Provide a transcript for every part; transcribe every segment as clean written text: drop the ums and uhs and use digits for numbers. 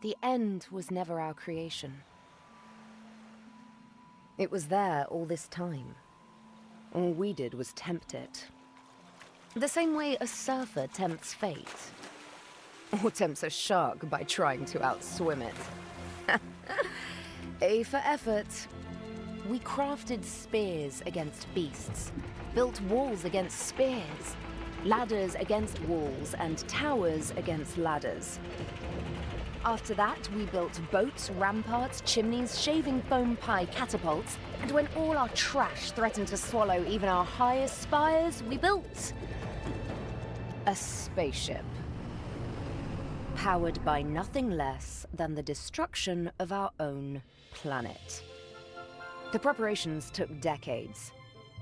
The end was never our creation. It was there all this time. All we did was tempt it. The same way a surfer tempts fate. Or tempts a shark by trying to outswim it. A for effort. We crafted spears against beasts, built walls against spears, ladders against walls, and towers against ladders. After that, we built boats, ramparts, chimneys, shaving foam pie catapults, and when all our trash threatened to swallow even our highest spires, we built a spaceship. Powered by nothing less than the destruction of our own planet. The preparations took decades.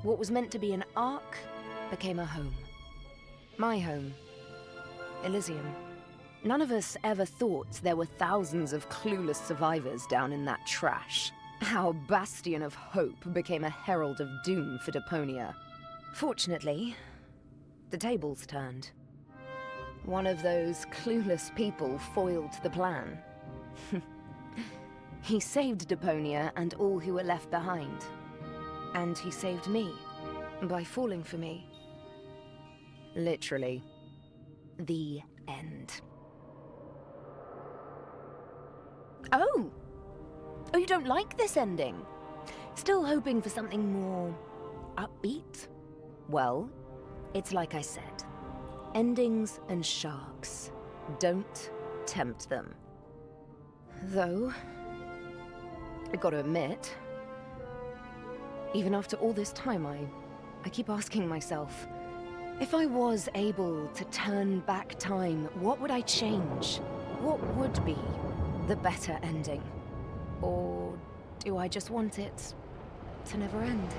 What was meant to be an ark became a home. My home. Elysium. None of us ever thought there were thousands of clueless survivors down in that trash. Our bastion of hope became a herald of doom for Deponia. Fortunately, the tables turned. One of those clueless people foiled the plan. He saved Deponia and all who were left behind. And he saved me by falling for me. Literally. The end. Oh! Oh, you don't like this ending? Still hoping for something more upbeat? Well, it's like I said. Endings and sharks. Don't tempt them. Though, I gotta admit, even after all this time, I keep asking myself, if I was able to turn back time, what would I change? What would be the better ending? Or do I just want it to never end?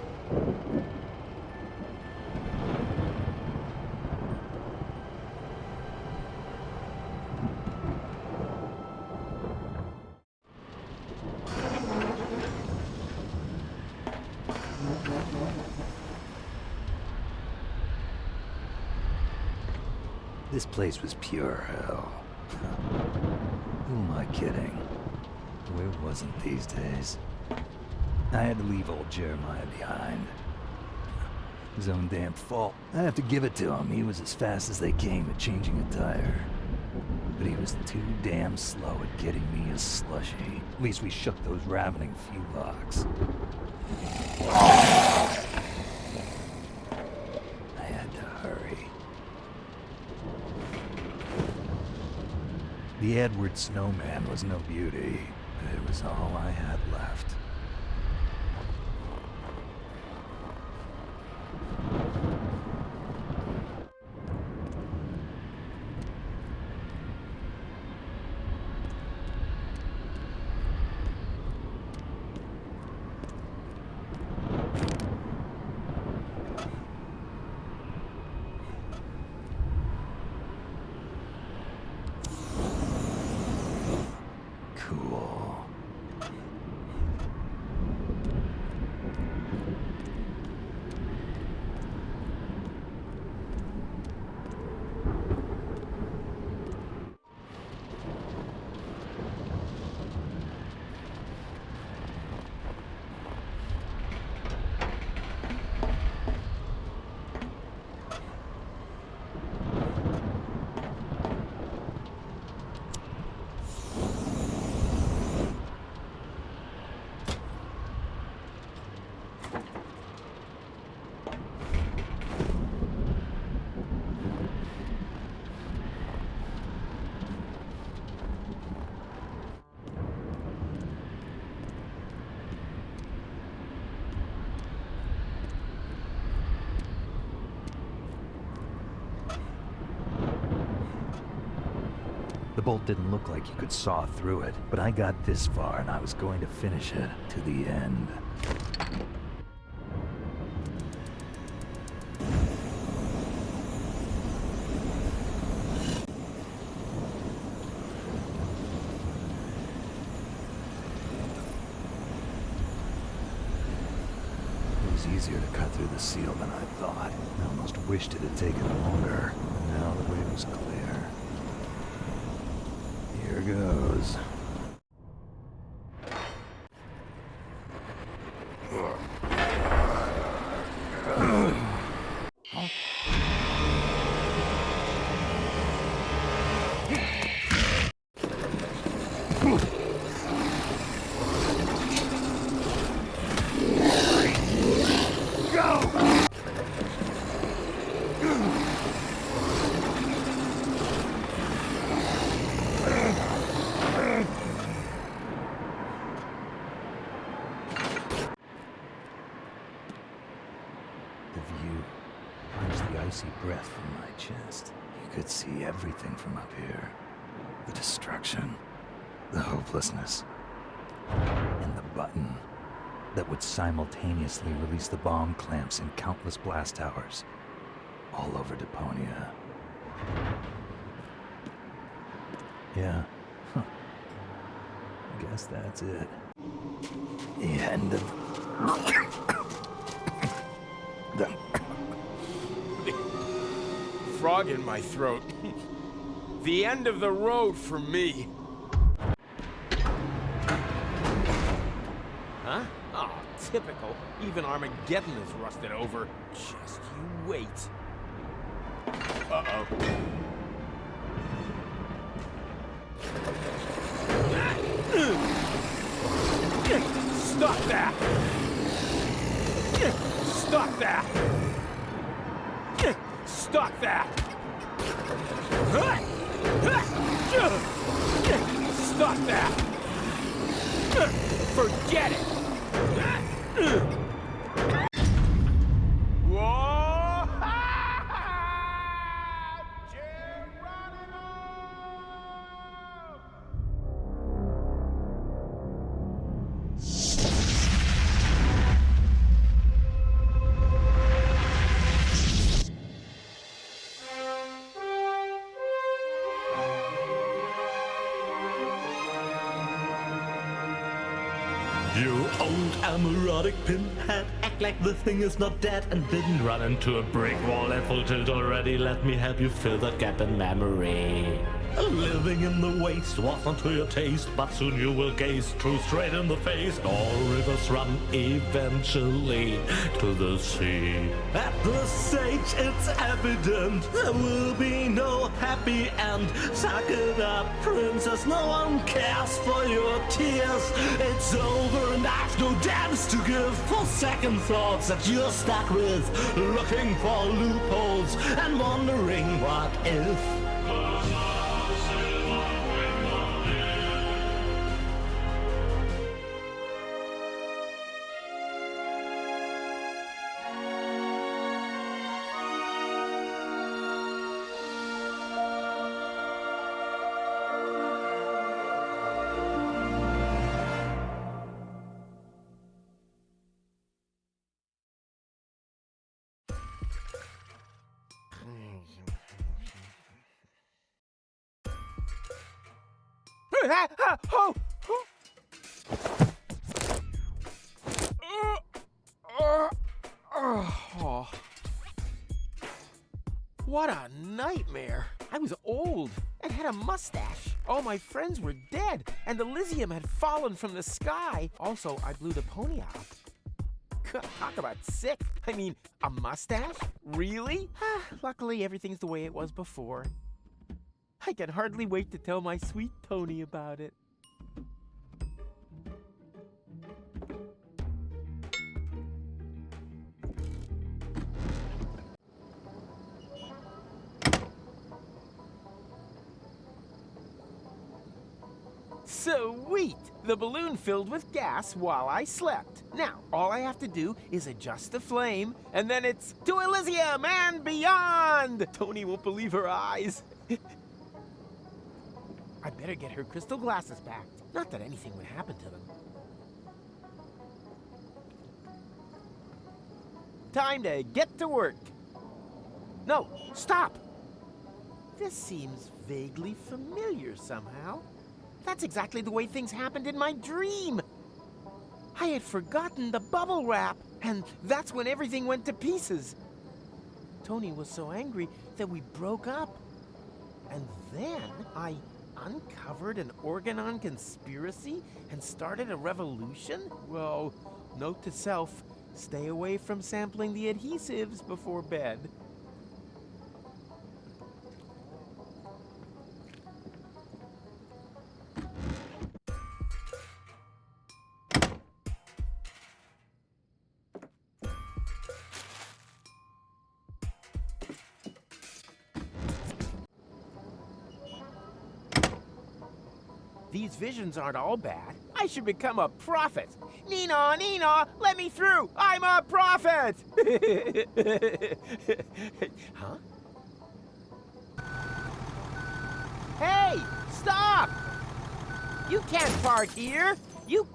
This place was pure hell. Who am I kidding? Where wasn't these days? I had to leave old Jeremiah behind. His own damn fault. I have to give it to him. He was as fast as they came at changing a tire. But he was too damn slow at getting me a slushie. At least we shook those ravening fewlocks. I had to hurry. The Edward Snowman was no beauty, but it was all I had left. Cool. The bolt didn't look like you could saw through it, but I got this far and I was going to finish it to the end. It was easier to cut through the seal than I thought. I almost wished it had taken longer. Now the way was clear. Here goes. Breath from my chest. You could see everything from up here. The destruction, the hopelessness, and the button that would simultaneously release the bomb clamps in countless blast towers all over Deponia. Yeah, I guess that's it. The end of... Frog in my throat. The end of the road for me. Huh? Oh, typical. Even Armageddon is rusted over. Just you wait. Uh-oh. Stop that! Stop that! Stop that! Stop that! Forget it! Whoa! You old amorotic pinhead, act like the thing is not dead and didn't run into a brick wall at full tilt already. Let me help you fill that gap in memory. Living in the waste wasn't to your taste, but soon you will gaze true straight in the face. All rivers run eventually to the sea. At this stage it's evident there will be no happy end. Suck it up, princess, no one cares for your tears. It's over and I've no damns to give for second thoughts that you're stuck with, looking for loopholes and wondering what if. What a nightmare. I was old and had a mustache. All my friends were dead, and Elysium had fallen from the sky. Also, I blew Deponia up. Talk about sick. I mean, a mustache? Really? Luckily, everything's the way it was before. I can hardly wait to tell my sweet Tony about it. Sweet! The balloon filled with gas while I slept. Now, all I have to do is adjust the flame, and then it's to Elysium and beyond! Tony won't believe her eyes. I better get her crystal glasses back. Not that anything would happen to them. Time to get to work. No, stop! This seems vaguely familiar somehow. That's exactly the way things happened in my dream. I had forgotten the bubble wrap, and that's when everything went to pieces. Tony was so angry that we broke up. And then I uncovered an Organon conspiracy and started a revolution? Well, note to self, stay away from sampling the adhesives before bed. These visions aren't all bad. I should become a prophet. Nina, Nina, let me through. I'm a prophet. Huh? Hey, stop! You can't park here. You...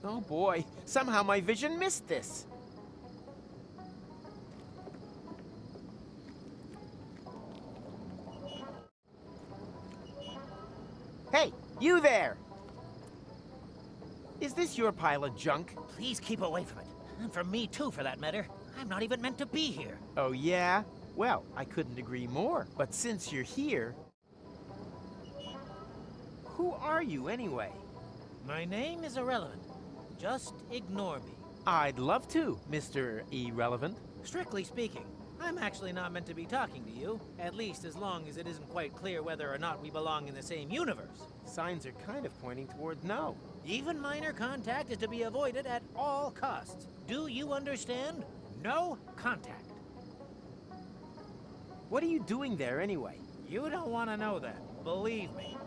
Oh boy, somehow my vision missed this. Hey, you there! Is this your pile of junk? Please keep away from it. And from me too, for that matter. I'm not even meant to be here. Oh yeah? Well, I couldn't agree more. But since you're here... Who are you anyway? My name is irrelevant. Just ignore me. I'd love to, Mr. Irrelevant. Strictly speaking, I'm actually not meant to be talking to you, at least as long as it isn't quite clear whether or not we belong in the same universe. Signs are kind of pointing toward no. Even minor contact is to be avoided at all costs. Do you understand? No contact. What are you doing there anyway? You don't want to know that, believe me.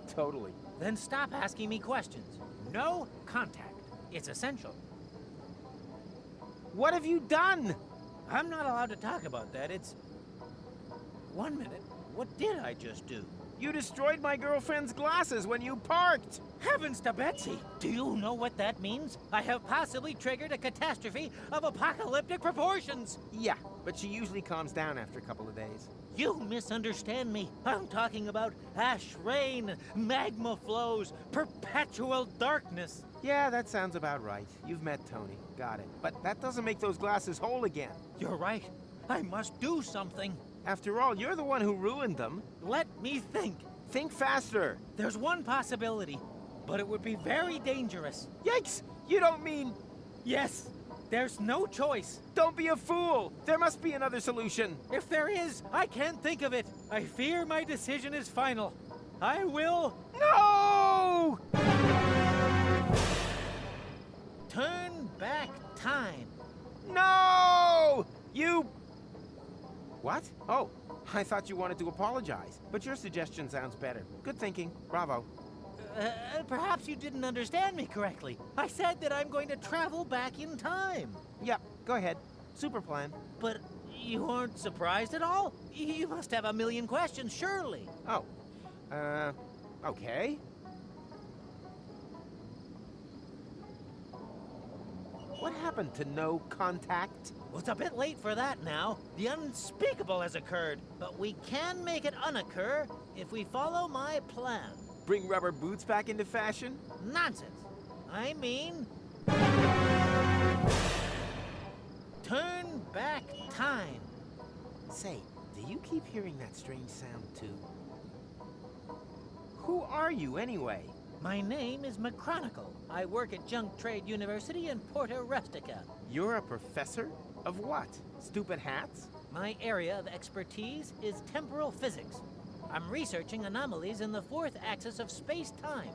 Totally. Then stop asking me questions. No contact. It's essential. What have you done? I'm not allowed to talk about that. It's... 1 minute. What did I just do? You destroyed my girlfriend's glasses when you parked! Heavens to Betsy! Do you know what that means? I have possibly triggered a catastrophe of apocalyptic proportions! Yeah, but she usually calms down after a couple of days. You misunderstand me. I'm talking about ash rain, magma flows, perpetual darkness. Yeah, that sounds about right. You've met Tony. Got it. But that doesn't make those glasses whole again. You're right. I must do something. After all, you're the one who ruined them. Let me think. Think faster. There's one possibility, but it would be very dangerous. Yikes! You don't mean... Yes, there's no choice. Don't be a fool! There must be another solution. If there is, I can't think of it. I fear my decision is final. I will... No! turn back time. No! You... What? Oh, I thought you wanted to apologize. But your suggestion sounds better. Good thinking. Bravo. Perhaps you didn't understand me correctly. I said that I'm going to travel back in time. Yep, go ahead. Super plan. But you aren't surprised at all? You must have a million questions, surely. Oh. Okay. What happened to no contact? Well, it's a bit late for that now. The unspeakable has occurred. But we can make it unoccur if we follow my plan. Bring rubber boots back into fashion? Nonsense. I mean... turn back time. Say, do you keep hearing that strange sound too? Who are you anyway? My name is McChronicle. I work at Junk Trade University in Porta Rustica. You're a professor? Of what? Stupid hats? My area of expertise is temporal physics. I'm researching anomalies in the fourth axis of space-time.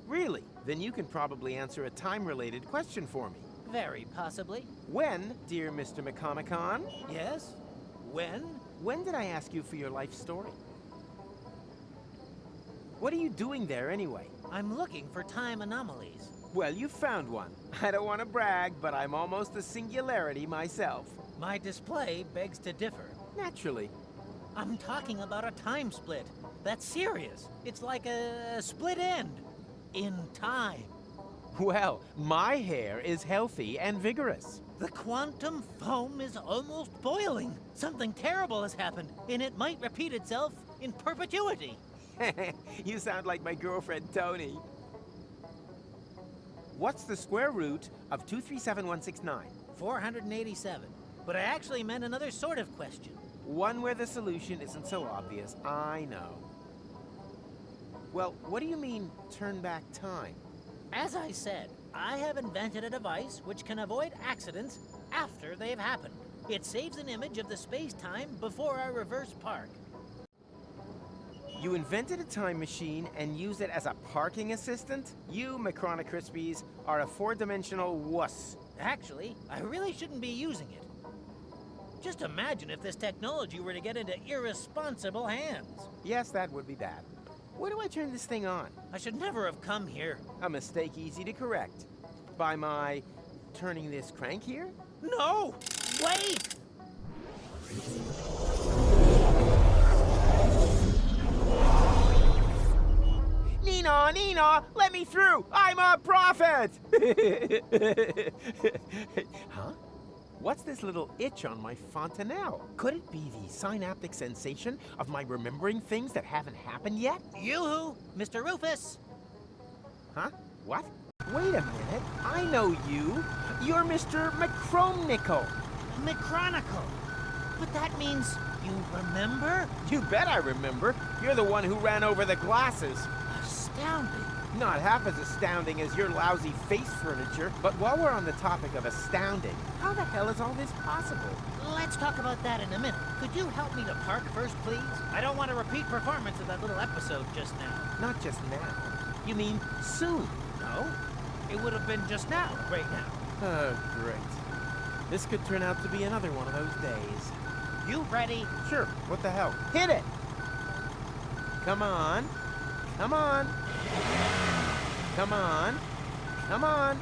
Really? Then you can probably answer a time-related question for me. Very possibly. When, dear Mr. McComicon? Yes? When? When did I ask you for your life story? What are you doing there anyway? I'm looking for time anomalies. Well, you found one. I don't want to brag, but I'm almost a singularity myself. My display begs to differ. Naturally. I'm talking about a time split. That's serious. It's like a split end. In time. Well, my hair is healthy and vigorous. The quantum foam is almost boiling. Something terrible has happened, and it might repeat itself in perpetuity. You sound like my girlfriend, Tony. What's the square root of 237169? 487. But I actually meant another sort of question. One where the solution isn't so obvious, I know. Well, what do you mean, turn back time? As I said, I have invented a device which can avoid accidents after they've happened. It saves an image of the space-time before I reverse park. You invented a time machine and used it as a parking assistant? You, McChronicle, are a four-dimensional wuss. Actually, I really shouldn't be using it. Just imagine if this technology were to get into irresponsible hands. Yes, that would be bad. Where do I turn this thing on? I should never have come here. A mistake easy to correct. By my turning this crank here? No! Wait! Nina, let me through! I'm a prophet! Huh? What's this little itch on my fontanelle? Could it be the synaptic sensation of my remembering things that haven't happened yet? Yoo-hoo! Mr. Rufus! Huh? What? Wait a minute. I know you. You're Mr. McChronicle. McChronicle! But that means you remember? You bet I remember. You're the one who ran over the glasses. Astounding. Not half as astounding as your lousy face furniture, but while we're on the topic of astounding, how the hell is all this possible? Let's talk about that in a minute. Could you help me to park first, please? I don't want a repeat performance of that little episode just now. Not just now. You mean soon? No, it would have been just now, right now. Oh, great. This could turn out to be another one of those days. You ready? Sure, what the hell? Hit it! Come on. Come on. Come on. Come on.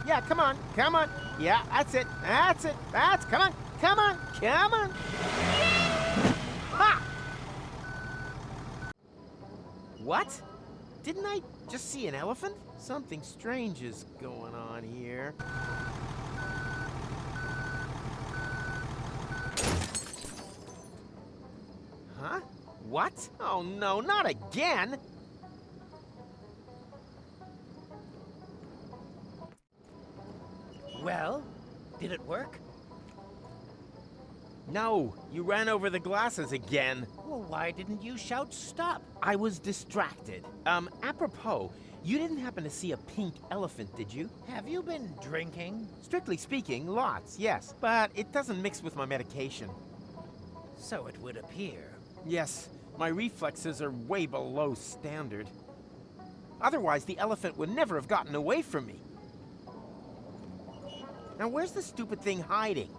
Yeah, come on. Come on. Yeah, that's it. That's it. Come on. Come on. Come on. Ha! What? Didn't I just see an elephant? Something strange is going on here. Huh? What? Oh no, not again! Well, did it work? No, you ran over the glasses again. Well, why didn't you shout stop? I was distracted. Apropos, you didn't happen to see a pink elephant, did you? Have you been drinking? Strictly speaking, lots, yes. But it doesn't mix with my medication. So it would appear. Yes, my reflexes are way below standard. Otherwise, the elephant would never have gotten away from me. Now, where's the stupid thing hiding?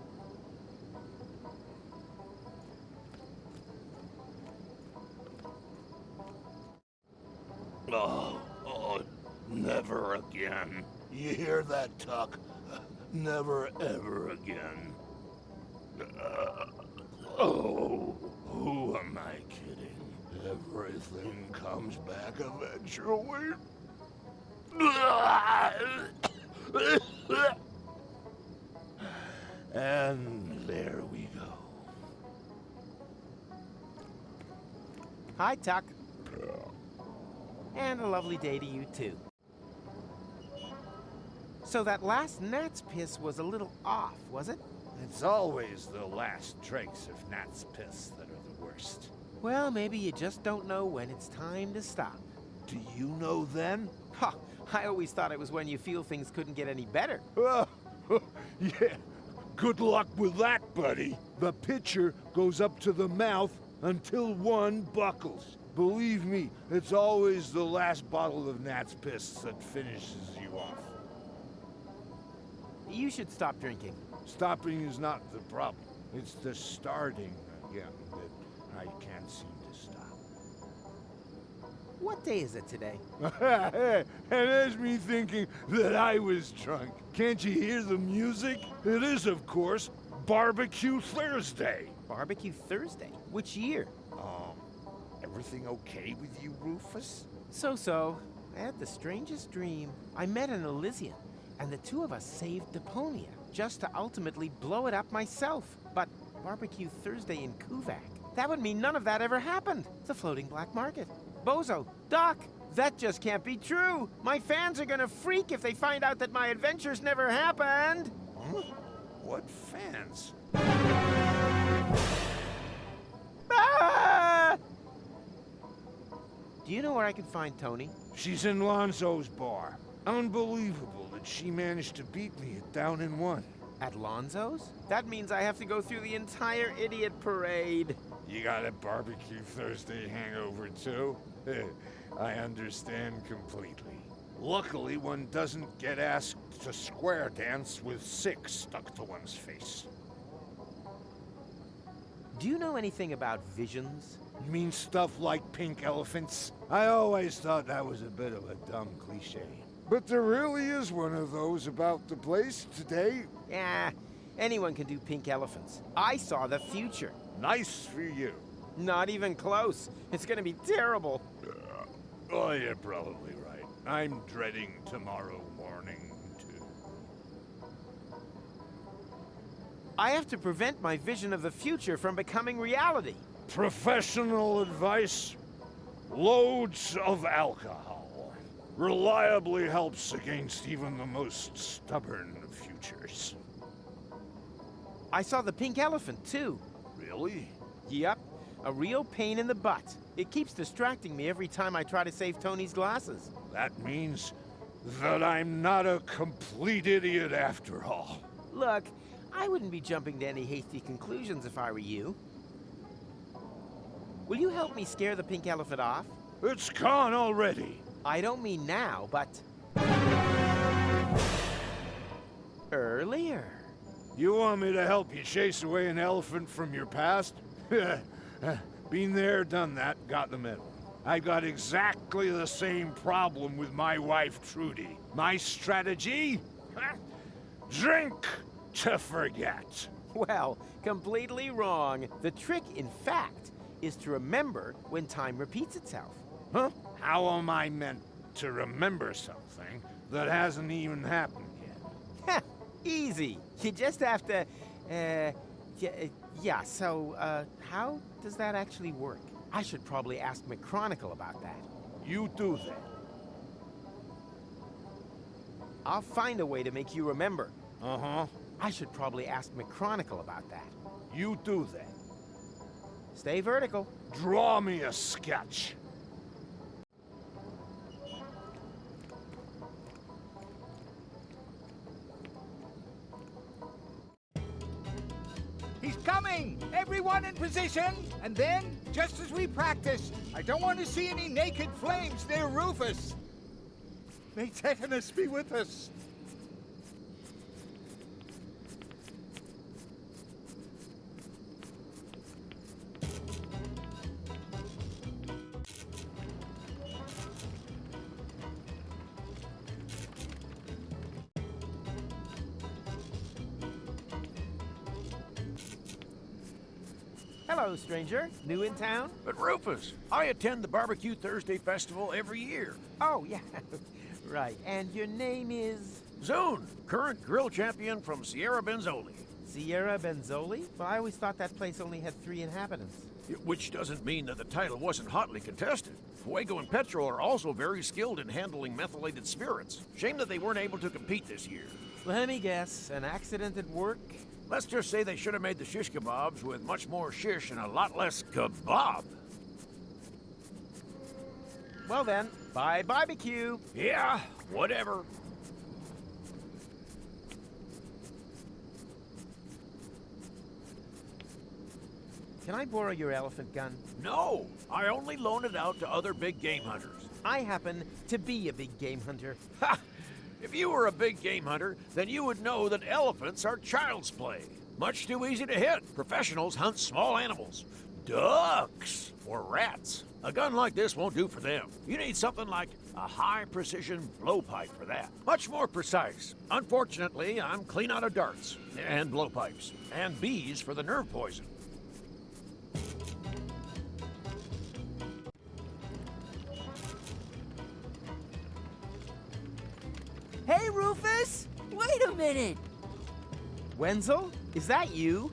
Oh, never again. You hear that, Tuck? Never, ever again. Who am I kidding? Everything comes back eventually. And there we go. Hi, Tuck. And a lovely day to you, too. So that last gnat's piss was a little off, was it? It's always the last dregs of gnat's piss that are the worst. Well, maybe you just don't know when it's time to stop. Do you know then? Ha! I always thought it was when you feel things couldn't get any better. Yeah. Good luck with that, buddy. The pitcher goes up to the mouth until one buckles. Believe me, it's always the last bottle of gnat's piss that finishes you off. You should stop drinking. Stopping is not the problem. It's the starting again that I can't seem to stop. What day is it today? And there's me thinking that I was drunk. Can't you hear the music? It is, of course, Barbecue Thursday. Barbecue Thursday? Which year? Everything okay with you, Rufus? So. I had the strangest dream. I met an Elysium, and the two of us saved Deponia, just to ultimately blow it up myself. But Barbecue Thursday in Kuvak, that would mean none of that ever happened. It's a floating black market. Bozo, Doc, that just can't be true. My fans are gonna freak if they find out that my adventures never happened. Huh? What fans? Ah! Do you know where I can find Tony? She's in Lonzo's bar. Unbelievable that she managed to beat me at Down in One. At Lonzo's? That means I have to go through the entire idiot parade. You got a barbecue Thursday hangover too? I understand completely. Luckily, one doesn't get asked to square dance with 6 stuck to one's face. Do you know anything about visions? You mean stuff like pink elephants? I always thought that was a bit of a dumb cliche. But there really is one of those about the place today. Yeah, anyone can do pink elephants. I saw the future. Nice for you. Not even close. It's gonna be terrible. Oh, you're probably right. I'm dreading tomorrow morning, too. I have to prevent my vision of the future from becoming reality. Professional advice? Loads of alcohol. Reliably helps against even the most stubborn of futures. I saw the pink elephant, too. Really? Yep, a real pain in the butt. It keeps distracting me every time I try to save Tony's glasses. That means that I'm not a complete idiot after all. Look, I wouldn't be jumping to any hasty conclusions if I were you. Will you help me scare the pink elephant off? It's gone already. I don't mean now, but... earlier. You want me to help you chase away an elephant from your past? Been there, done that, got the medal. I got exactly the same problem with my wife, Trudy. My strategy? Drink to forget. Well, completely wrong. The trick, in fact, is to remember when time repeats itself. Huh? How am I meant to remember something that hasn't even happened yet? Easy. You just have to, so, how does that actually work? I should probably ask McChronicle about that. You do that. I'll find a way to make you remember. Uh-huh. I should probably ask McChronicle about that. You do that. Stay vertical. Draw me a sketch. He's coming! Everyone in position! And then, just as we practice, I don't want to see any naked flames near Rufus. May tetanus be with us. Hello, stranger. New in town? But Rufus, I attend the Barbecue Thursday Festival every year. Oh, yeah. Right. And your name is? Zune, current grill champion from Sierra Benzoli. Sierra Benzoli? Well, I always thought that place only had 3 inhabitants. Which doesn't mean that the title wasn't hotly contested. Fuego and Petrol are also very skilled in handling methylated spirits. Shame that they weren't able to compete this year. Let me guess. An accident at work? Let's just say they should have made the shish kebabs with much more shish and a lot less kebab. Well then, bye barbecue. Yeah, whatever. Can I borrow your elephant gun? No, I only loan it out to other big game hunters. I happen to be a big game hunter. Ha! If you were a big game hunter, then you would know that elephants are child's play. Much too easy to hit. Professionals hunt small animals. Ducks or rats. A gun like this won't do for them. You need something like a high-precision blowpipe for that. Much more precise. Unfortunately, I'm clean out of darts and blowpipes and bees for the nerve poison. Hey, Rufus! Wait a minute! Wenzel? Is that you?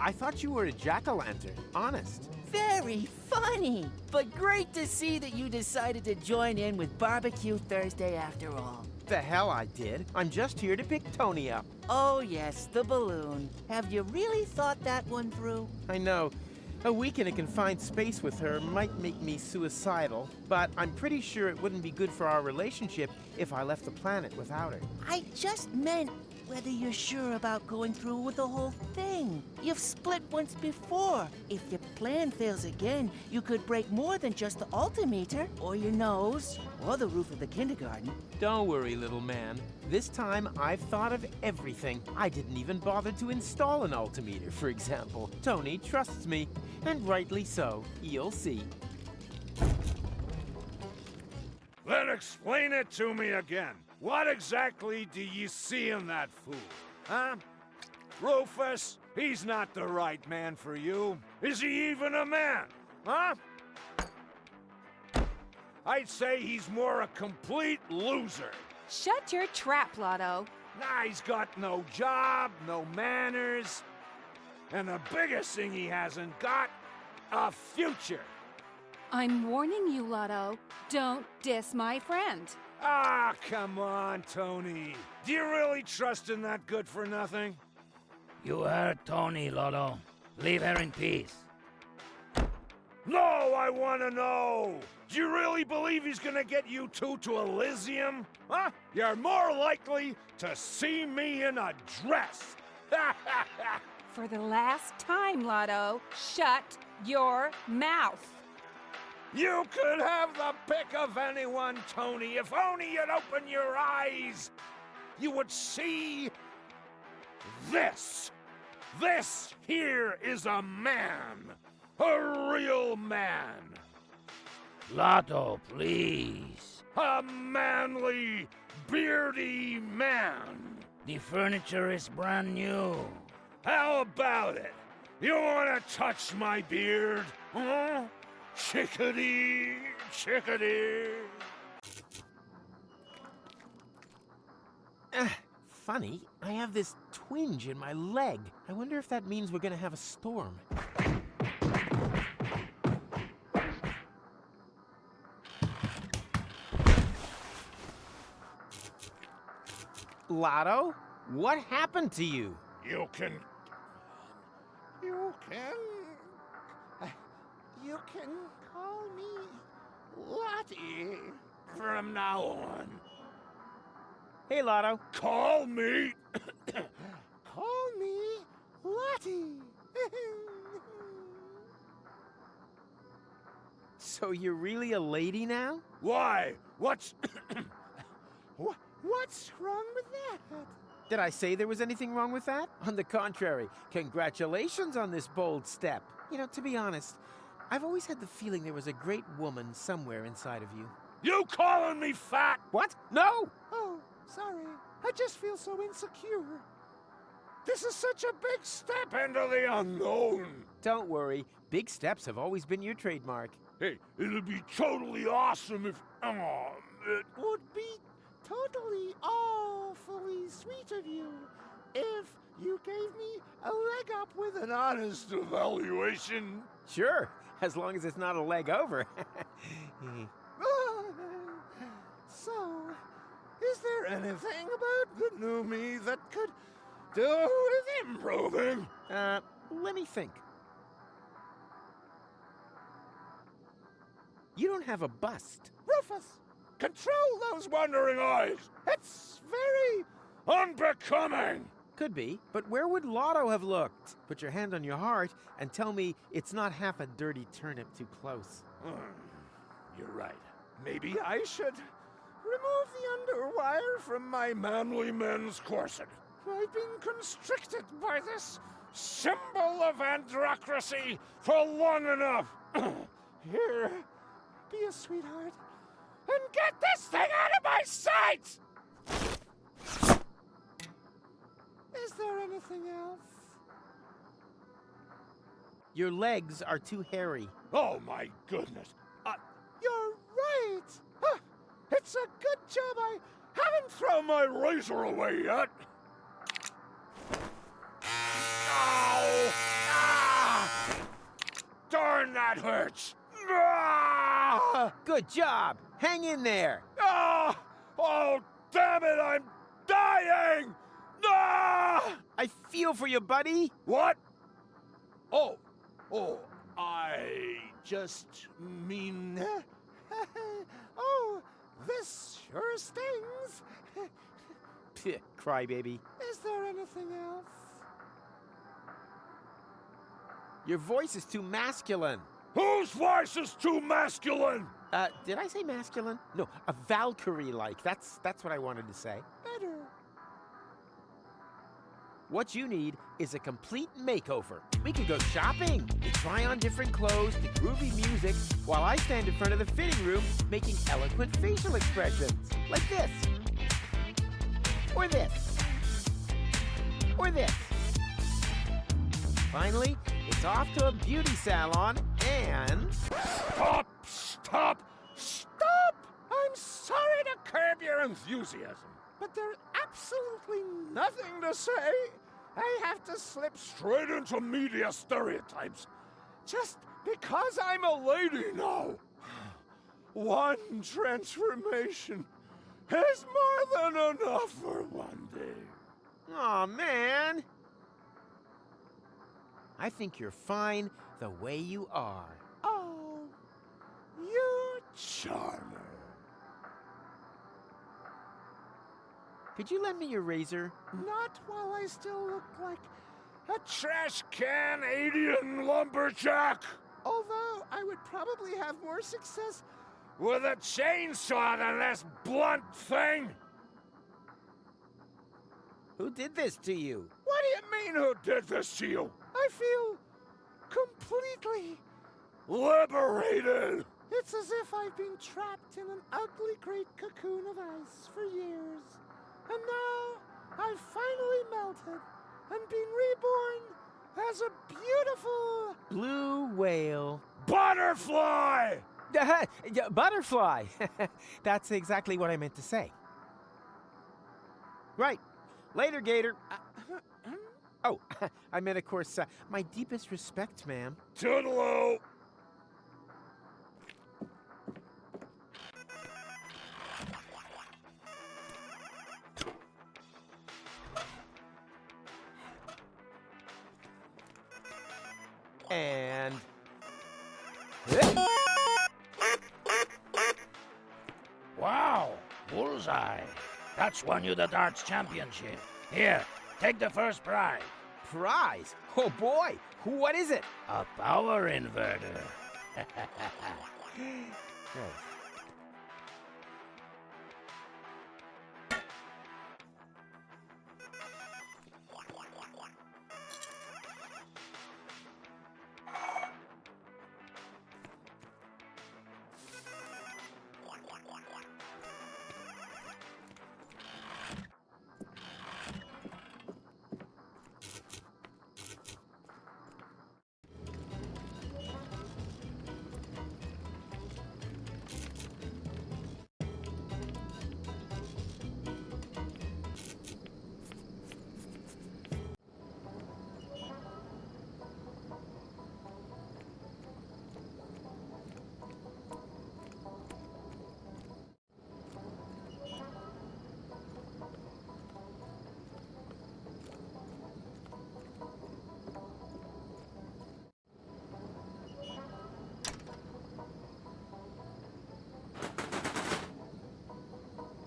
I thought you were a jack-o'-lantern. Honest. Very funny! But great to see that you decided to join in with Barbecue Thursday after all. The hell I did. I'm just here to pick Tony up. Oh yes, the balloon. Have you really thought that one through? I know. A week in a confined space with her might make me suicidal, but I'm pretty sure it wouldn't be good for our relationship if I left the planet without her. I just meant whether you're sure about going through with the whole thing. You've split once before. If your plan fails again, you could break more than just the altimeter, or your nose, or the roof of the kindergarten. Don't worry, little man. This time I've thought of everything. I didn't even bother to install an altimeter, for example. Tony trusts me, and rightly so. You'll see. Then explain it to me again. What exactly do you see in that fool? Huh? Rufus, he's not the right man for you. Is he even a man? Huh? I'd say he's more a complete loser. Shut your trap, Lotto. Nah, he's got no job, no manners, and the biggest thing he hasn't got, a future. I'm warning you, Lotto. Don't diss my friend. Ah, come on, Tony. Do you really trust in that good-for-nothing? You heard Tony, Lotto. Leave her in peace. No, I want to know. Do you really believe he's gonna get you two to Elysium? Huh? You're more likely to see me in a dress. For the last time, Lotto, shut your mouth. You could have the pick of anyone, Tony. If only you'd open your eyes, you would see this. This here is a man. A real man. Lotto, please. A manly, beardy man. The furniture is brand new. How about it? You want to touch my beard? Huh? Chickadee, chickadee. Funny, I have this twinge in my leg. I wonder if that means we're gonna have a storm. Lotto, what happened to you? You can call me Lottie from now on. Hey, Lotto. Call me Lottie. So you're really a lady now? Why? What's what's wrong with that? Did I say there was anything wrong with that? On the contrary, congratulations on this bold step. You know, to be honest, I've always had the feeling there was a great woman somewhere inside of you. You calling me fat? What? No! Oh, sorry. I just feel so insecure. This is such a big step into the unknown. Don't worry. Big steps have always been your trademark. Hey, it'd be totally awesome if... it would be totally awfully sweet of you if you gave me a leg up with an honest evaluation. Sure, as long as it's not a leg over. So, is there anything about the new me that could do with improving? Let me think. You don't have a bust. Rufus, control those wandering eyes. It's very unbecoming. Could be, but where would Lotto have looked? Put your hand on your heart and tell me it's not half a dirty turnip too close. You're right. Maybe I should remove the underwire from my manly men's corset. I've been constricted by this symbol of androcracy for long enough. Here, be a sweetheart and get this thing out of my sight! Is there anything else? Your legs are too hairy. Oh my goodness. You're right. It's a good job I haven't thrown my razor away yet. Ow! Ah! Darn, that hurts. Ah! Good job. Hang in there. Ah! Oh, damn it, I'm dying! Ah! I feel for you, buddy. What? Oh, I just mean... oh, this sure stings. Crybaby. Is there anything else? Your voice is too masculine. Whose voice is too masculine? Did I say masculine? No, a Valkyrie-like. That's what I wanted to say. Better. What you need is a complete makeover. We could go shopping, to try on different clothes, to groovy music, while I stand in front of the fitting room making eloquent facial expressions. Like this. Or this. Or this. Finally, it's off to a beauty salon and... Stop! Stop! Stop! I'm sorry to curb your enthusiasm, but there's absolutely nothing to say. I have to slip straight into media stereotypes just because I'm a lady now. One transformation is more than enough for one day. Aw, man. I think you're fine the way you are. Oh, you charmer. Could you lend me your razor? Not while I still look like a trash can alien lumberjack. Although I would probably have more success with a chainsaw than this blunt thing. Who did this to you? What do you mean, who did this to you? I feel completely liberated. It's as if I've been trapped in an ugly great cocoon of ice for years. And now I've finally melted and been reborn as a beautiful... Blue whale. Butterfly! Butterfly! That's exactly what I meant to say. Right. Later, Gator. Oh, I meant, of course, my deepest respect, ma'am. Toodaloo! And... Wow, bullseye. That's won you the darts championship. Here, take the first prize. Prize? Oh boy, what is it? A power inverter. Nice.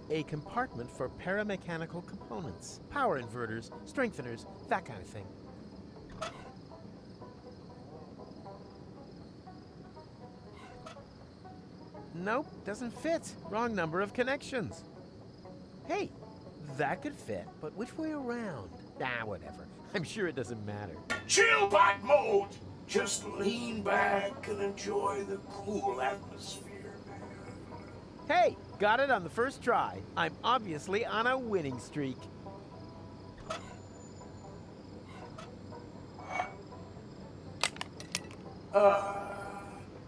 A compartment for paramechanical components, power inverters, strengtheners, that kind of thing. Nope, doesn't fit. Wrong number of connections. Hey, that could fit, but which way around? Ah, whatever. I'm sure it doesn't matter. Chill back mode! Just lean back and enjoy the cool atmosphere, man. Hey, got it on the first try. I'm obviously on a winning streak.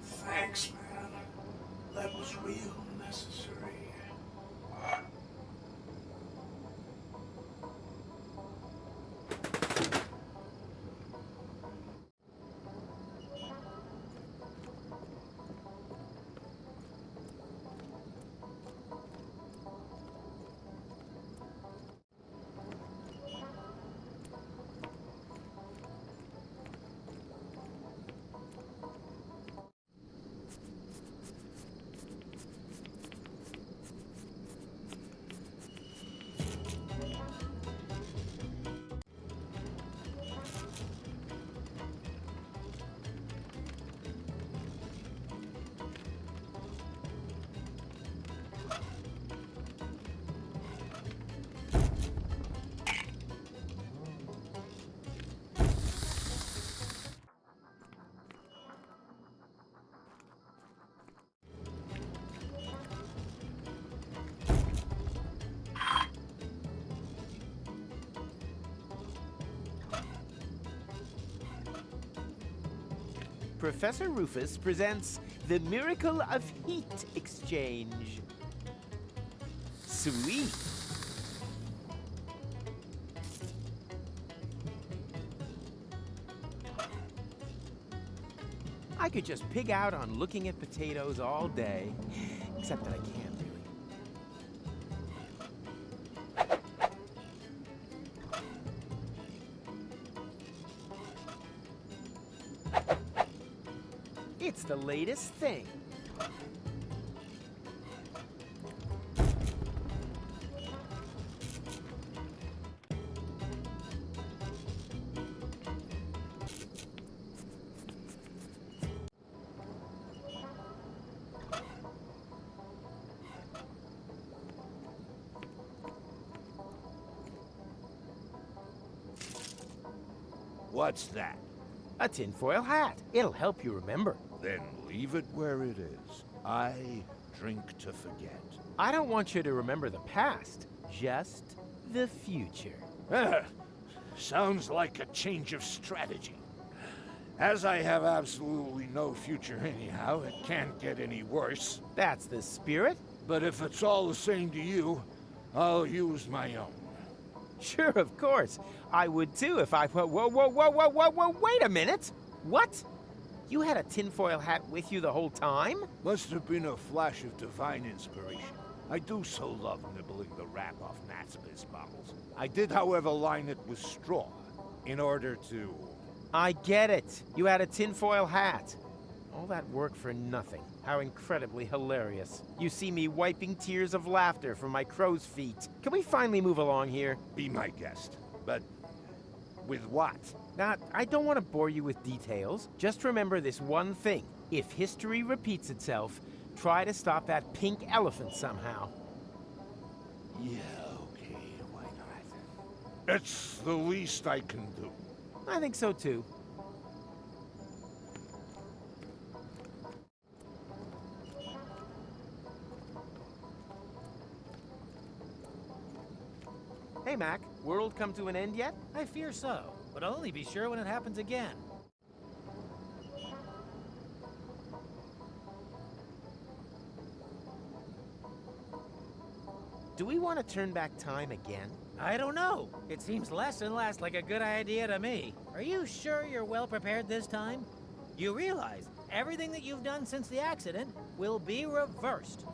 Thanks, man. That was real necessary. Professor Rufus presents the miracle of heat exchange. Sweet. I could just pig out on looking at potatoes all day, except that I can't really. It's the latest thing. What's that? A tinfoil hat. It'll help you remember. Then leave it where it is. I drink to forget. I don't want you to remember the past, just the future. Sounds like a change of strategy. As I have absolutely no future anyhow, it can't get any worse. That's the spirit. But if it's all the same to you, I'll use my own. Sure, of course. I would too if I... Whoa, wait a minute! What? You had a tinfoil hat with you the whole time? Must have been a flash of divine inspiration. I do so love nibbling the wrap off Natsabis bottles. I did, however, line it with straw, in order to... I get it. You had a tinfoil hat. All that work for nothing. How incredibly hilarious. You see me wiping tears of laughter from my crow's feet. Can we finally move along here? Be my guest. But with what? Now, I don't want to bore you with details. Just remember this one thing. If history repeats itself, try to stop that pink elephant somehow. Yeah, okay, why not? It's the least I can do. I think so too. Hey, Mac. World come to an end yet? I fear so, but I'll only be sure when it happens again. Do we want to turn back time again? I don't know. It seems less and less like a good idea to me. Are you sure you're well prepared this time? You realize everything that you've done since the accident will be reversed.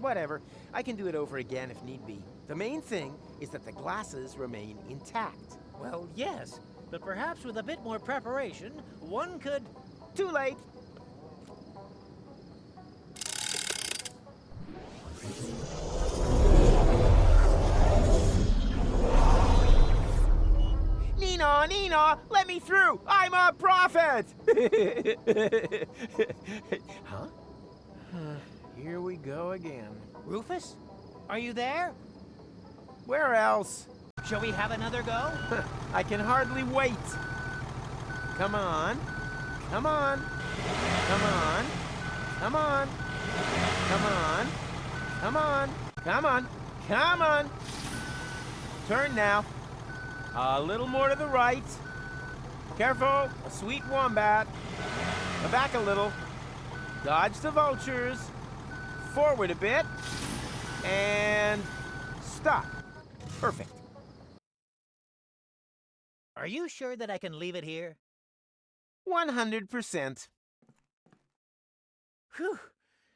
Whatever. I can do it over again if need be. The main thing is that the glasses remain intact. Well, yes, but perhaps with a bit more preparation, one could... Too late! Nina, let me through! I'm a prophet! Huh? Here we go again. Rufus? Are you there? Where else? Shall we have another go? I can hardly wait. Come on. Come on. Come on. Come on. Come on. Come on. Come on. Come on. Turn now. A little more to the right. Careful. A sweet wombat. Back a little. Dodge the vultures. Forward a bit. And stop. Perfect. Are you sure that I can leave it here? 100%. Whew.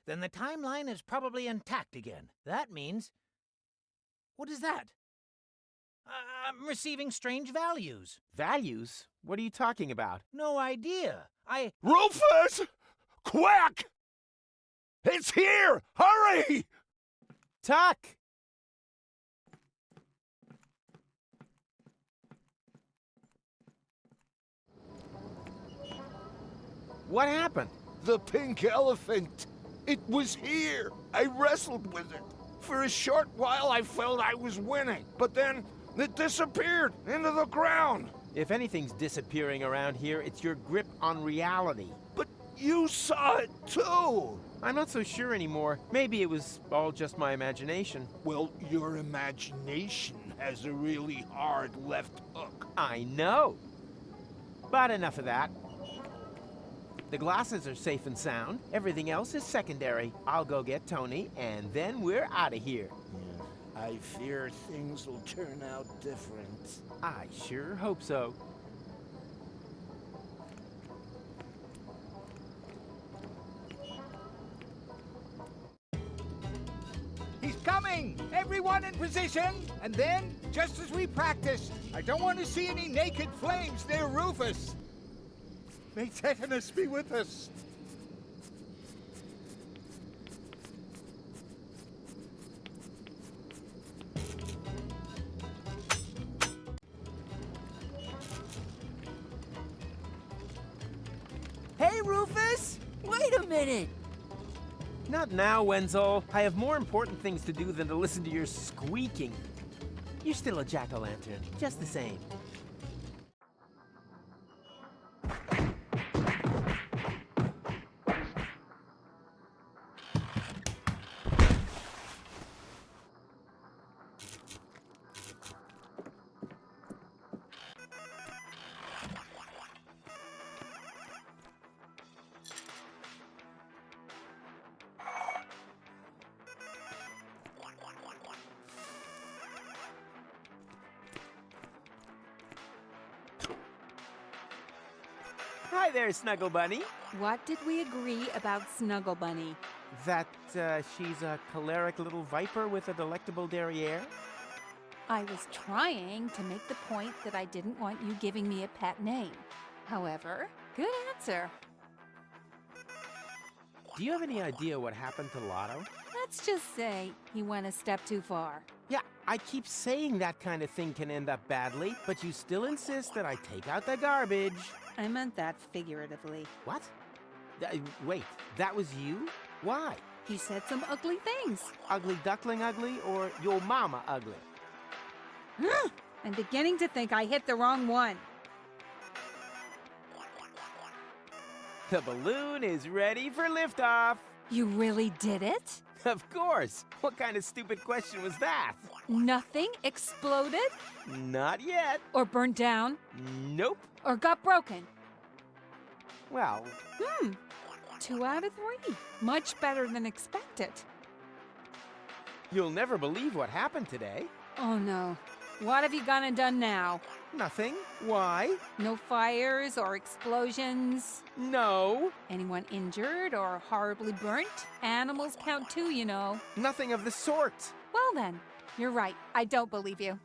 Then the timeline is probably intact again. That means... What is that? I'm receiving strange values. Values? What are you talking about? No idea. Rufus! Quick! It's here! Hurry! Tuck! What happened? The pink elephant. It was here. I wrestled with it. For a short while, I felt I was winning. But then, it disappeared into the ground. If anything's disappearing around here, it's your grip on reality. But you saw it, too. I'm not so sure anymore. Maybe it was all just my imagination. Well, your imagination has a really hard left hook. I know. But enough of that. The glasses are safe and sound. Everything else is secondary. I'll go get Tony, and then we're out of here. Yeah, I fear things will turn out different. I sure hope so. He's coming! Everyone in position! And then, just as we practiced, I don't want to see any naked flames near Rufus. May tetanus be with us. Hey, Rufus! Wait a minute! Not now, Wenzel. I have more important things to do than to listen to your squeaking. You're still a jack-o'-lantern, just the same. Hi there, Snuggle Bunny. What did we agree about Snuggle Bunny? That, she's a choleric little viper with a delectable derriere? I was trying to make the point that I didn't want you giving me a pet name. However, good answer. Do you have any idea what happened to Lotto? Let's just say he went a step too far. Yeah, I keep saying that kind of thing can end up badly, but you still insist that I take out the garbage. I meant that figuratively. What? Wait, that was you? Why? He said some ugly things. Ugly duckling ugly or your mama ugly? I'm beginning to think I hit the wrong one. The balloon is ready for liftoff. You really did it? Of course. What kind of stupid question was that? Nothing exploded? Not yet. Or burned down? Nope. Or got broken? Well... 2 out of 3. Much better than expected. You'll never believe what happened today. Oh no. What have you gone and done now? Nothing. Why? No fires or explosions? No. Anyone injured or horribly burnt? Animals count too, you know. Nothing of the sort. Well then, you're right. I don't believe you.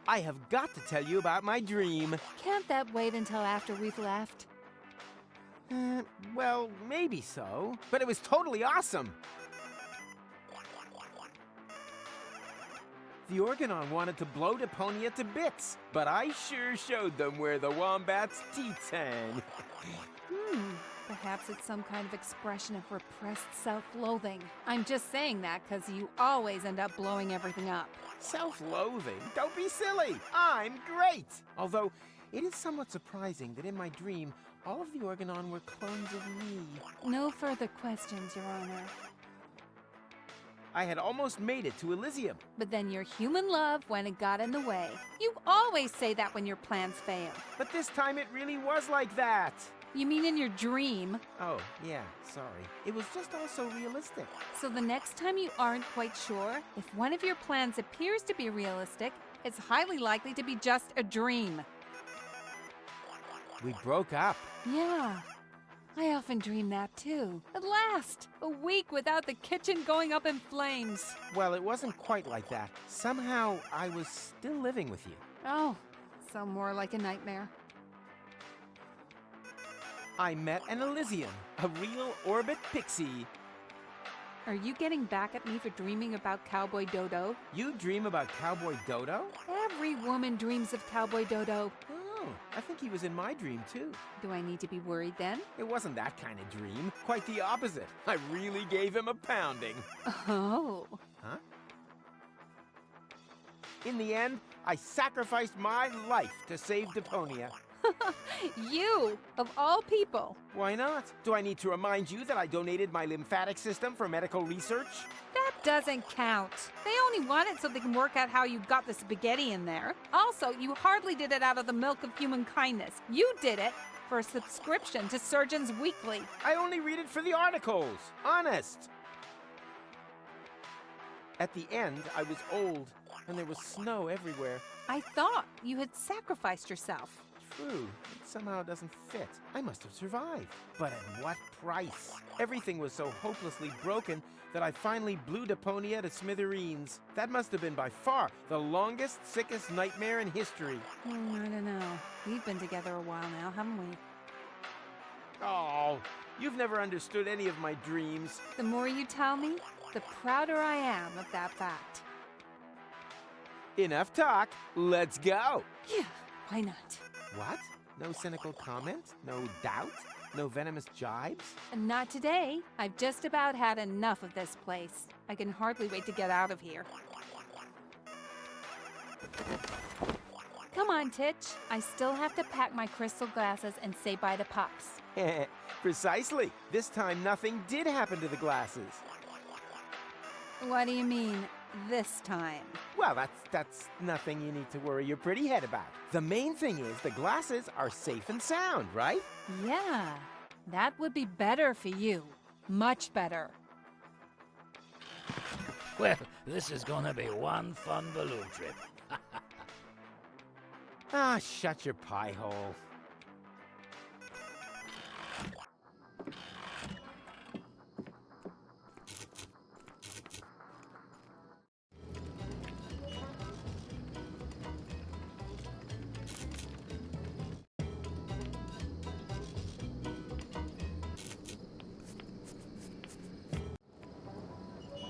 I have got to tell you about my dream. Can't that wait until after we've left? Well, maybe so. But it was totally awesome. The Organon wanted to blow Deponia to bits, but I sure showed them where the wombat's teeth hang. Perhaps it's some kind of expression of repressed self-loathing. I'm just saying that because you always end up blowing everything up. Self-loathing? Don't be silly! I'm great! Although, it is somewhat surprising that in my dream, all of the Organon were clones of me. No further questions, Your Honor. I had almost made it to Elysium. But then your human love went and got in the way. You always say that when your plans fail. But this time it really was like that. You mean in your dream? Oh, yeah, sorry. It was just also realistic. So the next time you aren't quite sure, if one of your plans appears to be realistic, it's highly likely to be just a dream. We broke up. Yeah. I often dream that too. At last! A week without the kitchen going up in flames. Well, it wasn't quite like that. Somehow, I was still living with you. Oh, so more like a nightmare. I met an Elysium, a real orbit pixie. Are you getting back at me for dreaming about Cowboy Dodo? You dream about Cowboy Dodo? Every woman dreams of Cowboy Dodo. Oh, I think he was in my dream too. Do I need to be worried then? It wasn't that kind of dream. Quite the opposite. I really gave him a pounding. Oh. Huh? In the end, I sacrificed my life to save Deponia. You, of all people. Why not? Do I need to remind you that I donated my lymphatic system for medical research? That doesn't count. They only want it so they can work out how you got the spaghetti in there. Also, you hardly did it out of the milk of human kindness. You did it for a subscription to Surgeons Weekly. I only read it for the articles. Honest. At the end, I was old, and there was snow everywhere. I thought you had sacrificed yourself. True, it somehow doesn't fit. I must have survived. But at what price? Everything was so hopelessly broken that I finally blew Deponia to smithereens. That must have been by far the longest, sickest nightmare in history. I don't know. We've been together a while now, haven't we? Oh, you've never understood any of my dreams. The more you tell me, the prouder I am of that fact. Enough talk. Let's go. Yeah, why not? What? No cynical comment? No doubt? No venomous jibes? Not today. I've just about had enough of this place. I can hardly wait to get out of here. Come on, Titch. I still have to pack my crystal glasses and say bye to Pops. Precisely. This time nothing did happen to the glasses. What do you mean, this time? Well, that's nothing you need to worry your pretty head about. The main thing is the glasses are safe and sound, right? Yeah, that would be better for you. Much better. Well, this is gonna be one fun balloon trip. Ah, shut your pie hole.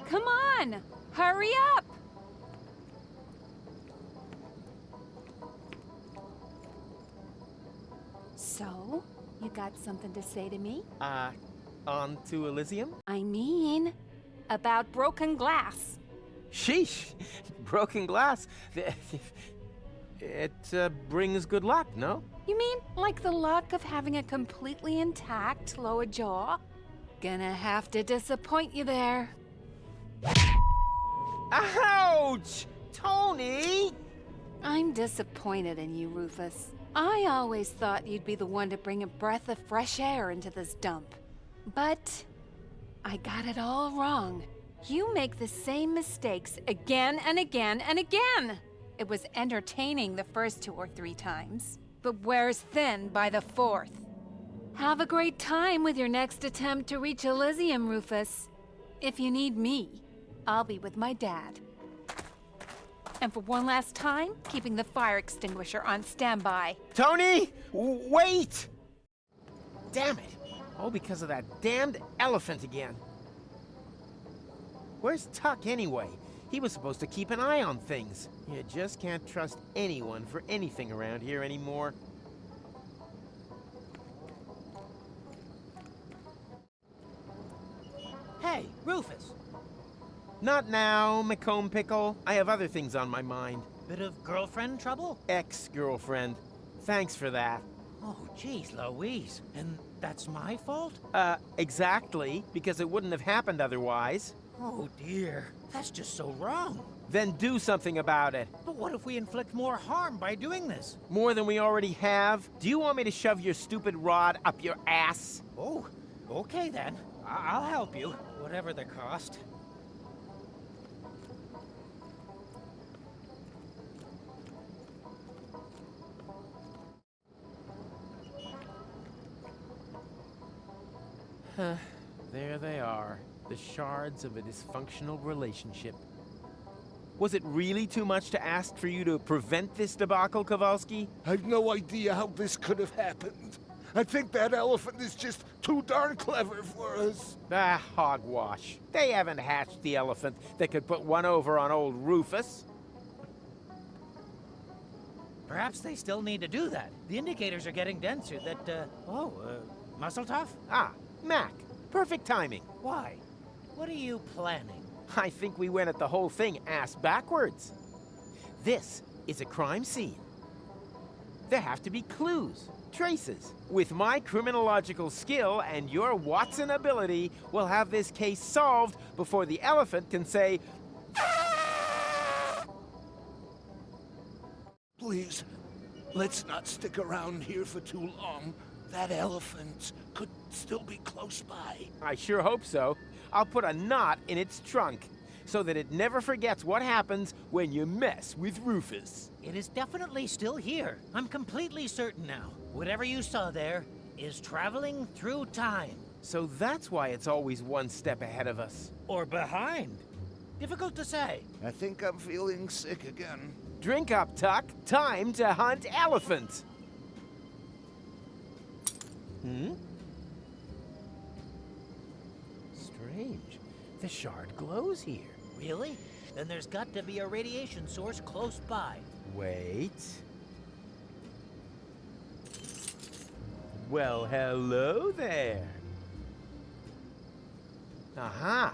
Come on! Hurry up! So, you got something to say to me? On to Elysium? I mean, about broken glass. Sheesh! Broken glass. It brings good luck, no? You mean like the luck of having a completely intact lower jaw? Gonna have to disappoint you there. Ouch! Tony! I'm disappointed in you, Rufus. I always thought you'd be the one to bring a breath of fresh air into this dump. But I got it all wrong. You make the same mistakes again and again and again. It was entertaining the first 2 or 3 times, but wears thin by the 4th. Have a great time with your next attempt to reach Elysium, Rufus. If you need me, I'll be with my dad. And for one last time, keeping the fire extinguisher on standby. Tony! Wait! Damn it! All because of that damned elephant again. Where's Tuck anyway? He was supposed to keep an eye on things. You just can't trust anyone for anything around here anymore. Hey, Rufus. Not now, McComb Pickle. I have other things on my mind. Bit of girlfriend trouble? Ex-girlfriend. Thanks for that. Oh, geez, Louise. And that's my fault? Exactly, because it wouldn't have happened otherwise. Oh, dear. That's just so wrong. Then do something about it. But what if we inflict more harm by doing this? More than we already have? Do you want me to shove your stupid rod up your ass? Oh, okay then. I'll help you, whatever the cost. There they are, the shards of a dysfunctional relationship. Was it really too much to ask for you to prevent this debacle, Kowalski? I've no idea how this could have happened. I think that elephant is just too darn clever for us. Ah, hogwash. They haven't hatched the elephant that could put one over on old Rufus. Perhaps they still need to do that. The indicators are getting denser that, muscle tough? Ah, Mac. Perfect timing. Why? What are you planning? I think we went at the whole thing ass backwards. This is a crime scene. There have to be clues, traces. With my criminological skill and your Watson ability, we'll have this case solved before the elephant can say, Please, let's not stick around here for too long. That elephant could still be close by. I sure hope so. I'll put a knot in its trunk so that it never forgets what happens when you mess with Rufus. It is definitely still here. I'm completely certain now. Whatever you saw there is traveling through time. So that's why it's always one step ahead of us. Or behind. Difficult to say. I think I'm feeling sick again. Drink up, Tuck. Time to hunt elephant. Strange. The shard glows here. Really? Then there's got to be a radiation source close by. Wait. Well, hello there. Aha!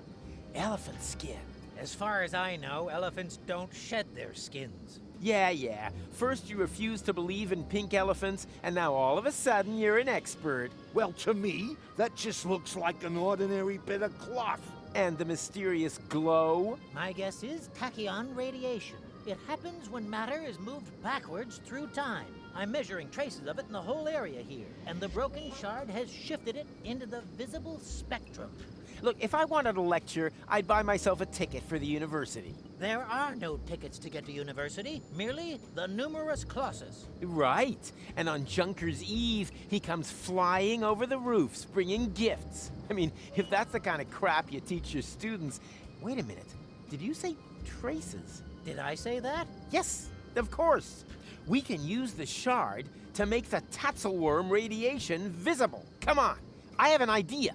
Elephant skin. As far as I know, elephants don't shed their skins. Yeah. First you refused to believe in pink elephants, and now all of a sudden you're an expert. Well, to me, that just looks like an ordinary bit of cloth. And the mysterious glow? My guess is tachyon radiation. It happens when matter is moved backwards through time. I'm measuring traces of it in the whole area here, and the broken shard has shifted it into the visible spectrum. Look, if I wanted a lecture, I'd buy myself a ticket for the university. There are no tickets to get to university, merely the numerous clauses. Right. And on Junker's Eve, he comes flying over the roofs, bringing gifts. I mean, if that's the kind of crap you teach your students... Wait a minute. Did you say traces? Did I say that? Yes, of course. We can use the shard to make the Tatzelworm radiation visible. Come on. I have an idea.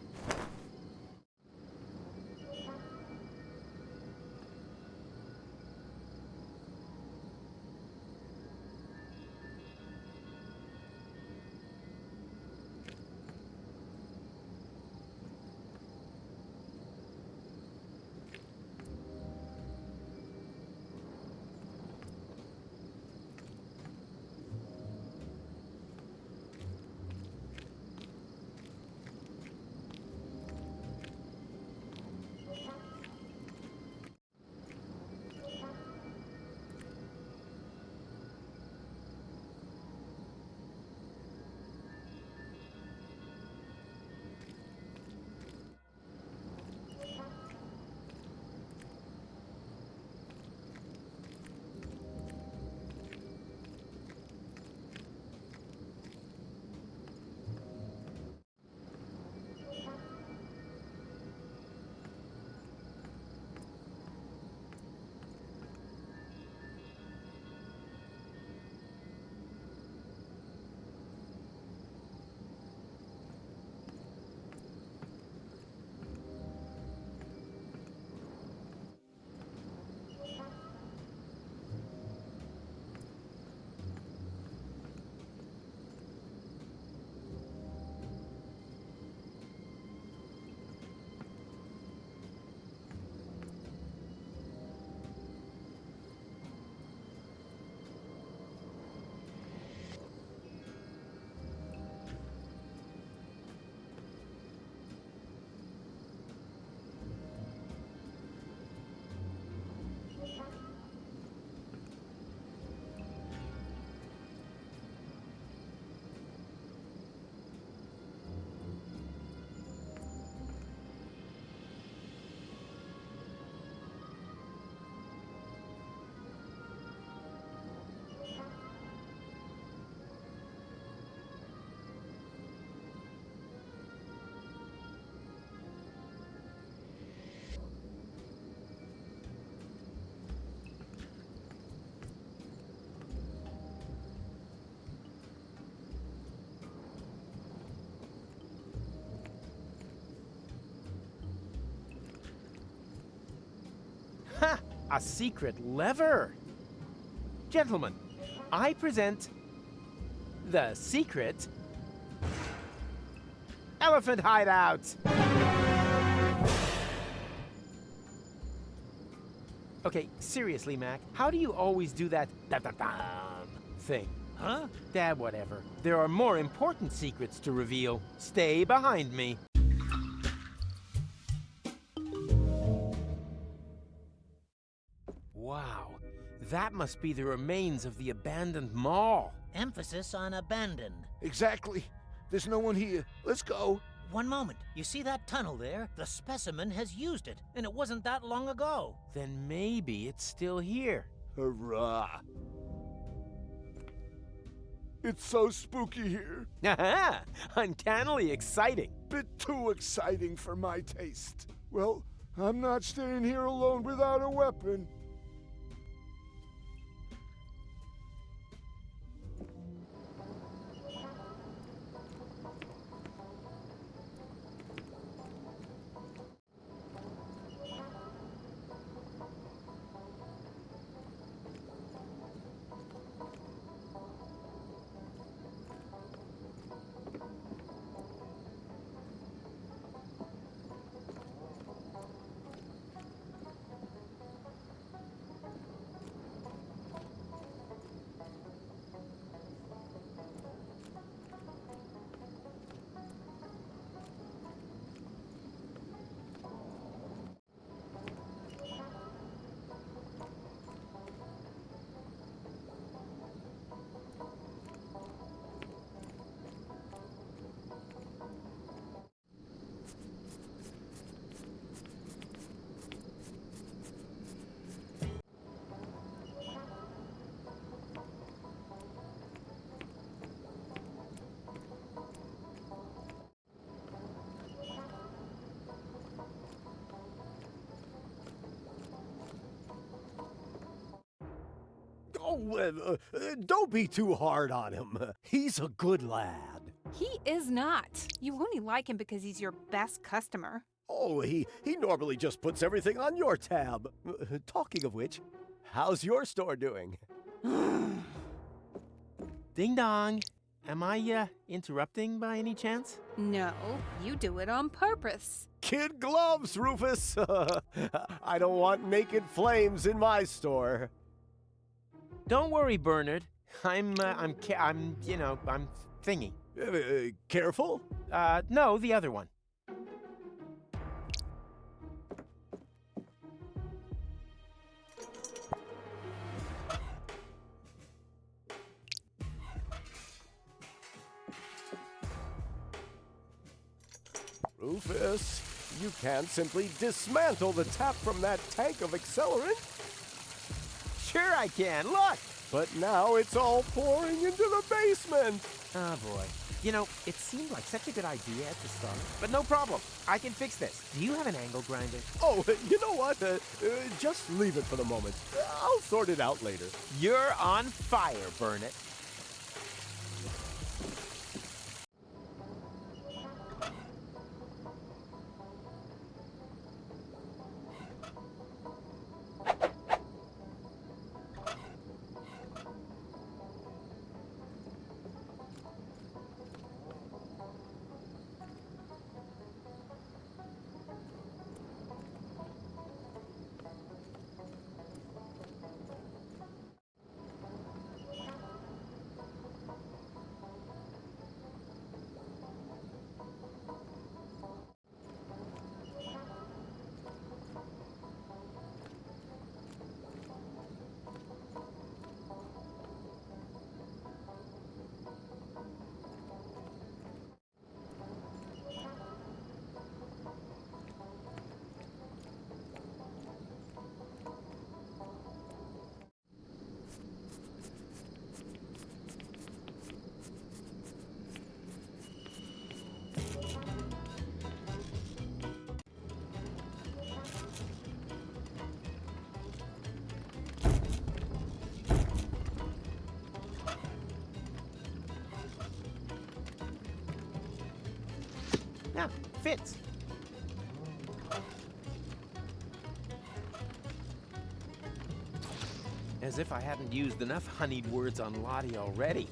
Ha! A secret lever! Gentlemen, I present the secret elephant hideout! Okay, seriously, Mac, how do you always do that da-da-dam thing? Huh? Dad, whatever. There are more important secrets to reveal. Stay behind me. Wow, that must be the remains of the abandoned mall. Emphasis on abandoned. Exactly. There's no one here. Let's go. One moment. You see that tunnel there? The specimen has used it, and it wasn't that long ago. Then maybe it's still here. Hurrah. It's so spooky here. Haha! Uncannily exciting. Bit too exciting for my taste. Well, I'm not staying here alone without a weapon. Oh, don't be too hard on him. He's a good lad. He is not. You only like him because he's your best customer. Oh, he normally just puts everything on your tab. Talking of which, how's your store doing? Ding dong. Am I, interrupting by any chance? No, you do it on purpose. Kid gloves, Rufus. I don't want naked flames in my store. Don't worry, Bernard. I'm thingy. Careful? No, the other one. Rufus, you can't simply dismantle the tap from that tank of accelerant. Sure I can, look! But now it's all pouring into the basement. Oh boy. You know, it seemed like such a good idea at the start. But no problem. I can fix this. Do you have an angle grinder? Oh, you know what? Just leave it for the moment. I'll sort it out later. You're on fire, Burnett. Yeah, fits. As if I hadn't used enough honeyed words on Lottie already.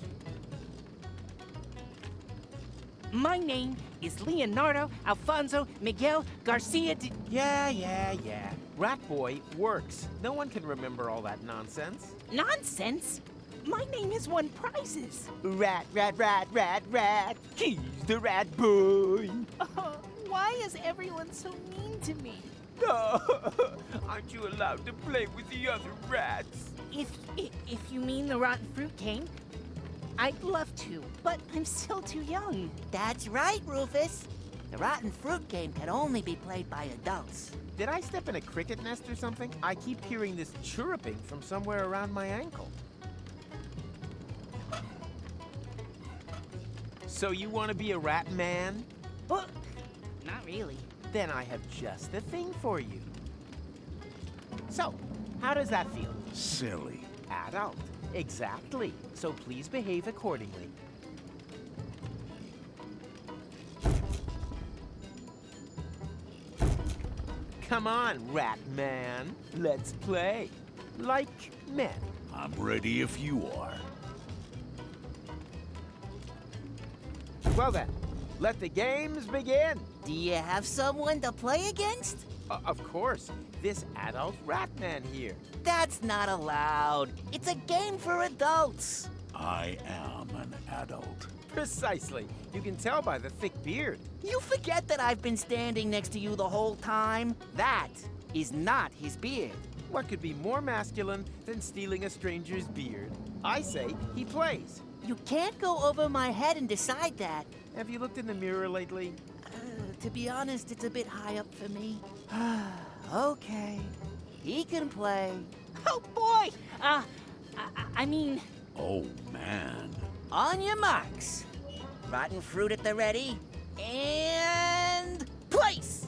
My name is Leonardo Alfonso Miguel Garcia de... Yeah. Rat Boy works. No one can remember all that nonsense. Nonsense? My name has won prizes. Rat, rat, rat, rat, rat. He's the rat boy. Why is everyone so mean to me? Aren't you allowed to play with the other rats? If you mean the rotten fruit game, I'd love to, but I'm still too young. That's right, Rufus. The rotten fruit game can only be played by adults. Did I step in a cricket nest or something? I keep hearing this chirruping from somewhere around my ankle. So you want to be a rat man? Not really. Then I have just the thing for you. So, how does that feel? Silly. Adult. Exactly. So please behave accordingly. Come on, rat man. Let's play. Like men. I'm ready if you are. Well then, let the games begin. Do you have someone to play against? Of course, this adult rat man here. That's not allowed. It's a game for adults. I am an adult. Precisely. You can tell by the thick beard. You forget that I've been standing next to you the whole time? That is not his beard. What could be more masculine than stealing a stranger's beard? I say he plays. You can't go over my head and decide that. Have you looked in the mirror lately? To be honest, it's a bit high up for me. Okay. He can play. Oh, boy! I mean... Oh, man. On your marks. Rotten fruit at the ready. And... place!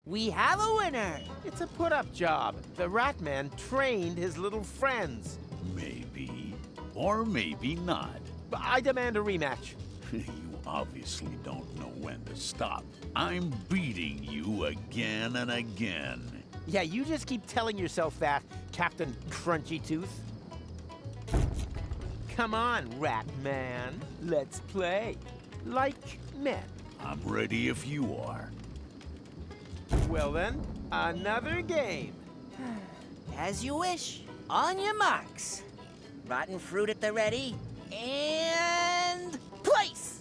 We have a winner! It's a put-up job. The rat man trained his little friends. Maybe. Or maybe not. But I demand a rematch. You obviously don't know when to stop. I'm beating you again and again. Yeah, you just keep telling yourself that, Captain Crunchy Tooth. Come on, rat man. Let's play. Like men. I'm ready if you are. Well then, another game. As you wish. On your marks. Rotten fruit at the ready. And... place!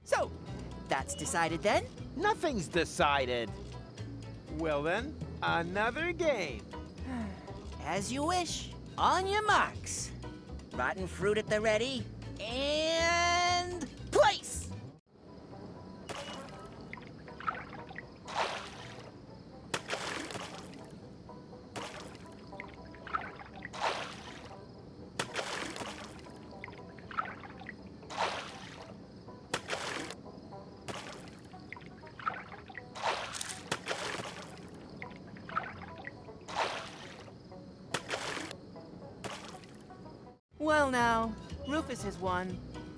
So, That's decided then? nothing's decided. Well then, another game. As you wish. On your marks. Rotten fruit at the ready. And... place! Well now, Rufus has won.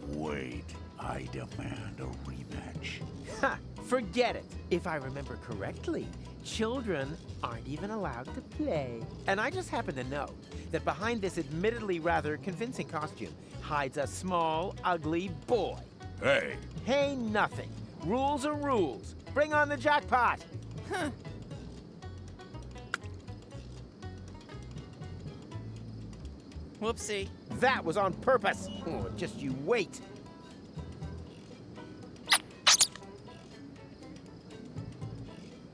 Wait, I demand a rematch. Ha! Forget it. If I remember correctly, children aren't even allowed to play. And I just happen to know that behind this admittedly rather convincing costume hides a small, ugly boy. Hey! Hey, nothing. Rules are rules. Bring on the jackpot. Huh. Whoopsie. That was on purpose. Oh, just you wait.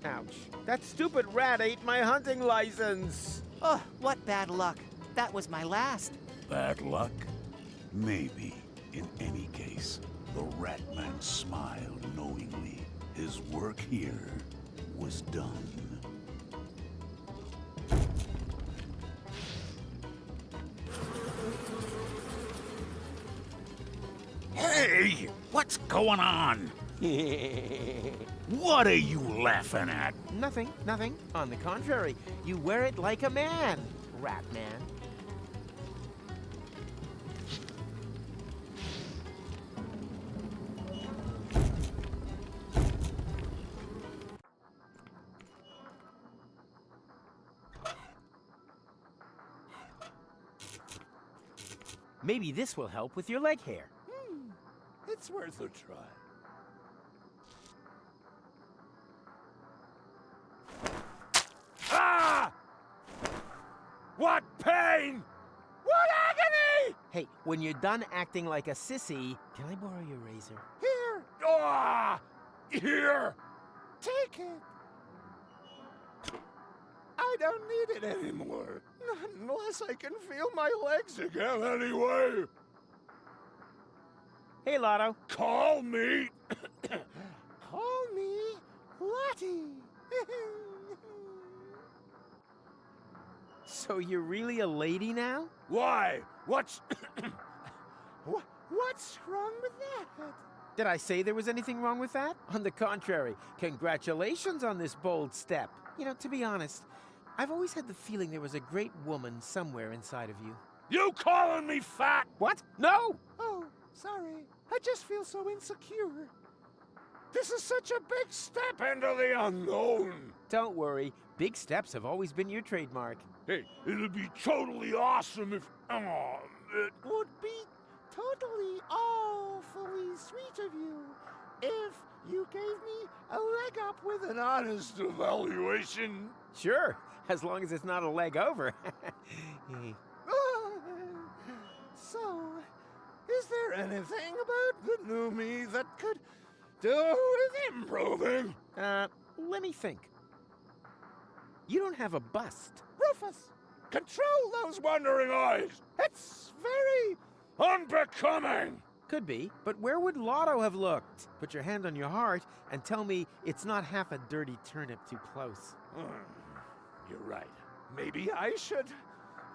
Ouch. That stupid rat ate my hunting license. Oh, what bad luck. That was my last. Bad luck? Maybe. In any case, the rat man smiled knowingly. His work here was done. Hey! What's going on? What are you laughing at? Nothing, nothing. On the contrary, you wear it like a man, rat man. Maybe this will help with your leg hair. It's worth a try. Ah! What pain! What agony! Hey, when you're done acting like a sissy, can I borrow your razor? Here! Ah! Here! Take it! I don't need it anymore. Not unless I can feel my legs again anyway. Hey, Lotto. Call me... Call me Lottie. So you're really a lady now? Why? What's... What's wrong with that? Did I say there was anything wrong with that? On the contrary, congratulations on this bold step. You know, to be honest, I've always had the feeling there was a great woman somewhere inside of you. You calling me fat? What? No! Oh, sorry. I just feel so insecure. This is such a big step into the unknown. Don't worry. Big steps have always been your trademark. Hey, it'd be totally awesome if... it would be totally awfully sweet of you if you gave me a leg up with an honest evaluation. Sure, as long as it's not a leg over. So, is there anything about the new me that could do with improving? Let me think. You don't have a bust. Rufus, control those wandering eyes. It's very unbecoming. Could be, but where would Lotto have looked? Put your hand on your heart and tell me it's not half a dirty turnip too close. You're right. Maybe I should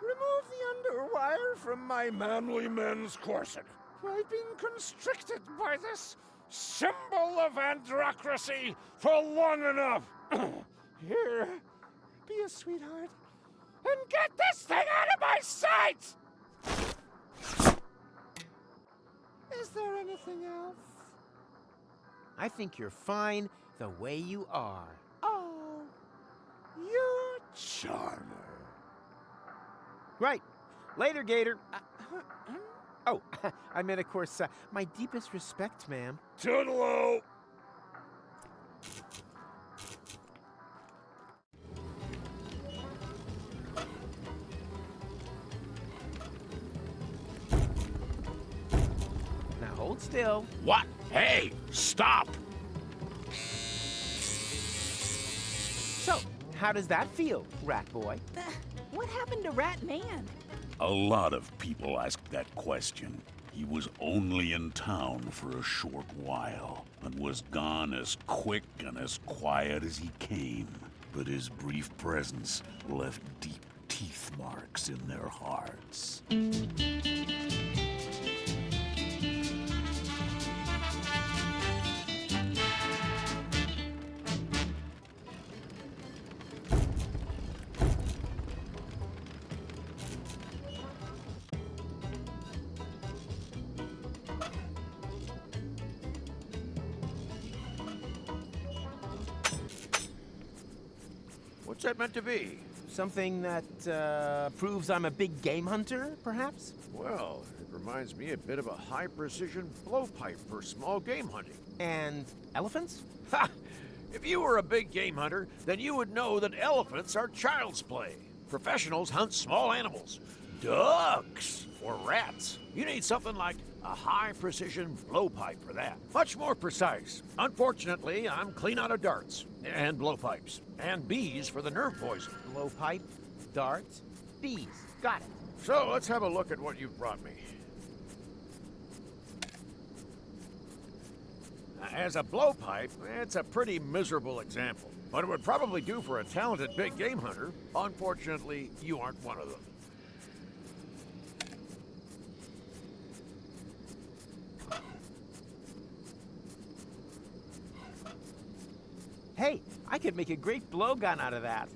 remove the underwire from my manly men's corset. I've been constricted by this symbol of androcracy for long enough. Here, be a sweetheart and get this thing out of my sight! Is there anything else? I think you're fine the way you are. Oh, you charmer. Right. Later, Gator. Oh, I meant, of course, my deepest respect, ma'am. Toodaloo! Now hold still. What? Hey, stop! So, how does that feel, Rat Boy? What happened to Rat Man? A lot of people ask that question. He was only in town for a short while, and was gone as quick and as quiet as he came. But his brief presence left deep teeth marks in their hearts. What's that meant to be? Something that proves I'm a big game hunter, perhaps? Well, it reminds me a bit of a high-precision blowpipe for small game hunting. And elephants? Ha! If you were a big game hunter, then you would know that elephants are child's play. Professionals hunt small animals, ducks or rats. You need something like a high-precision blowpipe for that. Much more precise. Unfortunately, I'm clean out of darts and blowpipes and bees for the nerve poison. Blowpipe, darts, bees. Got it. So let's have a look at what you've brought me. As a blowpipe, it's a pretty miserable example, but it would probably do for a talented big game hunter. Unfortunately, you aren't one of them. Hey, I could make a great blowgun out of that.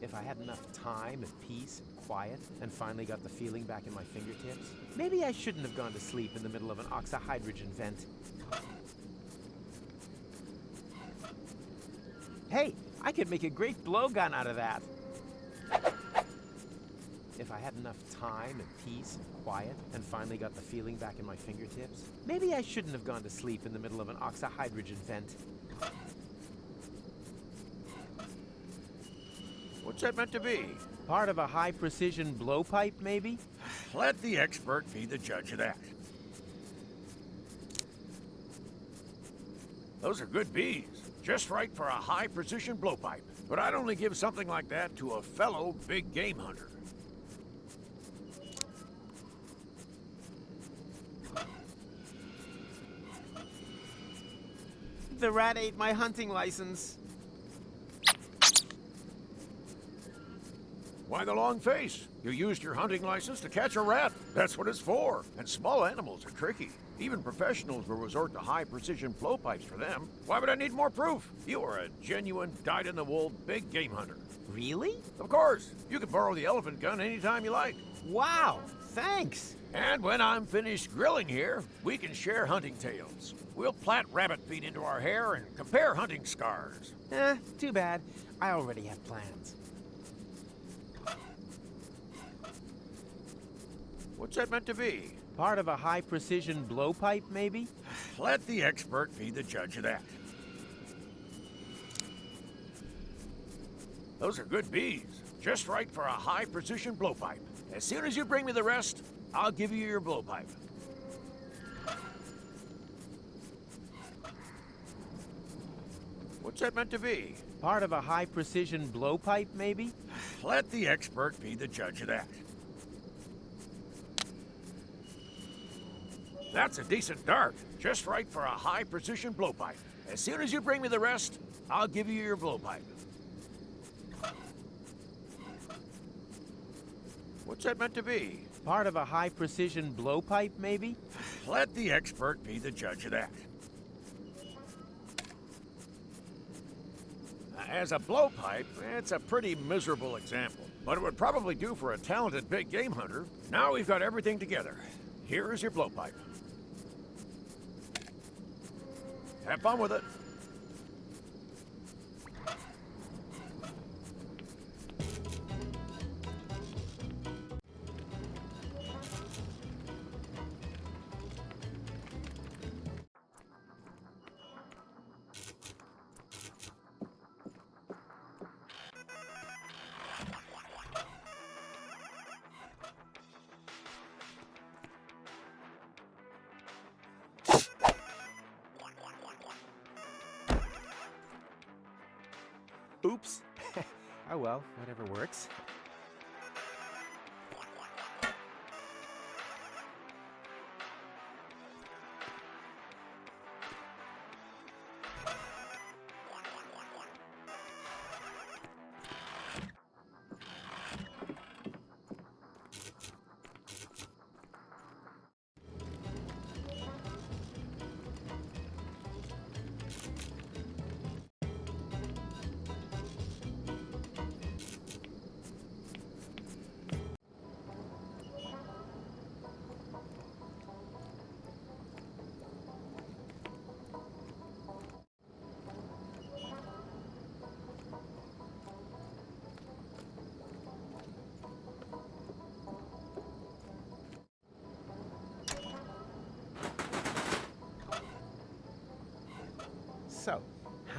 If I had enough time and peace and quiet and finally got the feeling back in my fingertips, maybe I shouldn't have gone to sleep in the middle of an oxyhydrogen vent. Hey, I could make a great blowgun out of that. If I had enough time and peace and quiet and finally got the feeling back in my fingertips, maybe I shouldn't have gone to sleep in the middle of an oxyhydrogen vent. What's that meant to be? Part of a high-precision blowpipe, maybe? Let the expert be the judge of that. Those are good bees. Just right for a high-precision blowpipe. But I'd only give something like that to a fellow big game hunter. The rat ate my hunting license. Why the long face? You used your hunting license to catch a rat. That's what it's for. And small animals are tricky. Even professionals will resort to high-precision blowpipes for them. Why would I need more proof? You are a genuine, dyed-in-the-wool big game hunter. Really? Of course. You can borrow the elephant gun anytime you like. Wow, thanks. And when I'm finished grilling here, we can share hunting tales. We'll plant rabbit feet into our hair and compare hunting scars. Too bad. I already have plans. What's that meant to be? Part of a high-precision blowpipe, maybe? Let the expert be the judge of that. Those are good bees. Just right for a high-precision blowpipe. As soon as you bring me the rest, I'll give you your blowpipe. What's that meant to be? Part of a high-precision blowpipe, maybe? Let the expert be the judge of that. That's a decent dart. Just right for a high-precision blowpipe. As soon as you bring me the rest, I'll give you your blowpipe. What's that meant to be? Part of a high-precision blowpipe, maybe? Let the expert be the judge of that. As a blowpipe, it's a pretty miserable example, but it would probably do for a talented big game hunter. Now we've got everything together. Here is your blowpipe. Have fun with it. Oops. Oh well, whatever works.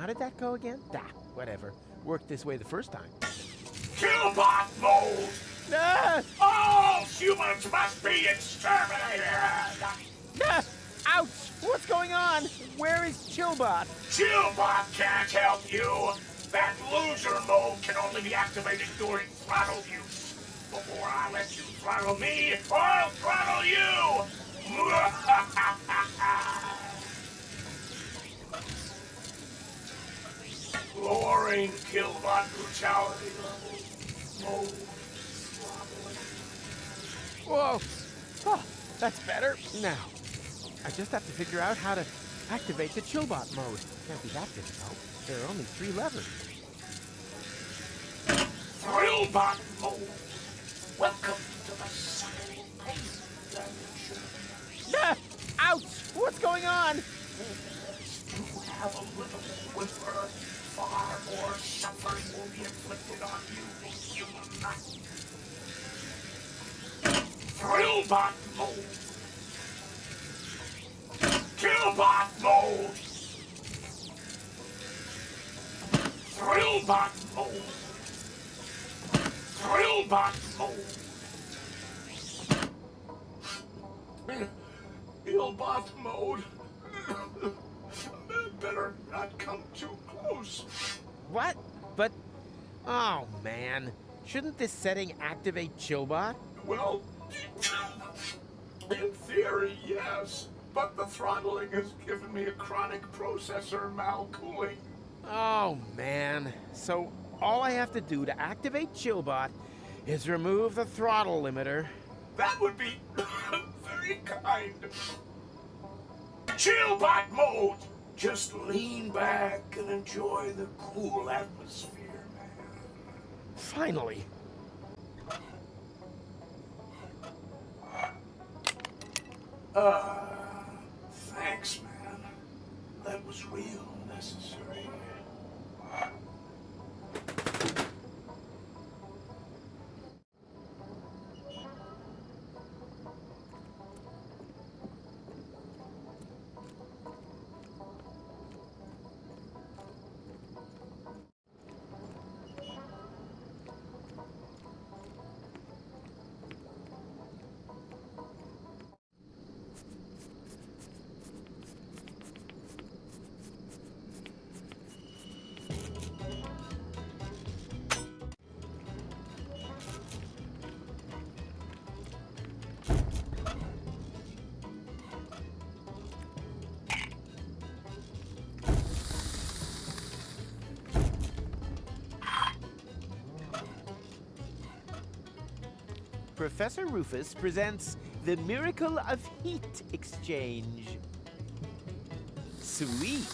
did that go again? Whatever. Worked this way the first time. Killbot mode! Ah! All humans must be exterminated! Ah! Ouch! What's going on? Where is Chillbot? Chillbot can't help you! That loser mode can only be activated during throttle use. Before I let you throttle me, I'll throttle you! Lowering Killbot brutality level. Whoa! Oh, that's better. Now, I just have to figure out how to activate the Chillbot mode. Can't be that difficult. There are only 3 levers. Thrillbot mode. Welcome to the sucking pace dimension. Ah! Ouch! What's going on? You have a little whimper. Far more suffering will be inflicted on you, human. Thrillbot mode. Killbot mode. Thrillbot mode. Thrillbot mode. Killbot mode. Better not come too close. What? But, oh man. Shouldn't this setting activate Chillbot? Well, in theory, yes. But the throttling has given me a chronic processor malcooling. Oh man. So all I have to do to activate Chillbot is remove the throttle limiter. That would be very kind. Chillbot mode! Just lean back and enjoy the cool atmosphere, man. Finally. Thanks, man. That was real necessary. Professor Rufus presents the Miracle of Heat Exchange. Sweet.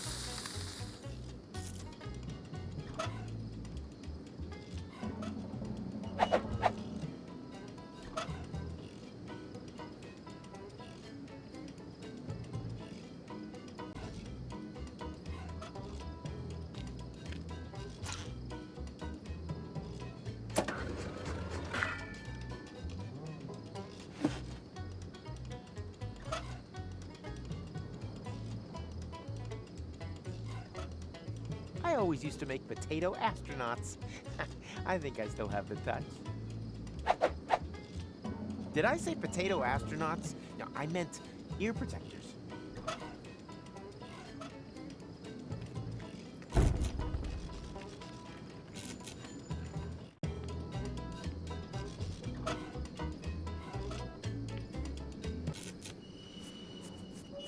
I always used to make potato astronauts. I think I still have the touch. Did I say potato astronauts? No, I meant ear protectors.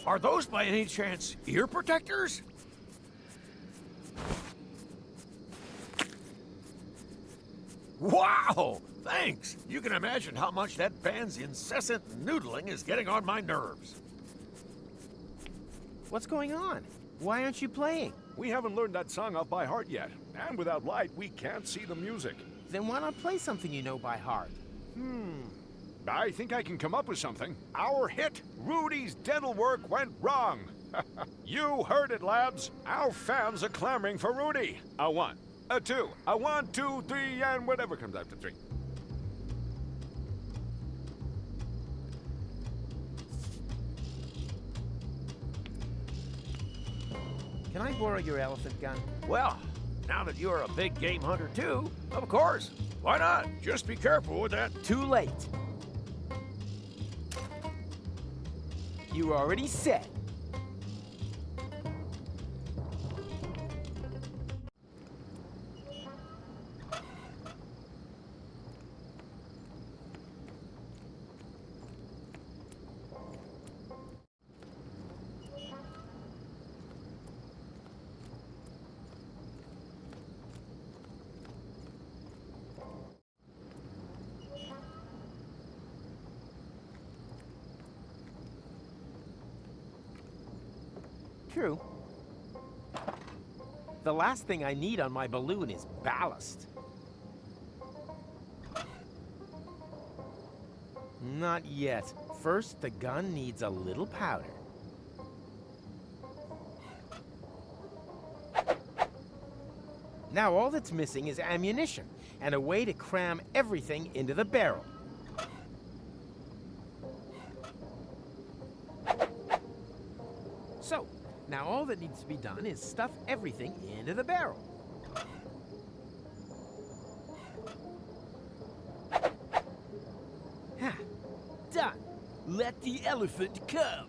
Are those by any chance ear protectors? Wow! Thanks! You can imagine how much that band's incessant noodling is getting on my nerves. What's going on? Why aren't you playing? We haven't learned that song off by heart yet. And without light, we can't see the music. Then why not play something you know by heart? I think I can come up with something. Our hit, Rudy's Dental Work Went Wrong. You heard it, lads. Our fans are clamoring for Rudy. A 1, a 2, a 1, 2, 3, and whatever comes after 3. Can I borrow your elephant gun? Well, now that you're a big game hunter too, of course. Why not? Just be careful with that. Too late. You already said. True. The last thing I need on my balloon is ballast. Not yet. First, the gun needs a little powder. Now all that's missing is ammunition and a way to cram everything into the barrel. So, now all that needs to be done is stuff everything into the barrel. Ha! Done! Let the elephant come!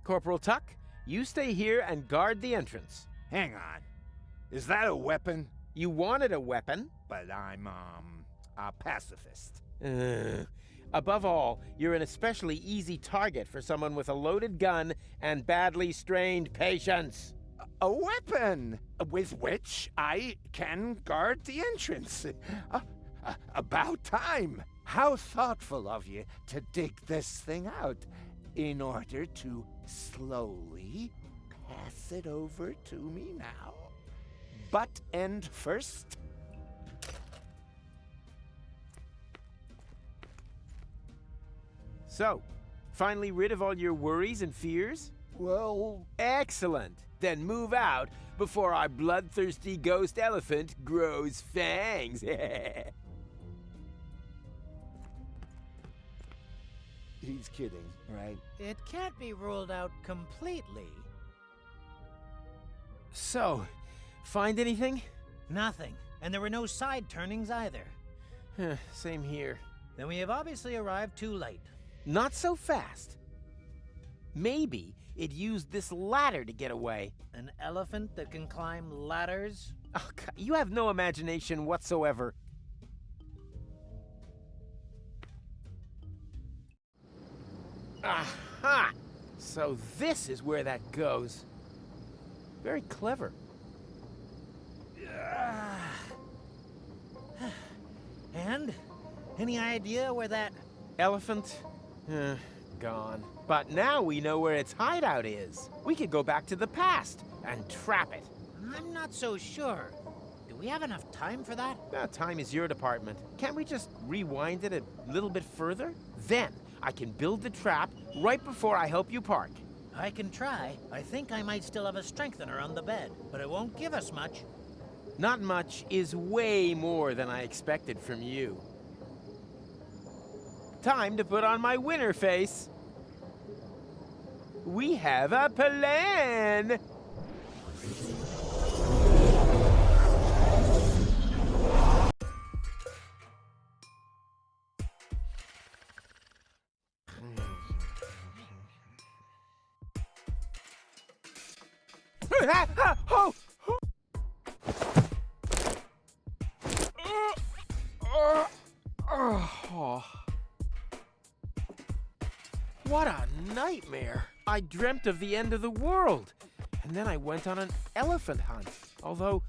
Corporal Tuck, you stay here and guard the entrance. Hang on. Is that a weapon? You wanted a weapon? But I'm, a pacifist. Above all, you're an especially easy target for someone with a loaded gun and badly strained patience. A weapon with which I can guard the entrance. About time. How thoughtful of you to dig this thing out in order to slowly pass it over to me now. Butt end first. So, finally rid of all your worries and fears? Well... Excellent! Then move out before our bloodthirsty ghost elephant grows fangs. He's kidding, right? It can't be ruled out completely. So, find anything? Nothing. And there were no side turnings either. Same here. Then we have obviously arrived too late. Not so fast. Maybe it used this ladder to get away. An elephant that can climb ladders? Oh, God, you have no imagination whatsoever. Aha! So this is where that goes. Very clever. And? Any idea where that... Elephant? Gone. But now we know where its hideout is. We could go back to the past and trap it. I'm not so sure. Do we have enough time for that? Time is your department. Can't we just rewind it a little bit further? Then I can build the trap right before I help you park. I can try. I think I might still have a strengthener on the bed, but it won't give us much. Not much is way more than I expected from you. Time to put on my winner face. We have a plan! What a nightmare! I dreamt of the end of the world, and then I went on an elephant hunt. Although,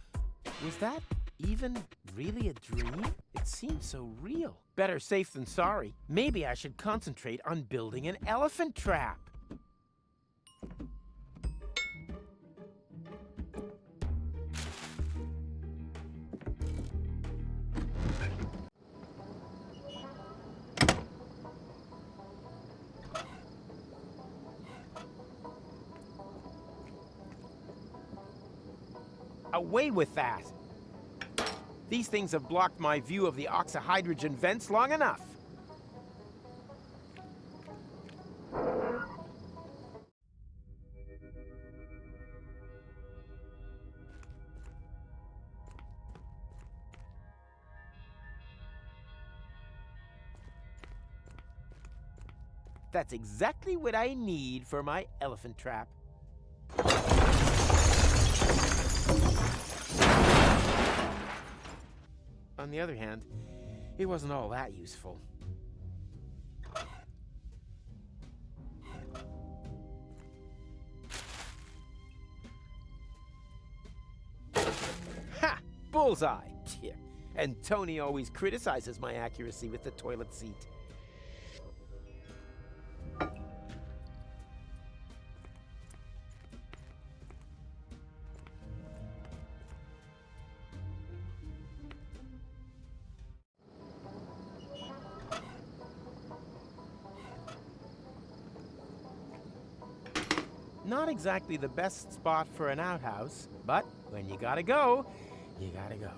was that even really a dream? It seemed so real. Better safe than sorry. Maybe I should concentrate on building an elephant trap. Away with that! These things have blocked my view of the oxyhydrogen vents long enough. That's exactly what I need for my elephant trap. On the other hand, it wasn't all that useful. Ha! Bullseye! Yeah. And Tony always criticizes my accuracy with the toilet seat. Not exactly the best spot for an outhouse, but when you gotta go, you gotta go.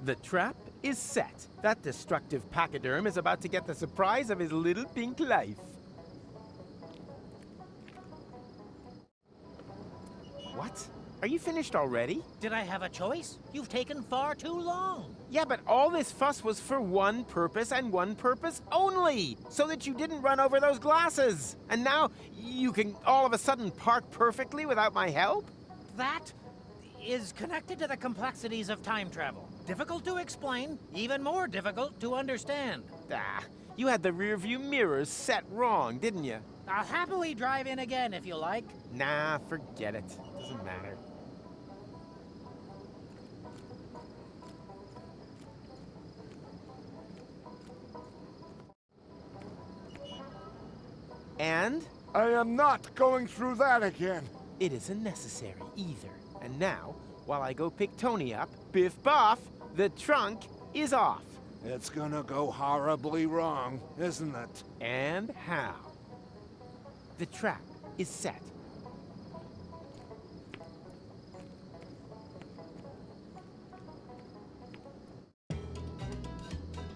The trap is set. That destructive pachyderm is about to get the surprise of his little pink life. What? Are you finished already? Did I have a choice? You've taken far too long. Yeah, but all this fuss was for one purpose and one purpose only, so that you didn't run over those glasses. And now you can all of a sudden park perfectly without my help? That is connected to the complexities of time travel. Difficult to explain, even more difficult to understand. Ah, you had the rearview mirrors set wrong, didn't you? I'll happily drive in again if you like. Nah, forget it. Doesn't matter. And? I am not going through that again. It isn't necessary either. And now, while I go pick Tony up, biff boff, the trunk is off. It's gonna go horribly wrong, isn't it? And how? The trap is set.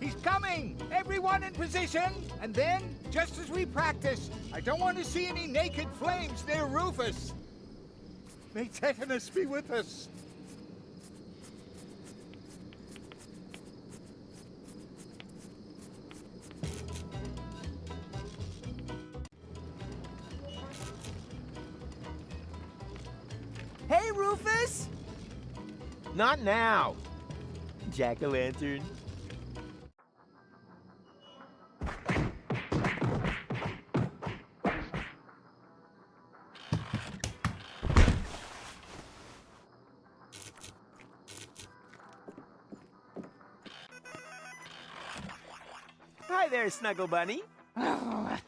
He's coming! Everyone in position! And then, just as we practiced, I don't want to see any naked flames near Rufus. May tetanus be with us. Hey, Rufus! Not now. Jack-o'-lantern. Hi there, Snuggle Bunny. I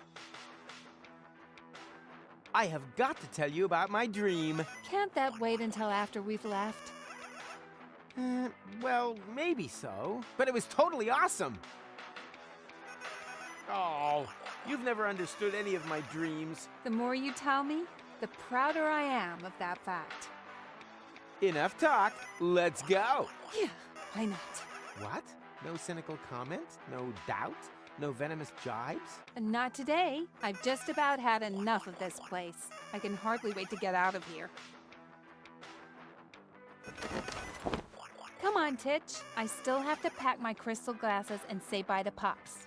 have got to tell you about my dream. Can't that wait until after we've left? Well, maybe so, but it was totally awesome. Oh, you've never understood any of my dreams. The more you tell me, the prouder I am of that fact. Enough talk, let's go. Yeah, why not? What? No cynical comment? No doubt? No venomous jibes? Not today. I've just about had enough of this place. I can hardly wait to get out of here. Come on, Titch. I still have to pack my crystal glasses and say bye to Pops.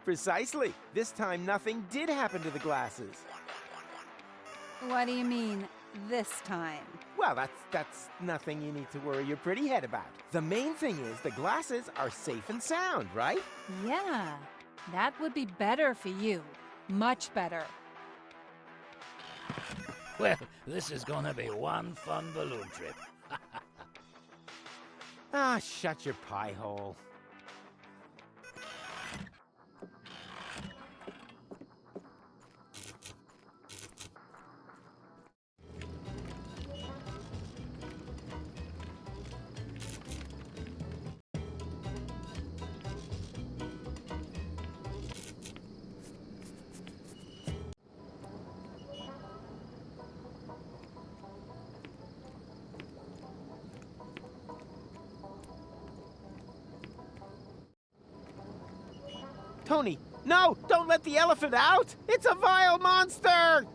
Precisely. This time nothing did happen to the glasses. What do you mean, this time? Well, that's nothing you need to worry your pretty head about. The main thing is the glasses are safe and sound, right? Yeah, that would be better for you. Much better. Well, this is gonna be one fun balloon trip. Ah, shut your pie hole. Tony, no! Don't let the elephant out! It's a vile monster!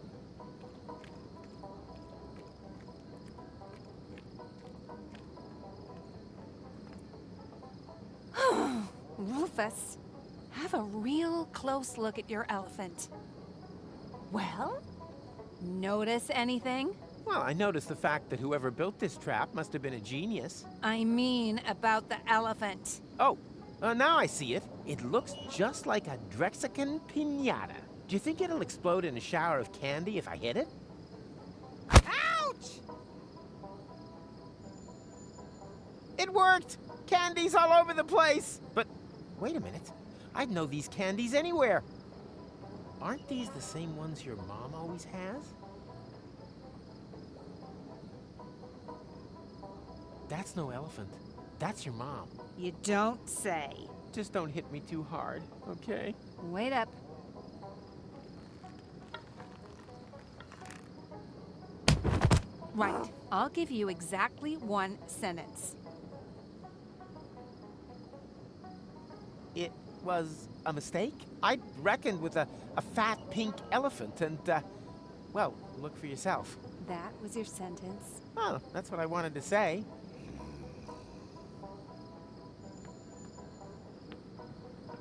Rufus, have a real close look at your elephant. Well, notice anything? Well, I noticed the fact that whoever built this trap must have been a genius. I mean about the elephant. Oh, now I see it. It looks just like a Drexican piñata. Do you think it'll explode in a shower of candy if I hit it? Ouch! It worked! Candies all over the place! But wait a minute. I'd know these candies anywhere. Aren't these the same ones your mom always has? That's no elephant. That's your mom. You don't say. Just don't hit me too hard, okay? Wait up. Right. I'll give you exactly one sentence. It was a mistake? I reckoned with a fat pink elephant and, well, look for yourself. That was your sentence? Oh, that's what I wanted to say.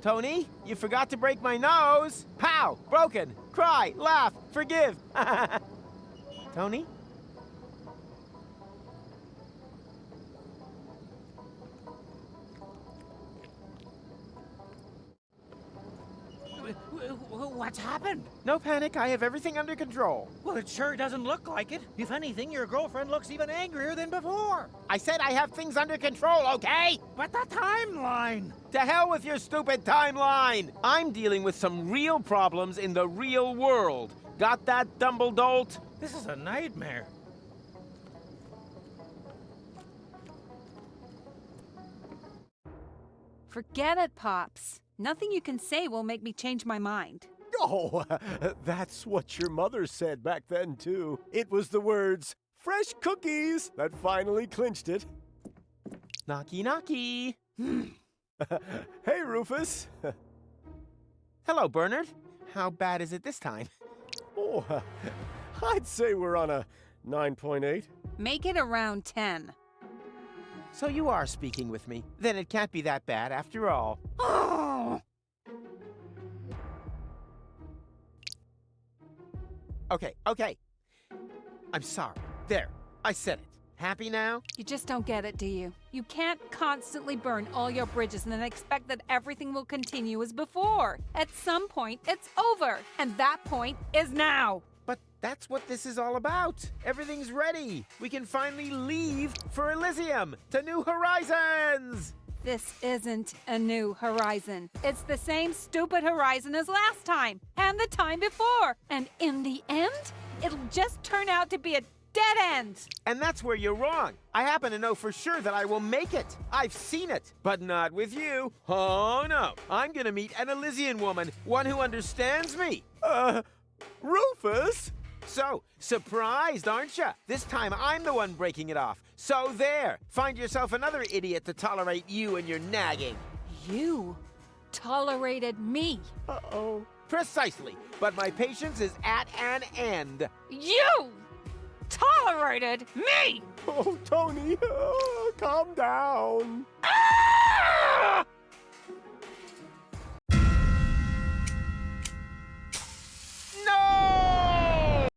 Tony, you forgot to break my nose. Pow! Broken. Cry, laugh, forgive. Tony? What's happened? No panic, I have everything under control. Well, it sure doesn't look like it. If anything, your girlfriend looks even angrier than before. I said I have things under control, okay? But the timeline! To hell with your stupid timeline! I'm dealing with some real problems in the real world. Got that, Dumbledolt? This is a nightmare. Forget it, Pops. Nothing you can say will make me change my mind. Oh, that's what your mother said back then, too. It was the words, fresh cookies, that finally clinched it. Knocky, knocky. Hey, Rufus. Hello, Bernard. How bad is it this time? Oh, I'd say we're on a 9.8. Make it around 10. So you are speaking with me. Then it can't be that bad after all. Oh! Okay. I'm sorry. There, I said it. Happy now? You just don't get it, do you? You can't constantly burn all your bridges and then expect that everything will continue as before. At some point, it's over. And that point is now. But that's what this is all about. Everything's ready. We can finally leave for Elysium to new horizons. This isn't a new horizon. It's the same stupid horizon as last time and the time before. And in the end, it'll just turn out to be a dead end. And that's where you're wrong. I happen to know for sure that I will make it. I've seen it, but not with you. Oh no, I'm gonna meet an Elysian woman, one who understands me. Rufus? So, surprised, aren't you? This time I'm the one breaking it off. So there, find yourself another idiot to tolerate you and your nagging. You tolerated me. Uh-oh. Precisely, but my patience is at an end. You tolerated me! Oh, Tony, calm down. Ah! No!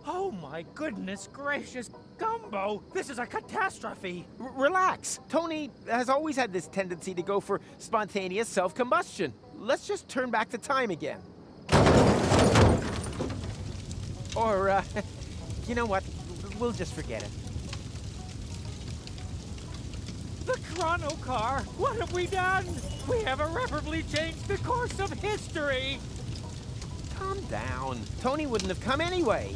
Oh my goodness gracious, Gumbo! This is a catastrophe! Relax. Tony has always had this tendency to go for spontaneous self-combustion. Let's just turn back the time again. Or, you know what? We'll just forget it. The chrono car! What have we done? We have irreparably changed the course of history! Calm down. Tony wouldn't have come anyway.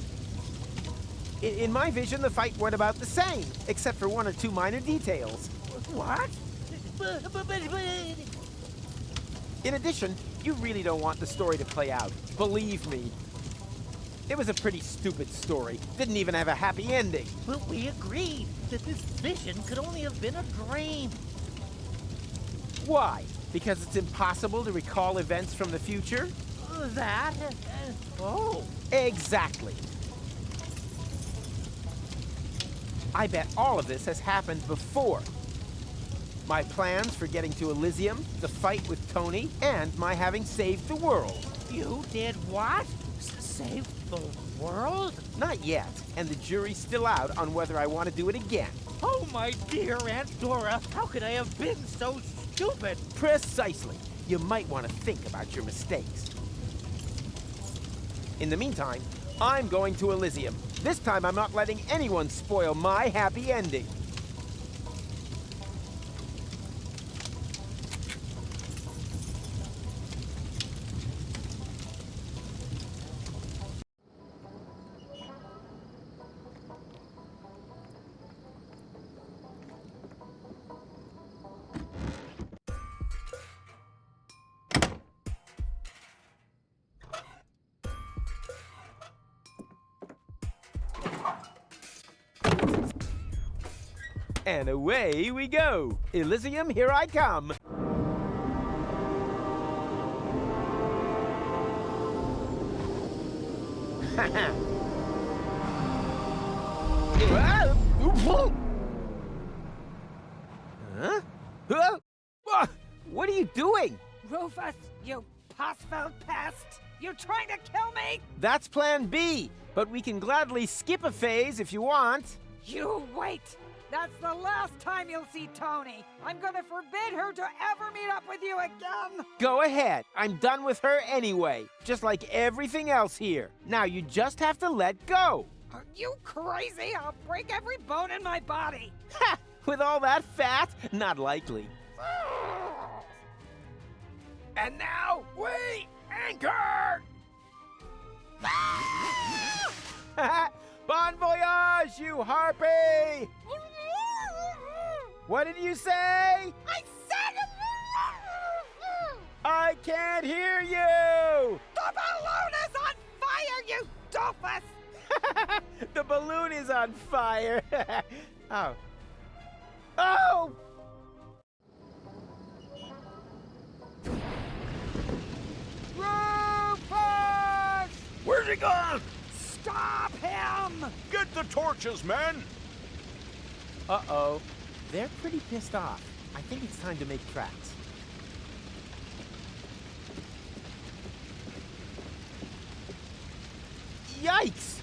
In my vision, the fight went about the same, except for one or two minor details. What? In addition, you really don't want the story to play out. Believe me. It was a pretty stupid story. Didn't even have a happy ending. Well, we agreed that this vision could only have been a dream. Why? Because it's impossible to recall events from the future? Oh. Exactly. I bet all of this has happened before. My plans for getting to Elysium, the fight with Tony, and my having saved the world. You did what? Save the world? Not yet, and the jury's still out on whether I want to do it again. Oh, my dear Aunt Dora, how could I have been so stupid? Precisely. You might want to think about your mistakes. In the meantime, I'm going to Elysium. This time I'm not letting anyone spoil my happy ending. And away we go. Elysium, here I come. Huh? What are you doing? Rufus, you past-felt pest! You're trying to kill me! That's plan B, but we can gladly skip a phase if you want. You wait! That's the last time you'll see Tony! I'm gonna forbid her to ever meet up with you again! Go ahead. I'm done with her anyway, just like everything else here. Now you just have to let go. Are you crazy? I'll break every bone in my body! Ha! With all that fat? Not likely. And now, we anchor! Bon voyage, you harpy! What did you say? I said I can't hear you! The balloon is on fire, you doofus! The balloon is on fire. Oh. Oh! Rufus! Where's he gone? Stop him! Get the torches, men! Uh-oh. They're pretty pissed off. I think it's time to make tracks. Yikes!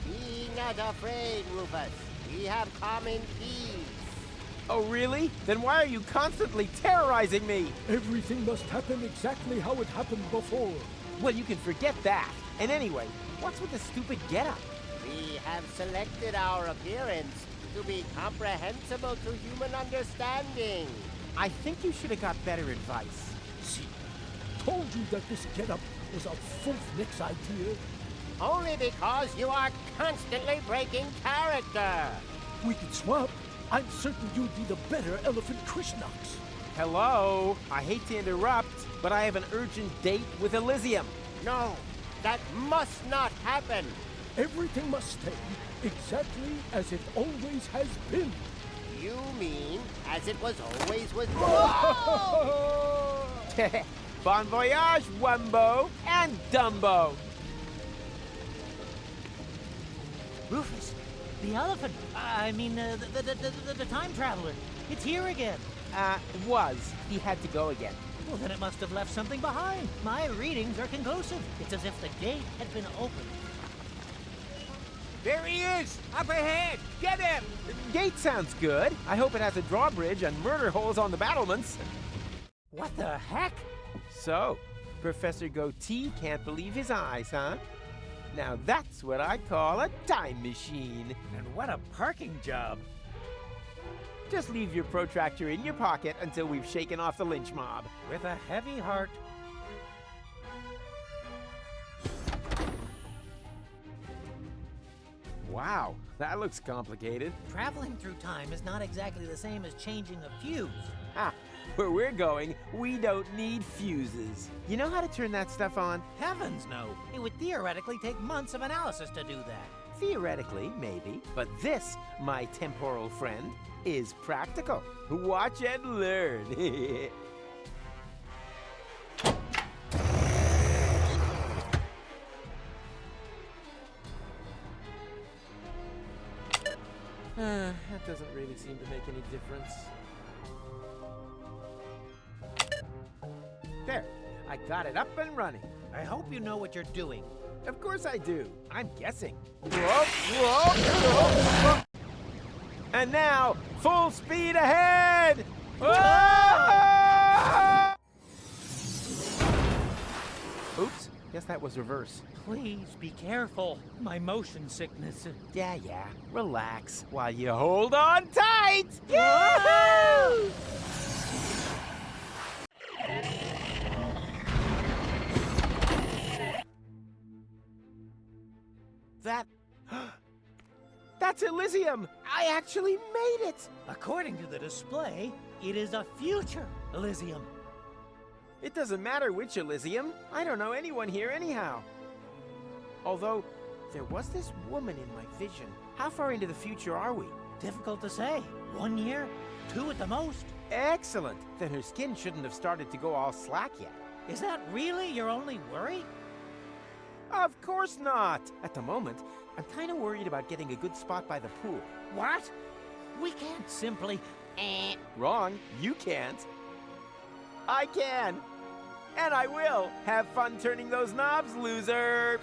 Be not afraid, Rufus. We have common peace. Oh, really? Then why are you constantly terrorizing me? Everything must happen exactly how it happened before. Well, you can forget that. And anyway, what's with the stupid getup? We have selected our appearance to be comprehensible to human understanding. I think you should have got better advice. See, told you that this getup was a Fulfnick's idea. Only because you are constantly breaking character. We could swap. I'm certain you'd be the better Elephant Krishnox. Hello? I hate to interrupt, but I have an urgent date with Elysium. No, that must not happen. Everything must stay exactly as it always has been. You mean as it was always with me? Bon voyage, Wumbo and Dumbo. Rufus, the elephant. The time traveler. It's here again. Was. He had to go again. Well, then it must have left something behind. My readings are conclusive. It's as if the gate had been opened. There he is! Up ahead! Get him! Gate sounds good. I hope it has a drawbridge and murder holes on the battlements. What the heck? So, Professor Goatee can't believe his eyes, huh? Now that's what I call a time machine. And what a parking job. Just leave your protractor in your pocket until we've shaken off the lynch mob. With a heavy heart. Wow, that looks complicated. Traveling through time is not exactly the same as changing a fuse. Ah, where we're going, we don't need fuses. You know how to turn that stuff on? Heavens no! It would theoretically take months of analysis to do that. Theoretically, maybe. But this, my temporal friend, is practical. Watch and learn. That doesn't really seem to make any difference. There, I got it up and running. I hope you know what you're doing. Of course I do. I'm guessing. Whoop, whoop, whoop, whoop. And now, full speed ahead! Ah! Oops, guess that was reverse. Please be careful. My motion sickness. Yeah, relax while you hold on tight! Yahoo! That's Elysium! I actually made it! According to the display, it is a future Elysium. It doesn't matter which Elysium. I don't know anyone here anyhow. Although, there was this woman in my vision. How far into the future are we? Difficult to say. 1 year? 2 at the most. Excellent! Then her skin shouldn't have started to go all slack yet. Is that really your only worry? Of course not! At the moment, I'm kind of worried about getting a good spot by the pool. What? We can't simply... Wrong. You can't. I can. And I will. Have fun turning those knobs, loser!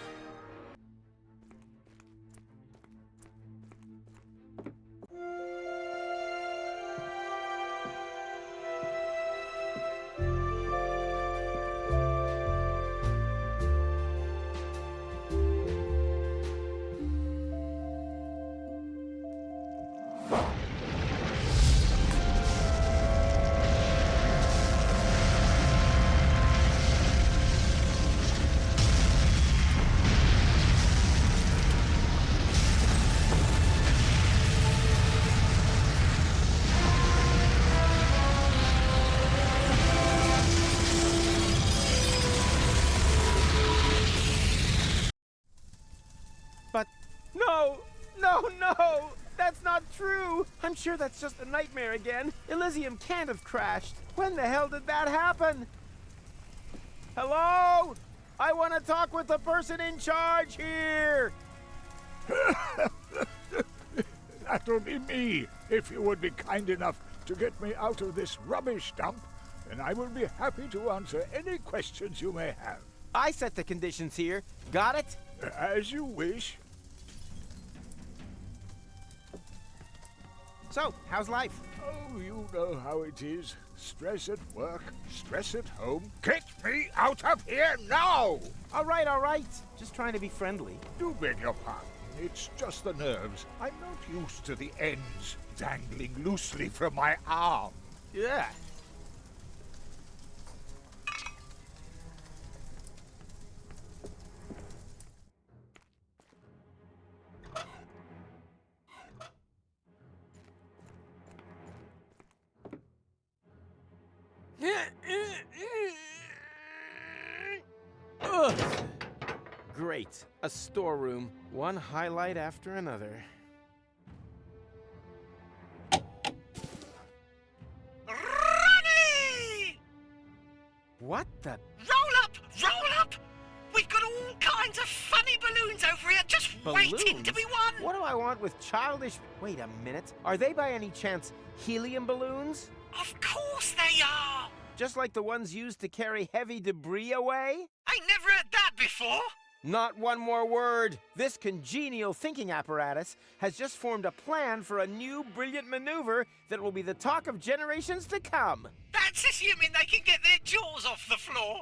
But no! That's not true! I'm sure that's just a nightmare again. Elysium can't have crashed. When the hell did that happen? Hello? I want to talk with the person in charge here! That'll be me. If you would be kind enough to get me out of this rubbish dump, then I will be happy to answer any questions you may have. I set the conditions here. Got it? As you wish. So, how's life? Oh, you know how it is. Stress at work, stress at home. Get me out of here now! All right. Just trying to be friendly. Do beg your pardon. It's just the nerves. I'm not used to the ends dangling loosely from my arm. Yeah. Ugh. Great. A storeroom. One highlight after another. Ronnie! What the? Roll up! We've got all kinds of funny balloons over here just waiting to be won! What do I want with childish... Wait a minute. Are they by any chance helium balloons? Of course they are! Just like the ones used to carry heavy debris away? I never heard that before! Not one more word. This congenial thinking apparatus has just formed a plan for a new brilliant maneuver that will be the talk of generations to come. That's assuming they can get their jaws off the floor.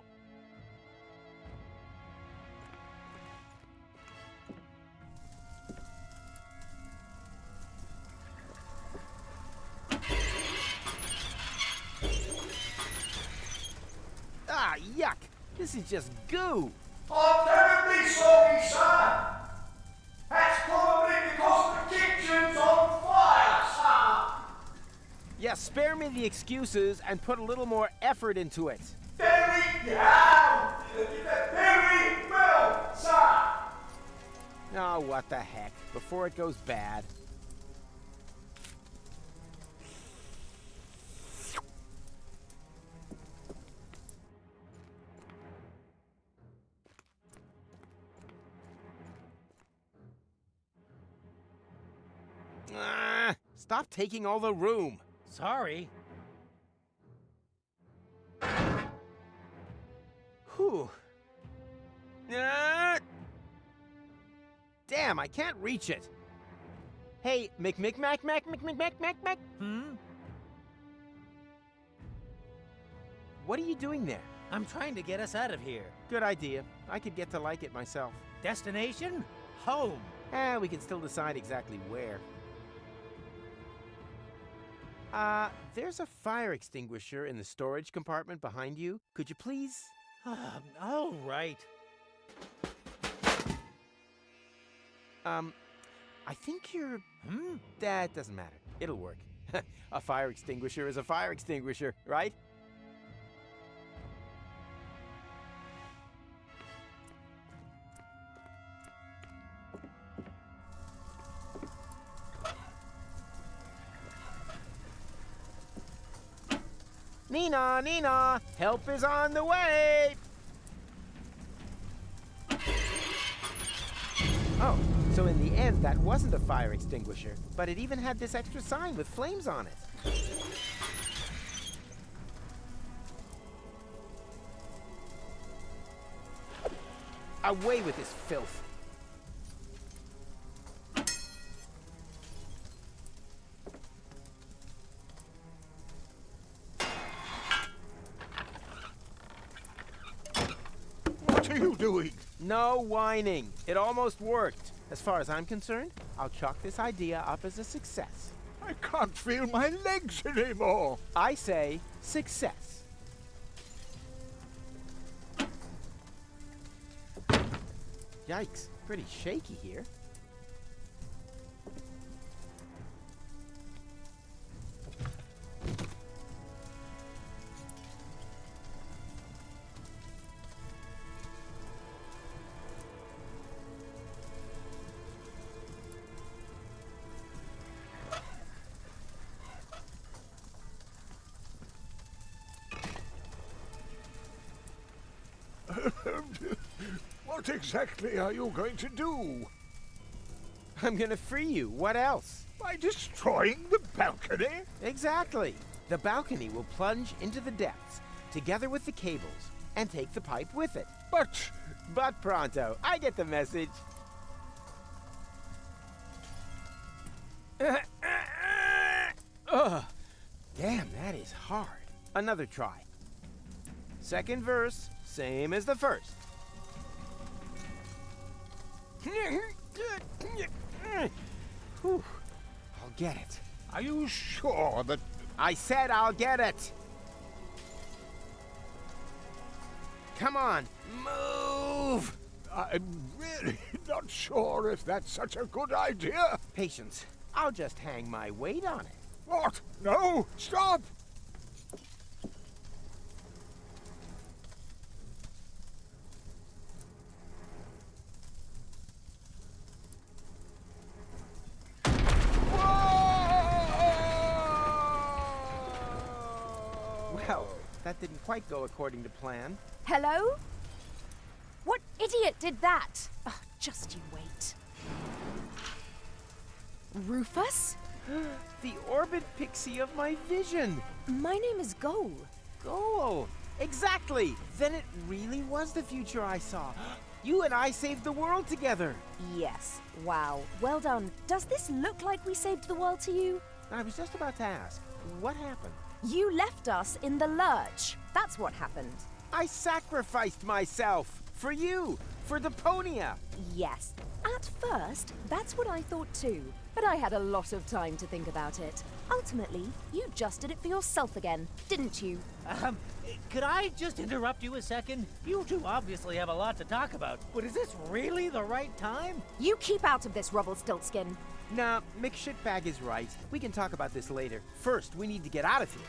This is just goo. I'm terribly sorry, sir. That's probably because the kitchen's on fire, sir. Yeah, spare me the excuses and put a little more effort into it. Very down. Very well, sir. Oh, what the heck. Before it goes bad. Stop taking all the room. Sorry. Whew. Damn, I can't reach it. Hey, Mac. Hmm? What are you doing there? I'm trying to get us out of here. Good idea. I could get to like it myself. Destination? Home. We can still decide exactly where. There's a fire extinguisher in the storage compartment behind you. Could you please? All right. I think you're... That doesn't matter. It'll work. A fire extinguisher is a fire extinguisher, right? Nina, help is on the way! Oh, so in the end, that wasn't a fire extinguisher, but it even had this extra sign with flames on it. Away with this filth. What are you doing? No whining. It almost worked. As far as I'm concerned, I'll chalk this idea up as a success. I can't feel my legs anymore. I say success. Yikes, pretty shaky here. What exactly are you going to do? I'm gonna free you. What else? By destroying the balcony? Exactly. The balcony will plunge into the depths, together with the cables, and take the pipe with it. But pronto. I get the message. Ugh. Damn, that is hard. Another try. Second verse, same as the first. Whew. I'll get it. Are you sure that... I said I'll get it. Come on, move! I'm really not sure if that's such a good idea. Patience. I'll just hang my weight on it. What? No! Stop! Well, that didn't quite go according to plan. Hello? What idiot did that? Oh, just you wait. Rufus? The orbit pixie of my vision. My name is Goal. Goal. Exactly. Then it really was the future I saw. You and I saved the world together. Yes. Wow. Well done. Does this look like we saved the world to you? I was just about to ask, what happened? You left us in the lurch. That's what happened. I sacrificed myself for you, for Deponia. Yes. At first, that's what I thought too. But I had a lot of time to think about it. Ultimately, you just did it for yourself again, didn't you? Could I just interrupt you a second? You two obviously have a lot to talk about, but is this really the right time? You keep out of this, Rubbelstiltskin. Nah, McShitbag is right. We can talk about this later. First, we need to get out of here.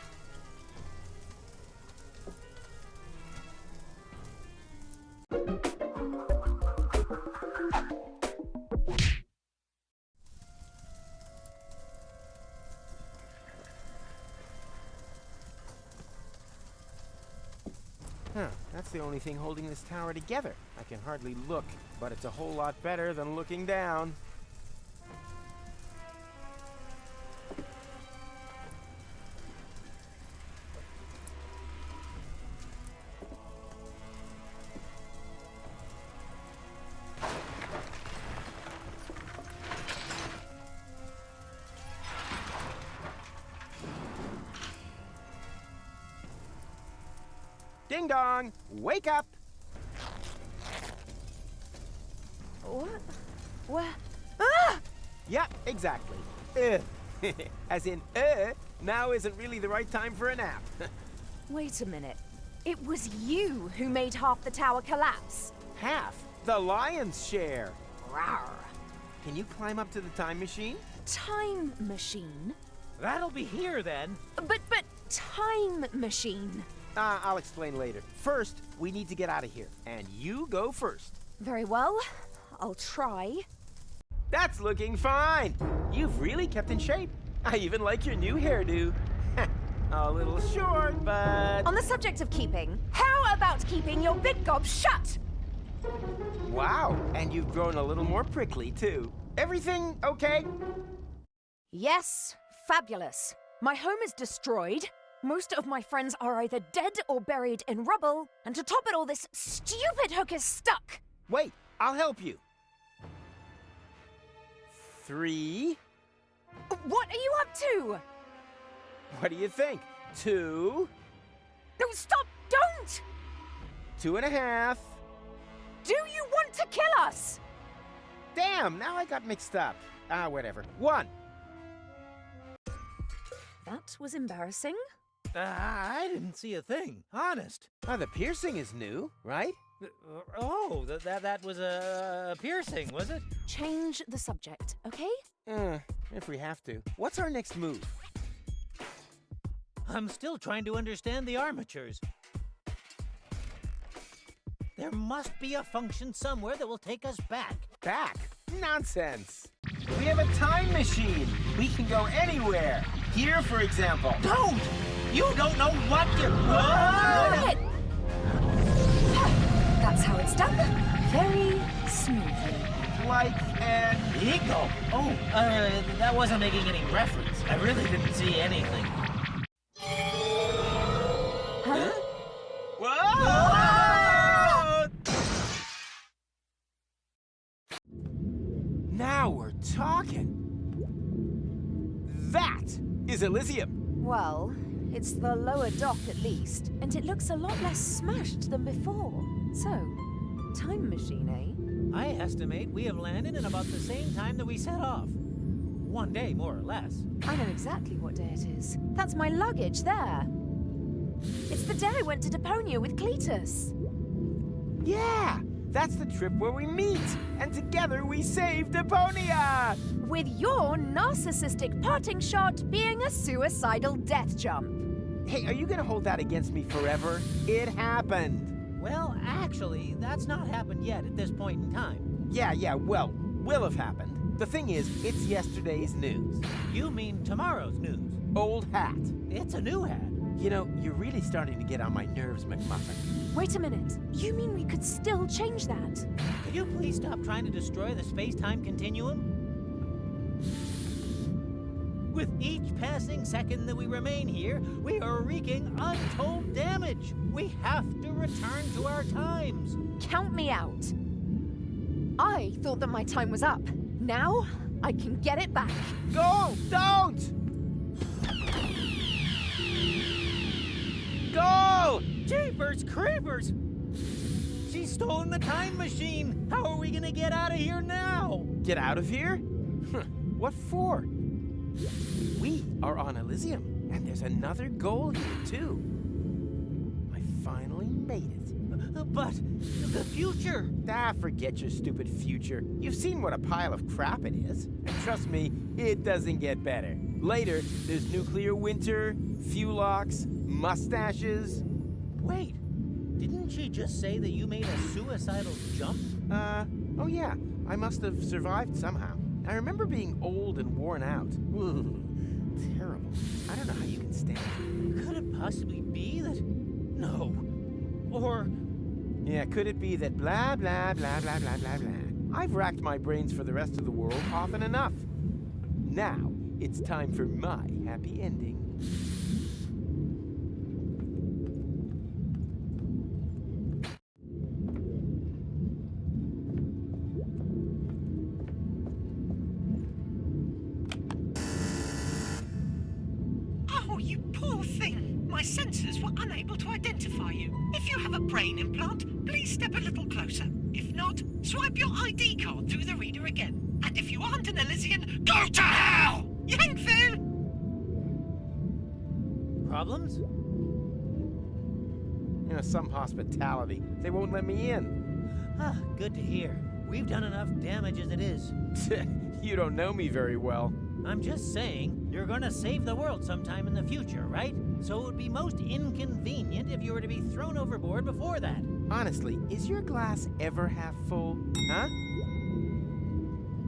Huh, that's the only thing holding this tower together. I can hardly look, but it's a whole lot better than looking down. Ding dong! Wake up! What? Where? Ah! Yeah, exactly. As in, now isn't really the right time for a nap. Wait a minute. It was you who made half the tower collapse. Half? The lion's share. Rawr. Can you climb up to the time machine? Time machine? That'll be here then. But time machine. I'll explain later. First, we need to get out of here. And you go first. Very well. I'll try. That's looking fine. You've really kept in shape. I even like your new hairdo. A little short, but... On the subject of keeping, how about keeping your big gob shut? Wow, and you've grown a little more prickly, too. Everything okay? Yes, fabulous. My home is destroyed. Most of my friends are either dead or buried in rubble, and to top it all, this stupid hook is stuck. Wait, I'll help you. 3. What are you up to? What do you think? 2. No, stop! Don't! 2.5. Do you want to kill us? Damn, now I got mixed up. Whatever. 1. That was embarrassing. I didn't see a thing, honest. The piercing is new, right? That was a piercing, was it? Change the subject, okay? If we have to. What's our next move? I'm still trying to understand the armatures. There must be a function somewhere that will take us back. Back? Nonsense. We have a time machine. We can go anywhere. Here, for example. Don't! You don't know what you're... What? That's how it's done. Very smoothly. Like an eagle. Oh, that wasn't making any reference. I really didn't see anything. Huh? Whoa! Now we're talking. That is Elysium. Well, it's the lower dock at least, and it looks a lot less smashed than before. So, time machine, eh? I estimate we have landed in about the same time that we set off. 1 day, more or less. I know exactly what day it is. That's my luggage there. It's the day I went to Deponia with Cletus. Yeah, that's the trip where we meet, and together we save Deponia! With your narcissistic parting shot being a suicidal death jump. Hey, are you gonna hold that against me forever? It happened. Well, actually, that's not happened yet at this point in time. Yeah, well, will have happened. The thing is, it's yesterday's news. You mean tomorrow's news? Old hat. It's a new hat. You know, you're really starting to get on my nerves, McMuffin. Wait a minute. You mean we could still change that? Could you please stop trying to destroy the space-time continuum? With each passing second that we remain here, we are wreaking untold damage. We have to return to our times. Count me out. I thought that my time was up. Now, I can get it back. Go! Don't! Go! Jeepers creepers! She's stolen the time machine! How are we gonna get out of here now? Get out of here? What for? We are on Elysium, and there's another goal here, too. I finally made it. But the future! Ah, forget your stupid future. You've seen what a pile of crap it is. And trust me, it doesn't get better. Later, there's nuclear winter, fewlocks, mustaches. Wait, didn't she just say that you made a suicidal jump? Oh yeah, I must have survived somehow. I remember being old and worn out. Ooh, terrible. I don't know how you can stand it. Could it possibly be that... No. Or... Yeah, could it be that blah, blah, blah, blah, blah, blah, blah. I've racked my brains for the rest of the world often enough. Now, it's time for my happy ending. Oh, you poor thing. My sensors were unable to identify you. If you have a brain implant, please step a little closer. If not, swipe your ID card through the reader again. And if you aren't an Elysian, go to hell! Yankville! Problems? You know, some hospitality. They won't let me in. Ah, good to hear. We've done enough damage as it is. You don't know me very well. I'm just saying, you're gonna save the world sometime in the future, right? So it would be most inconvenient if you were to be thrown overboard before that. Honestly, is your glass ever half full? Huh?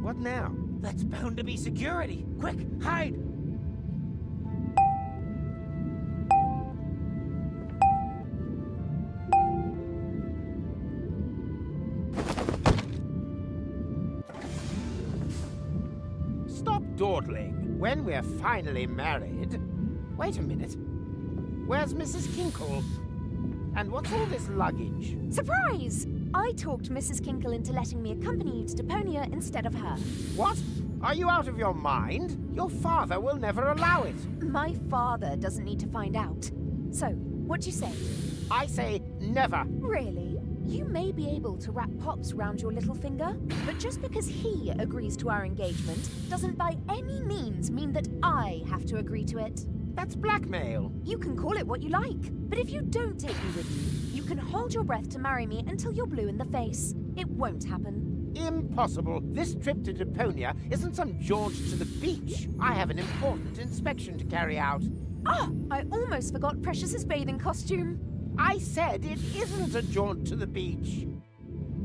What now? That's bound to be security. Quick, hide! Stop dawdling. When we're finally married... Wait a minute. Where's Mrs. Kinkle? And what's all this luggage? Surprise! I talked Mrs. Kinkle into letting me accompany you to Deponia instead of her. What? Are you out of your mind? Your father will never allow it. My father doesn't need to find out. So, what do you say? I say never. Really? You may be able to wrap Pops round your little finger, but just because he agrees to our engagement doesn't by any means mean that I have to agree to it. That's blackmail. You can call it what you like, but if you don't take me with you, you can hold your breath to marry me until you're blue in the face. It won't happen. Impossible. This trip to Deponia isn't some jaunt to the beach. I have an important inspection to carry out. Ah, I almost forgot Precious's bathing costume. I said it isn't a jaunt to the beach.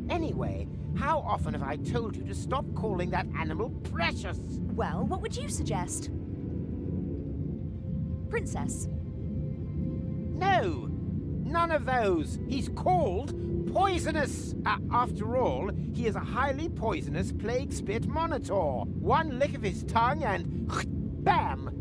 Anyway, how often have I told you to stop calling that animal Precious? Well, what would you suggest? Princess. No, none of those. He's called Poisonous. After all, he is a highly poisonous plague spit monitor. One lick of his tongue and bam!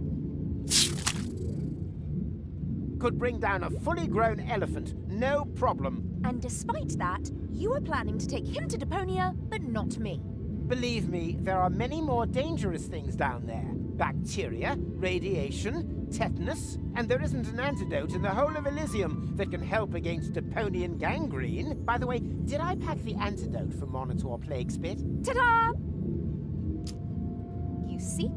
Could bring down a fully grown elephant, no problem. And despite that, you are planning to take him to Deponia, but not me. Believe me, there are many more dangerous things down there. Bacteria, radiation, tetanus, and there isn't an antidote in the whole of Elysium that can help against Deponian gangrene. By the way, did I pack the antidote for Monitor Plague Spit? Ta-da! You see,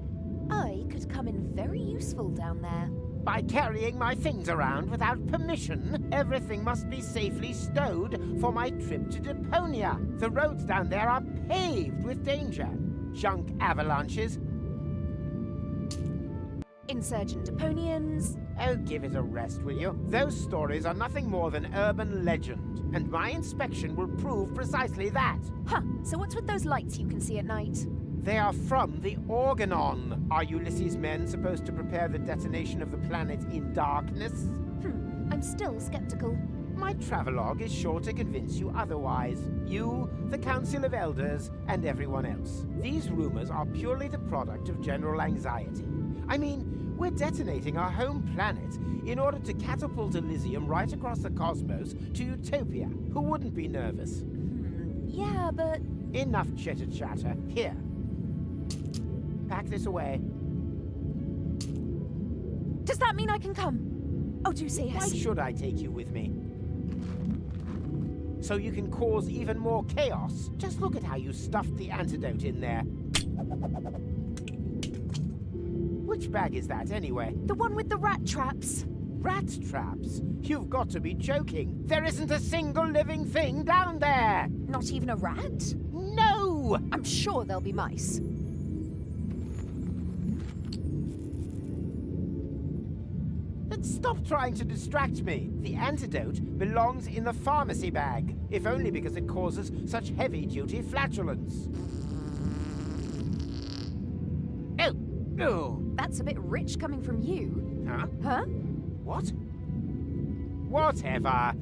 I could come in very useful down there. By carrying my things around without permission, everything must be safely stowed for my trip to Deponia. The roads down there are paved with danger. Junk avalanches. Insurgent Deponians. Oh, give it a rest, will you? Those stories are nothing more than urban legend, and my inspection will prove precisely that. Huh, so what's with those lights you can see at night? They are from the Organon. Are Ulysses' men supposed to prepare the detonation of the planet in darkness? I'm still skeptical. My travelogue is sure to convince you otherwise. You, the Council of Elders, and everyone else. These rumors are purely the product of general anxiety. I mean, we're detonating our home planet in order to catapult Elysium right across the cosmos to Utopia. Who wouldn't be nervous? Yeah, but... Enough chitter-chatter. Here. Pack this away. Does that mean I can come? Oh, do say yes. Why should I take you with me? so you can cause even more chaos. Just look at how you stuffed the antidote in there. Which bag is that, anyway? The one with the rat traps. Rat traps? You've got to be joking. There isn't a single living thing down there! Not even a rat? No! I'm sure there'll be mice. Stop trying to distract me. The antidote belongs in the pharmacy bag, if only because it causes such heavy-duty flatulence. Oh! Oh! That's a bit rich coming from you. Huh? Huh? What? Whatever.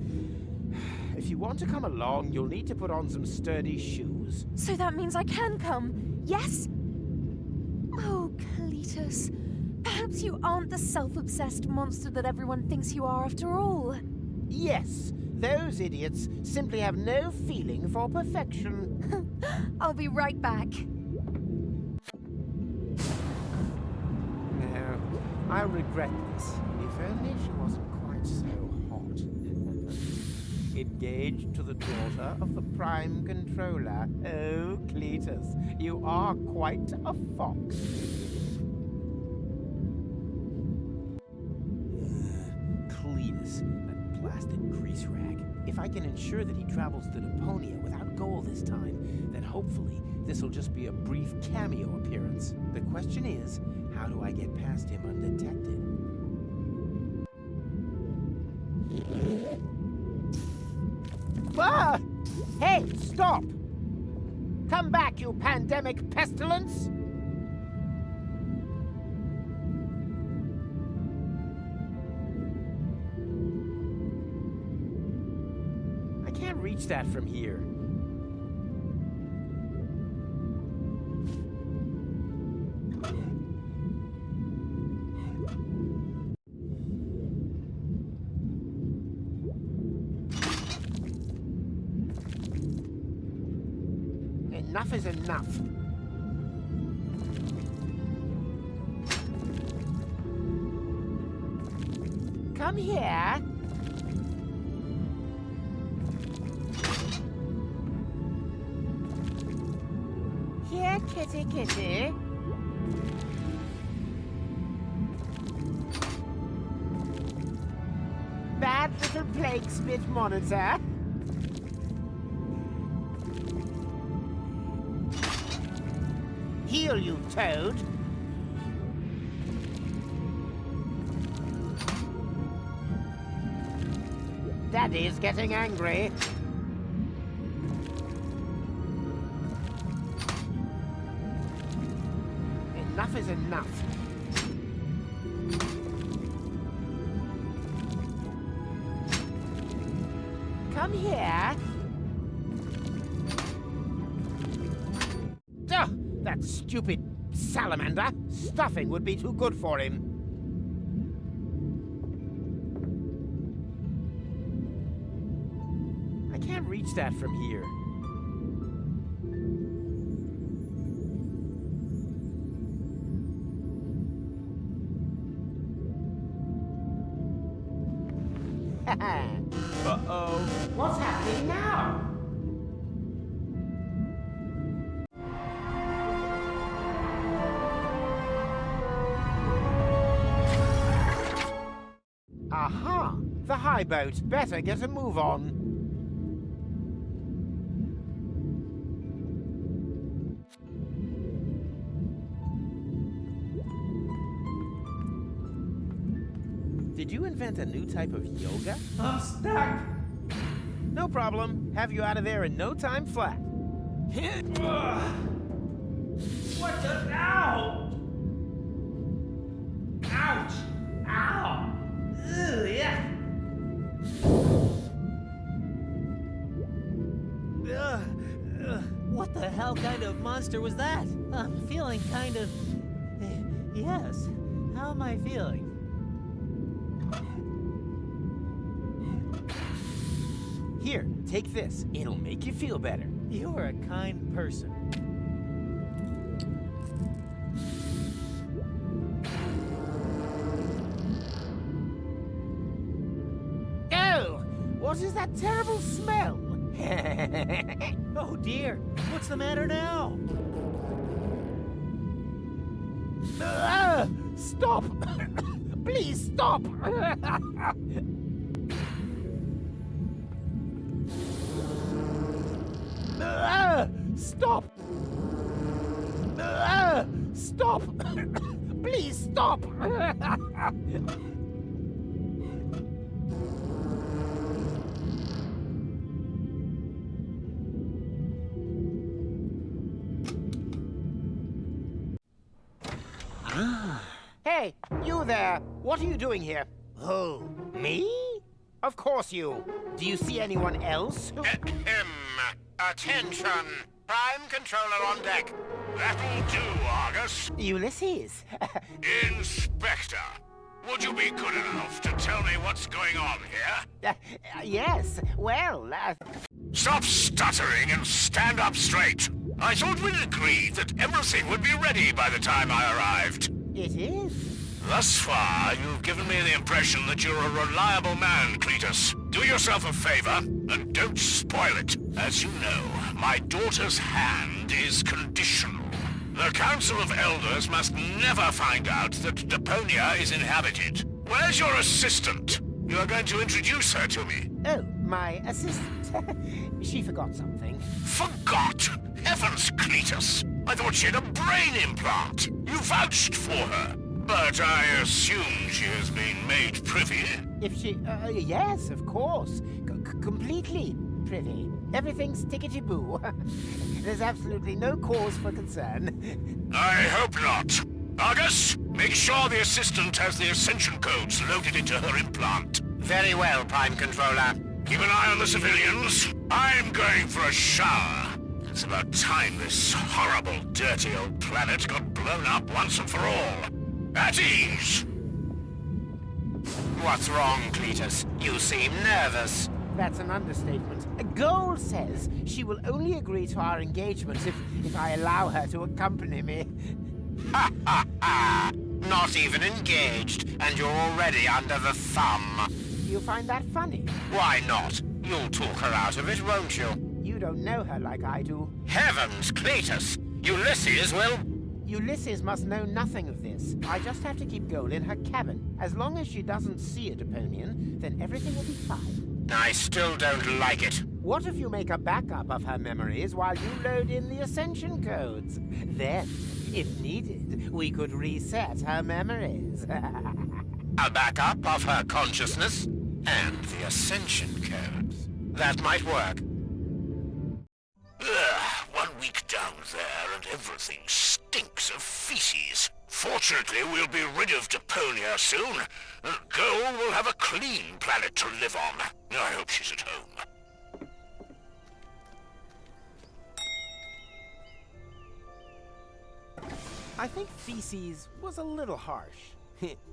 If you want to come along, you'll need to put on some sturdy shoes. So that means I can come, yes? Oh, Cletus. Perhaps you aren't the self-obsessed monster that everyone thinks you are after all. Yes, those idiots simply have no feeling for perfection. I'll be right back. No, I'll regret this. If only she wasn't quite so hot. Engaged to the daughter of the Prime Controller. Oh, Cletus, you are quite a fox. Cletus, that blasted grease rag. If I can ensure that he travels to Deponia without goal this time, then hopefully this will just be a brief cameo appearance. The question is, how do I get past him undetected? Ah! Hey, stop! Come back, you pandemic pestilence! I can't reach that from here. Enough is enough. Come here. Here, kitty, kitty. Bad little plague spit monitor. Heal, you toad! Daddy's getting angry. Enough is enough. Come here. Duh! That stupid salamander! Stuffing would be too good for him. I can't reach that from here. Uh-oh. What's happening now? Aha! The high boat. Better get a move on. Did you invent a new type of yoga? I'm stuck. No problem. Have you out of there in no time flat. What the? Ow! Ouch! Ow! Ugh, yeah. What the hell kind of monster was that? I'm feeling kind of... Yes. How am I feeling? Here, take this. It'll make you feel better. You're a kind person. Oh! What is that terrible smell? Oh dear, what's the matter now? Stop! Please stop! Stop! Stop! Please stop! Hey, you there! What are you doing here? Who? Me? Of course you. Do you see anyone else? Attention! Prime controller on deck. That'll do, Argus. Ulysses. Inspector, would you be good enough to tell me what's going on here? Yes, well, Stop stuttering and stand up straight. I thought we'd agreed that everything would be ready by the time I arrived. It is. Thus far, you've given me the impression that you're a reliable man, Cletus. Do yourself a favor, and don't spoil it. As you know, my daughter's hand is conditional. The Council of Elders must never find out that Deponia is inhabited. Where's your assistant? You are going to introduce her to me. Oh, my assistant. She forgot something. Forgot? Heavens, Cletus! I thought she had a brain implant. You vouched for her. But I assume she has been made privy. If she... yes, of course. Completely privy. Everything's tickety-boo. There's absolutely no cause for concern. I hope not. Argus, make sure the assistant has the ascension codes loaded into her implant. Very well, Prime Controller. Keep an eye on the civilians. I'm going for a shower. It's about time this horrible, dirty old planet got blown up once and for all. At ease! What's wrong, Cletus? You seem nervous. That's an understatement. Goal says she will only agree to our engagement if I allow her to accompany me. Ha ha ha! Not even engaged, and you're already under the thumb. You find that funny? Why not? You'll talk her out of it, won't you? You don't know her like I do. Heavens, Cletus! Ulysses will... Ulysses must know nothing of this. I just have to keep Goal in her cabin. As long as she doesn't see a Deponian, then everything will be fine. I still don't like it. What if you make a backup of her memories while you load in the ascension codes? Then, if needed, we could reset her memories. A backup of her consciousness and the ascension codes. That might work. Ugh, 1 week down there and everything stinks of feces. Fortunately, we'll be rid of Deponia soon, and Goal will have a clean planet to live on. I hope she's at home. I think feces was a little harsh.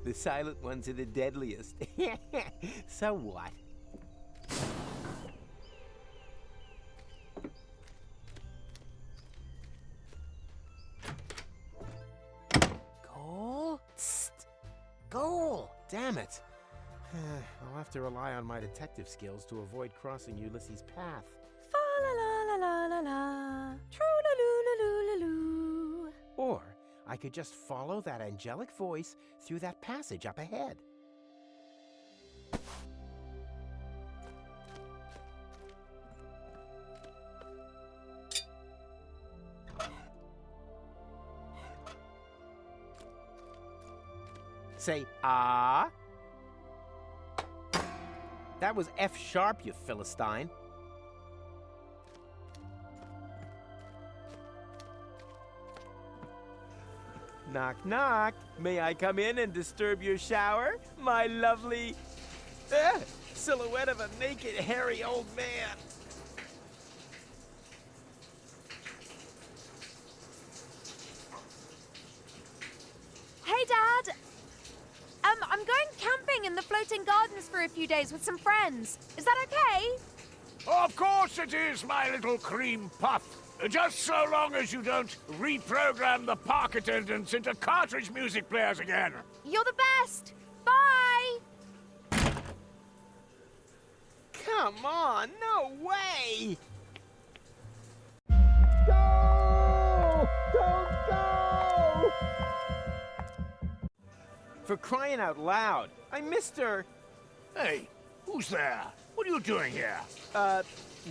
The silent ones are the deadliest. So what? Goal? Tst! Goal! Damn it. I'll have to rely on my detective skills to avoid crossing Ulysses' path. Fa la la la la la, true la loo la loo la loo. Or I could just follow that angelic voice through that passage up ahead. Say, ah. That was F sharp, you Philistine. Knock, knock. May I come in and disturb your shower? My lovely silhouette of a naked, hairy old man. Hey, Dad. I'm going camping in the floating gardens for a few days with some friends. Is that okay? Of course it is, my little cream puff. Just so long as you don't reprogram the park attendants into cartridge music players again. You're the best. Bye. Come on, no way! Go! Don't go! For crying out loud, I missed her. Hey, who's there? What are you doing here?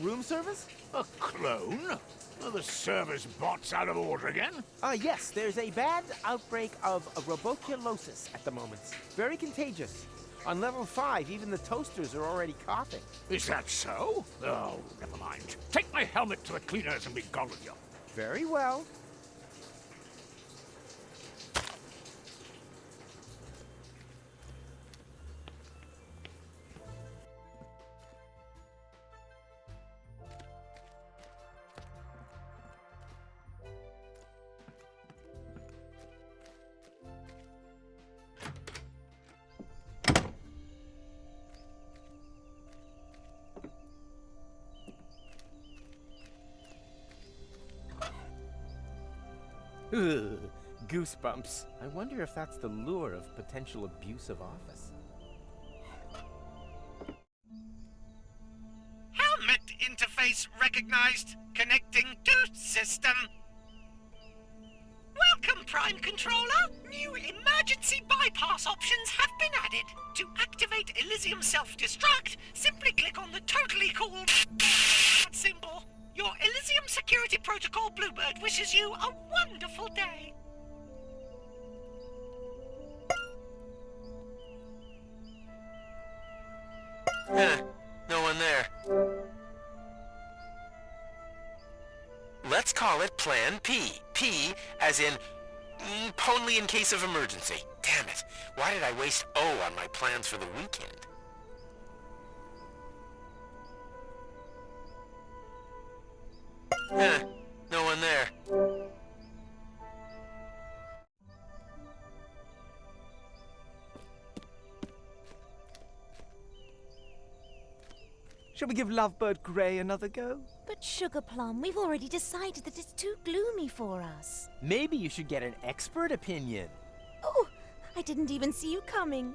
Room service? A clone? Are the service bots out of order again? Yes, there's a bad outbreak of roboculosis at the moment. Very contagious. On level 5, even the toasters are already coughing. Is that so? Oh, never mind. Take my helmet to the cleaners and be gone with you. Very well. Ugh, goosebumps. I wonder if that's the lure of potential abuse of office. Helmet interface recognized. Connecting to system. Welcome, Prime Controller. New emergency bypass options have been added. To activate Elysium self-destruct, simply click on the totally cool symbol. Your Elysium Security Protocol Bluebird wishes you a wonderful day. No one there. Let's call it Plan P. P as in only in case of emergency. Damn it. Why did I waste O on my plans for the weekend? No one there. Shall we give Lovebird Grey another go? But Sugar Plum, we've already decided that it's too gloomy for us. Maybe you should get an expert opinion. Oh, I didn't even see you coming.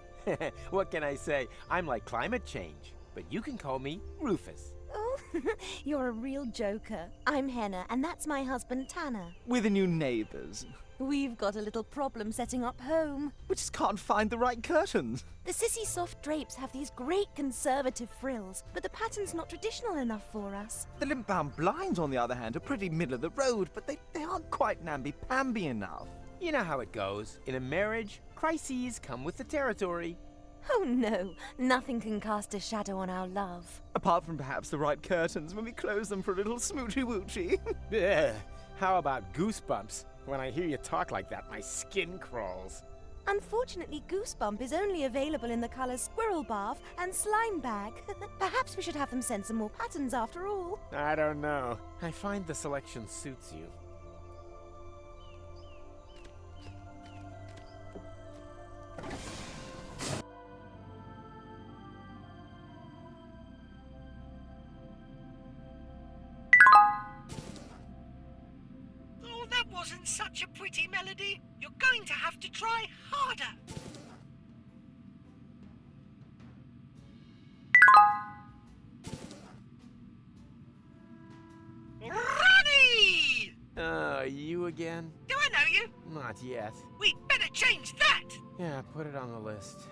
What can I say? I'm like climate change, but you can call me Rufus. Oh, you're a real joker. I'm Henna, and that's my husband, Tanner. We're the new neighbors. We've got a little problem setting up home. We just can't find the right curtains. The Sissy Soft drapes have these great conservative frills, but the pattern's not traditional enough for us. The limp-bound blinds, on the other hand, are pretty middle of the road, but they aren't quite namby-pamby enough. You know how it goes. In a marriage, crises come with the territory. Oh no, nothing can cast a shadow on our love. Apart from perhaps the right curtains when we close them for a little smoochy-woochy. Ugh. How about goosebumps? When I hear you talk like that, my skin crawls. Unfortunately, Goosebump is only available in the colours Squirrel Bath and Slime Bag. Perhaps we should have them send some more patterns after all. I don't know. I find the selection suits you. That wasn't such a pretty melody. You're going to have to try harder. Ronnie! You again? Do I know you? Not yet. We'd better change that. Yeah, put it on the list.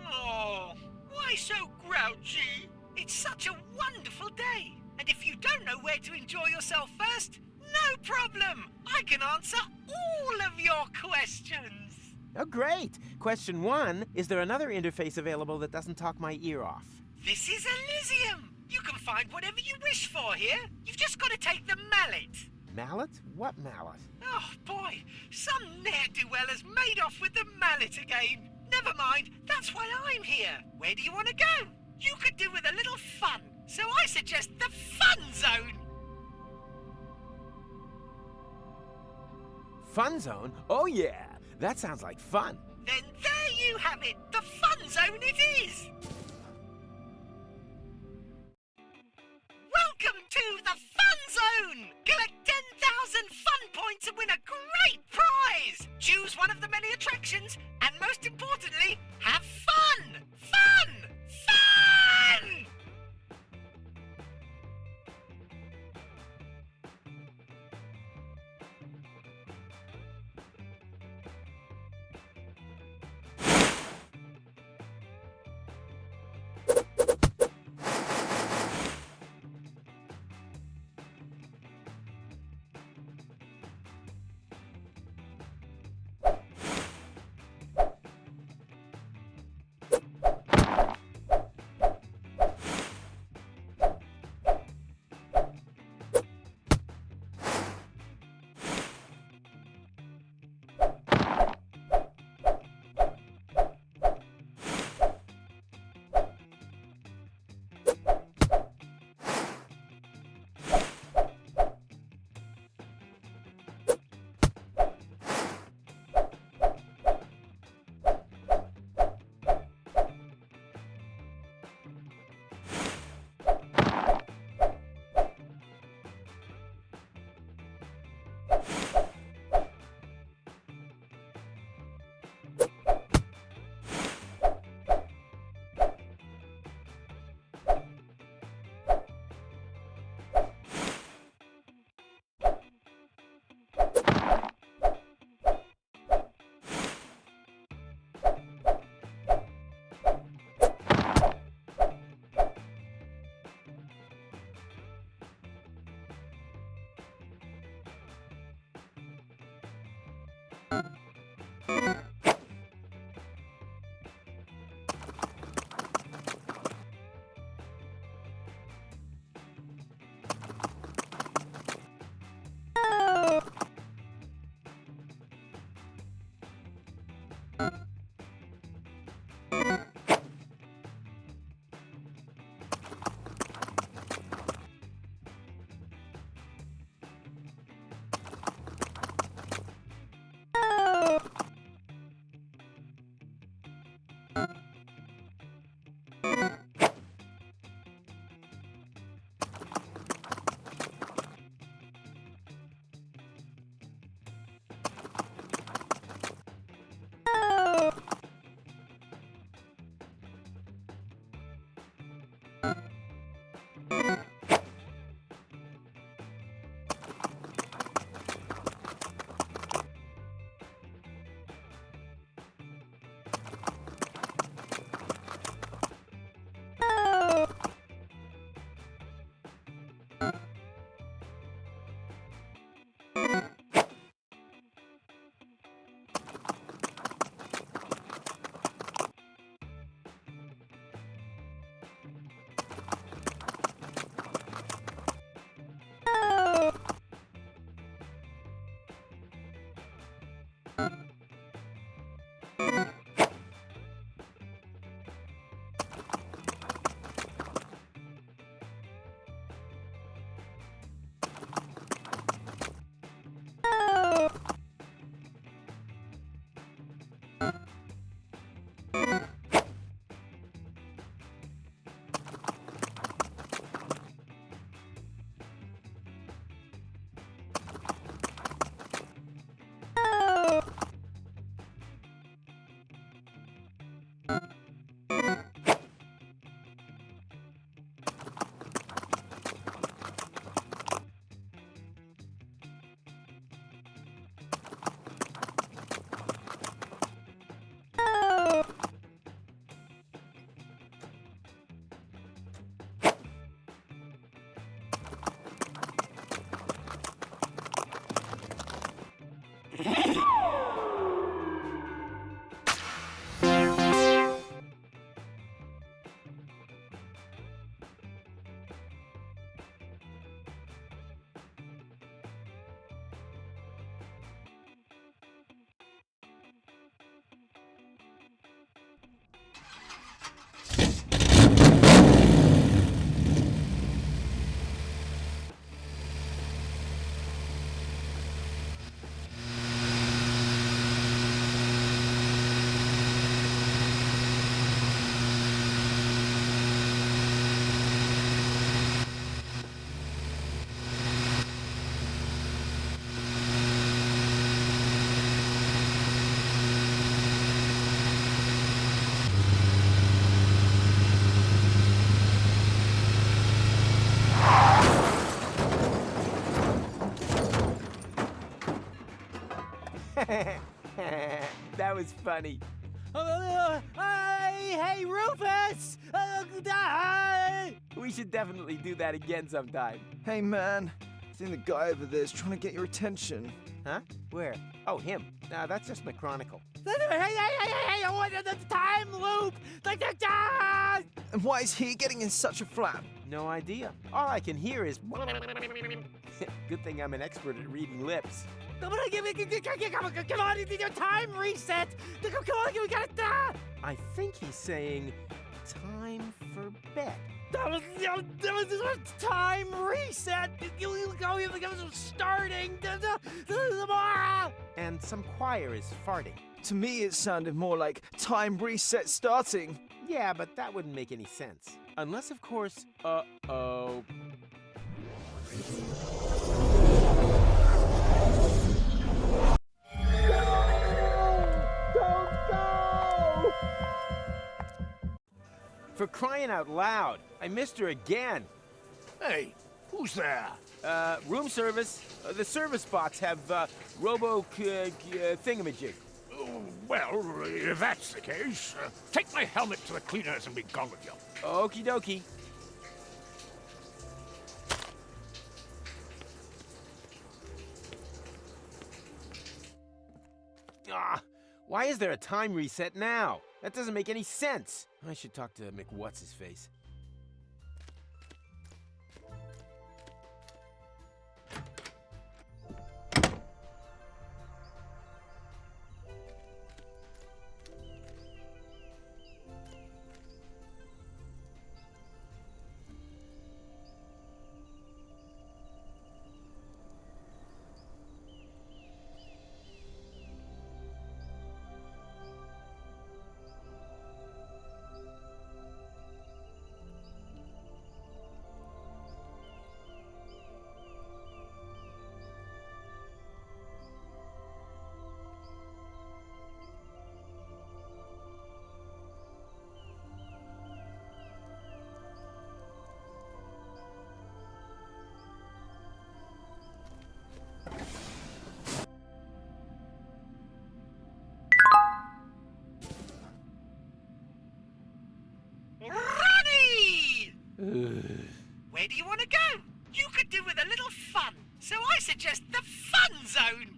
Oh, why so grouchy? It's such a wonderful day. And if you don't know where to enjoy yourself first, no problem! I can answer all of your questions! Oh, great! Question 1, is there another interface available that doesn't talk my ear off? This is Elysium! You can find whatever you wish for here. You've just got to take the mallet. Mallet? What mallet? Oh, boy. Some ne'er-do-well has made off with the mallet again. Never mind, that's why I'm here. Where do you want to go? You could do with a little fun, so I suggest the Fun Zone. Fun Zone? Oh yeah, that sounds like fun. Then there you have it, the Fun Zone it is! Welcome to the Fun Zone! Collect 10,000 fun points and win a great prize! Choose one of the many attractions, and most importantly, have fun! Fun! Fun! That was funny. Hey, Rufus! We should definitely do that again sometime. Hey, man. I think the guy over there is trying to get your attention. Huh? Where? Oh, him. Nah, that's just McChronicle. Hey, what the time loop! And why is he getting in such a flap? No idea. All I can hear is... Good thing I'm an expert at reading lips. Come on, time reset! Come on, we gotta... I think he's saying, time for bed. That was time reset! Starting! And some choir is farting. To me, it sounded more like time reset starting. Yeah, but that wouldn't make any sense. Unless, of course, uh-oh. For crying out loud, I missed her again. Hey, who's there? Room service. The service box have, thingamajig. Well, if that's the case, take my helmet to the cleaners and be gone with you. Okie dokie. Why is there a time reset now? That doesn't make any sense. I should talk to McWhat's-his-face. Ronnie! Where do you want to go? You could do with a little fun, so I suggest the fun zone.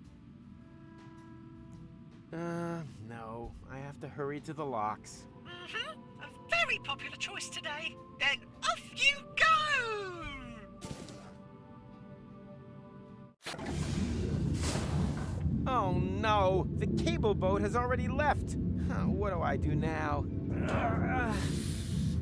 No. I have to hurry to the locks. Mm-hmm. A very popular choice today. Then off you go! Oh no! The cable boat has already left! What do I do now?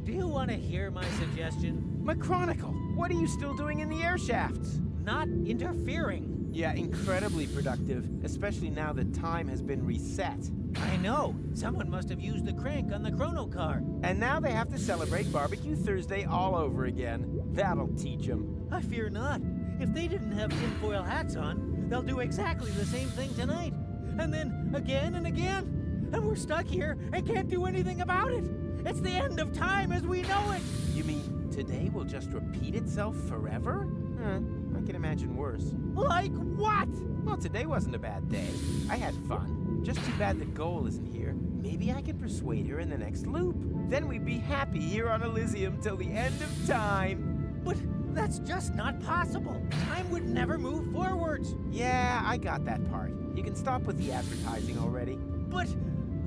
Do you want to hear my suggestion? McChronicle, what are you still doing in the air shafts? Not interfering. Yeah, incredibly productive, especially now that time has been reset. I know. Someone must have used the crank on the chrono car. And now they have to celebrate Barbecue Thursday all over again. That'll teach them. I fear not. If they didn't have tinfoil hats on, they'll do exactly the same thing tonight. And then again and again. And we're stuck here and can't do anything about it. It's the end of time as we know it. You mean today will just repeat itself forever? I can imagine worse. Like what? Well, today wasn't a bad day. I had fun. Just too bad the goal isn't here. Maybe I can persuade her in the next loop. Then we'd be happy here on Elysium till the end of time. But that's just not possible. Time would never move forwards. Yeah, I got that part. You can stop with the advertising already. But,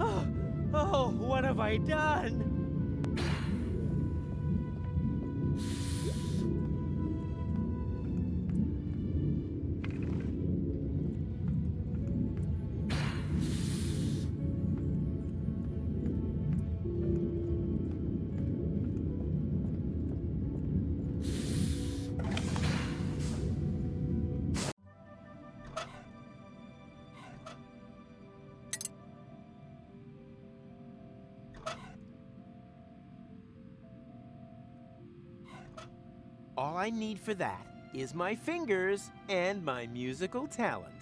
oh, what have I done? All I need for that is my fingers and my musical talent.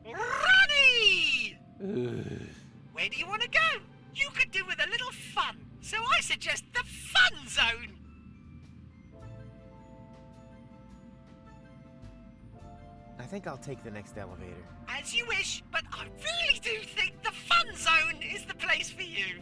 Ronnie! Where do you want to go? You could do with a little fun, so I suggest the fun zone. I think I'll take the next elevator. As you wish, but I really do think the fun zone is the place for you.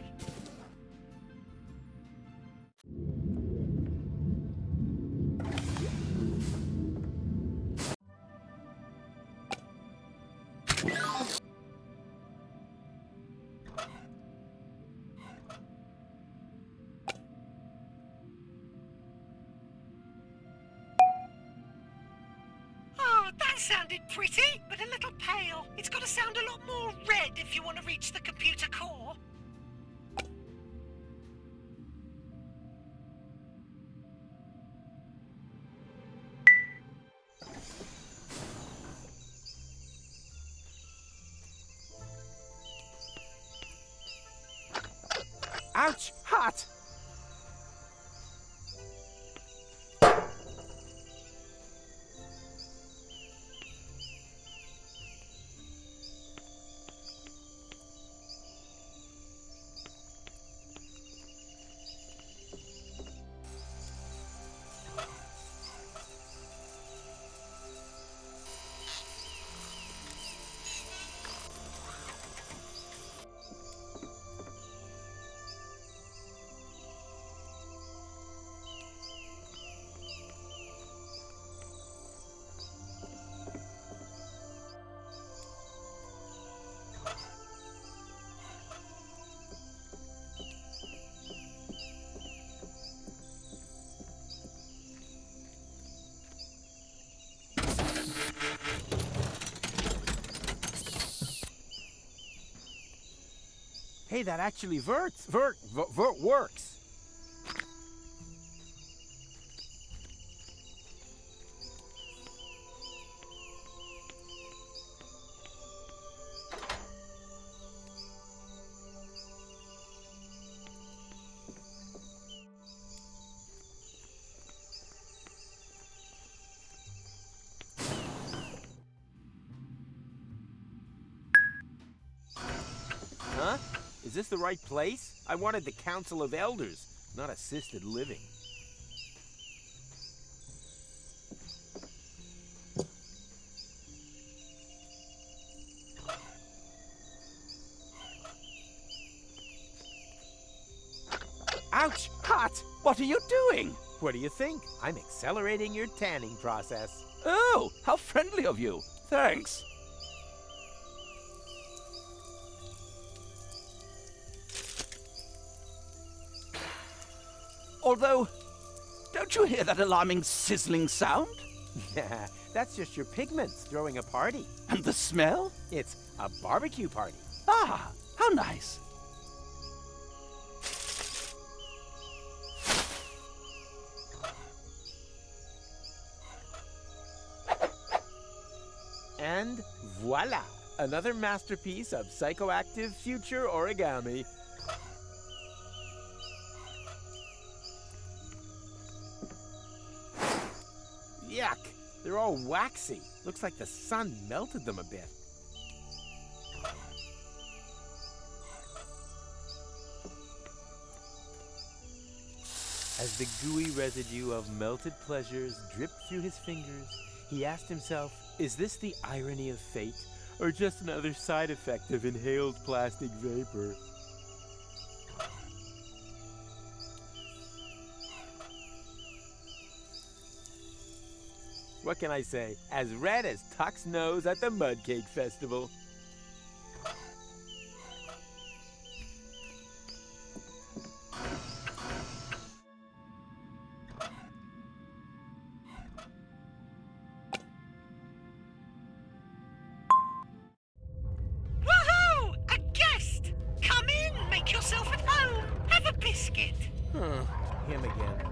That sounded pretty, but a little pale. It's got to sound a lot more red if you want to reach the computer core. Ouch! Hot! Hey, that actually works. Works. Huh? Is this the right place? I wanted the Council of Elders, not assisted living. Ouch! Hot! What are you doing? What do you think? I'm accelerating your tanning process. Oh, how friendly of you. Thanks. Although, don't you hear that alarming sizzling sound? Yeah, that's just your pigments throwing a party. And the smell? It's a barbecue party. Ah, how nice. And voila! Another masterpiece of psychoactive future origami. Yuck! They're all waxy. Looks like the sun melted them a bit. As the gooey residue of melted pleasures dripped through his fingers, he asked himself, is this the irony of fate, or just another side effect of inhaled plastic vapor? What can I say? As red as Tuck's nose at the Mud Cake Festival. Woohoo! A guest! Come in, make yourself at home. Have a biscuit. Huh, him again.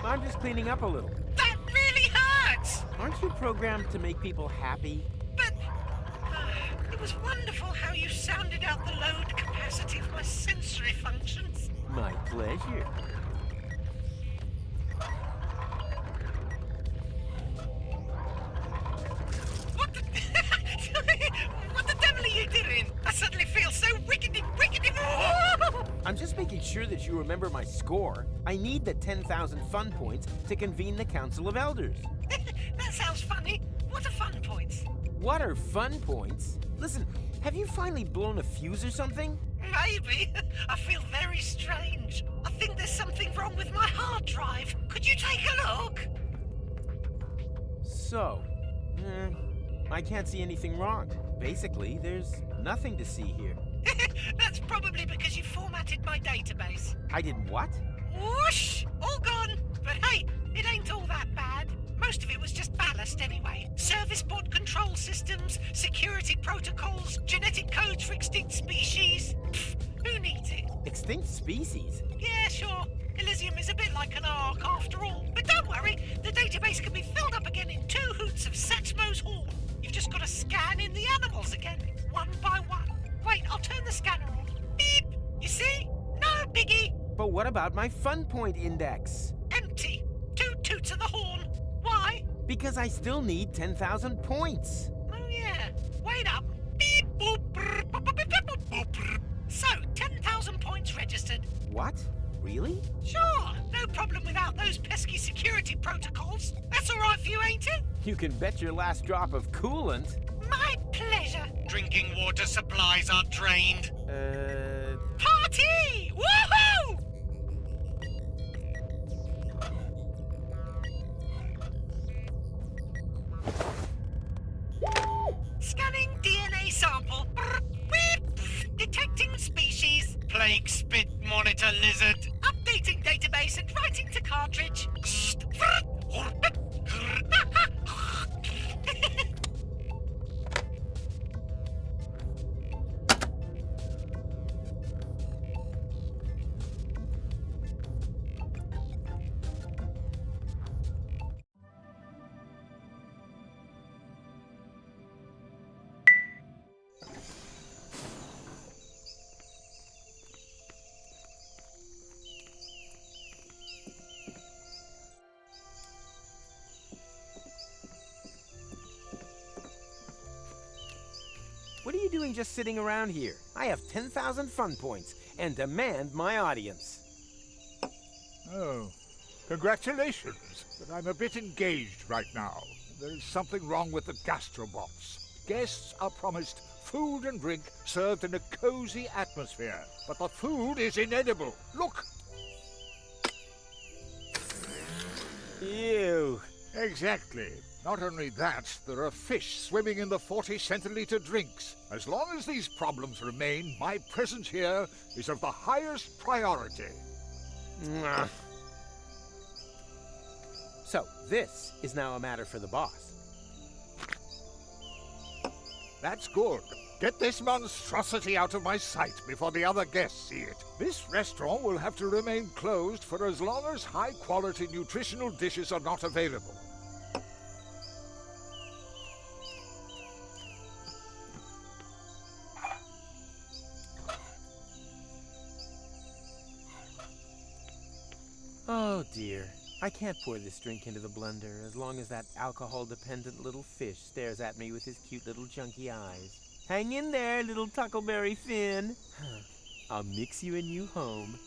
I'm just cleaning up a little. That really hurts! Aren't you programmed to make people happy? But it was wonderful how you sounded out the load capacity of my sensory functions. My pleasure. What the devil are you doing? I suddenly feel so wickedy. I'm just making sure that you remember my score. I need the 10,000 fun points to convene the Council of Elders. That sounds funny. What are fun points? What are fun points? Listen, have you finally blown a fuse or something? Maybe. I feel very strange. I think there's something wrong with my hard drive. Could you take a look? So, I can't see anything wrong. Basically, there's nothing to see here. That's probably because you formatted my database. I did what? Whoosh! All gone. But hey, it ain't all that bad. Most of it was just ballast anyway. Service board control systems, security protocols, genetic codes for extinct species. Pfft, who needs it? Extinct species? Yeah, sure. Elysium is a bit like an ark after all. But don't worry, the database can be filled up again in 2 hoots of Satchmo's horn. You've just got to scan in the animals again, one by one. Wait, I'll turn the scanner on. Beep! You see? No biggie. But what about my fun point index? Empty. 2 toots of the horn. Why? Because I still need 10,000 points. Oh yeah. Wait up. Beep boop brr, boop, boop, boop, boop, boop, brr. So, 10,000 points registered. What? Really? Sure. No problem without those pesky security protocols. That's all right for you, ain't it? You can bet your last drop of coolant. My pleasure. Drinking water supplies are drained. Party! Woohoo! bit monitor lizard. Updating database and writing to cartridge. What are you doing just sitting around here? I have 10,000 fun points and demand my audience. Oh, congratulations. But I'm a bit engaged right now. There's something wrong with the gastrobots. Guests are promised food and drink served in a cozy atmosphere. But the food is inedible. Look! Ew. Exactly. Not only that, there are fish swimming in the 40-centiliter drinks. As long as these problems remain, my presence here is of the highest priority. Mwah. So, this is now a matter for the boss. That's good. Get this monstrosity out of my sight before the other guests see it. This restaurant will have to remain closed for as long as high-quality nutritional dishes are not available. Oh dear. I can't pour this drink into the blender as long as that alcohol-dependent little fish stares at me with his cute little chunky eyes. Hang in there, little Tuckleberry Finn. I'll mix you a new home.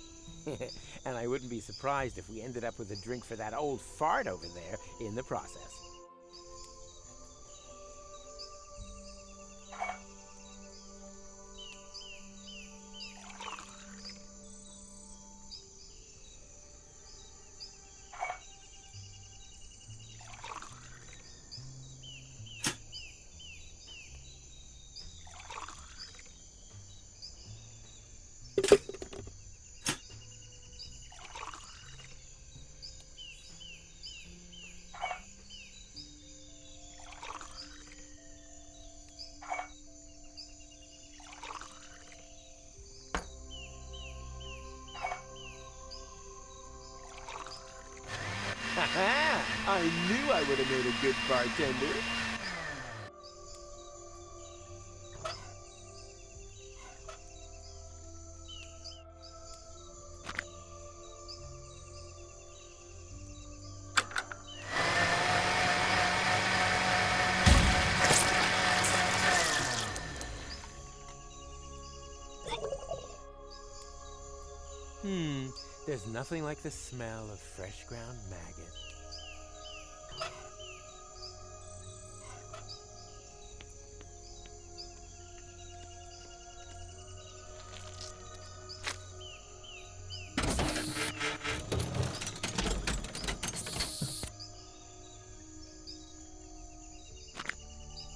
And I wouldn't be surprised if we ended up with a drink for that old fart over there in the process. I knew I would have made a good bartender. There's nothing like the smell of fresh ground maggot.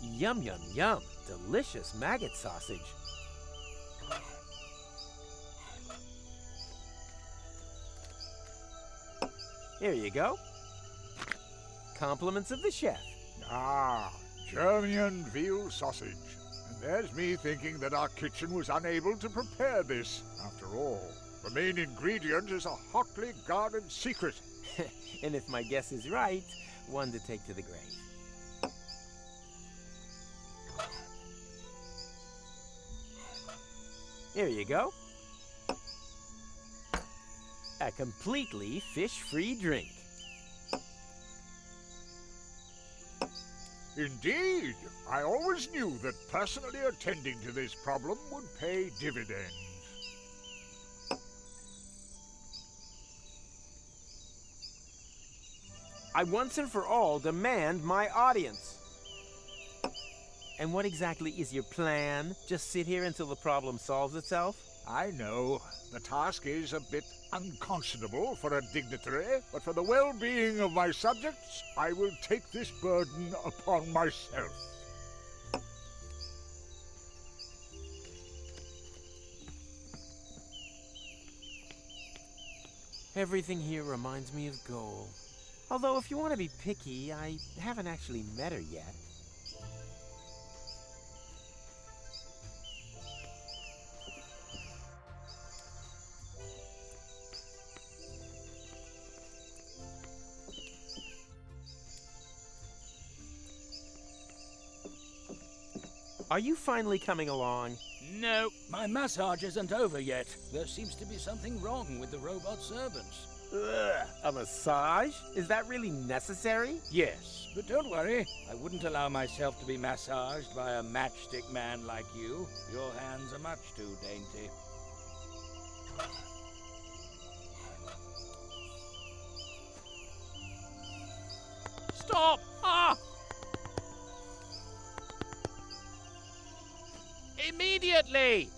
Yum, yum, yum. Delicious maggot sausage. Here you go. Compliments of the chef. Ah, German veal sausage. And there's me thinking that our kitchen was unable to prepare this. After all, the main ingredient is a hotly guarded secret. And if my guess is right, one to take to the grave. Here you go. A completely fish-free drink. Indeed. I always knew that personally attending to this problem would pay dividends. I once and for all demand my audience. And what exactly is your plan? Just sit here until the problem solves itself? I know. The task is a bit unconscionable for a dignitary, but for the well-being of my subjects, I will take this burden upon myself. Everything here reminds me of gold. Although, if you want to be picky, I haven't actually met her yet. Are you finally coming along? No, my massage isn't over yet. There seems to be something wrong with the robot servants. Ugh, a massage? Is that really necessary? Yes, but don't worry. I wouldn't allow myself to be massaged by a matchstick man like you. Your hands are much too dainty. Stop! Ah! Immediately!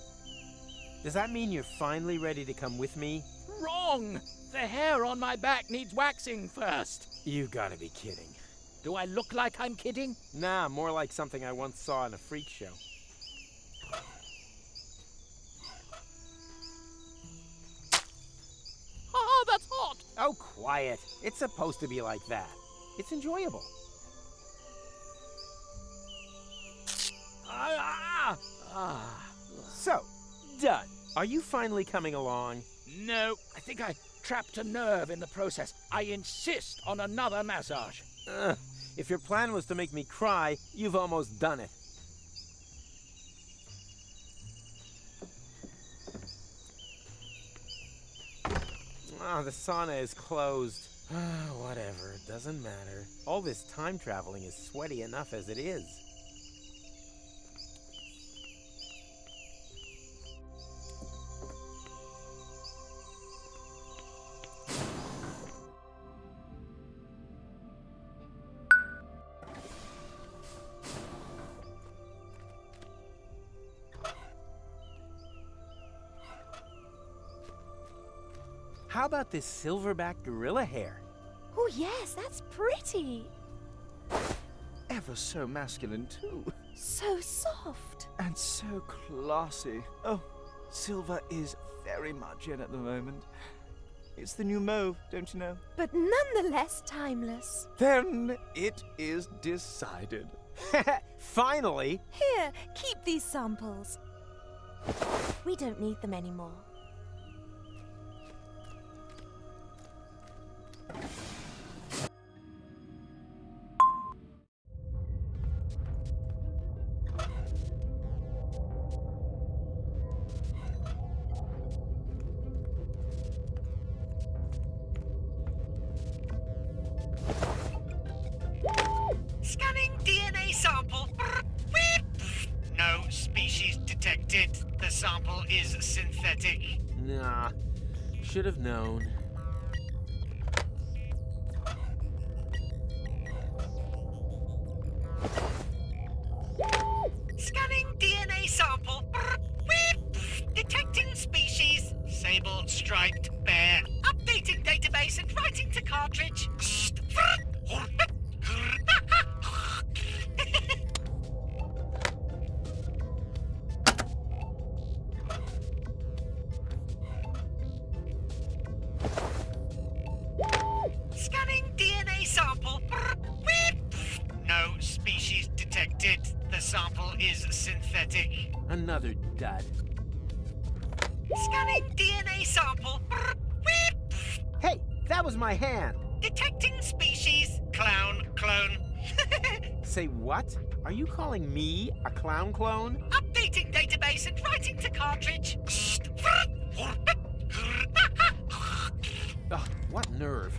Does that mean you're finally ready to come with me? Wrong! The hair on my back needs waxing first. You gotta be kidding. Do I look like I'm kidding? Nah, more like something I once saw in a freak show. Oh, that's hot! Oh, quiet. It's supposed to be like that. It's enjoyable. So, done. Are you finally coming along? No, I think I trapped a nerve in the process. I insist on another massage. If your plan was to make me cry, you've almost done it. The sauna is closed. Whatever, it doesn't matter. All this time traveling is sweaty enough as it is. How about this silverback gorilla hair? Oh, yes, that's pretty. Ever so masculine, too. So soft. And so classy. Oh, silver is very much in at the moment. It's the new mauve, don't you know? But nonetheless timeless. Then it is decided. Finally! Here, keep these samples. We don't need them anymore. Scanning DNA sample. No species detected. The sample is synthetic. Nah, should have known. Scanning DNA sample. Detecting species. Sable striped bear. Updating database and writing to cartridge. Scanning DNA sample. No species detected. The sample is synthetic. Another dud. Scanning DNA sample. Hey, that was my hand. Detecting species. Clown clone. Say what? Are you calling me a clown clone? Updating database and writing to cartridge. Ugh, what nerve.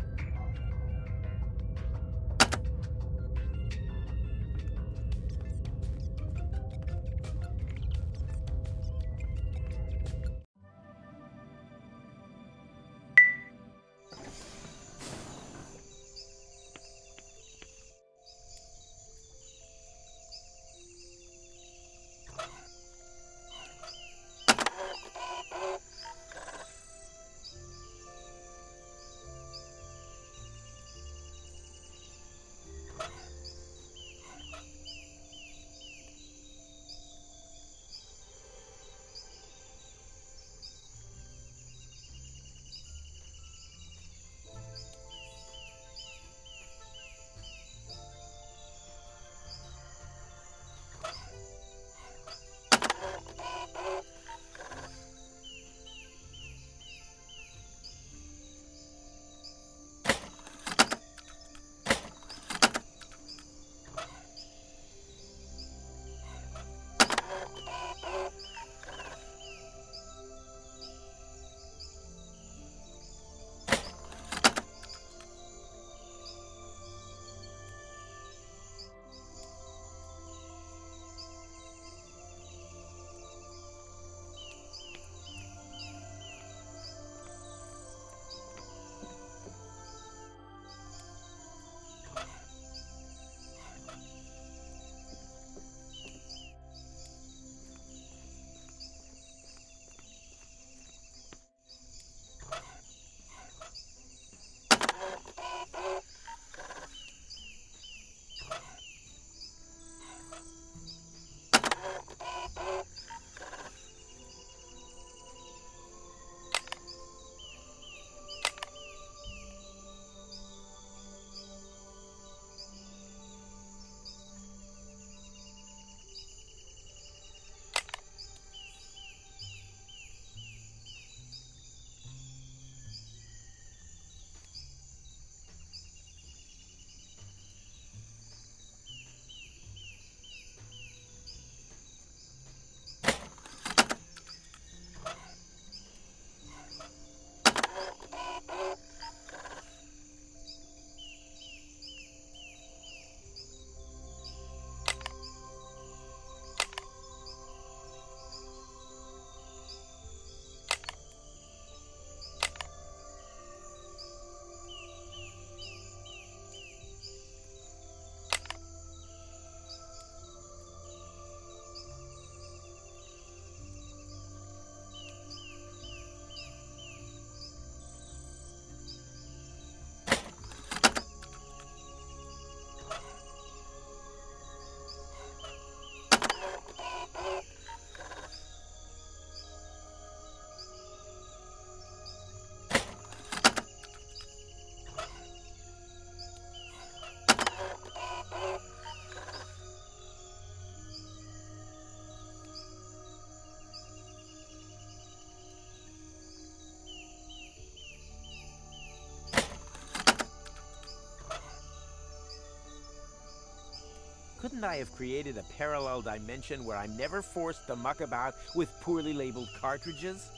Couldn't I have created a parallel dimension where I'm never forced to muck about with poorly labeled cartridges?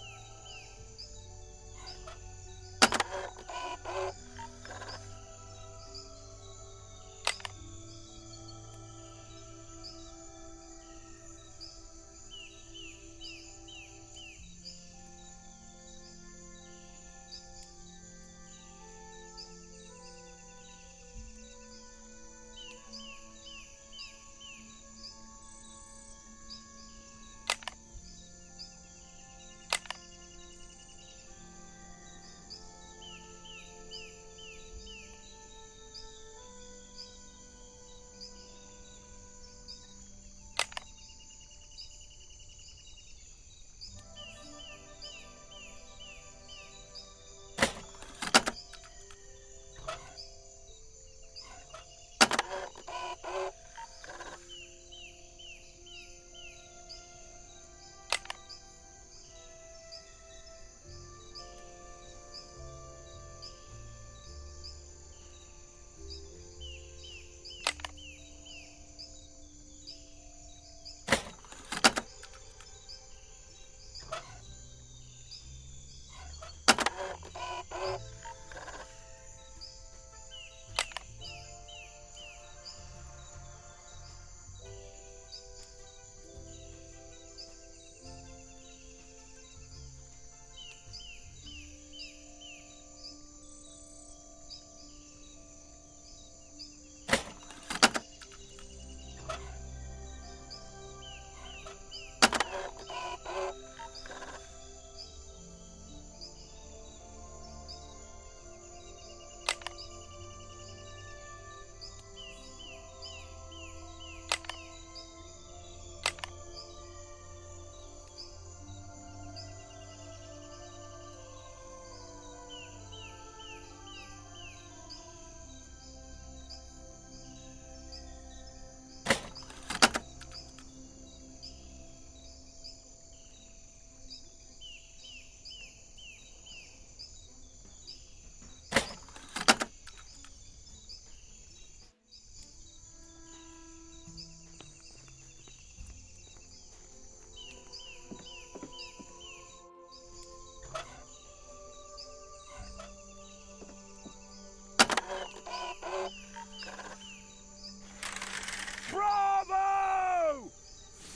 Bravo!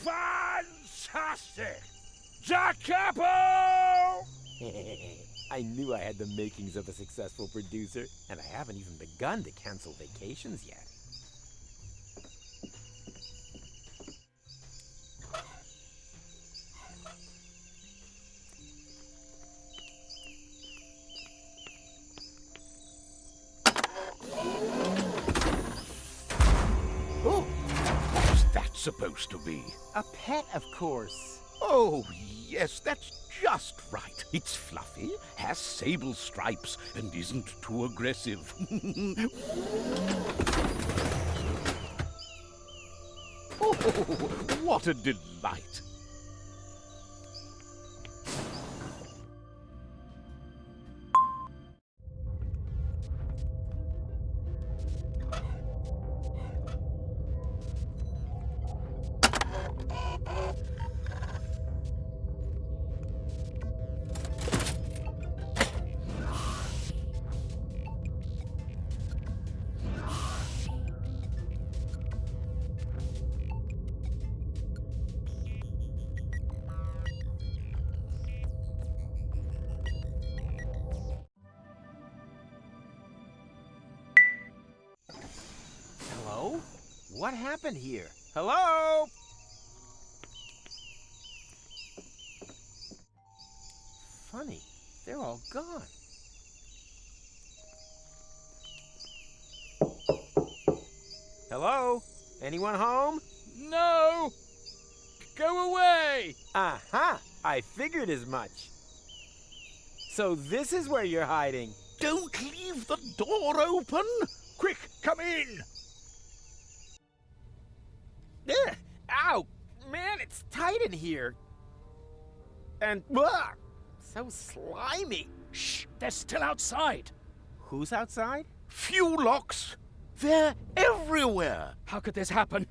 Fantastic! Da Capo! I knew I had the makings of a successful producer, and I haven't even begun to cancel vacations yet. Oh, what's that supposed to be? A pet, of course. Oh, yes, that's just right. It's fluffy, has sable stripes, and isn't too aggressive. Oh, what a delight. Hello? What happened here? Hello? Funny, they're all gone. Hello? Anyone home? No! Go away! Aha! I figured as much. So this is where you're hiding. Don't leave the door open! Quick, come in! Ugh, ow! Man, it's tight in here. And, ugh, so slimy. Shh, they're still outside. Who's outside? Fewlocks! They're everywhere! How could this happen?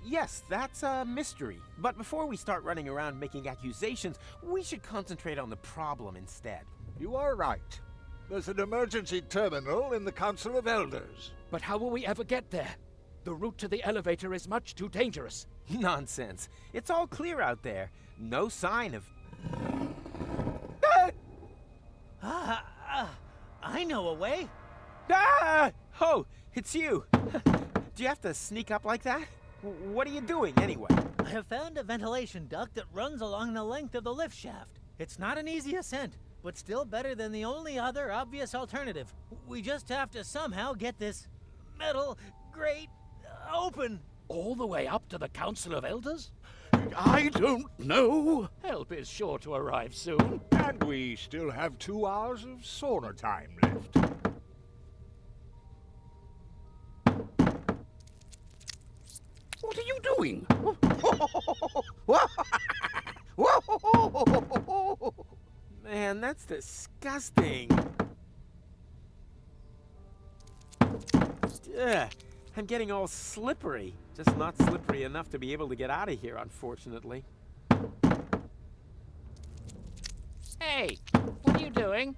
Yes, that's a mystery. But before we start running around making accusations, we should concentrate on the problem instead. You are right. There's an emergency terminal in the Council of Elders. But how will we ever get there? The route to the elevator is much too dangerous. Nonsense. It's all clear out there. No sign of... I know a way. Oh, it's you. Do you have to sneak up like that? What are you doing, anyway? I have found a ventilation duct that runs along the length of the lift shaft. It's not an easy ascent, but still better than the only other obvious alternative. We just have to somehow get this metal grate open. All the way up to the Council of Elders? I don't know. Help is sure to arrive soon. And we still have 2 hours of sauna time left. What are you doing? Man, that's disgusting. Ugh, I'm getting all slippery. Just not slippery enough to be able to get out of here, unfortunately. Hey, what are you doing?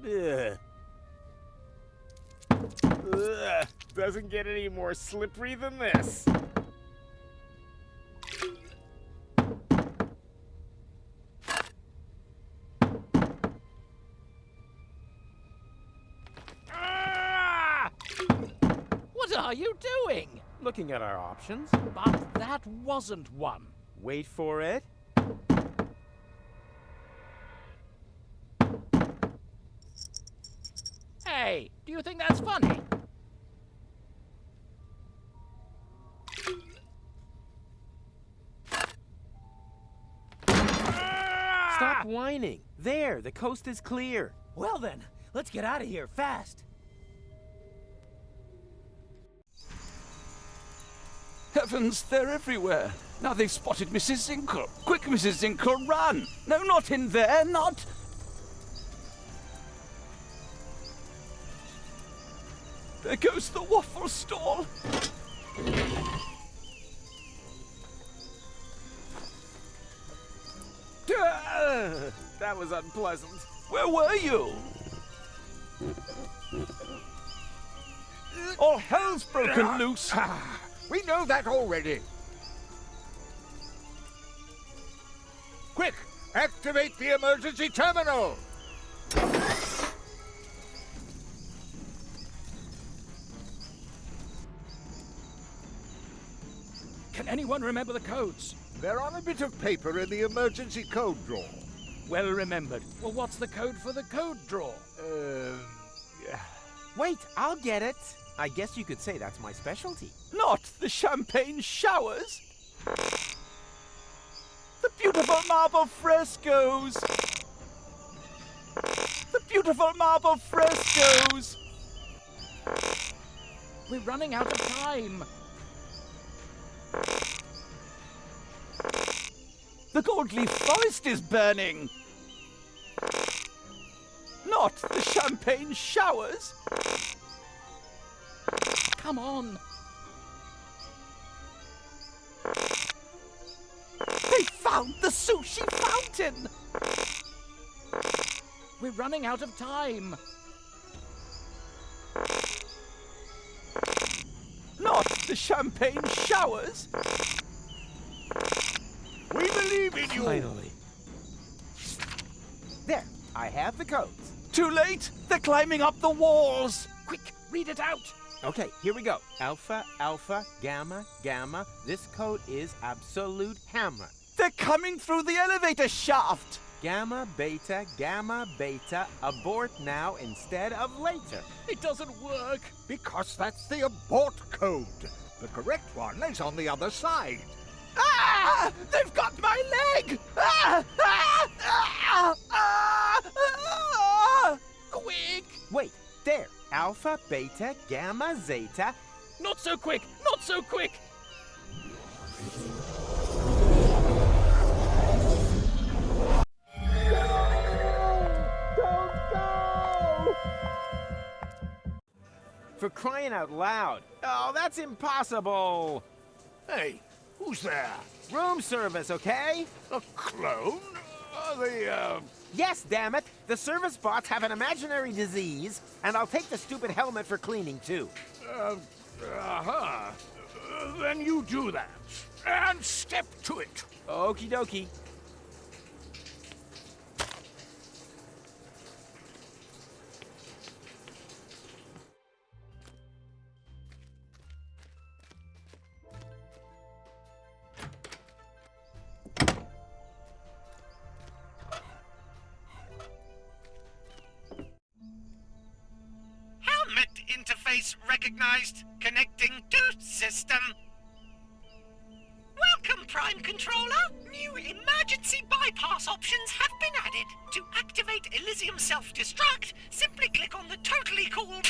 Ugh. Ugh, doesn't get any more slippery than this. What are you doing? Looking at our options. But that wasn't one. Wait for it. Hey, do you think that's funny? Stop whining. There, the coast is clear. Well then, let's get out of here fast. Heavens, they're everywhere. Now they've spotted Mrs. Zinkle. Quick, Mrs. Zinkle, run! No, not in there, not... There goes the waffle stall. That was unpleasant. Where were you? All hell's broken loose. We know that already. Quick, activate the emergency terminal. Can anyone remember the codes? They're on a bit of paper in the emergency code drawer. Well remembered. Well, what's the code for the code drawer? Wait, I'll get it. I guess you could say that's my specialty. Not the champagne showers. The beautiful marble frescoes. The beautiful marble frescoes. We're running out of time. The Goldleaf Forest is burning. Not the champagne showers. Come on. They found the sushi fountain. We're running out of time. Not the champagne showers. We believe in you. Finally. There, I have the codes. Too late. They're climbing up the walls. Quick, read it out. Okay, here we go. Alpha, alpha, gamma, gamma. This code is absolute hammer. They're coming through the elevator shaft. Gamma, beta, abort now instead of later. It doesn't work. Because that's the abort code. The correct one is on the other side. Ah! They've got my leg! Ah! Ah! Ah! Ah! Ah! Quick! Wait, there. Alpha, beta, gamma, zeta. Not so quick! Not so quick! For crying out loud. Oh, that's impossible. Hey, who's there? Room service, okay? A clone? Yes, damn it! The service bots have an imaginary disease, and I'll take the stupid helmet for cleaning, too. Then you do that. And step to it. Okie dokie. Helmet interface recognized. Connecting to system. Welcome, Prime Controller. New emergency bypass options have been added. To activate Elysium self-destruct, simply click on the totally cool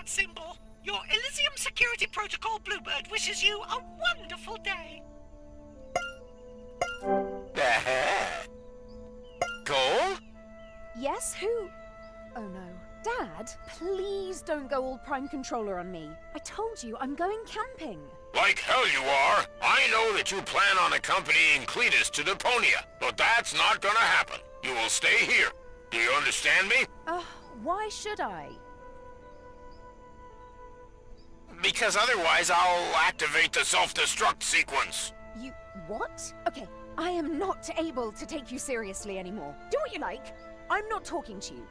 symbol. Your Elysium security protocol Bluebird wishes you a wonderful day. Cole? Yes, who? Oh no. Dad, please don't go all Prime Controller on me. I told you, I'm going camping. Like hell you are. I know that you plan on accompanying Cletus to Deponia, but that's not gonna happen. You will stay here. Do you understand me? Why should I? Because otherwise I'll activate the self-destruct sequence. You... what? Okay, I am not able to take you seriously anymore. Do what you like. I'm not talking to you.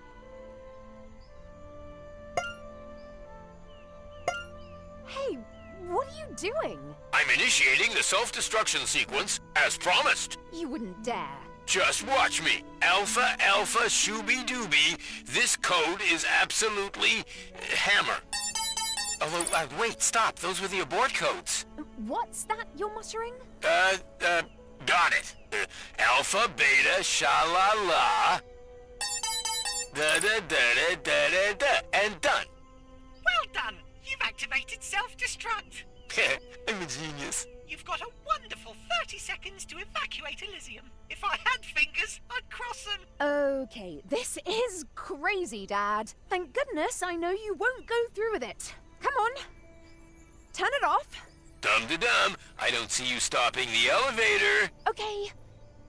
Hey, what are you doing? I'm initiating the self-destruction sequence as promised. You wouldn't dare. Just watch me. Alpha, alpha, shooby-dooby. This code is absolutely hammer. Although, wait, stop. Those were the abort codes. What's that you're muttering? Got it. Alpha, beta, sha-la-la. Da-da-da-da-da-da-da. And done. Well done. You've activated self-destruct. I'm a genius. You've got a wonderful 30 seconds to evacuate Elysium. If I had fingers, I'd cross them. Okay, this is crazy, Dad. Thank goodness I know you won't go through with it. Come on. Turn it off. Dum-de-dum. I don't see you stopping the elevator. Okay,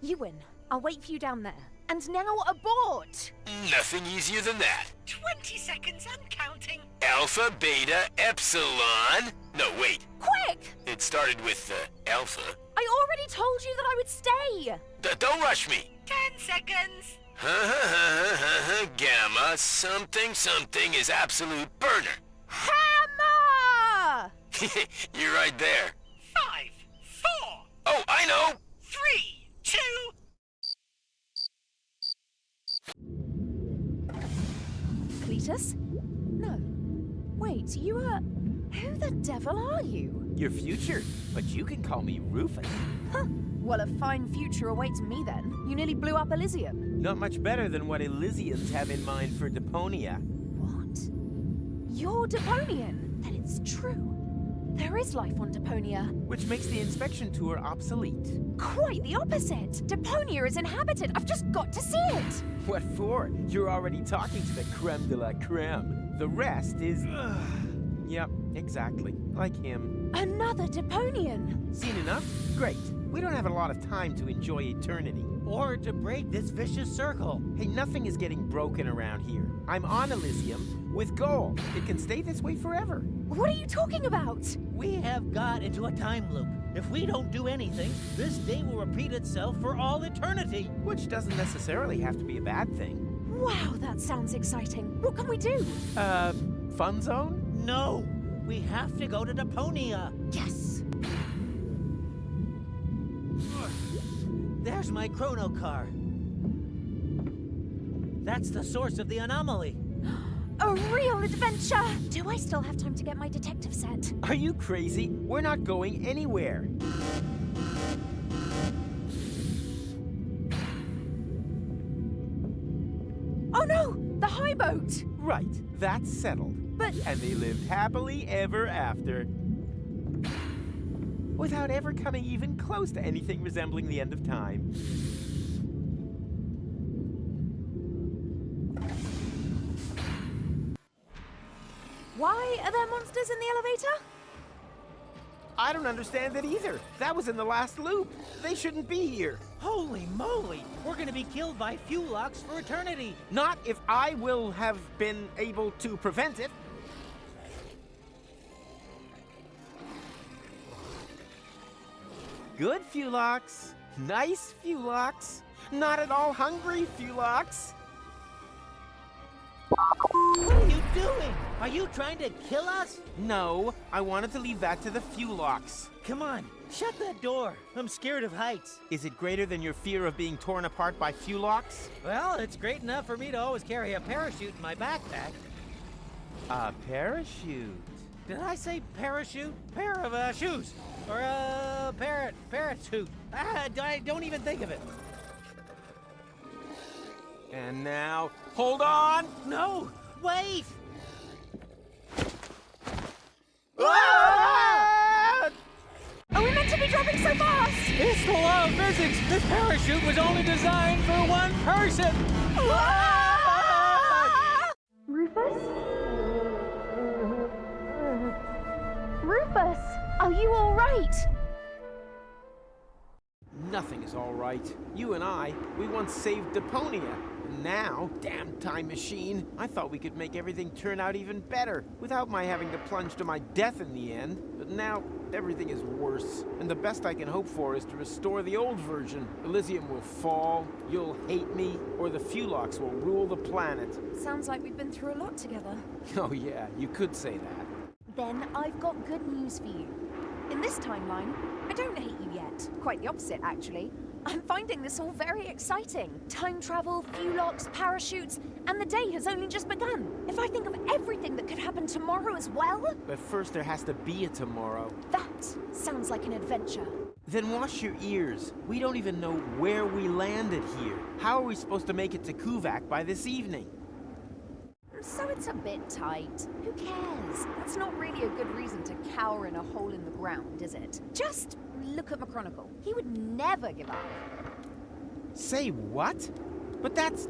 you win. I'll wait for you down there. And now abort! Nothing easier than that. 20 seconds and counting. Alpha, beta, epsilon. No, wait. Quick! It started with alpha. I already told you that I would stay. Don't rush me. 10 seconds. Gamma, something, something is absolute burner. Hammer! You're right there. 5, 4. Oh, I know. 3, 2. Cletus? No. Wait, you are... Who the devil are you? Your future, but you can call me Rufus. Huh. Well, a fine future awaits me then. You nearly blew up Elysium. Not much better than what Elysians have in mind for Deponia. What? You're Deponian? Then it's true. There is life on Deponia. Which makes the inspection tour obsolete. Quite the opposite. Deponia is inhabited. I've just got to see it. What for? You're already talking to the creme de la creme. The rest is... Yep, exactly. Like him. Another Deponian. Seen enough? Great. We don't have a lot of time to enjoy eternity. Or to break this vicious circle. Hey, nothing is getting broken around here. I'm on Elysium with gold. It can stay this way forever. What are you talking about? We have got into a time loop. If we don't do anything, this day will repeat itself for all eternity. Which doesn't necessarily have to be a bad thing. Wow, that sounds exciting. What can we do? Fun zone? No! We have to go to Deponia. Yes! There's my chrono car. That's the source of the anomaly. A real adventure! Do I still have time to get my detective set? Are you crazy? We're not going anywhere. Oh no! The high boat! Right, that's settled. But... And they lived happily ever after. Without ever coming even close to anything resembling the end of time. Why are there monsters in the elevator? I don't understand it either. That was in the last loop. They shouldn't be here. Holy moly! We're gonna be killed by fewlocks for eternity. Not if I will have been able to prevent it. Good fewlocks. Nice fewlocks. Not at all hungry fewlocks. What are you doing? Are you trying to kill us? No, I wanted to leave that to the fewlocks. Come on, shut that door. I'm scared of heights. Is it greater than your fear of being torn apart by fewlocks? Well, it's great enough for me to always carry a parachute in my backpack. A parachute? Did I say parachute? Pair of shoes. Or a parrot suit. I don't even think of it. And now, hold on! No, wait! Ah! Are we meant to be dropping so fast? It's the law of physics! This parachute was only designed for one person! Ah! Rufus? Rufus, are you all right? Nothing is all right. You and I, we once saved Deponia. Now, damn time machine, I thought we could make everything turn out even better without my having to plunge to my death in the end. But now, everything is worse. And the best I can hope for is to restore the old version. Elysium will fall, you'll hate me, or the fewlocks will rule the planet. Sounds like we've been through a lot together. Oh yeah, you could say that. Then I've got good news for you. In this timeline, I don't hate you yet. Quite the opposite, actually. I'm finding this all very exciting. Time travel, fewlocks, parachutes, and the day has only just begun. If I think of everything that could happen tomorrow as well... But first there has to be a tomorrow. That sounds like an adventure. Then wash your ears. We don't even know where we landed here. How are we supposed to make it to Kuvak by this evening? So it's a bit tight. Who cares? That's not really a good reason to cower in a hole in the ground, is it? Just look at McChronicle. He would never give up. Say what? But that's...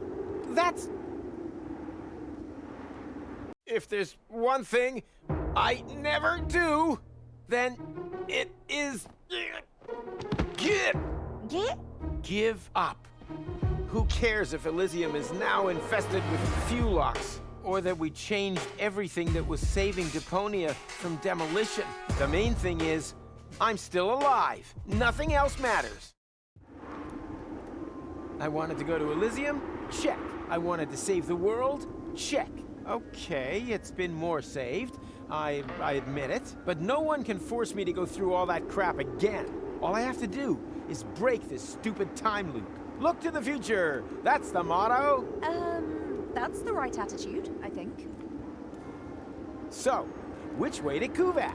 If there's one thing I never do, then it is... Give up. Who cares if Elysium is now infested with fewlocks? Or that we changed everything that was saving Deponia from demolition. The main thing is, I'm still alive. Nothing else matters. I wanted to go to Elysium? Check. I wanted to save the world? Check. Okay, it's been more saved. I admit it. But no one can force me to go through all that crap again. All I have to do is break this stupid time loop. Look to the future. That's the motto. That's the right attitude, I think. So, which way to Kuvak?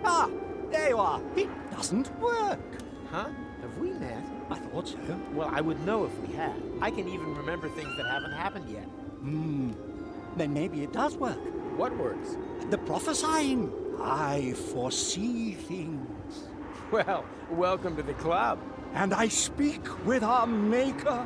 Ah, there you are. It doesn't work. Huh? Have we met? I thought so. Well, I would know if we had. I can even remember things that haven't happened yet. Then maybe it does work. What works? The prophesying. I foresee things. Well, welcome to the club. And I speak with our maker.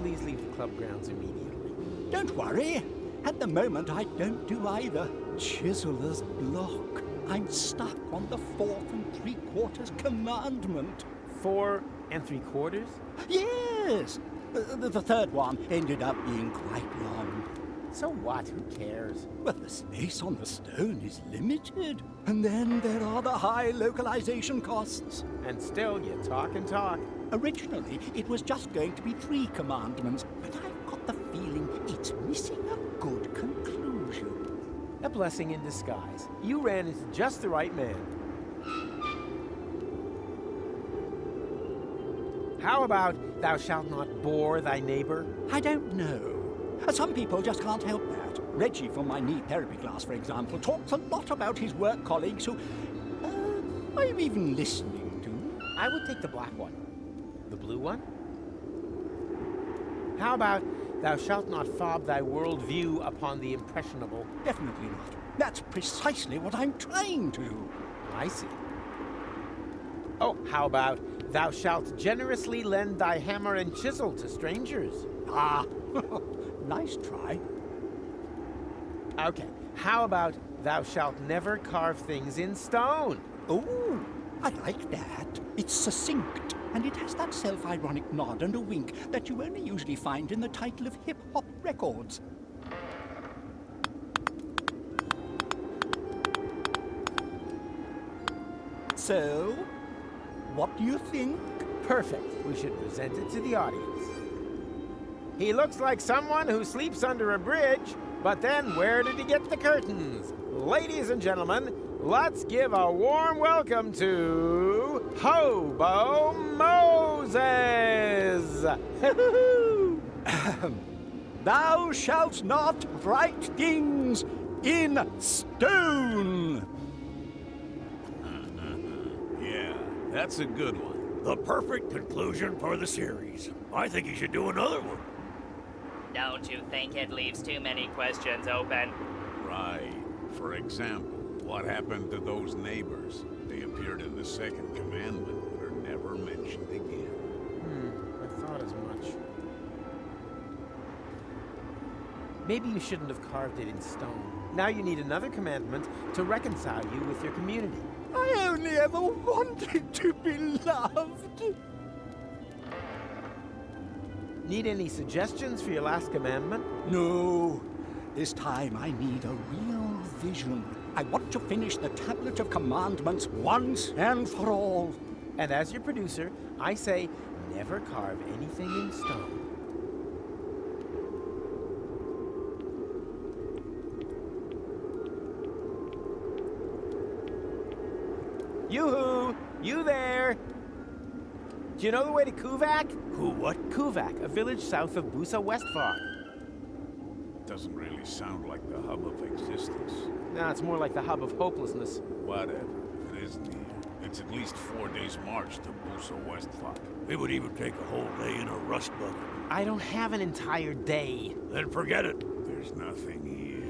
Please leave the club grounds immediately. Don't worry. At the moment, I don't do either. Chiseler's block. I'm stuck on the 4 3/4 commandment. 4 3/4? Yes. The third one ended up being quite long. So what? Who cares? Well, the space on the stone is limited. And then there are the high localization costs. And still, you talk and talk. Originally, it was just going to be 3 commandments, but I've got the feeling it's missing a good conclusion. A blessing in disguise. You ran into just the right man. How about thou shalt not bore thy neighbor? I don't know. Some people just can't help that. Reggie from my knee therapy class, for example, talks a lot about his work colleagues who... I'm even listening to. I would take the black one. The blue one? How about thou shalt not fob thy world view upon the impressionable? Definitely not. That's precisely what I'm trying to. I see. Oh, how about Thou shalt generously lend thy hammer and chisel to strangers. Ah, nice try. Okay, how about thou shalt never carve things in stone? Oh, I like that. It's succinct, and it has that self-ironic nod and a wink that you only usually find in the title of hip-hop records. So, what do you think? Perfect. We should present it to the audience. He looks like someone who sleeps under a bridge, but then where did he get the curtains? Ladies and gentlemen, let's give a warm welcome to Hobo Moses! Thou shalt not write things in stone! Yeah, that's a good one. The perfect conclusion for the series. I think you should do another one. Don't you think it leaves too many questions open? Right. For example, what happened to those neighbors? They appeared in the second commandment, but are never mentioned again. I thought as much. Maybe you shouldn't have carved it in stone. Now you need another commandment to reconcile you with your community. I only ever wanted to be loved. Need any suggestions for your last commandment? No. This time I need a real vision. I want to finish the Tablet of Commandments once and for all. And as your producer, I say never carve anything in stone. Yoo-hoo! You there! Do you know the way to Kuvak? What? Kuvak, a village south of Busa Westfog. Doesn't really sound like the hub of existence. No, it's more like the hub of hopelessness. Whatever. It is near. It's at least 4 days' march to Busa Westfog. It would even take a whole day in a rust bucket. I don't have an entire day. Then forget it. There's nothing here.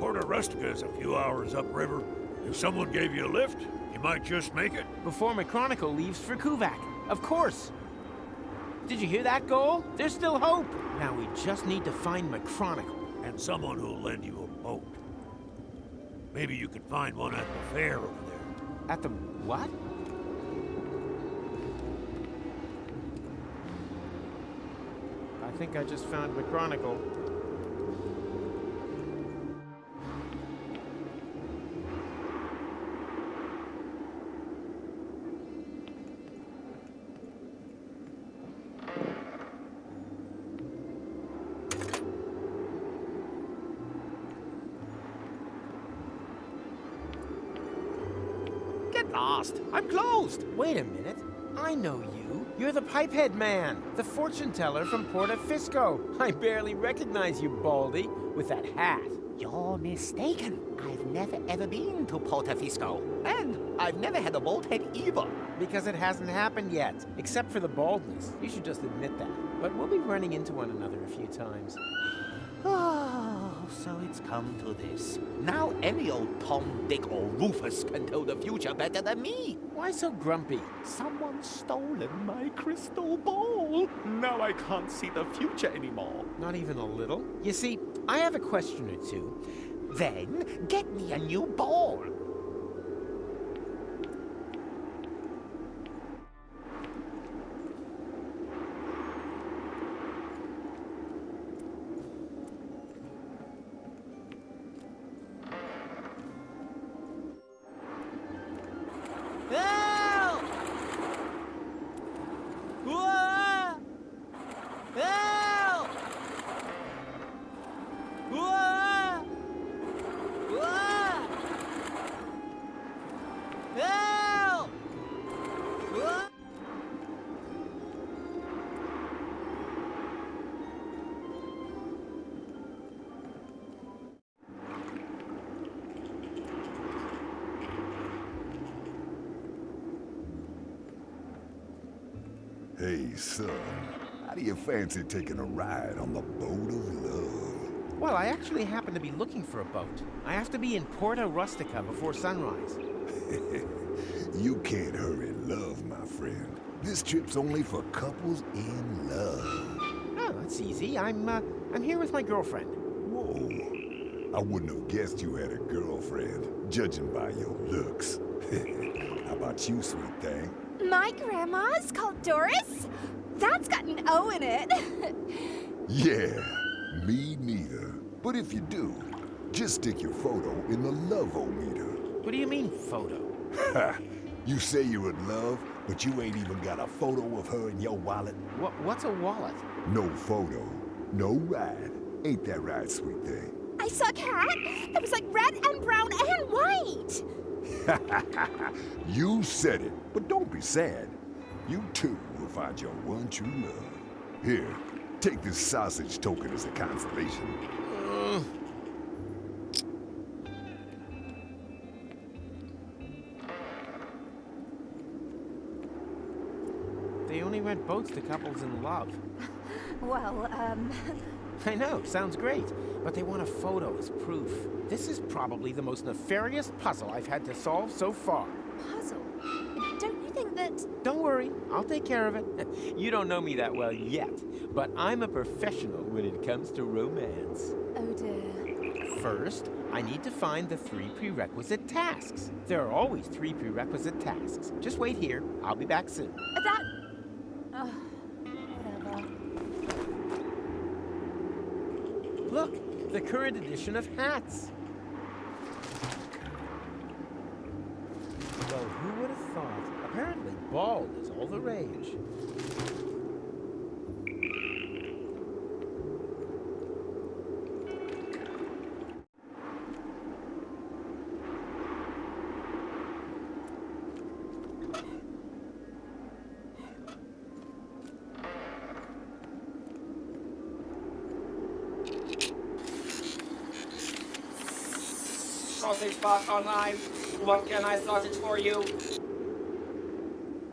Porta Rustica is a few hours upriver. If someone gave you a lift, you might just make it. Before McChronicle leaves for Kuvak. Of course. Did you hear that, Goal? There's still hope. Now we just need to find McChronicle. And someone who'll lend you a boat. Maybe you could find one at the fair over there. At the what? I think I just found McChronicle. Get lost. I'm closed. Wait a minute. I know you. You're the Pipehead Man, the fortune teller from Porta Fisco. I barely recognize you, Baldy, with that hat. You're mistaken. I've never ever been to Porta Fisco. And I've never had a bald head either. Because it hasn't happened yet, except for the baldness. You should just admit that. But we'll be running into one another a few times. Oh, so it's come to this. Now any old Tom, Dick, or Rufus can tell the future better than me. Why so grumpy? Someone's stolen my crystal ball. Now I can't see the future anymore. Not even a little? You see, I have a question or two. Then get me a new ball. Help! Whoa! Help! Whoa! Whoa! Help! Whoa! Hey, son. How do you fancy taking a ride on the boat of love? Well, I actually happen to be looking for a boat. I have to be in Porta Rustica before sunrise. You can't hurry love, my friend. This trip's only for couples in love. Oh, that's easy. I'm here with my girlfriend. Whoa. I wouldn't have guessed you had a girlfriend, judging by your looks. How about you, sweet thing? My grandma's called Doris? That's got an O in it. Yeah, me neither. But if you do, just stick your photo in the love-o-meter. What do you mean, photo? Ha! You say you're in love, but you ain't even got a photo of her in your wallet? What's a wallet? No photo, no ride. Ain't that right, sweet thing? I saw a cat that was like red and brown and white. You said it, but don't be sad. You too will find your one true love. Here, take this sausage token as a consolation. They only rent boats to couples in love. Well, I know, sounds great. But they want a photo as proof. This is probably the most nefarious puzzle I've had to solve so far. Puzzle? Don't you think that... Don't worry, I'll take care of it. You don't know me that well yet, but I'm a professional when it comes to romance. Oh dear. First, I need to find the 3 prerequisite tasks. There are always 3 prerequisite tasks. Just wait here, I'll be back soon. That... whatever. Look, the current edition of hats. Well, who would have thought? Apparently, bald is all the rage. Sausage Box Online. What can I sausage for you?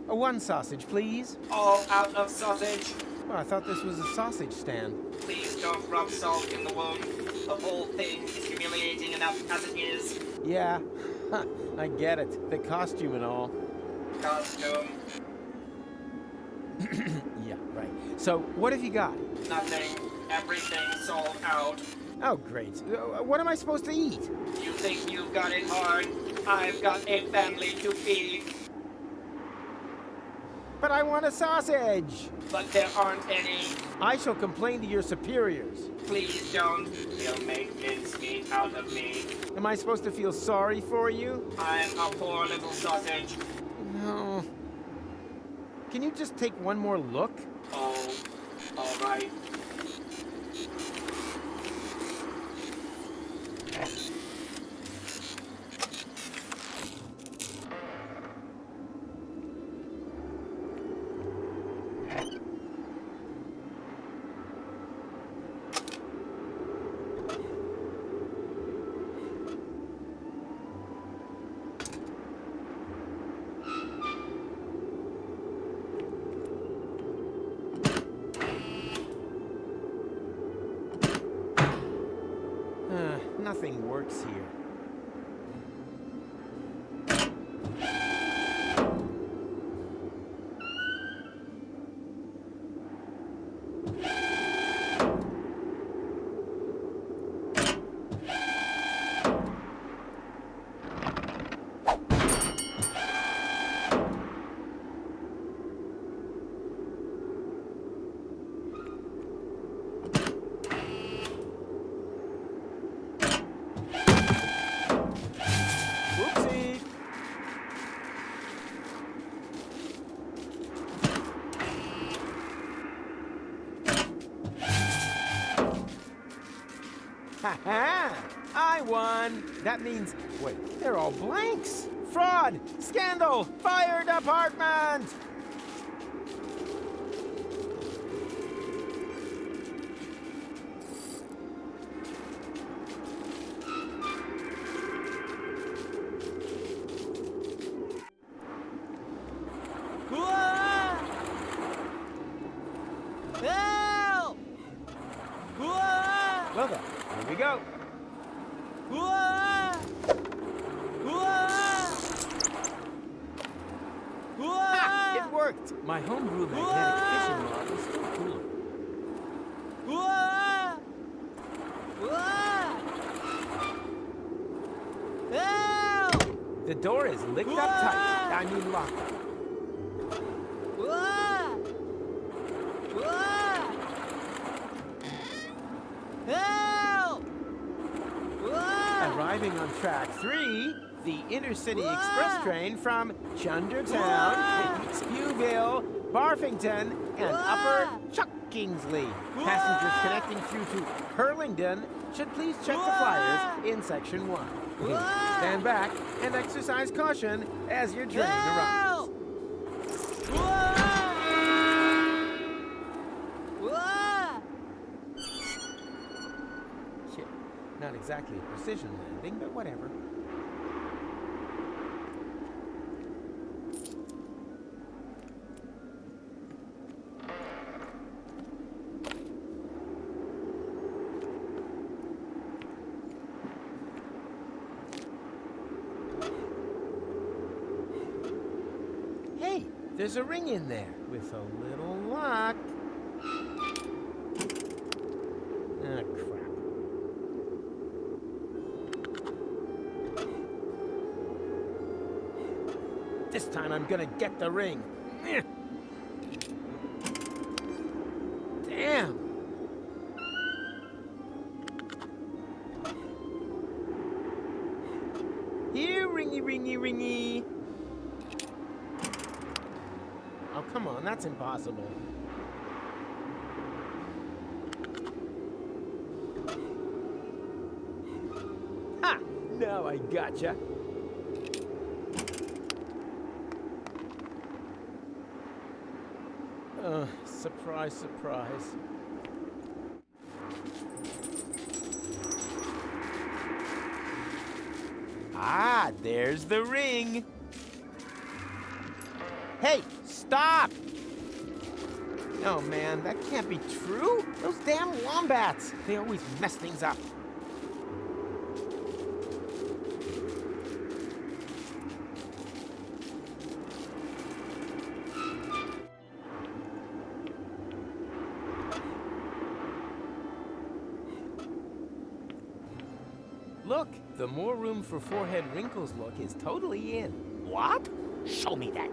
One sausage, please. All out of sausage. Well, I thought this was a sausage stand. Please don't rub salt in the wound. The whole thing is humiliating enough as it is. Yeah, I get it. The costume and all. Costume. Yeah, right. So, what have you got? Nothing. Everything sold out. Oh, great. What am I supposed to eat? You think you've got it hard? I've got a family to feed. But I want a sausage! But there aren't any. I shall complain to your superiors. Please don't. They'll make mincemeat out of me. Am I supposed to feel sorry for you? I'm a poor little sausage. No. Can you just take one more look? Oh, all right. Nothing works here. Ha-ha! I won! That means... Wait, they're all blanks! Fraud! Scandal! Fire department! Help! Well then, here we go. My homebrew magnetic fishing rod is still cooler. The door is licked up tight. I mean locked up. Arriving on track 3, the intercity express train from Chundertown, Spewville, Barfington, and Upper Chuck-Kingsley. Passengers connecting through to Hurlingdon should please check the flyers in section 1. Stand back and exercise caution as your train arrives. Shit, not exactly a precision landing, but whatever. There's a ring in there. With a little luck. Ah, crap. This time I'm gonna get the ring. Damn! Here, ringy, ringy, ringy. Oh, come on, that's impossible. Ha! Now I gotcha. Surprise, surprise. Ah, there's the ring. Hey, stop! Oh man, that can't be true. Those damn wombats. They always mess things up. Look, the more room for forehead wrinkles look is totally in. What? Show me that.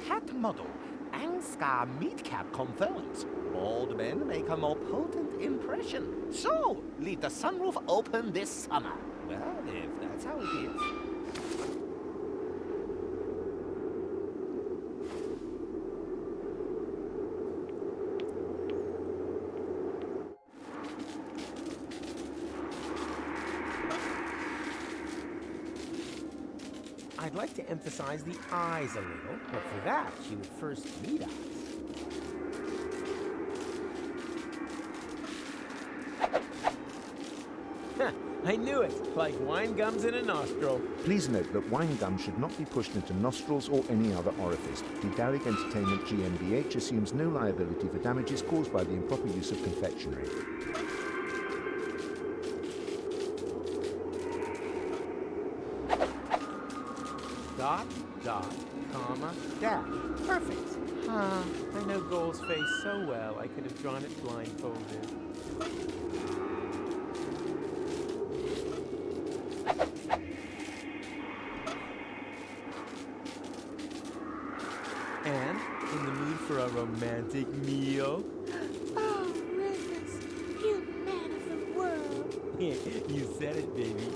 Hat model, Angskar Meatcap confirms. Bald men make a more potent impression. So, leave the sunroof open this summer. Well, if that's how it is. I'd like to emphasize the eyes a little, but for that, she would first meet us. I knew it! Like wine gums in a nostril. Please note that wine gum should not be pushed into nostrils or any other orifice. Daedalic Entertainment GmbH assumes no liability for damages caused by the improper use of confectionery. Dot, dot, comma, dash. Perfect. I know Goal's face so well, I could have drawn it blindfolded. And in the mood for a romantic meal? Oh, Rufus, you man of the world. You said it, baby.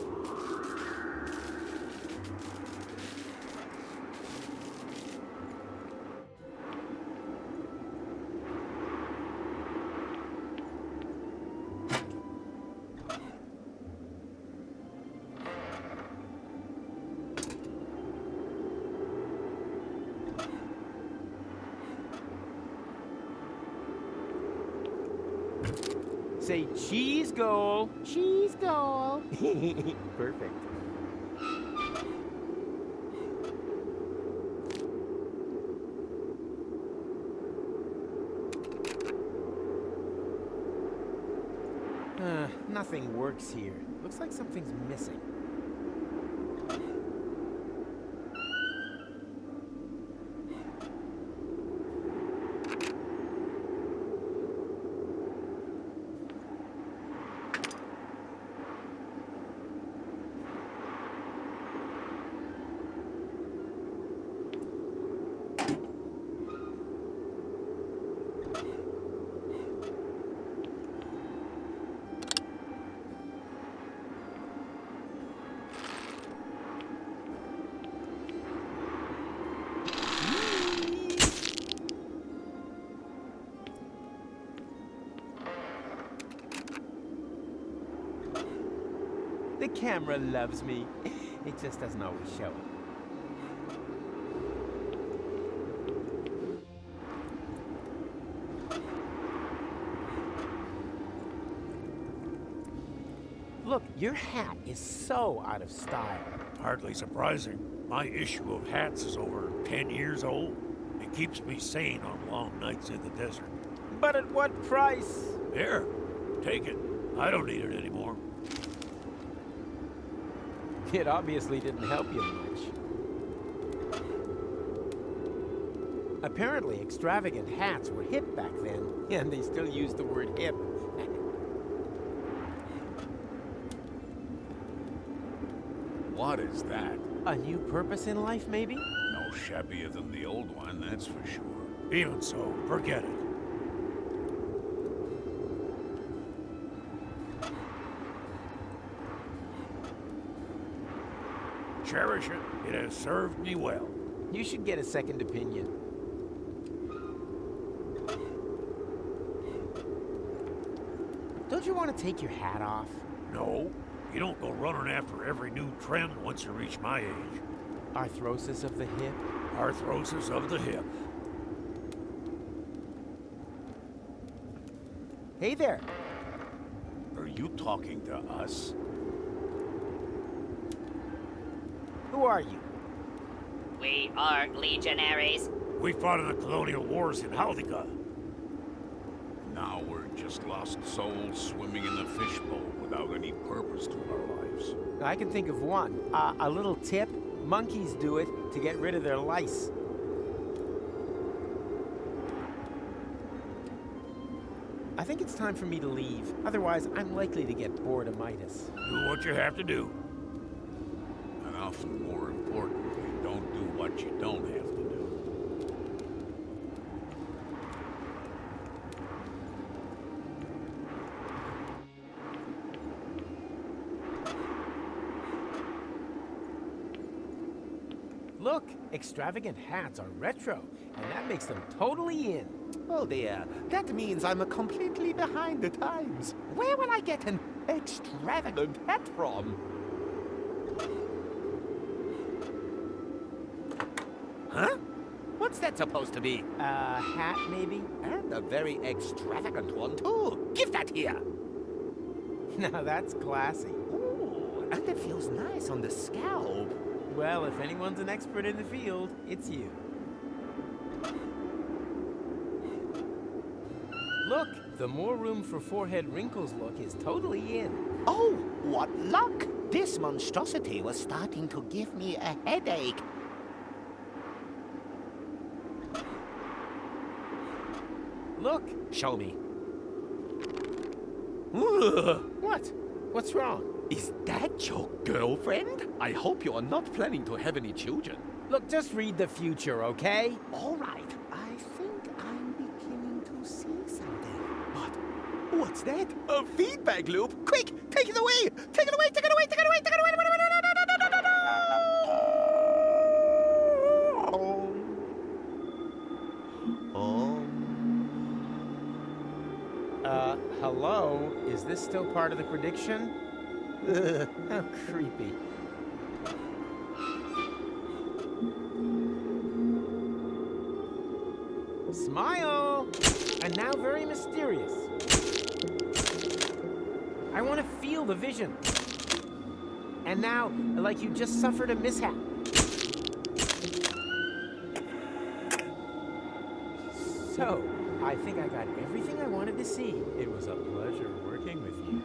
Say cheese Goal. Cheese Goal. Perfect. Nothing works here. Looks like something's missing. camera loves me. It just doesn't always show it. Look, your hat is so out of style. Hardly surprising. My issue of hats is over 10 years old. It keeps me sane on long nights in the desert. But at what price? Here, take it. I don't need it anymore. It obviously didn't help you much. Apparently, extravagant hats were hip back then, and they still use the word hip. What is that? A new purpose in life, maybe? No shabbier than the old one, that's for sure. Even so, forget it. Cherish it. It has served me well. You should get a second opinion. Don't you want to take your hat off? No. You don't go running after every new trend once you reach my age. Arthrosis of the hip? Arthrosis of the hip. Hey there. Are you talking to us? Who are you? We are legionaries. We fought in the colonial wars in Haldiga. Now we're just lost souls swimming in the fishbowl without any purpose to our lives. I can think of one. A little tip. Monkeys do it to get rid of their lice. I think it's time for me to leave. Otherwise, I'm likely to get boredom-itis. Do what you have to do. And often more importantly, don't do what you don't have to do. Look, extravagant hats are retro, and that makes them totally in. Oh dear, that means I'm completely behind the times. Where will I get an extravagant hat from? Huh? What's that supposed to be? A hat, maybe? And a very extravagant one, too. Give that here. Now that's classy. Ooh, and it feels nice on the scalp. Well, if anyone's an expert in the field, it's you. Look, the more room for forehead wrinkles look is totally in. Oh, what luck! This monstrosity was starting to give me a headache. Look! Show me. What? What's wrong? Is that your girlfriend? I hope you are not planning to have any children. Look, just read the future, okay? All right. I think I'm beginning to see something. What? What's that? A feedback loop? Quick! Take it away! Take it away! Take it away! Take it away! Take it away! Hello? Is this still part of the prediction? Ugh, how creepy. Smile! And now very mysterious. I want to feel the vision. And now, like you just suffered a mishap. So, I think I got everything I wanted to see. It was a pleasure working with you.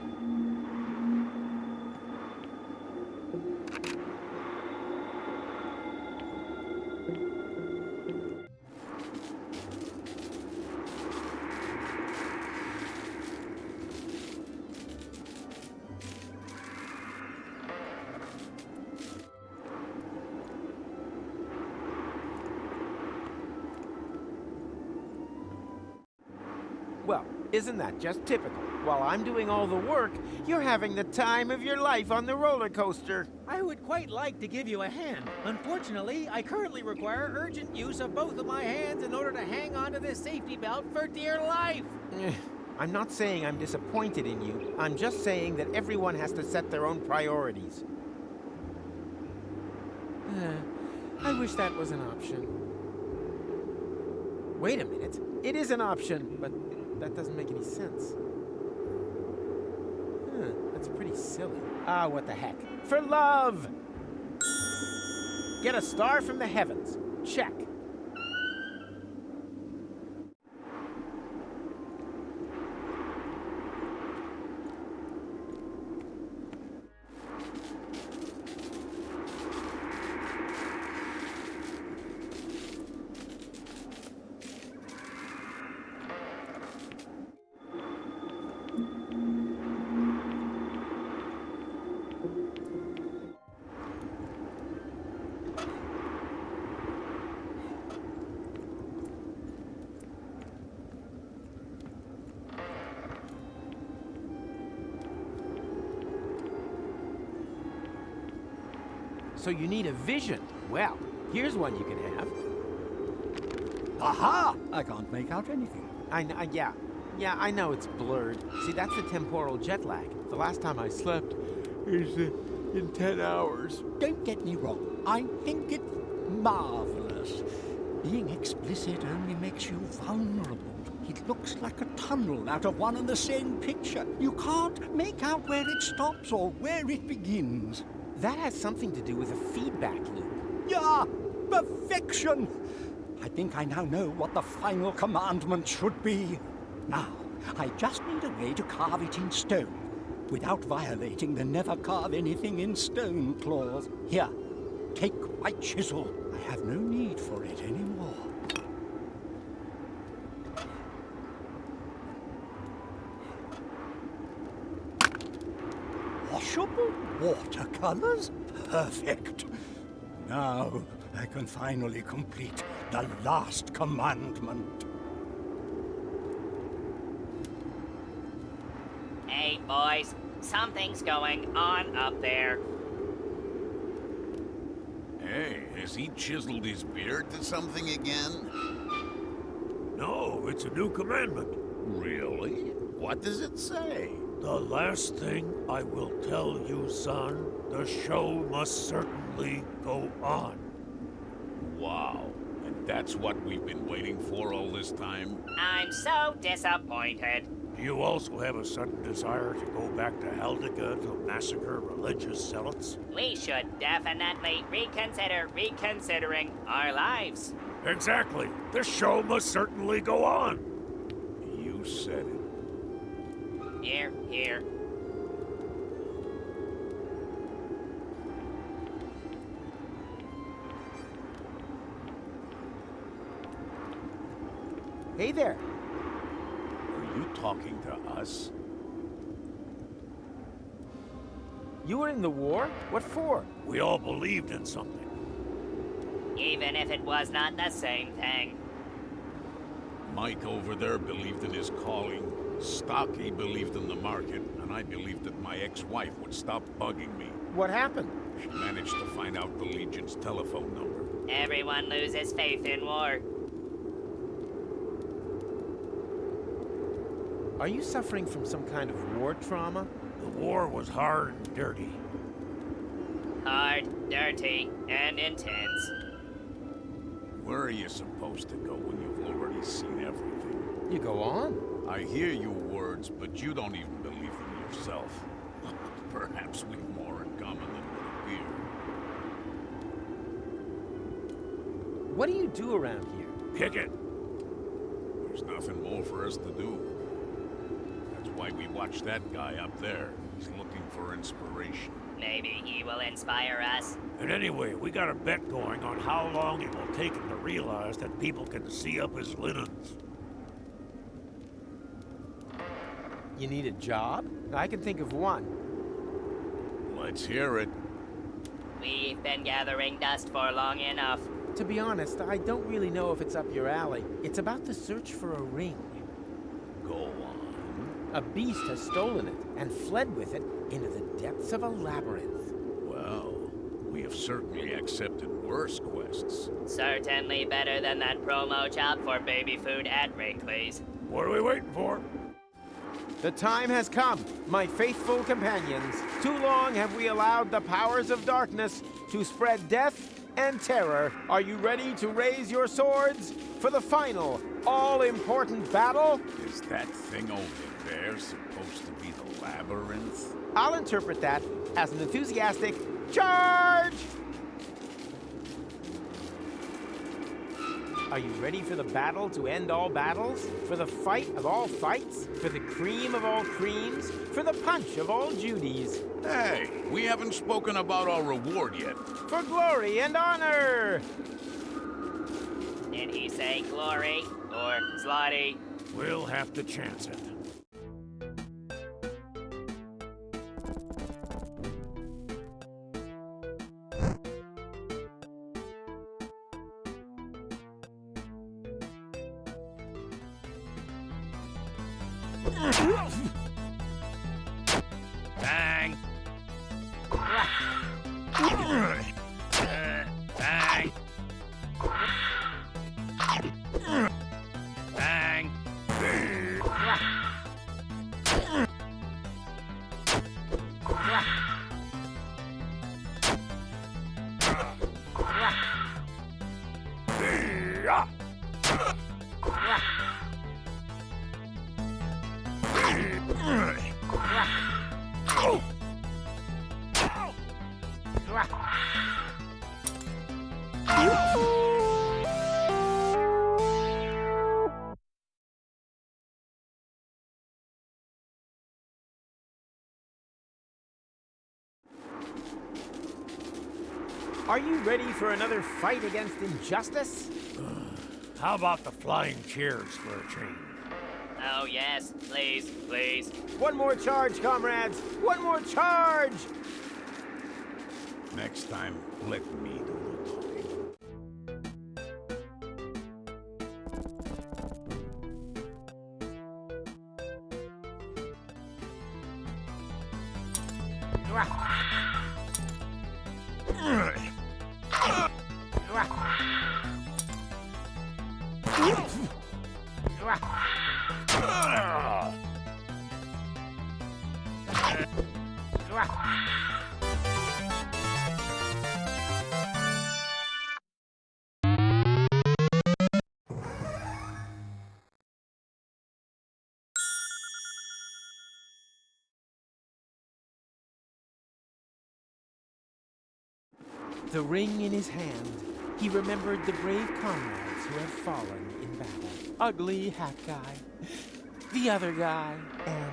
Well, isn't that just typical? While I'm doing all the work, you're having the time of your life on the roller coaster. I would quite like to give you a hand. Unfortunately, I currently require urgent use of both of my hands in order to hang onto this safety belt for dear life. I'm not saying I'm disappointed in you. I'm just saying that everyone has to set their own priorities. I wish that was an option. Wait a minute. It is an option, but that doesn't make any sense. That's pretty silly. Ah, what the heck. For love! Get a star from the heavens. Check. So you need a vision. Well, here's one you can have. Aha! I can't make out anything. Yeah, I know it's blurred. See, that's the temporal jet lag. The last time I slept is in 10 hours. Don't get me wrong. I think it's marvelous. Being explicit only makes you vulnerable. It looks like a tunnel out of one and the same picture. You can't make out where it stops or where it begins. That has something to do with a feedback loop. Yeah, perfection! I think I now know what the final commandment should be. Now, I just need a way to carve it in stone, without violating the never carve anything in stone clause. Here, take my chisel. I have no need for it anymore. Washable watercolors? Perfect. Now I can finally complete the last commandment. Hey, boys. Something's going on up there. Hey, has he chiseled his beard to something again? No, it's a new commandment. Really? What does it say? The last thing I will tell you, son, the show must certainly go on. Wow. And that's what we've been waiting for all this time? I'm so disappointed. Do you also have a sudden desire to go back to Haldega to massacre religious zealots? We should definitely reconsider reconsidering our lives. Exactly. The show must certainly go on. You said it. Here, here. Hey there. Are you talking to us? You were in the war? What for? We all believed in something. Even if it was not the same thing. Mike over there believed in his calling. Stocky believed in the market, and I believed that my ex-wife would stop bugging me. What happened? She managed to find out the Legion's telephone number. Everyone loses faith in war. Are you suffering from some kind of war trauma? The war was hard and dirty. Hard, dirty, and intense. Where are you supposed to go when you've already seen everything? You go on. I hear your words, but you don't even believe them yourself. Perhaps we've more in common than would appear. What do you do around here? Kick it. There's nothing more for us to do. That's why we watch that guy up there. He's looking for inspiration. Maybe he will inspire us. And anyway, we got a bet going on how long it will take him to realize that people can see up his linens. You need a job? I can think of one. Let's hear it. We've been gathering dust for long enough. To be honest, I don't really know if it's up your alley. It's about the search for a ring. Go on. A beast has stolen it and fled with it into the depths of a labyrinth. Well, we have certainly accepted worse quests. Certainly better than that promo job for baby food at Wrigley's. What are we waiting for? The time has come, my faithful companions. Too long have we allowed the powers of darkness to spread death and terror. Are you ready to raise your swords for the final, all-important battle? Is that thing over there supposed to be the labyrinth? I'll interpret that as an enthusiastic charge! Are you ready for the battle to end all battles? For the fight of all fights? For the cream of all creams? For the punch of all Judys? Hey, we haven't spoken about our reward yet. For glory and honor! Did he say glory or slotty? We'll have to chance it. Bang! Bang! Bang! Are you ready for another fight against injustice? How about the flying chairs for a change? Oh, yes. Please, please. One more charge, comrades! One more charge! Next time, let me do the talking. The ring in his hand, he remembered the brave comrades who had fallen in battle. Ugly hat guy, the other guy, and...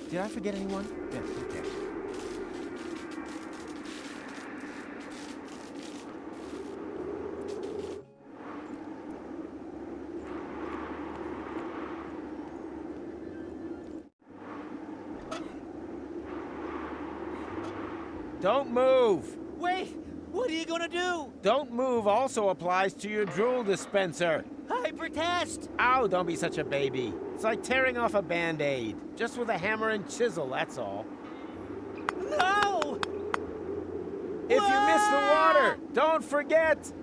Did I forget anyone? Yeah, okay. Don't move! Wait! What are you gonna do? Don't move also applies to your drool dispenser. I protest! Ow, don't be such a baby. It's like tearing off a Band-Aid. Just with a hammer and chisel, that's all. No! If you miss the water, don't forget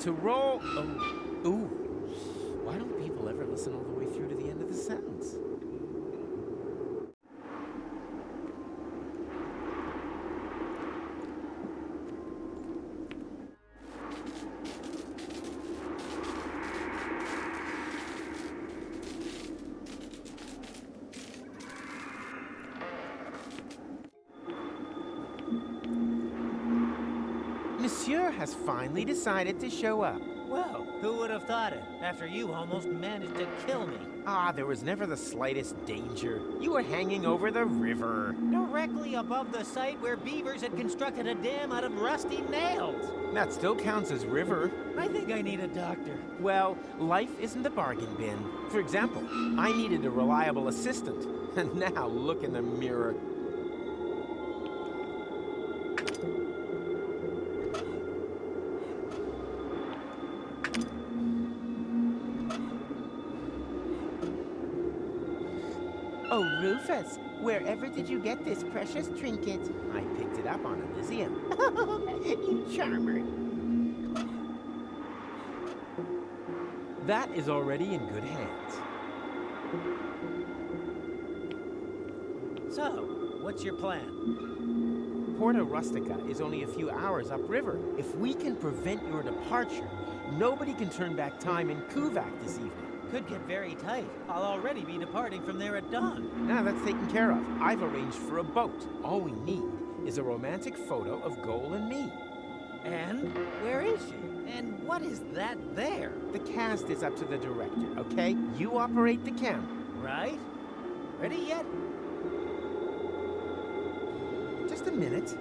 to roll... Oh, ooh. Why don't people ever listen all the way through to the end of the sentence? Monsieur has finally decided to show up. Well, who would have thought it, after you almost managed to kill me? Ah, there was never the slightest danger. You were hanging over the river. Directly above the site where beavers had constructed a dam out of rusty nails. That still counts as river. I think I need a doctor. Well, life isn't a bargain bin. For example, I needed a reliable assistant. And now look in the mirror. Oh, Rufus, wherever did you get this precious trinket? I picked it up on Elysium. You charmer. That is already in good hands. So, what's your plan? Porta Rustica is only a few hours upriver. If we can prevent your departure, nobody can turn back time in Kuvak this evening. Could get very tight. I'll already be departing from there at dawn. Now that's taken care of. I've arranged for a boat. All we need is a romantic photo of Goal and me. And where is she? And what is that there? The cast is up to the director, okay? You operate the camera. Right? Ready yet? Just a minute.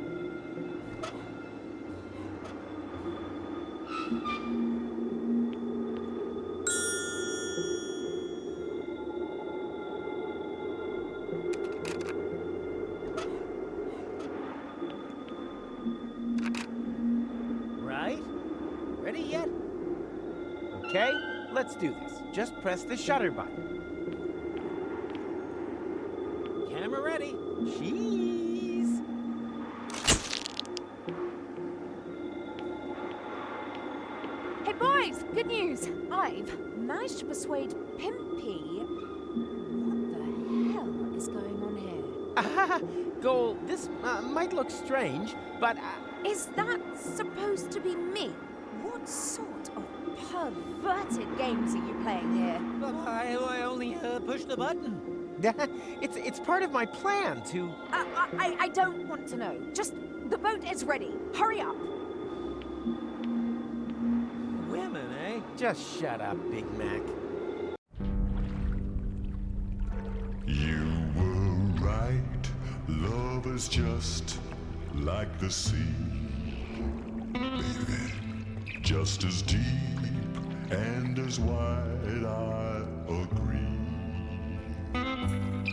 Right? Ready yet? Okay, let's do this. Just press the shutter button. Camera ready. Cheese. Hey boys, good news. I've managed to persuade Pimpy. What the hell is going on here? Goal, this might look strange, but... Is that supposed to be me? What sort of perverted games are you playing here? I only pushed the button. It's part of my plan to... I don't want to know. Just, the boat is ready. Hurry up. Women, eh? Just shut up, Big Mac. You were right. Love is just like the sea, baby. Just as deep and as wide, I agree.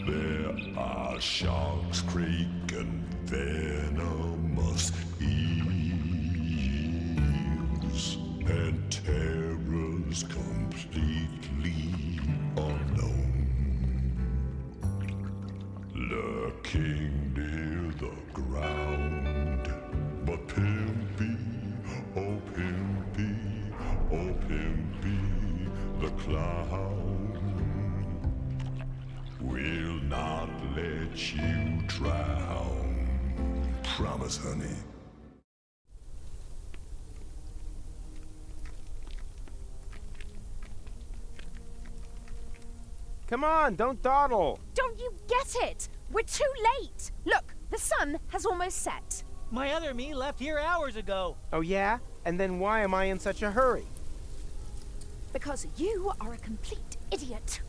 There are sharks, crake, and venomous eels, and terrors completely unknown, lurking near the ground. But Pimpy, oh Pimpy, oh Pimpy, the clown will not let you drown. Promise, honey. Come on, don't dawdle. Don't you get it? We're too late. Look, the sun has almost set. My other me left here hours ago. Oh yeah? And then why am I in such a hurry? Because you are a complete idiot.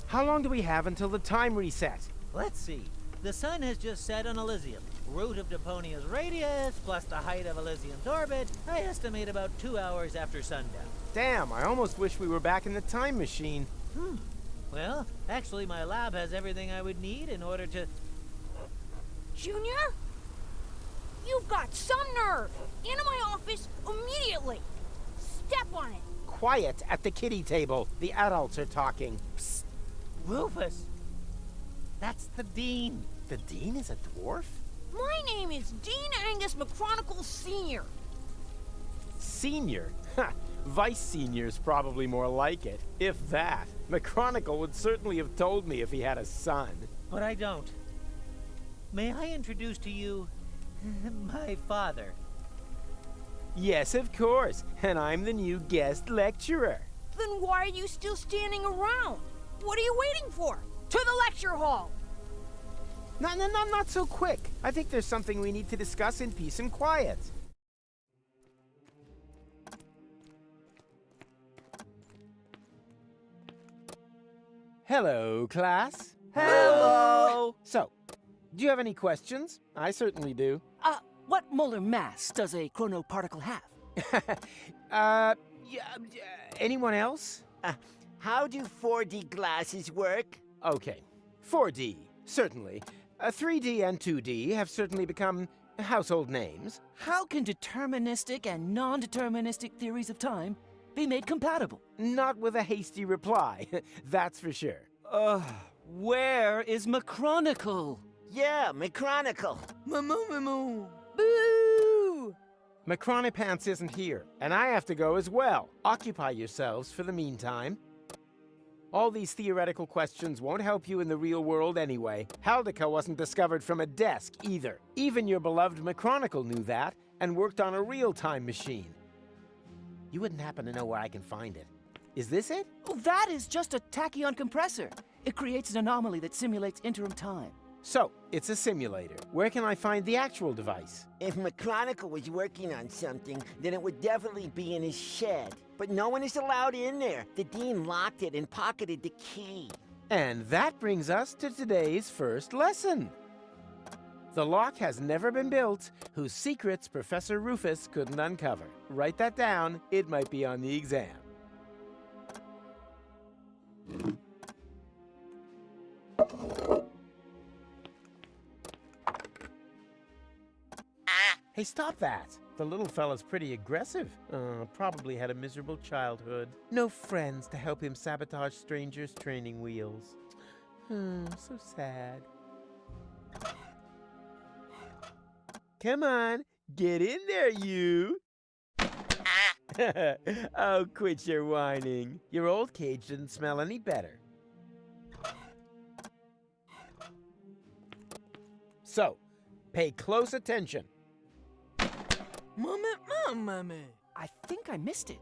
How long do we have until the time reset? Let's see. The sun has just set on Elysium. Root of Deponia's radius, plus the height of Elysium's orbit, I estimate about 2 hours after sundown. Damn, I almost wish we were back in the time machine. Well, actually my lab has everything I would need in order to... Junior? You've got some nerve! Into my office immediately! Step on it! Quiet at the kiddie table. The adults are talking. Psst. Rufus! That's the Dean. The Dean is a dwarf? My name is Dean Angus McChronicle Sr. Senior? Ha! Vice Senior's probably more like it. If that. McChronicle would certainly have told me if he had a son. But I don't. May I introduce to you my father? Yes, of course. And I'm the new guest lecturer. Then why are you still standing around? What are you waiting for? To the lecture hall! No, not so quick. I think there's something we need to discuss in peace and quiet. Hello, class. Hello! So, do you have any questions? I certainly do. What molar mass does a chronoparticle Yeah, have? anyone else? How do 4D glasses work? Okay, 4D, certainly. 3D and 2D have certainly become household names. How can deterministic and non-deterministic theories of time be made compatible? Not with a hasty reply, that's for sure. Where is McChronicle? Yeah, McChronicle. Moo. Boo! McChronicle isn't here, and I have to go as well. Occupy yourselves for the meantime. All these theoretical questions won't help you in the real world anyway. Haldica wasn't discovered from a desk, either. Even your beloved McChronicle knew that, and worked on a real time machine. You wouldn't happen to know where I can find it. Is this it? Oh, that is just a tachyon compressor. It creates an anomaly that simulates interim time. So, it's a simulator. Where can I find the actual device? If McChronicle was working on something, then it would definitely be in his shed. But no one is allowed in there. The dean locked it and pocketed the key. And that brings us to today's first lesson. The lock has never been built whose secrets Professor Rufus couldn't uncover. Write that down. It might be on the exam. Hey, stop that! The little fella's pretty aggressive. Probably had a miserable childhood. No friends to help him sabotage strangers' training wheels. So sad. Come on, get in there, you! Oh, quit your whining. Your old cage didn't smell any better. So, pay close attention. Mommy. I think I missed it.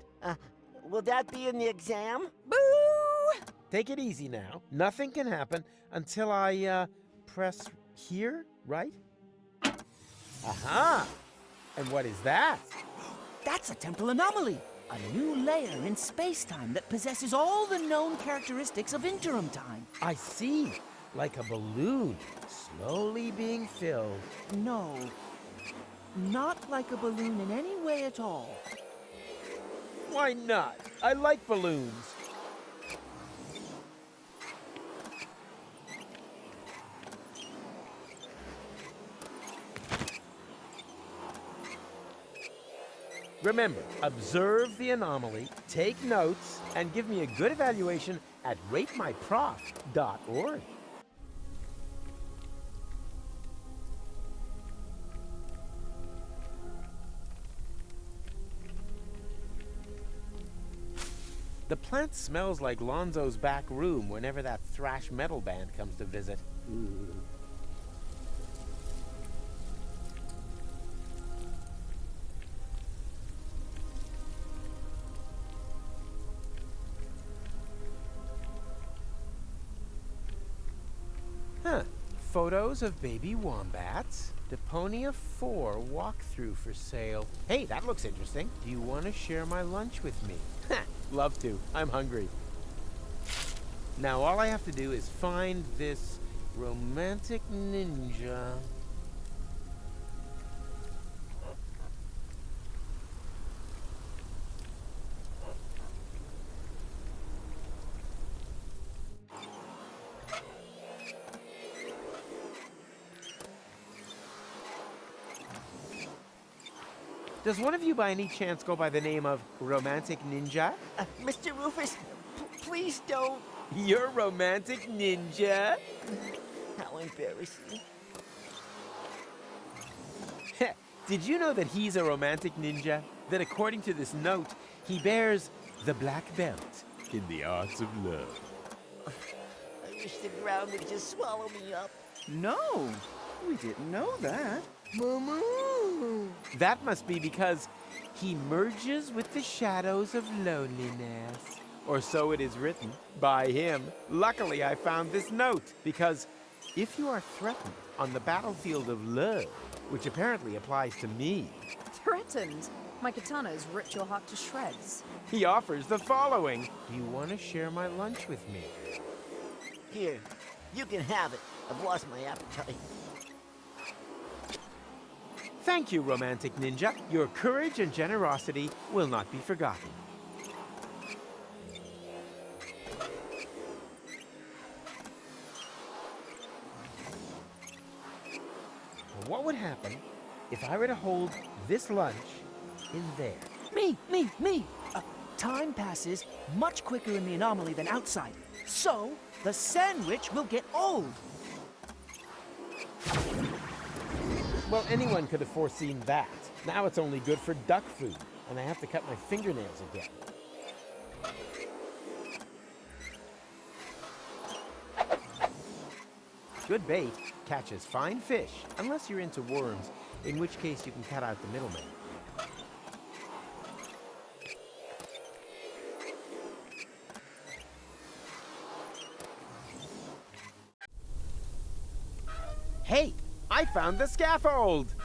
Will that be in the exam? Boo! Take it easy now. Nothing can happen until I, press here, right? Aha! And what is that? That's a temporal anomaly. A new layer in space-time that possesses all the known characteristics of interim time. I see. Like a balloon, slowly being filled. No. Not like a balloon in any way at all. Why not? I like balloons. Remember, observe the anomaly, take notes, and give me a good evaluation at ratemyprof.org. The plant smells like Lonzo's back room whenever that thrash metal band comes to visit. Huh. Photos of baby wombats. Deponia 4 walkthrough for sale. Hey, that looks interesting. Do you want to share my lunch with me? Love to. I'm hungry. Now all I have to do is find this romantic ninja. Does one of you by any chance go by the name of Romantic Ninja? Mr. Rufus, please don't. You're Romantic Ninja? How embarrassing. Did you know that he's a romantic ninja? That according to this note, he bears the black belt in the arts of love. I wish the ground would just swallow me up. No, we didn't know that. That must be because he merges with the shadows of loneliness. Or so it is written by him. Luckily, I found this note because if you are threatened on the battlefield of love, which apparently applies to me. Threatened? My katana has ripped your heart to shreds. He offers the following. Do you want to share my lunch with me? Here, you can have it. I've lost my appetite. Thank you, Romantic Ninja. Your courage and generosity will not be forgotten. What would happen if I were to hold this lunch in there? Me! Time passes much quicker in the anomaly than outside. So, the sandwich will get old. Well, anyone could have foreseen that. Now it's only good for duck food, and I have to cut my fingernails again. Good bait catches fine fish, unless you're into worms, in which case you can cut out the middleman. Hey, I found the scaffold!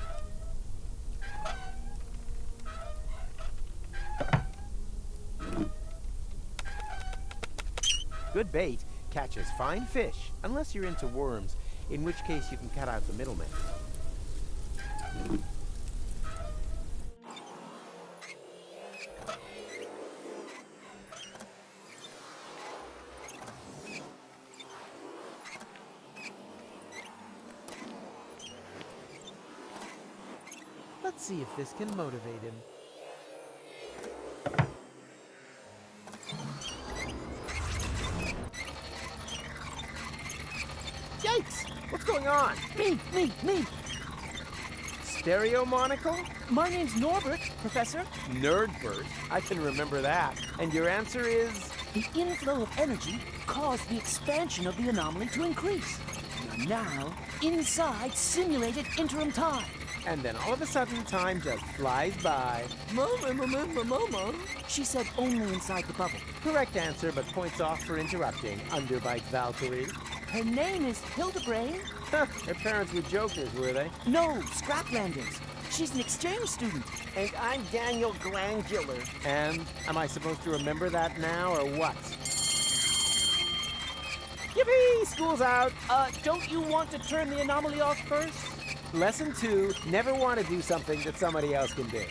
Good bait catches fine fish, unless you're into worms, in which case you can cut out the middleman. Let's see if this can motivate him. Yikes! What's going on? Me! Stereo monocle? My name's Norbert, Professor. Nerdbert? I can remember that. And your answer is? The inflow of energy caused the expansion of the anomaly to increase. We are now inside simulated interim time. And then all of a sudden, time just flies by. Mama. She said only inside the bubble. Correct answer, but points off for interrupting. Underbite Valkyrie. Her name is Hildebrand. Her parents were jokers, were they? No, Scraplanders. She's an exchange student. And I'm Daniel Glandular. And am I supposed to remember that now, or what? Yippee! School's out. Don't you want to turn the anomaly off first? Lesson 2, never want to do something that somebody else can do.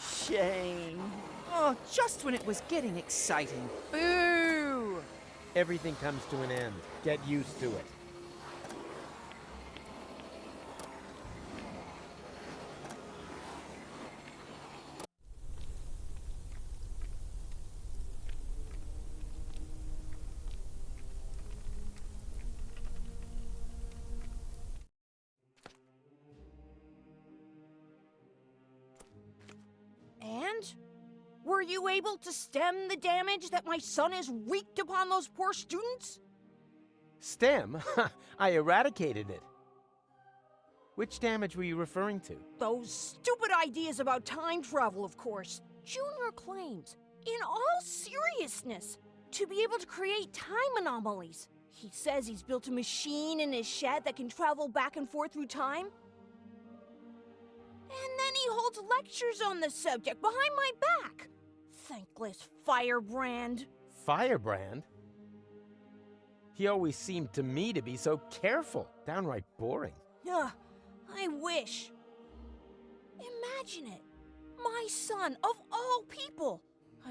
Shame. Oh, just when it was getting exciting. Boo! Everything comes to an end. Get used to it. And? Were you able to stem the damage that my son has wreaked upon those poor students? Stem? I eradicated it. Which damage were you referring to? Those stupid ideas about time travel, of course. Junior claims, in all seriousness, to be able to create time anomalies. He says he's built a machine in his shed that can travel back and forth through time. And then he holds lectures on the subject behind my back. Thankless firebrand. Firebrand? He always seemed to me to be so careful. Downright boring. Ugh, I wish. Imagine it. My son, of all people.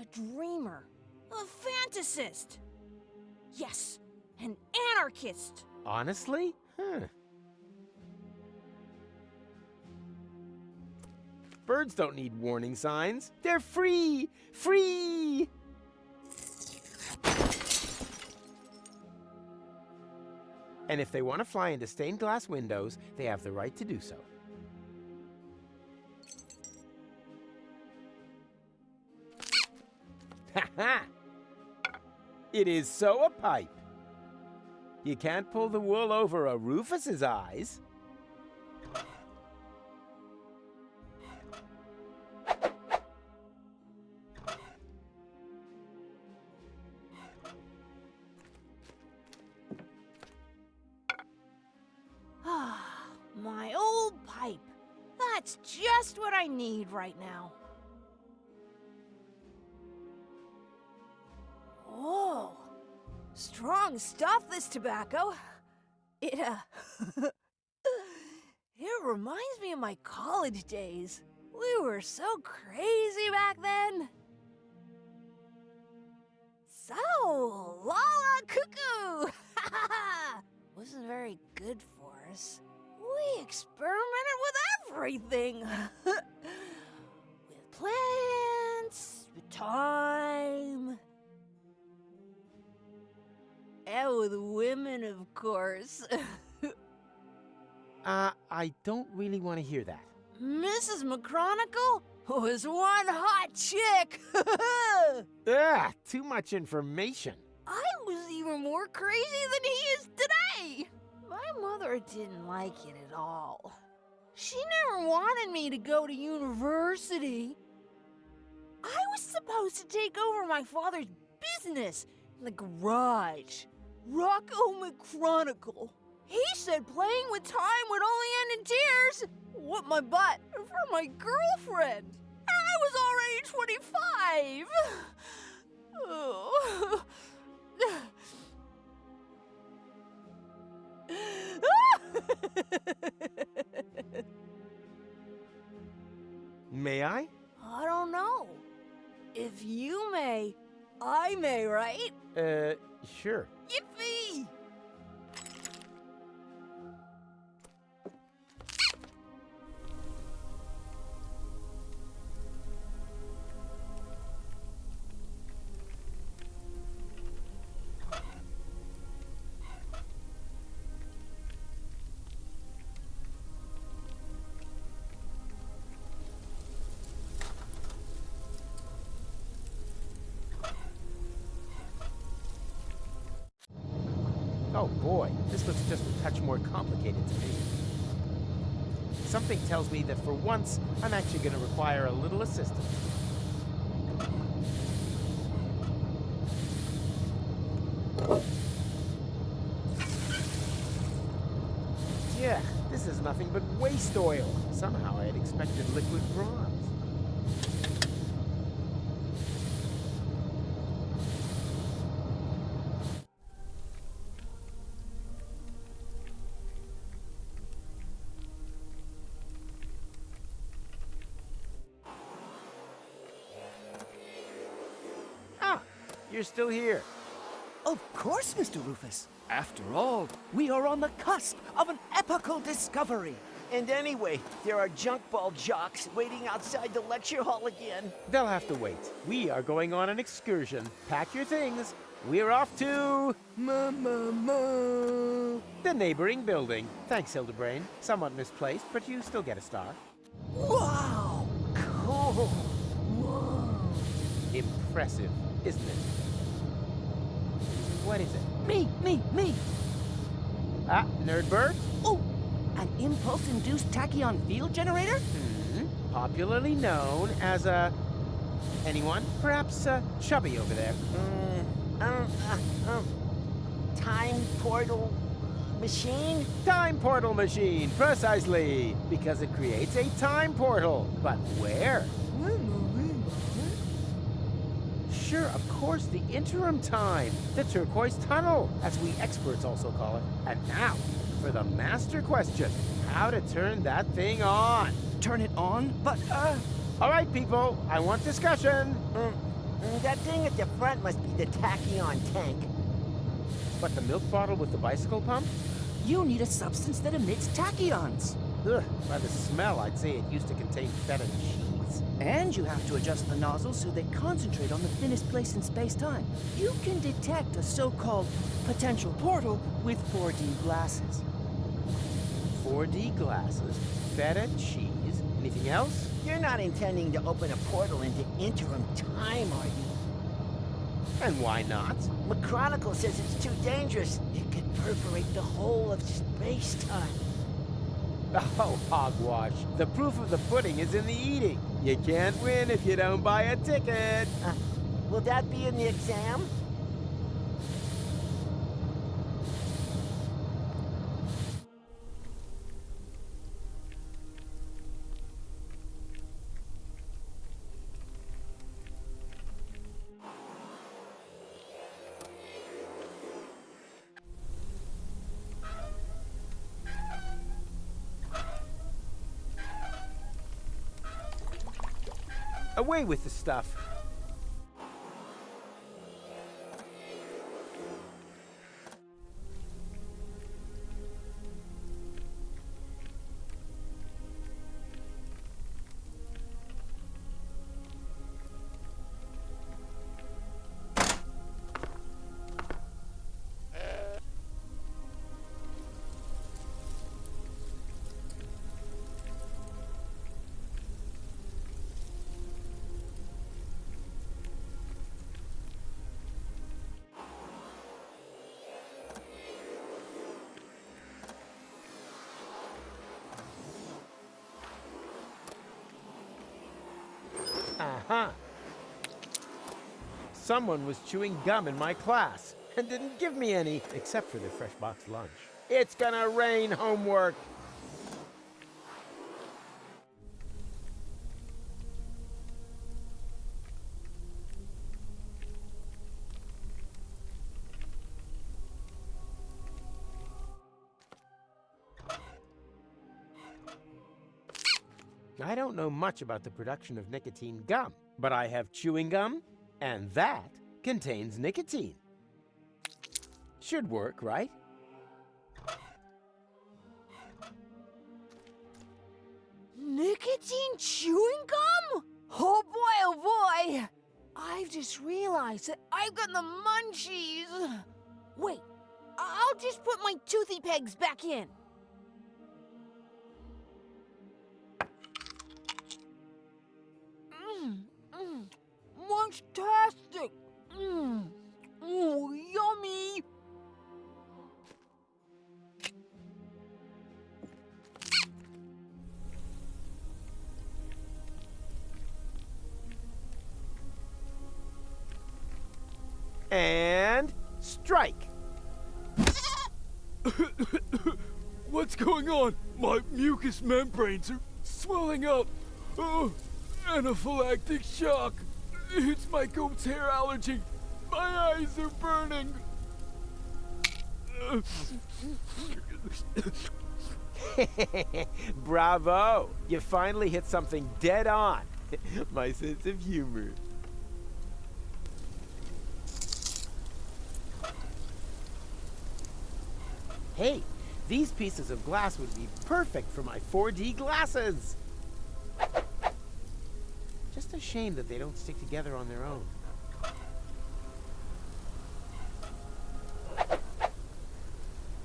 A dreamer. A fantasist. Yes, an anarchist. Honestly? Huh. Birds don't need warning signs. They're free! Free! And if they want to fly into stained glass windows, they have the right to do so. Ha ha! It is so a pipe. You can't pull the wool over a Rufus's eyes. My old pipe. That's just what I need right now. Oh, strong stuff, this tobacco. It reminds me of my college days. We were so crazy back then. So, Lala Cuckoo! Wasn't very good for us. We experimented with everything. With plants, with time. And with women, of course. I don't really want to hear that. Mrs. McChronicle was one hot chick. Too much information. I was even more crazy than he is today. My mother didn't like it at all. She never wanted me to go to university. I was supposed to take over my father's business in the garage. Rocco McChronicle. He said playing with time would only end in tears. What my butt for my girlfriend. I was already 25. Oh. May I? I don't know. If you may, I may, right? Sure. Yippee! Oh boy, this looks just a touch more complicated to me. Something tells me that for once, I'm actually going to require a little assistance. Yeah, this is nothing but waste oil. Somehow I had expected liquid bronze. You're still here. Of course, Mr. Rufus. After all, we are on the cusp of an epical discovery. And anyway, there are junk ball jocks waiting outside the lecture hall again. They'll have to wait. We are going on an excursion. Pack your things. We're off to... the neighboring building. Thanks, Hildebrain. Somewhat misplaced, but you still get a star. Wow! Cool! Whoa! Impressive, isn't it? What is it? Me! Ah, Nerdbird? Oh! An impulse-induced tachyon field generator? Popularly known as a... anyone? Perhaps Chubby over there. Time portal machine? Time portal machine, precisely. Because it creates a time portal. But where? Sure, of course, the interim time. The turquoise tunnel, as we experts also call it. And now, for the master question. How to turn that thing on. Turn it on? But, all right, people, I want discussion. That thing at the front must be the tachyon tank. But the milk bottle with the bicycle pump? You need a substance that emits tachyons. Ugh, by the smell, I'd say it used to contain feta cheese. And you have to adjust the nozzles so they concentrate on the thinnest place in space-time. You can detect a so-called potential portal with 4D glasses. 4D glasses, feta cheese, anything else? You're not intending to open a portal into interim time, are you? And why not? McChronicle says it's too dangerous. It could perforate the whole of space-time. Oh, hogwash. The proof of the pudding is in the eating. You can't win if you don't buy a ticket. Will that be in the exam? Away with the stuff. Aha! Someone was chewing gum in my class and didn't give me any, except for their fresh box lunch. It's gonna rain homework! I don't know much about the production of nicotine gum, but I have chewing gum, and that contains nicotine. Should work, right? Nicotine chewing gum? Oh boy! I've just realized that I've got the munchies. Wait, I'll just put my toothy pegs back in. Munchtastic! Oh, yummy! And strike! What's going on? My mucous membranes are swelling up. Oh, anaphylactic shock. It's my goat's hair allergy. My eyes are burning. Bravo! You finally hit something dead on. My sense of humor. Hey, these pieces of glass would be perfect for my 4D glasses. Just a shame that they don't stick together on their own.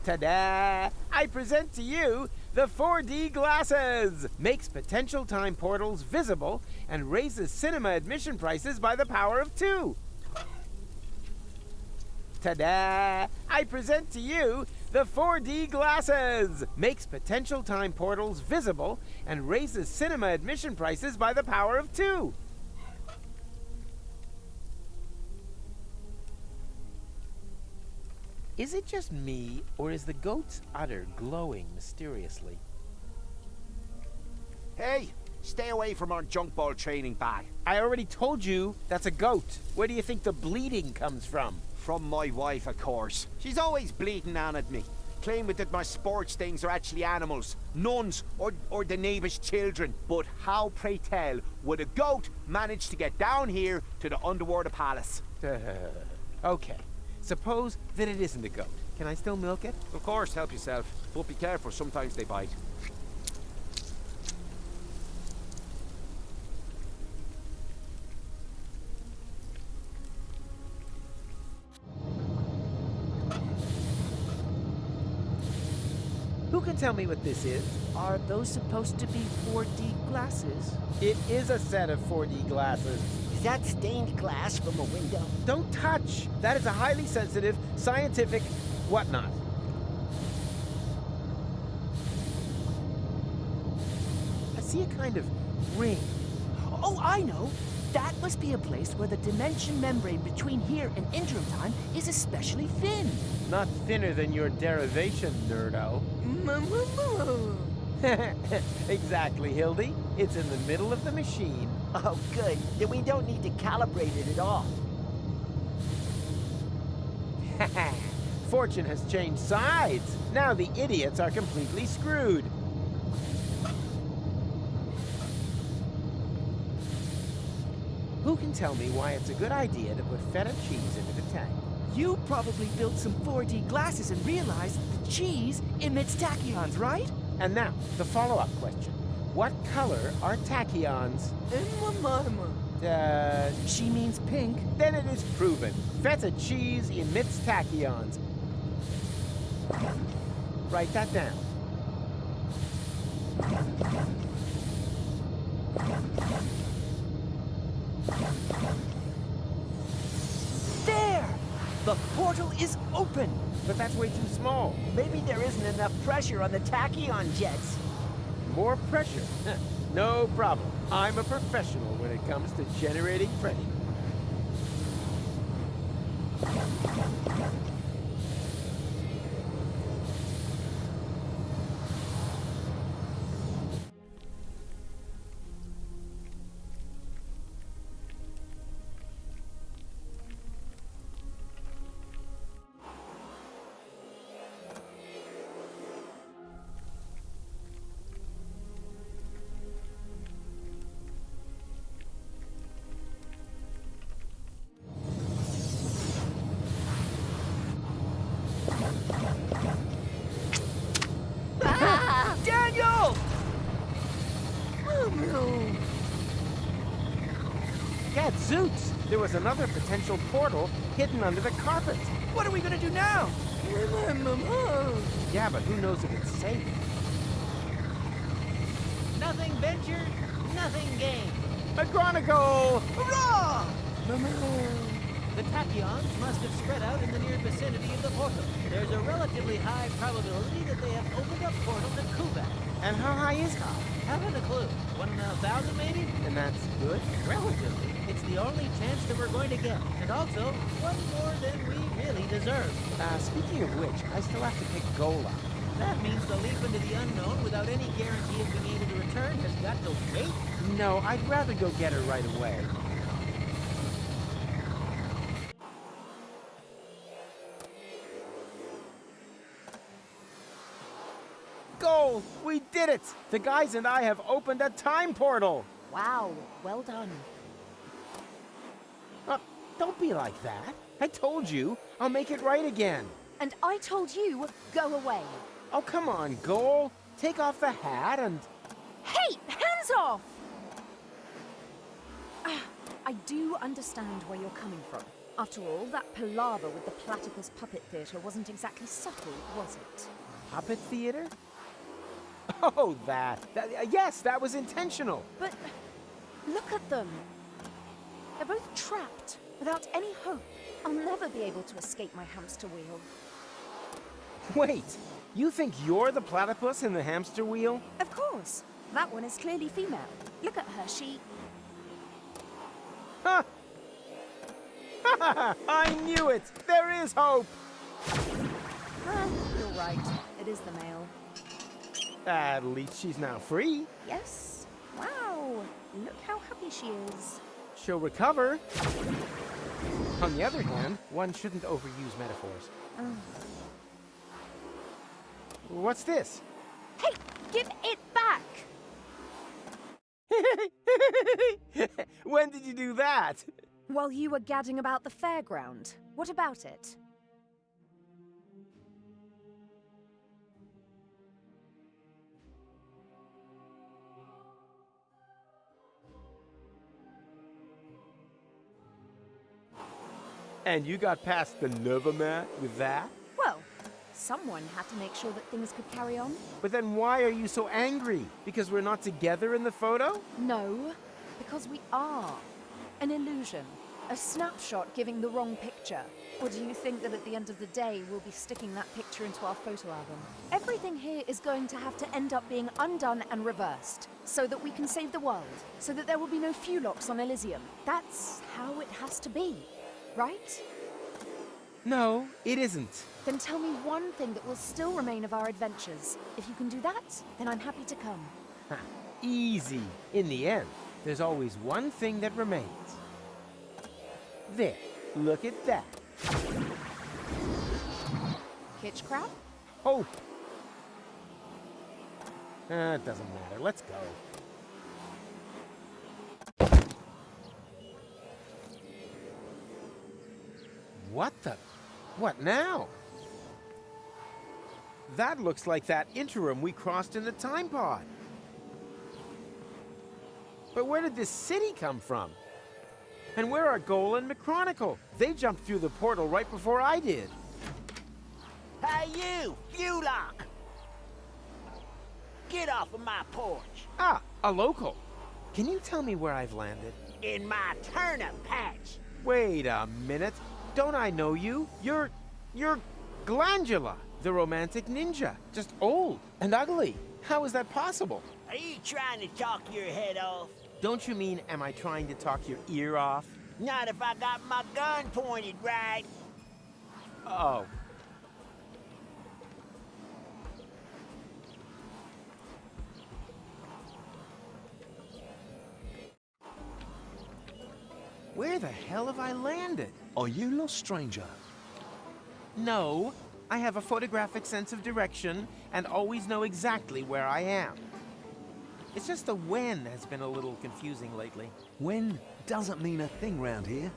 Ta-da! I present to you the 4D glasses! Makes potential time portals visible and raises cinema admission prices by the power of 2. Ta-da! I present to you the 4D glasses! Makes potential time portals visible and raises cinema admission prices by the power of 2. Is it just me, or is the goat's udder glowing mysteriously? Hey, stay away from our junk ball training bag. I already told you that's a goat. Where do you think the bleeding comes from? From my wife, of course. She's always bleeding on at me, claiming that my sports things are actually animals, nuns, or the neighbour's children. But how, pray tell, would a goat manage to get down here to the underwater palace? Okay. Suppose that it isn't a goat. Can I still milk it? Of course, help yourself. But be careful, sometimes they bite. Who can tell me what this is? Are those supposed to be 4D glasses? It is a set of 4D glasses. Is that stained glass from a window? Don't touch! That is a highly sensitive, scientific whatnot. I see a kind of ring. Oh, I know! That must be a place where the dimension membrane between here and interim time is especially thin. Not thinner than your derivation, nerdo. Exactly, Hildy. It's in the middle of the machine. Oh, good. Then we don't need to calibrate it at all. Fortune has changed sides. Now the idiots are completely screwed. Who can tell me why it's a good idea to put feta cheese into the tank? You probably built some 4D glasses and realized the cheese emits tachyons, right? And now, the follow-up question. What color are tachyons? She means pink. Then it is proven. Feta cheese emits tachyons. Write that down. There! The portal is open! But that's way too small. Maybe there isn't enough pressure on the tachyon jets. More pressure. No problem. I'm a professional when it comes to generating pressure. Daniel! Oh no! Gadzooks! There was another potential portal hidden under the carpet. What are we gonna do now? Yeah, but who knows if it's safe? Nothing ventured, nothing gained. McChronicle! Hurrah! The tachyons must have spread out in the near vicinity of the portal. There's a relatively high probability that they have opened a portal to Kubat. And how high is high? Haven't a clue. 1 in 1,000 maybe? And that's good? Relatively. It's the only chance that we're going to get. And also, one more than we really deserve. Speaking of which, I still have to pick Gola. That means the leap into the unknown without any guarantee of being able to return has got to wait. No, I'd rather go get her right away. Goal! We did it! The guys and I have opened a time portal! Wow, well done. Don't be like that. I told you, I'll make it right again. And I told you, go away. Oh, come on, Goal. Take off the hat and... Hey, hands off! I do understand where you're coming from. After all, that palaver with the platypus puppet theater wasn't exactly subtle, was it? Puppet theater? Oh, that. Yes, that was intentional. But look at them. They're both trapped, without any hope. I'll never be able to escape my hamster wheel. Wait, you think you're the platypus in the hamster wheel? Of course. That one is clearly female. Look at her, she... Ha! I knew it! There is hope! You're right. It is the male. At least she's now free. Yes. Wow. Look how happy she is. She'll recover. On the other hand, one shouldn't overuse metaphors. What's this? Hey, give it back! When did you do that? While you were gadding about the fairground. What about it? And you got past the Novomat with that? Well, someone had to make sure that things could carry on. But then why are you so angry? Because we're not together in the photo? No, because we are. An illusion. A snapshot giving the wrong picture. Or do you think that at the end of the day, we'll be sticking that picture into our photo album? Everything here is going to have to end up being undone and reversed, so that we can save the world, so that there will be no fewlocks on Elysium. That's how it has to be, right? No, it isn't. Then tell me one thing that will still remain of our adventures. If you can do that, then I'm happy to come. Easy. In the end, there's always one thing that remains. There, look at that. Kitch crab? Hope. It doesn't matter. Let's go. What the? What now? That looks like that interim we crossed in the time pod. But where did this city come from? And where are Goal and McChronicle? They jumped through the portal right before I did. Hey you, fewlock! Get off of my porch! Ah, a local. Can you tell me where I've landed? In my turnip patch! Wait a minute. Don't I know you? You're Glandula, the romantic ninja. Just old and ugly. How is that possible? Are you trying to talk your head off? Don't you mean, am I trying to talk your ear off? Not if I got my gun pointed right. Oh. Where the hell have I landed? Are you lost, stranger? No, I have a photographic sense of direction and always know exactly where I am. It's just the when has been a little confusing lately. When doesn't mean a thing round here.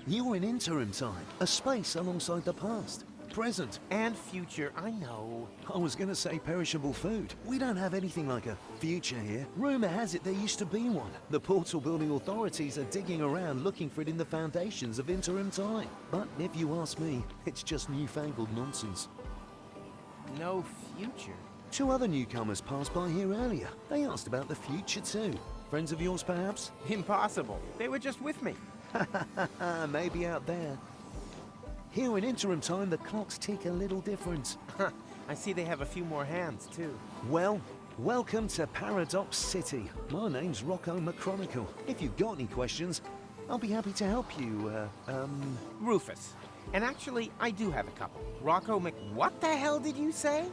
You're in interim time, a space alongside the past, present, and future, I know. I was gonna say perishable food. We don't have anything like a future here. Rumor has it there used to be one. The portal building authorities are digging around looking for it in the foundations of interim time. But if you ask me, it's just newfangled nonsense. No future? 2 other newcomers passed by here earlier. They asked about the future too. Friends of yours, perhaps? Impossible. They were just with me. Maybe out there. Here in interim time, the clocks tick a little different. I see they have a few more hands, too. Well, welcome to Paradox City. My name's McChronicle. If you've got any questions, I'll be happy to help you, Rufus. And actually, I do have a couple. What the hell did you say?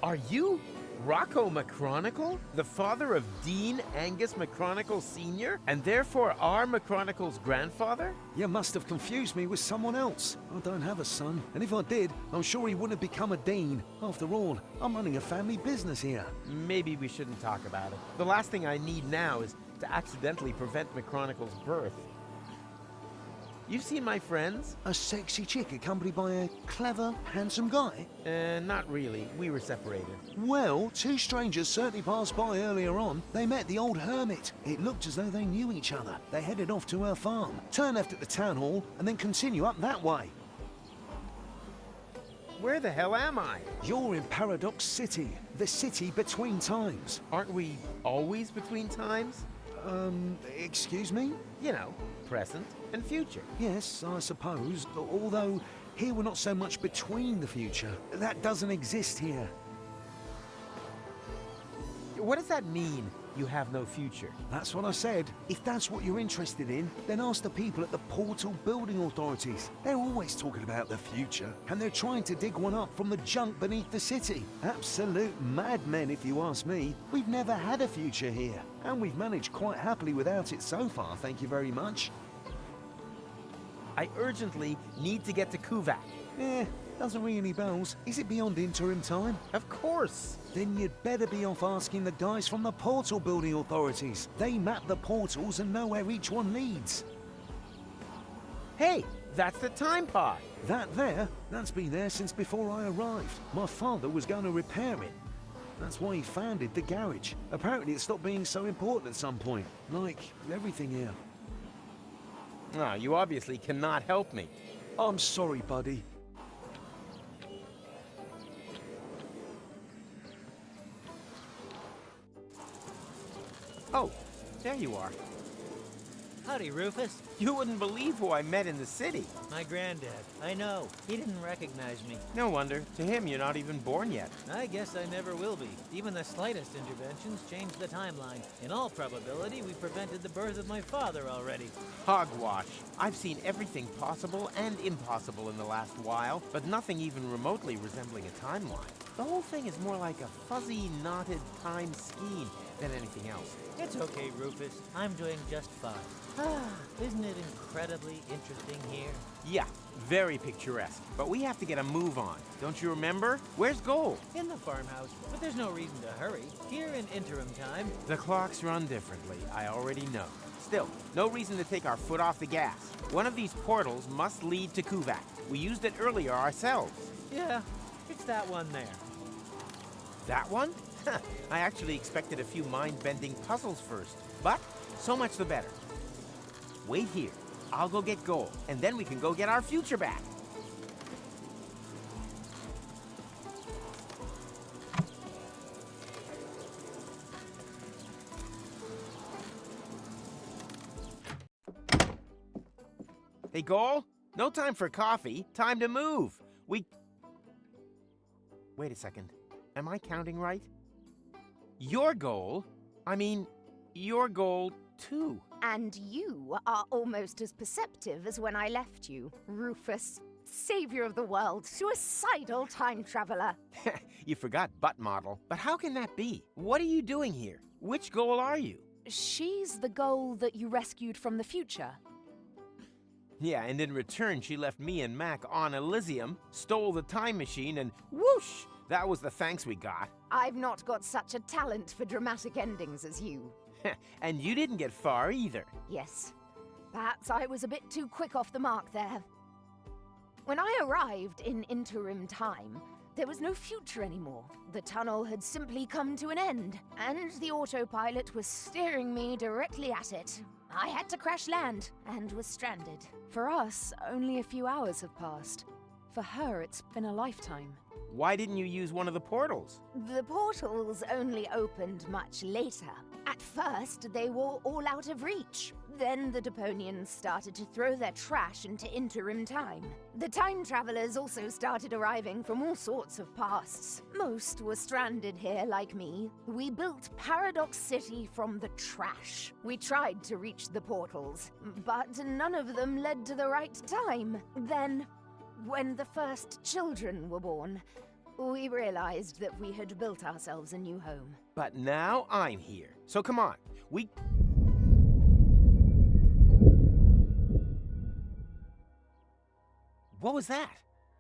Are you Rocco McChronicle, the father of Dean Angus McChronicle Sr., and therefore our McChronicle's grandfather? You must have confused me with someone else. I don't have a son, and if I did, I'm sure he wouldn't have become a dean. After all, I'm running a family business here. Maybe we shouldn't talk about it. The last thing I need now is to accidentally prevent McChronicle's birth. You've seen my friends? A sexy chick accompanied by a clever, handsome guy? Not really. We were separated. Well, 2 strangers certainly passed by earlier on. They met the old hermit. It looked as though they knew each other. They headed off to her farm, turn left at the town hall, and then continue up that way. Where the hell am I? You're in Paradox City, the city between times. Aren't we always between times? Excuse me? You know, present and future. Yes, I suppose, although here we're not so much between the future. That doesn't exist here. What does that mean, you have no future? That's what I said. If that's what you're interested in, then ask the people at the portal building authorities. They're always talking about the future, and they're trying to dig one up from the junk beneath the city. Absolute madmen, if you ask me. We've never had a future here, and we've managed quite happily without it so far, thank you very much. I urgently need to get to Kuvak. Doesn't ring any bells. Is it beyond interim time? Of course. Then you'd better be off asking the guys from the portal building authorities. They map the portals and know where each one leads. Hey, that's the time pod. That there? That's been there since before I arrived. My father was going to repair it. That's why he founded the garage. Apparently it stopped being so important at some point. Like everything here. Ah, you obviously cannot help me. I'm sorry, buddy. Oh, there you are. Howdy, Rufus. You wouldn't believe who I met in the city. My granddad. I know. He didn't recognize me. No wonder. To him, you're not even born yet. I guess I never will be. Even the slightest interventions change the timeline. In all probability, we prevented the birth of my father already. Hogwash. I've seen everything possible and impossible in the last while, but nothing even remotely resembling a timeline. The whole thing is more like a fuzzy, knotted time skein than anything else. It's okay, Rufus. I'm doing just fine. Isn't it incredibly interesting here? Yeah, very picturesque. But we have to get a move on. Don't you remember? Where's Gold? In the farmhouse, but there's no reason to hurry. Here in interim time... The clocks run differently, I already know. Still, no reason to take our foot off the gas. One of these portals must lead to Kuvak. We used it earlier ourselves. Yeah, it's that one there. That one? I actually expected a few mind-bending puzzles first, but so much the better. Wait here. I'll go get Gold, and then we can go get our future back. Hey, Gold? No time for coffee. Time to move. Wait a second. Am I counting right? Your goal? I mean, your goal too. And you are almost as perceptive as when I left you, Rufus. Savior of the world, suicidal time traveler. You forgot butt model. But how can that be? What are you doing here? Which goal are you? She's the goal that you rescued from the future. Yeah, and in return, she left me and Mac on Elysium, stole the time machine, and whoosh! That was the thanks we got. I've not got such a talent for dramatic endings as you. And you didn't get far either. Yes. Perhaps I was a bit too quick off the mark there. When I arrived in interim time, there was no future anymore. The tunnel had simply come to an end, and the autopilot was steering me directly at it. I had to crash land, and was stranded. For us, only a few hours have passed. For her, it's been a lifetime. Why didn't you use one of the portals? The portals only opened much later. At first, they were all out of reach. Then the Deponians started to throw their trash into interim time. The time travelers also started arriving from all sorts of pasts. Most were stranded here like me. We built Paradox City from the trash. We tried to reach the portals, but none of them led to the right time. Then, when the first children were born, we realized that we had built ourselves a new home. But now I'm here. So come on, What was that?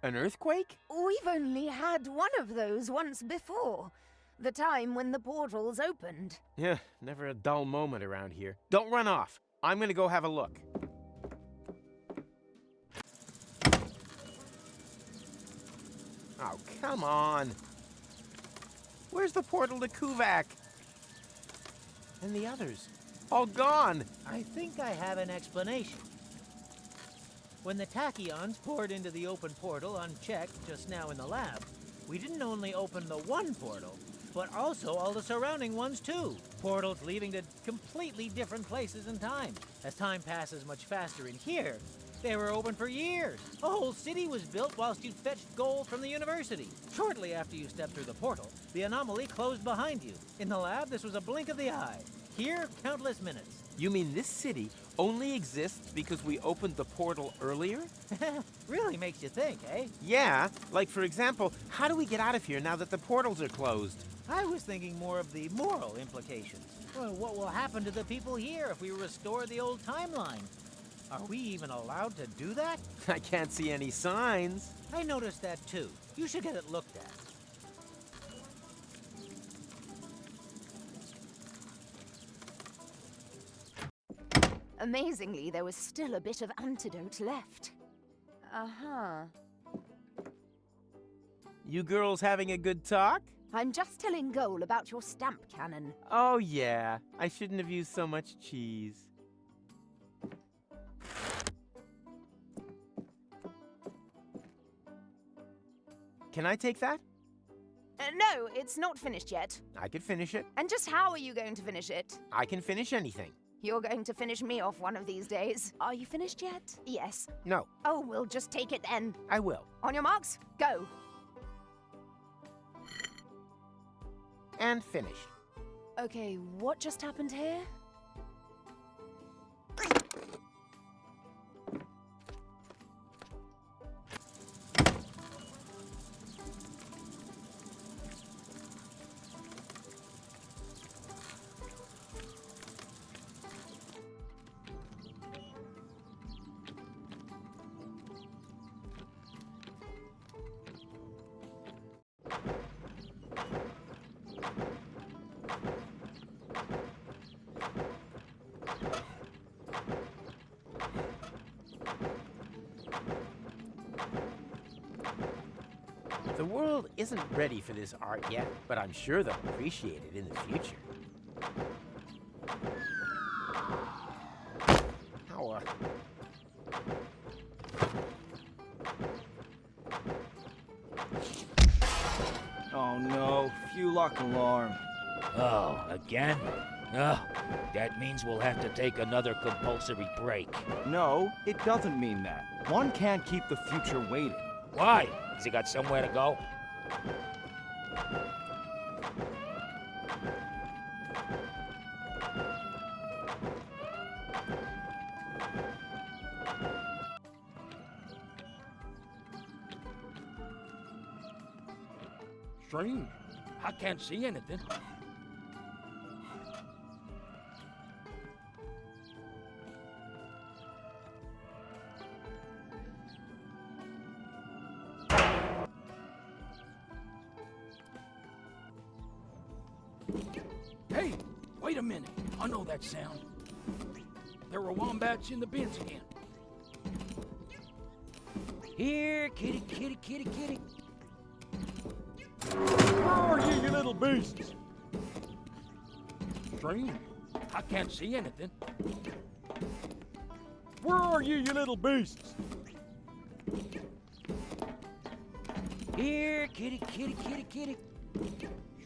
An earthquake? We've only had one of those once before. The time when the portals opened. Yeah, never a dull moment around here. Don't run off. I'm gonna go have a look. Oh, come on. Where's the portal to Kuvak? And the others? All gone. I think I have an explanation. When the tachyons poured into the open portal unchecked just now in the lab, we didn't only open the one portal, but also all the surrounding ones too. Portals leading to completely different places in time. As time passes much faster in here, they were open for years. A whole city was built whilst you fetched gold from the university. Shortly after you stepped through the portal, the anomaly closed behind you. In the lab, this was a blink of the eye. Here, countless minutes. You mean this city only exists because we opened the portal earlier? Really makes you think, eh? Yeah, like for example, how do we get out of here now that the portals are closed? I was thinking more of the moral implications. Well, what will happen to the people here if we restore the old timeline? Are we even allowed to do that? I can't see any signs. I noticed that too. You should get it looked at. Amazingly, there was still a bit of antidote left. Uh-huh. You girls having a good talk? I'm just telling Goal about your stamp cannon. Oh yeah, I shouldn't have used so much cheese. Can I take that? No, it's not finished yet. I could finish it. And just how are you going to finish it? I can finish anything. You're going to finish me off one of these days. Are you finished yet? Yes. No. Oh, we'll just take it then. I will. On your marks, go. And finished. Okay, what just happened here? The world isn't ready for this art yet, but I'm sure they'll appreciate it in the future. How, Oh no, fewlock alarm. Oh, again? Oh, that means we'll have to take another compulsory break. No, it doesn't mean that. One can't keep the future waiting. Why? Has he got somewhere to go? Strange. I can't see anything. Hey, wait a minute. I know that sound. There were wombats in the bins again. Here, kitty, kitty, kitty, kitty. Where are you, you little beasts? Strange. I can't see anything. Where are you, you little beasts? Here, kitty, kitty, kitty, kitty.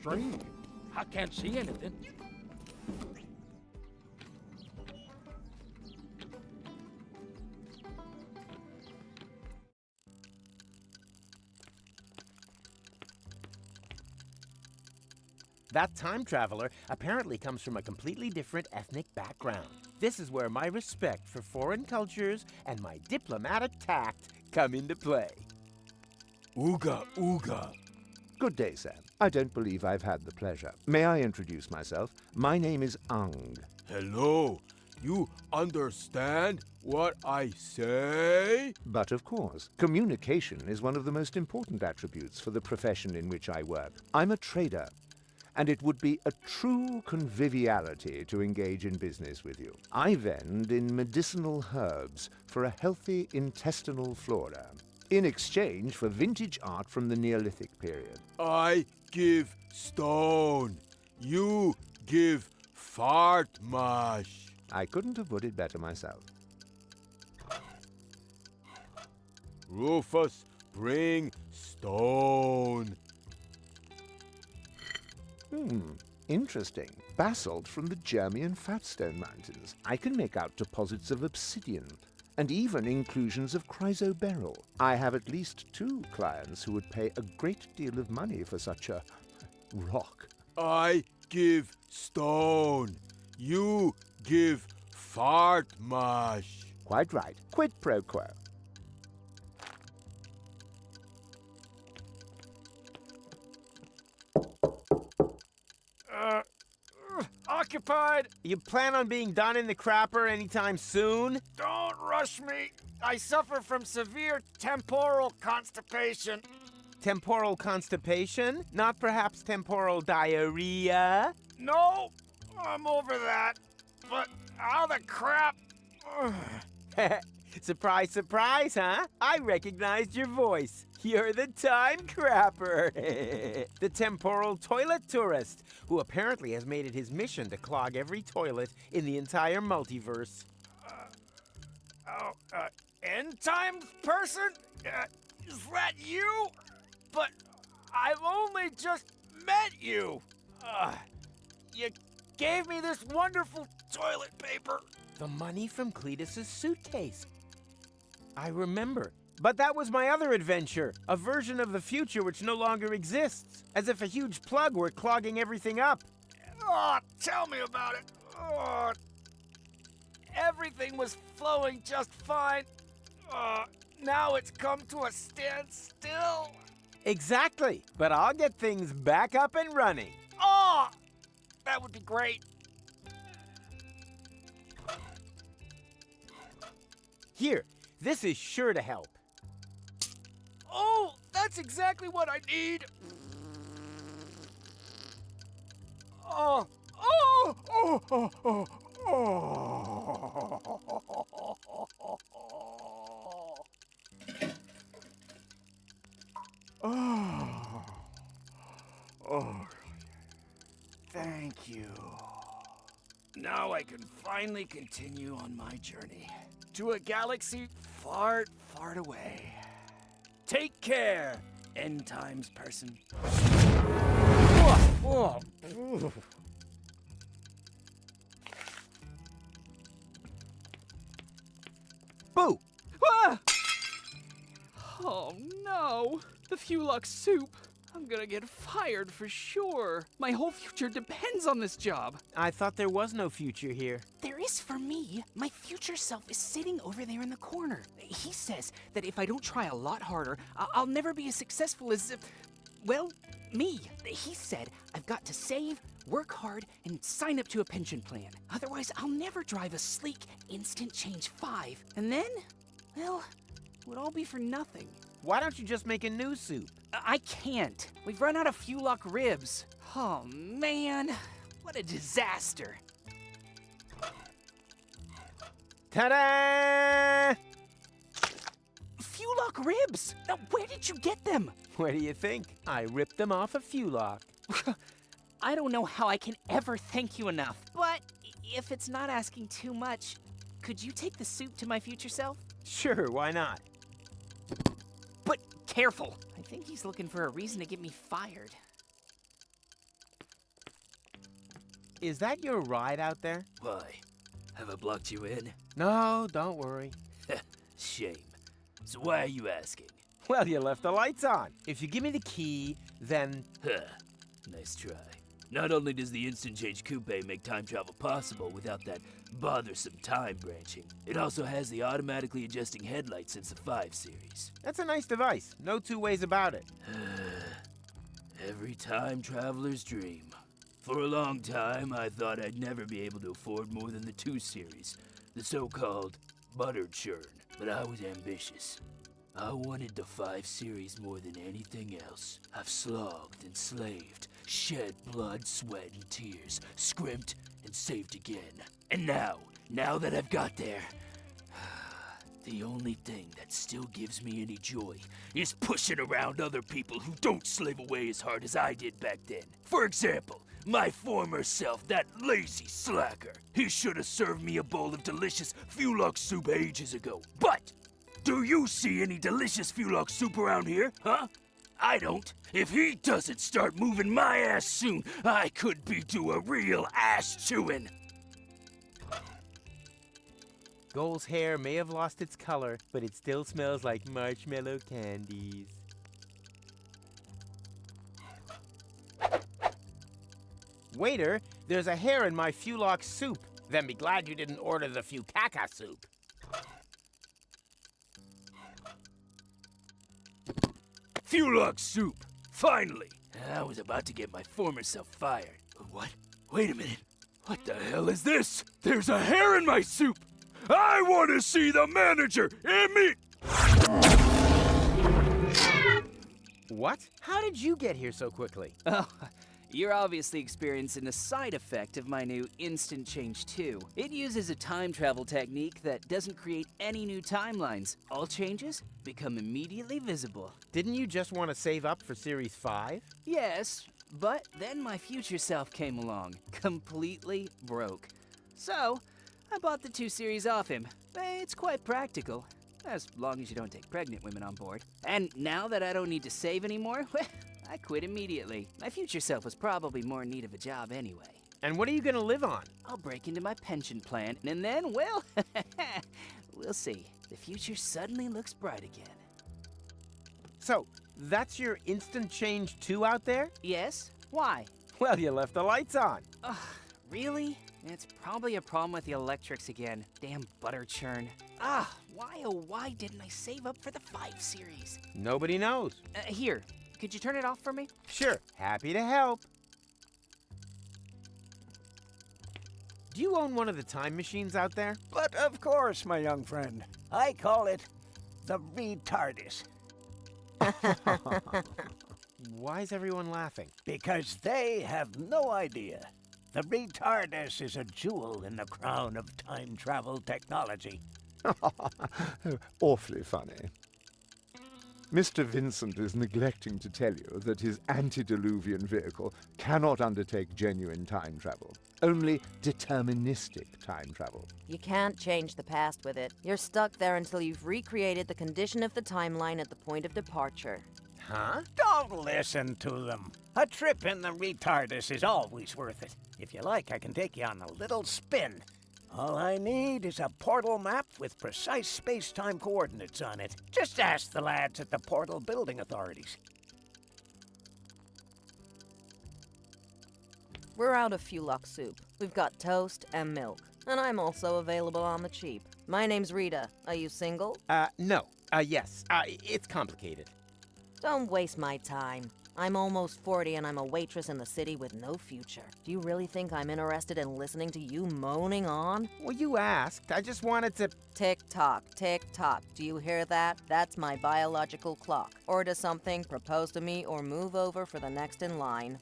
Strange. I can't see anything. That time traveler apparently comes from a completely different ethnic background. This is where my respect for foreign cultures and my diplomatic tact come into play. Ooga, ooga. Good day, sir. I don't believe I've had the pleasure. May I introduce myself? My name is Ang. Hello. You understand what I say? But of course, communication is one of the most important attributes for the profession in which I work. I'm a trader, and it would be a true conviviality to engage in business with you. I vend in medicinal herbs for a healthy intestinal flora, in exchange for vintage art from the Neolithic period. I give stone. You give fart mash. I couldn't have put it better myself. Rufus, bring stone. Interesting. Basalt from the Germian Fatstone Mountains. I can make out deposits of obsidian, and even inclusions of chrysoberyl. I have at least 2 clients who would pay a great deal of money for such a rock. I give stone. You give fart mash. Quite right. Quid pro quo. Occupied. You plan on being done in the crapper anytime soon? Don't rush me. I suffer from severe temporal constipation. Temporal constipation? Not perhaps temporal diarrhea? No, I'm over that. But how the crap? Surprise, surprise, huh? I recognized your voice. You're the time crapper. The temporal toilet tourist, who apparently has made it his mission to clog every toilet in the entire multiverse. End times person? Is that you? But I've only just met you. You gave me this wonderful toilet paper. The money from Cletus's suitcase. I remember. But that was my other adventure, a version of the future which no longer exists, as if a huge plug were clogging everything up. Oh, tell me about it. Oh, everything was flowing just fine. Now it's come to a standstill. Exactly, but I'll get things back up and running. Oh, that would be great. Here, this is sure to help. Oh, that's exactly what I need. Oh, oh, oh, oh, oh, oh. Oh. Oh. Thank you. Now I can finally continue on my journey to a galaxy far, far away. Take care, end times person. Whoa. Boo! Ah! Oh no, the fewlocks soup. I'm gonna get fired for sure. My whole future depends on this job. I thought there was no future here. There is for me. My future self is sitting over there in the corner. He says that if I don't try a lot harder, I'll never be as successful as... Well, me. He said I've got to save, work hard, and sign up to a pension plan. Otherwise, I'll never drive a sleek Instant Change 5. And then, well, it would all be for nothing. Why don't you just make a new soup? I can't. We've run out of fewlock ribs. Oh, man. What a disaster. Ta-da! Fewlock ribs! Now, where did you get them? Where do you think? I ripped them off a fewlock. I don't know how I can ever thank you enough. But if it's not asking too much, could you take the soup to my future self? Sure, why not? But careful. I think he's looking for a reason to get me fired. Is that your ride out there? Why? Have I blocked you in? No, don't worry. Shame. So why are you asking? Well, you left the lights on. If you give me the key, then... Nice try. Not only does the Instant Change Coupe make time travel possible without that bothersome time branching, it also has the automatically adjusting headlights since the 5 series. That's a nice device. No two ways about it. Every time traveler's dream. For a long time, I thought I'd never be able to afford more than the 2 series, the so-called butter churn, but I was ambitious. I wanted the 5 series more than anything else. I've slogged and slaved, shed blood, sweat, and tears, scrimped and saved again. And now that I've got there, the only thing that still gives me any joy is pushing around other people who don't slave away as hard as I did back then. For example, my former self, that lazy slacker. He should have served me a bowl of delicious fewlock soup ages ago. But do you see any delicious fewlock soup around here, huh? I don't. If he doesn't start moving my ass soon, I could be due a real ass chewing. Goal's hair may have lost its color, but it still smells like marshmallow candies. Waiter, there's a hair in my fewlock soup. Then be glad you didn't order the fewcaca soup. Fewlock soup! Finally! I was about to get my former self fired. What? Wait a minute. What the hell is this? There's a hair in my soup! I want to see the manager! What? How did you get here so quickly? Oh, you're obviously experiencing the side effect of my new Instant Change 2. It uses a time travel technique that doesn't create any new timelines. All changes become immediately visible. Didn't you just want to save up for Series 5? Yes, but then my future self came along, completely broke. So, I bought the 2 series off him. It's quite practical, as long as you don't take pregnant women on board. And now that I don't need to save anymore, I quit immediately. My future self was probably more in need of a job anyway. And what are you gonna live on? I'll break into my pension plan, and then, well, we'll see. The future suddenly looks bright again. So, that's your Instant Change 2 out there? Yes? Why? Well, you left the lights on. Ugh, really? It's probably a problem with the electrics again. Damn butter churn. Why oh why didn't I save up for the 5 series? Nobody knows. Here, could you turn it off for me? Sure, happy to help. Do you own one of the time machines out there? But of course, my young friend. I call it the retardis. Why is everyone laughing? Because they have no idea. The retardis is a jewel in the crown of time travel technology. Awfully funny. Mr. Vincent is neglecting to tell you that his antediluvian vehicle cannot undertake genuine time travel. Only deterministic time travel. You can't change the past with it. You're stuck there until you've recreated the condition of the timeline at the point of departure. Huh? Don't listen to them. A trip in the retardis is always worth it. If you like, I can take you on a little spin. All I need is a portal map with precise space-time coordinates on it. Just ask the lads at the Portal Building Authorities. We're out of fewlock soup. We've got toast and milk. And I'm also available on the cheap. My name's Rita. Are you single? No. Yes. It's complicated. Don't waste my time. I'm almost 40 and I'm a waitress in the city with no future. Do you really think I'm interested in listening to you moaning on? Well, you asked. I just wanted to... Tick-tock, tick-tock. Do you hear that? That's my biological clock. Order something, propose to me, or move over for the next in line.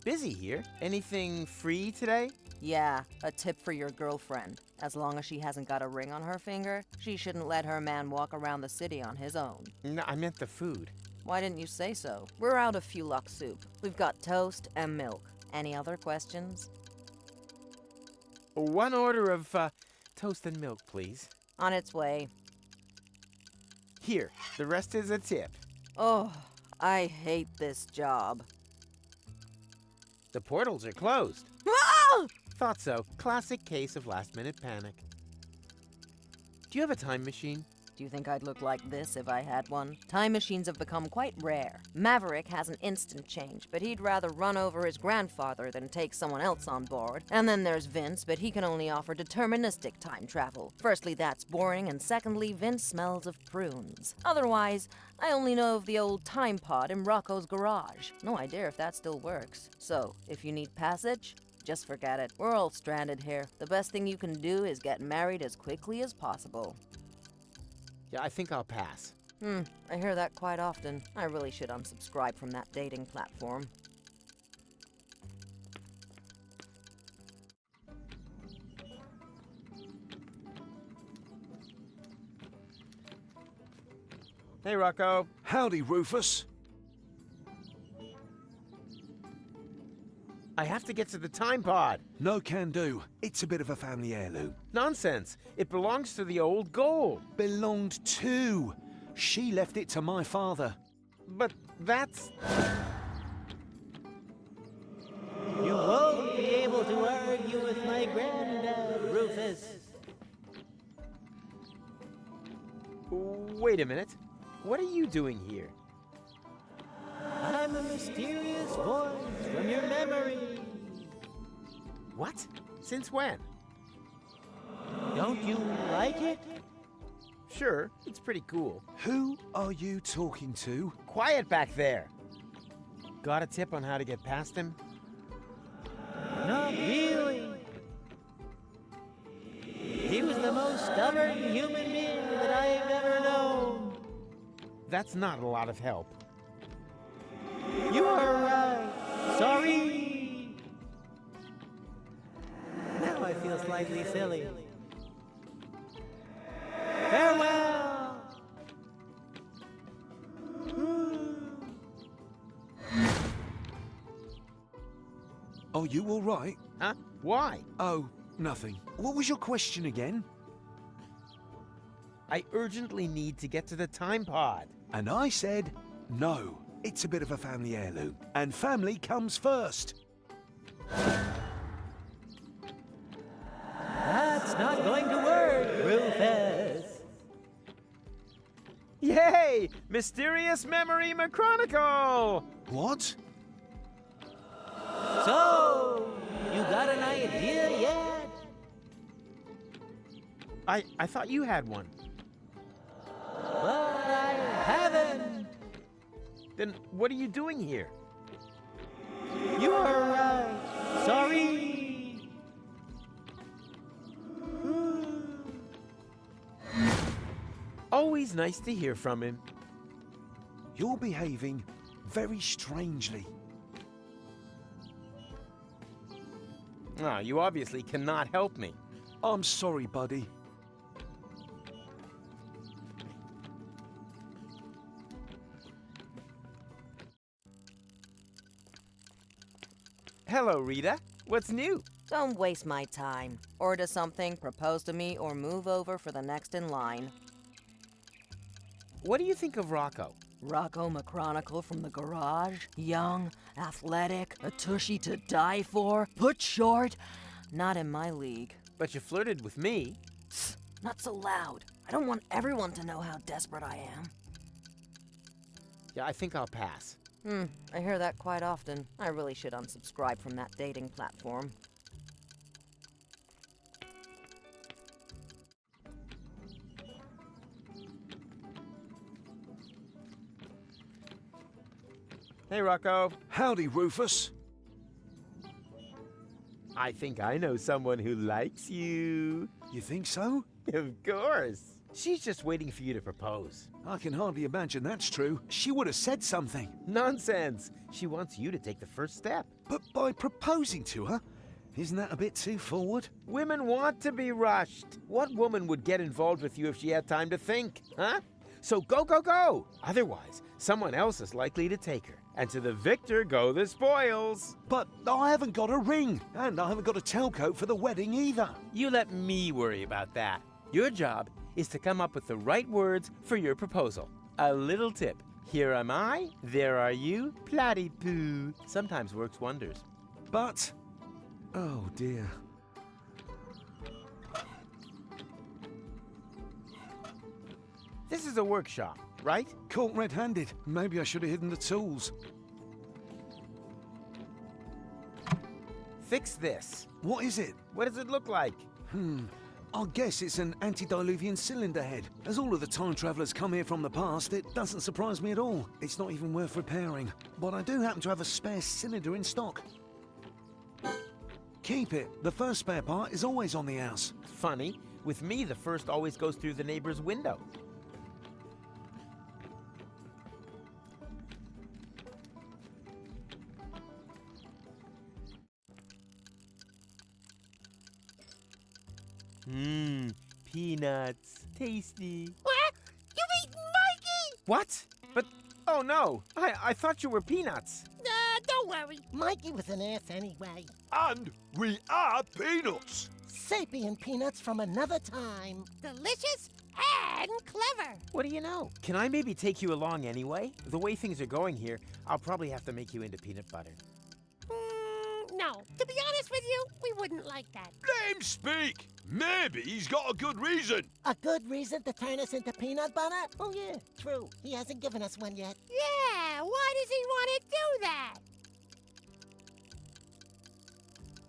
Busy here. Anything free today? Yeah, a tip for your girlfriend. As long as she hasn't got a ring on her finger, she shouldn't let her man walk around the city on his own. No, I meant the food. Why didn't you say so? We're out of fewlocks soup. We've got toast and milk. Any other questions? One order of toast and milk, please. On its way. Here, the rest is a tip. Oh, I hate this job. The portals are closed. Ah! Thought so. Classic case of last-minute panic. Do you have a time machine? Do you think I'd look like this if I had one? Time machines have become quite rare. Maverick has an instant change, but he'd rather run over his grandfather than take someone else on board. And then there's Vince, but he can only offer deterministic time travel. Firstly, that's boring, and secondly, Vince smells of prunes. Otherwise, I only know of the old time pod in Rocco's garage. No idea if that still works. So, if you need passage, just forget it. We're all stranded here. The best thing you can do is get married as quickly as possible. Yeah, I think I'll pass. I hear that quite often. I really should unsubscribe from that dating platform. Hey, Rocco. Howdy, Rufus. I have to get to the time pod. No can do. It's a bit of a family heirloom. Nonsense. It belongs to the old goal. Belonged to. She left it to my father. But that's... You won't be able to argue with my granddad, Rufus. Wait a minute. What are you doing here? I'm a mysterious voice from your memory. What? Since when? Don't you like it? Sure, it's pretty cool. Who are you talking to? Quiet back there. Got a tip on how to get past him? Not really. He was the most stubborn human being that I've ever known. That's not a lot of help. You are right. Sorry. Now I feel slightly silly. Farewell. Are you all right? Huh? Why? Oh, nothing. What was your question again? I urgently need to get to the time pod. And I said no. It's a bit of a family heirloom. And family comes first. That's not going to work, Rufus. Yay! Mysterious Memory McChronicle! What? So, you got an idea yet? I thought you had one. But I haven't. Then what are you doing here? You are right. Sorry. Always nice to hear from him. You're behaving very strangely. Ah, you obviously cannot help me. I'm sorry, buddy. Hello, Rita. What's new? Don't waste my time. Order something, propose to me, or move over for the next in line. What do you think of Rocco? Rocco McChronicle from the garage? Young, athletic, a tushy to die for, put short? Not in my league. But you flirted with me. Psst, not so loud. I don't want everyone to know how desperate I am. Yeah, I think I'll pass. I hear that quite often. I really should unsubscribe from that dating platform. Hey, Rocco. Howdy, Rufus. I think I know someone who likes you. You think so? Of course. She's just waiting for you to propose. I can hardly imagine that's true. She would have said something. Nonsense. She wants you to take the first step. But by proposing to her, isn't that a bit too forward? Women want to be rushed. What woman would get involved with you if she had time to think, huh? So go, go, go! Otherwise, someone else is likely to take her. And to the victor go the spoils. But I haven't got a ring, and I haven't got a tailcoat for the wedding either. You let me worry about that. Your job is to come up with the right words for your proposal. A little tip. Here am I, there are you, platypoo. Sometimes works wonders. But... oh dear. This is a workshop, right? Caught red-handed. Maybe I should have hidden the tools. Fix this. What is it? What does it look like? I guess it's an antediluvian cylinder head. As all of the time travelers come here from the past, it doesn't surprise me at all. It's not even worth repairing. But I do happen to have a spare cylinder in stock. Keep it. The first spare part is always on the house. Funny. With me, the first always goes through the neighbor's window. Peanuts. Tasty. What? You eat Mikey? What? But, oh no, I thought you were Peanuts. Don't worry. Mikey was an ass anyway. And we are Peanuts. Sapient peanuts from another time. Delicious and clever. What do you know? Can I maybe take you along anyway? The way things are going here, I'll probably have to make you into peanut butter. No, to be honest with you, we wouldn't like that. Let him speak. Maybe he's got a good reason. A good reason to turn us into peanut butter? Oh yeah, true. He hasn't given us one yet. Yeah, why does he want to do that?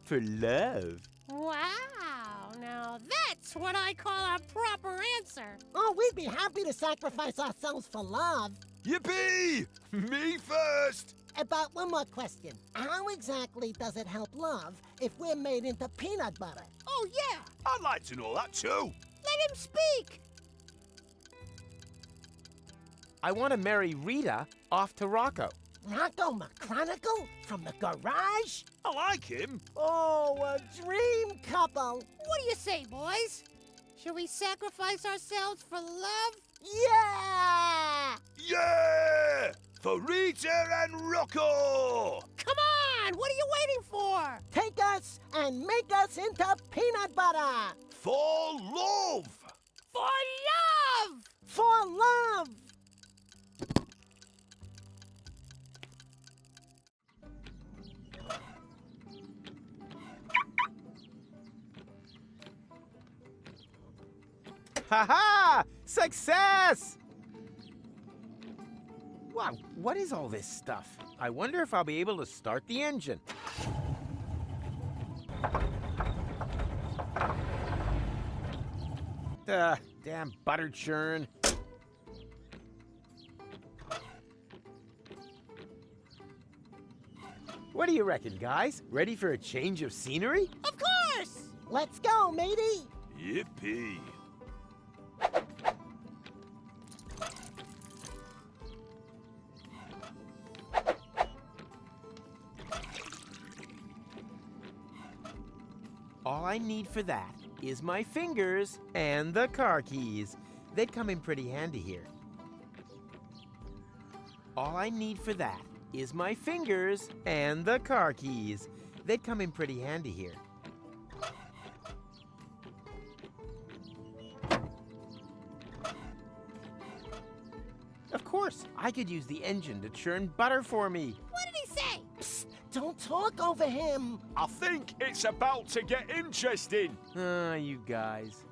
For love. Wow, now that's what I call a proper answer. Oh, we'd be happy to sacrifice ourselves for love. Yippee! Me first! But one more question. How exactly does it help love if we're made into peanut butter? Oh, yeah. I'd like to know that too. Let him speak. I want to marry Rita off to Rocco. Rocco McChronicle from the garage? I like him. Oh, a dream couple. What do you say, boys? Should we sacrifice ourselves for love? Yeah! Yeah! For Rita and Rocco! Come on! What are you waiting for? Take us and make us into peanut butter! For love! For love! For love! Ha-ha! Success! Wow, what is all this stuff? I wonder if I'll be able to start the engine. Damn butter churn. What do you reckon, guys? Ready for a change of scenery? Of course! Let's go, matey! Yippee! All I need for that is my fingers and the car keys. They'd come in pretty handy here. All I need for that is my fingers and the car keys. They'd come in pretty handy here. Of course, I could use the engine to churn butter for me. What did he say? Psst, don't talk over him. I think it's about to get interesting. You guys.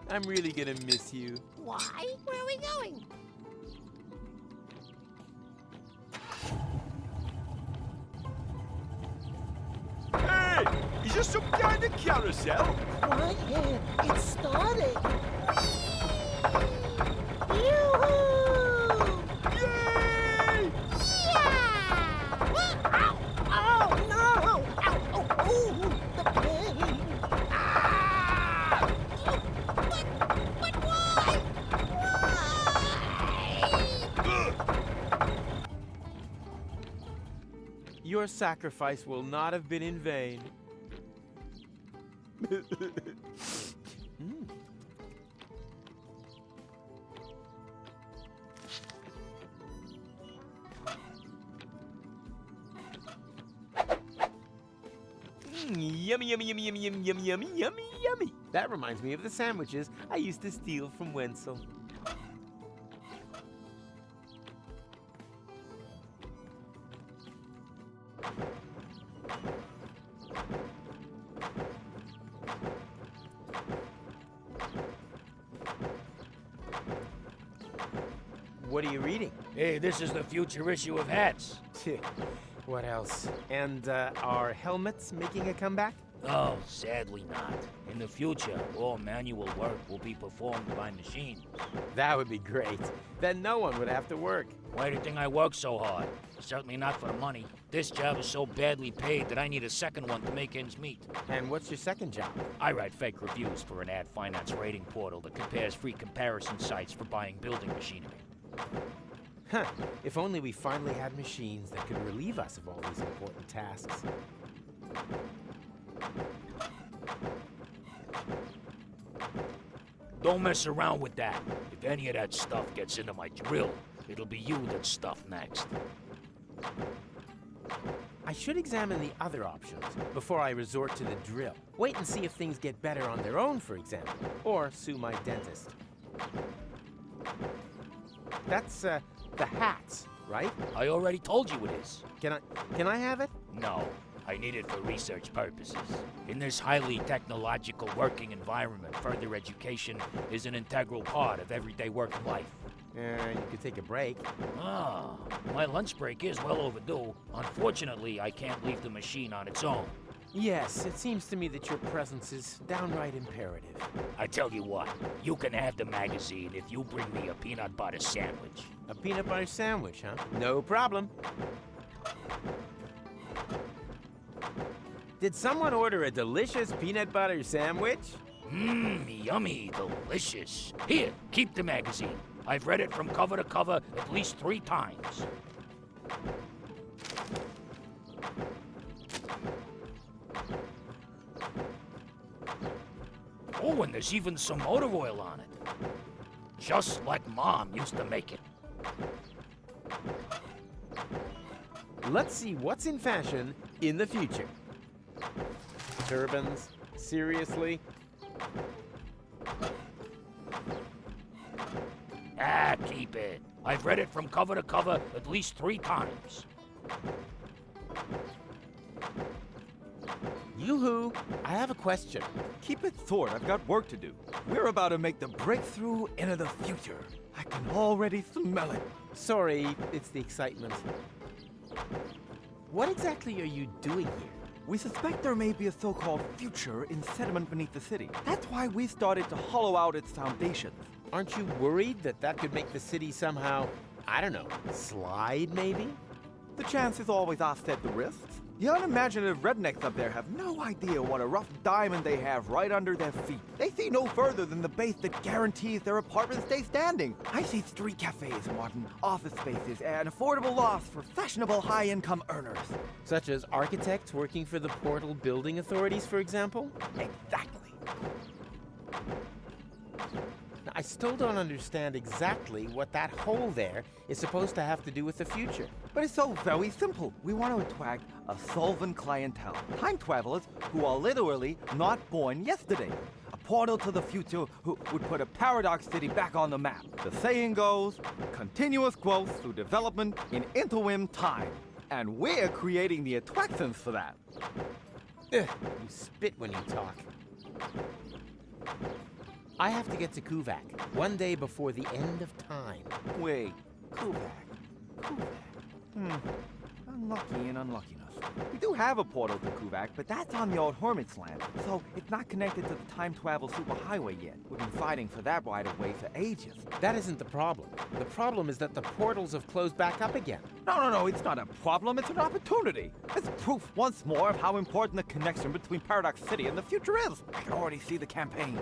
I'm really gonna miss you. Why? Where are we going? Hey! Is this some kind of carousel? Quiet, it started. Yoo-hoo! Yay! your sacrifice will not have been in vain. Yummy, yummy, yummy, yummy, yummy, yummy, yummy, yummy, yummy. That reminds me of the sandwiches I used to steal from Wenzel. What are you reading? Hey, this is the future issue of Hats. What else? And are helmets making a comeback? Oh, sadly not. In the future, all manual work will be performed by machines. That would be great. Then no one would have to work. Why do you think I work so hard? Certainly not for the money. This job is so badly paid that I need a second one to make ends meet. And what's your second job? I write fake reviews for an ad finance rating portal that compares free comparison sites for buying building machinery. Huh. If only we finally had machines that could relieve us of all these important tasks. Don't mess around with that. If any of that stuff gets into my drill, it'll be you that's stuffed next. I should examine the other options before I resort to the drill. Wait and see if things get better on their own, for example. Or sue my dentist. That's, the hats, right? I already told you it is. Can I have it? No. I need it for research purposes. In this highly technological working environment, further education is an integral part of everyday work and life. You could take a break. Ah, my lunch break is well overdue. Unfortunately, I can't leave the machine on its own. Yes, it seems to me that your presence is downright imperative. I tell you what, you can have the magazine if you bring me a peanut butter sandwich. A peanut butter sandwich, huh? No problem. Did someone order a delicious peanut butter sandwich? Mmm, yummy, delicious. Here, keep the magazine. I've read it from cover to cover at least 3 times. Oh, and there's even some motor oil on it. Just like Mom used to make it. Let's see what's in fashion in the future. Turbans? Seriously? Ah, keep it. I've read it from cover to cover at least 3 times. Yoo-hoo! I have a question. Keep it short, I've got work to do. We're about to make the breakthrough into the future. I can already smell it. Sorry, it's the excitement. What exactly are you doing here? We suspect there may be a so-called future in sediment beneath the city. That's why we started to hollow out its foundations. Aren't you worried that that could make the city somehow, I don't know, slide maybe? The chances always offset the risks. The unimaginative rednecks up there have no idea what a rough diamond they have right under their feet. They see no further than the base that guarantees their apartments stay standing. I see street cafes, Martin, office spaces, and affordable lofts for fashionable high-income earners. Such as architects working for the portal building authorities, for example? Exactly. Now, I still don't understand exactly what that hole there is supposed to have to do with the future. But it's so very simple. We want to attract a solvent clientele. Time travelers who are literally not born yesterday. A portal to the future who would put a paradox city back on the map. The saying goes, continuous growth through development in interim time. And we're creating the attractions for that. You spit when you talk. I have to get to Kuvak one day before the end of time. Wait, Kuvak. Unlucky and unluckiness. We do have a portal to Kuvak, but that's on the old Hermit's land, so it's not connected to the time travel superhighway yet. We've been fighting for that right of way for ages. That isn't the problem. The problem is that the portals have closed back up again. No, it's not a problem, it's an opportunity. It's proof once more of how important the connection between Paradox City and the future is. I can already see the campaign.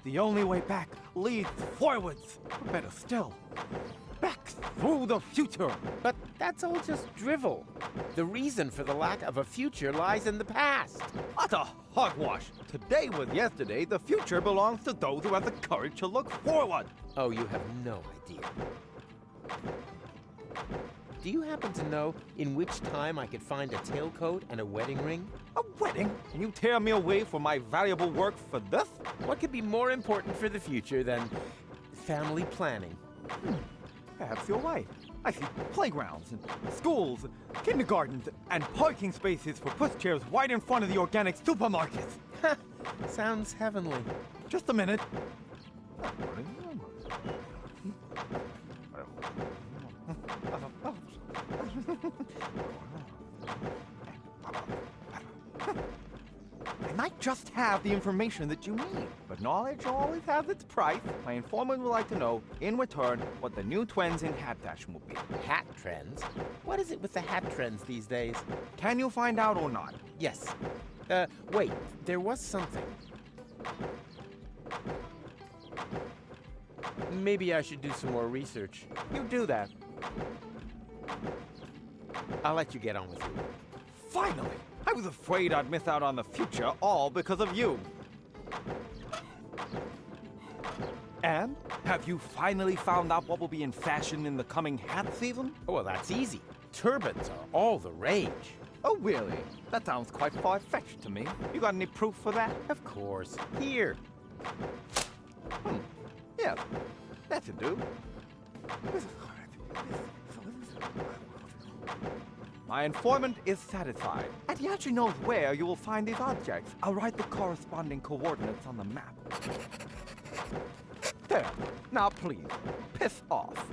The only way back leads forwards. Or better still, Back through the future. But that's all just drivel. The reason for the lack of a future lies in the past. Utter hogwash. Today was yesterday. The future belongs to those who have the courage to look forward. Oh, you have no idea. Do you happen to know in which time I could find a tailcoat and a wedding ring? A wedding? And you tear me away from my valuable work for this? What could be more important for the future than family planning? Perhaps you're right. I see playgrounds and schools, kindergartens, and parking spaces for pushchairs right in front of the organic supermarkets. Sounds heavenly. Just a minute. I might just have the information that you need, but knowledge always has its price. My informant would like to know, in return, what the new trends in hat fashion will be. Hat trends? What is it with the hat trends these days? Can you find out or not? Yes. Wait, there was something. Maybe I should do some more research. You do that. I'll let you get on with it. Finally! I was afraid I'd miss out on the future, all because of you. And? Have you finally found out what will be in fashion in the coming hat season? Oh, well, that's easy. Turbans are all the rage. Oh, really? That sounds quite far-fetched to me. You got any proof for that? Of course. Here. Yeah, that should do. My informant is satisfied, and he actually knows where you will find these objects. I'll write the corresponding coordinates on the map. There. Now please, piss off.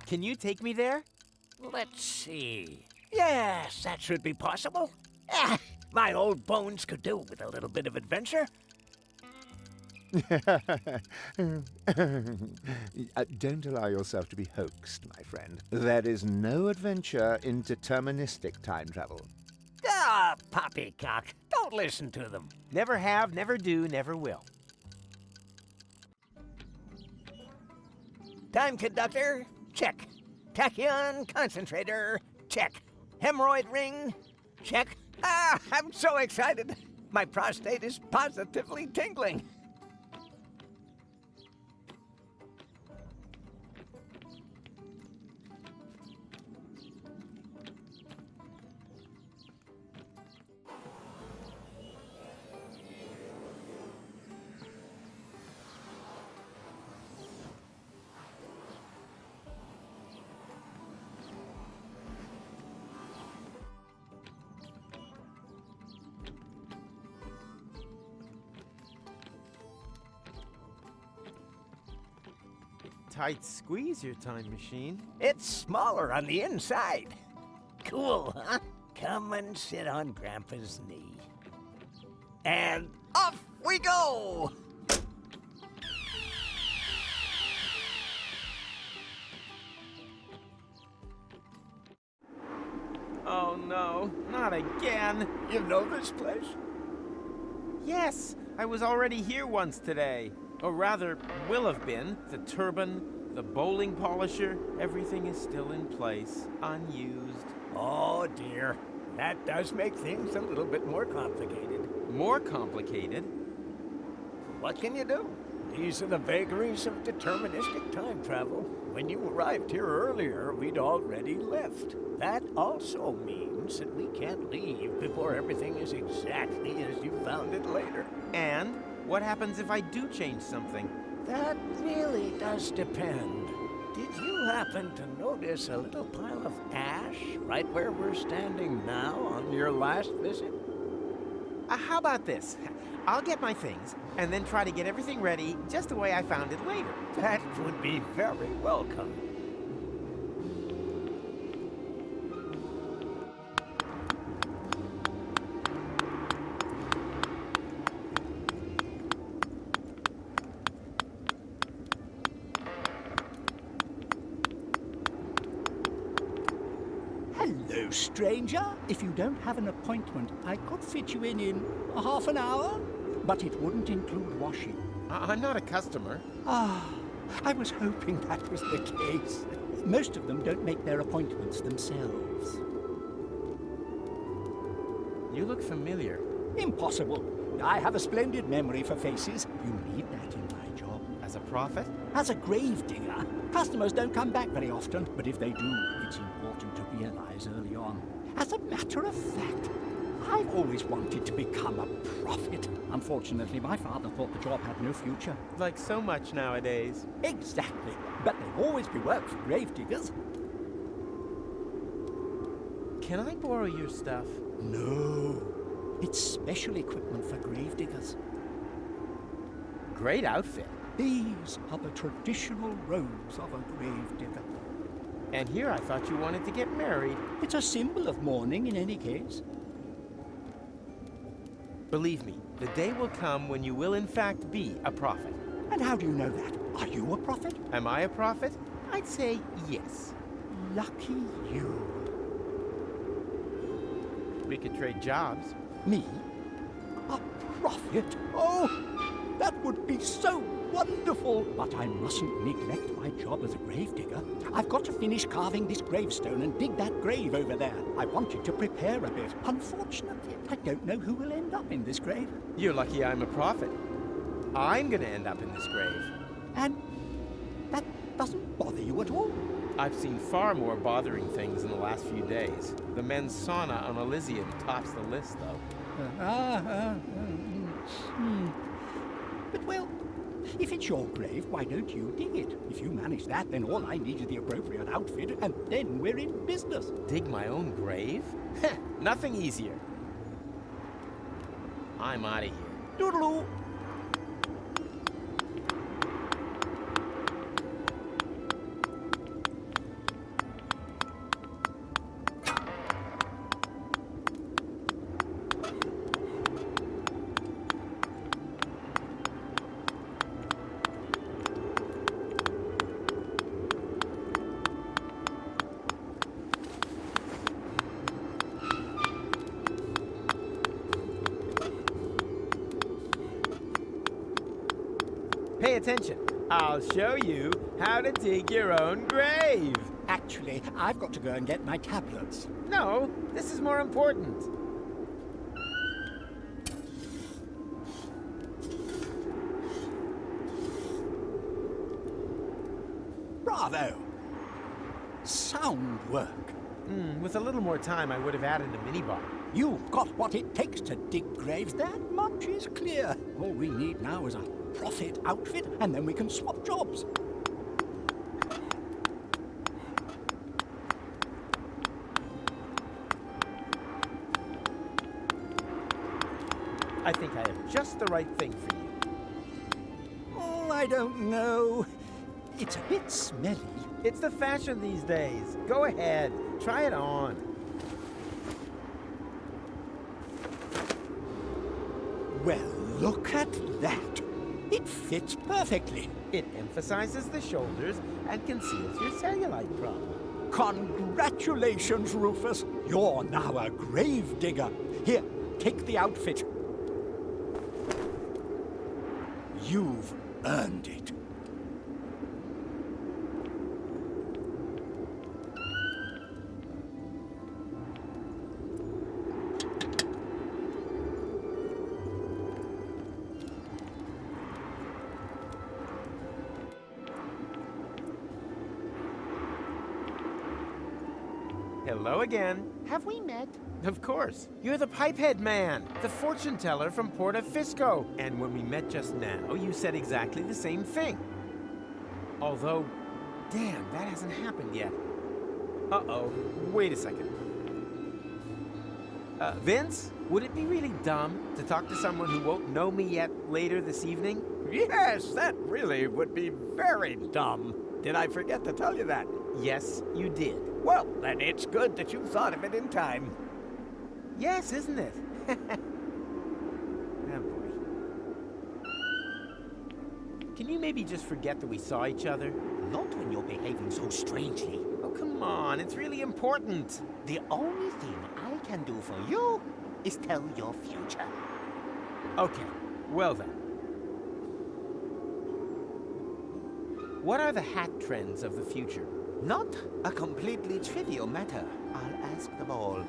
Can you take me there? Let's see. Yes, that should be possible. My old bones could do with a little bit of adventure. Don't allow yourself to be hoaxed, my friend. There is no adventure in deterministic time travel. Ah, poppycock. Don't listen to them. Never have, never do, never will. Time conductor, check. Tachyon concentrator, check. Hemorrhoid ring, check. Ah, I'm so excited. My prostate is positively tingling. Tight squeeze, your time machine. It's smaller on the inside. Cool, huh? Come and sit on Grandpa's knee. And off we go! Oh no, not again. You know this place? Yes, I was already here once today. Or rather, will have been. The turban, the bowling polisher, everything is still in place, unused. Oh dear, that does make things a little bit more complicated. More complicated? What can you do? These are the vagaries of deterministic time travel. when you arrived here earlier, we'd already left. That also means that we can't leave before everything is exactly as you found it later. And what happens if I do change something? That really does depend. Did you happen to notice a little pile of ash right where we're standing now on your last visit? How about this? I'll get my things, and then try to get everything ready just the way I found it later. That would be very welcome. Hello, stranger. If you don't have an appointment, I could fit you in half an hour, but it wouldn't include washing. I'm not a customer. Ah, I was hoping that was the case. Most of them don't make their appointments themselves. You look familiar. Impossible. I have a splendid memory for faces. You need that in my job. As a prophet? As a gravedigger. Customers don't come back very often, but if they do, it's important to realize early on. As a matter of fact, I've always wanted to become a prophet. Unfortunately, my father thought the job had no future. Like so much nowadays. Exactly. But there'll always be work for gravediggers. Can I borrow your stuff? No. It's special equipment for gravediggers. Great outfit. These are the traditional robes of a gravedigger. And here I thought you wanted to get married. It's a symbol of mourning in any case. Believe me, the day will come when you will in fact be a prophet. And how do you know that? Are you a prophet? Am I a prophet? I'd say yes. Lucky you. We could trade jobs. Me? A prophet? Oh, that would be so wonderful! But I mustn't neglect my job as a gravedigger. I've got to finish carving this gravestone and dig that grave over there. I wanted to prepare a bit. Unfortunately, I don't know who will end up in this grave. You're lucky I'm a prophet. I'm gonna end up in this grave. And that doesn't bother you at all? I've seen far more bothering things in the last few days. The men's sauna on Elysium tops the list, though. But well, if it's your grave, why don't you dig it? If you manage that, then all I need is the appropriate outfit, and then we're in business. Dig my own grave? Nothing easier. I'm out of here. Doodaloo! Pay attention. I'll show you how to dig your own grave. Actually, I've got to go and get my tablets. No, this is more important. Bravo! Sound work. With a little more time, I would have added a minibar. You've got what it takes to dig graves. That much is clear. All we need now is a prophet outfit, and then we can swap jobs. I think I have just the right thing for you. Oh, I don't know. It's a bit smelly. It's the fashion these days. Go ahead, try it on. Well, look at that. It fits perfectly. It emphasizes the shoulders and conceals your cellulite problem. Congratulations, Rufus. You're now a gravedigger. Here, take the outfit. You've earned it. Hello again. Have we met? Of course. You're the Pipehead Man, the fortune teller from Porta Fisco. And when we met just now, you said exactly the same thing. Although, damn, that hasn't happened yet. Uh-oh. Wait a second. Vince, would it be really dumb to talk to someone who won't know me yet later this evening? Yes, that really would be very dumb. Did I forget to tell you that? Yes, you did. Well, then it's good that you thought of it in time. Yes, isn't it? Oh, boy. Can you maybe just forget that we saw each other? Not when you're behaving so strangely. Oh, come on. It's really important. The only thing I can do for you is tell your future. Okay, well then. What are the hat trends of the future? Not a completely trivial matter. I'll ask them all.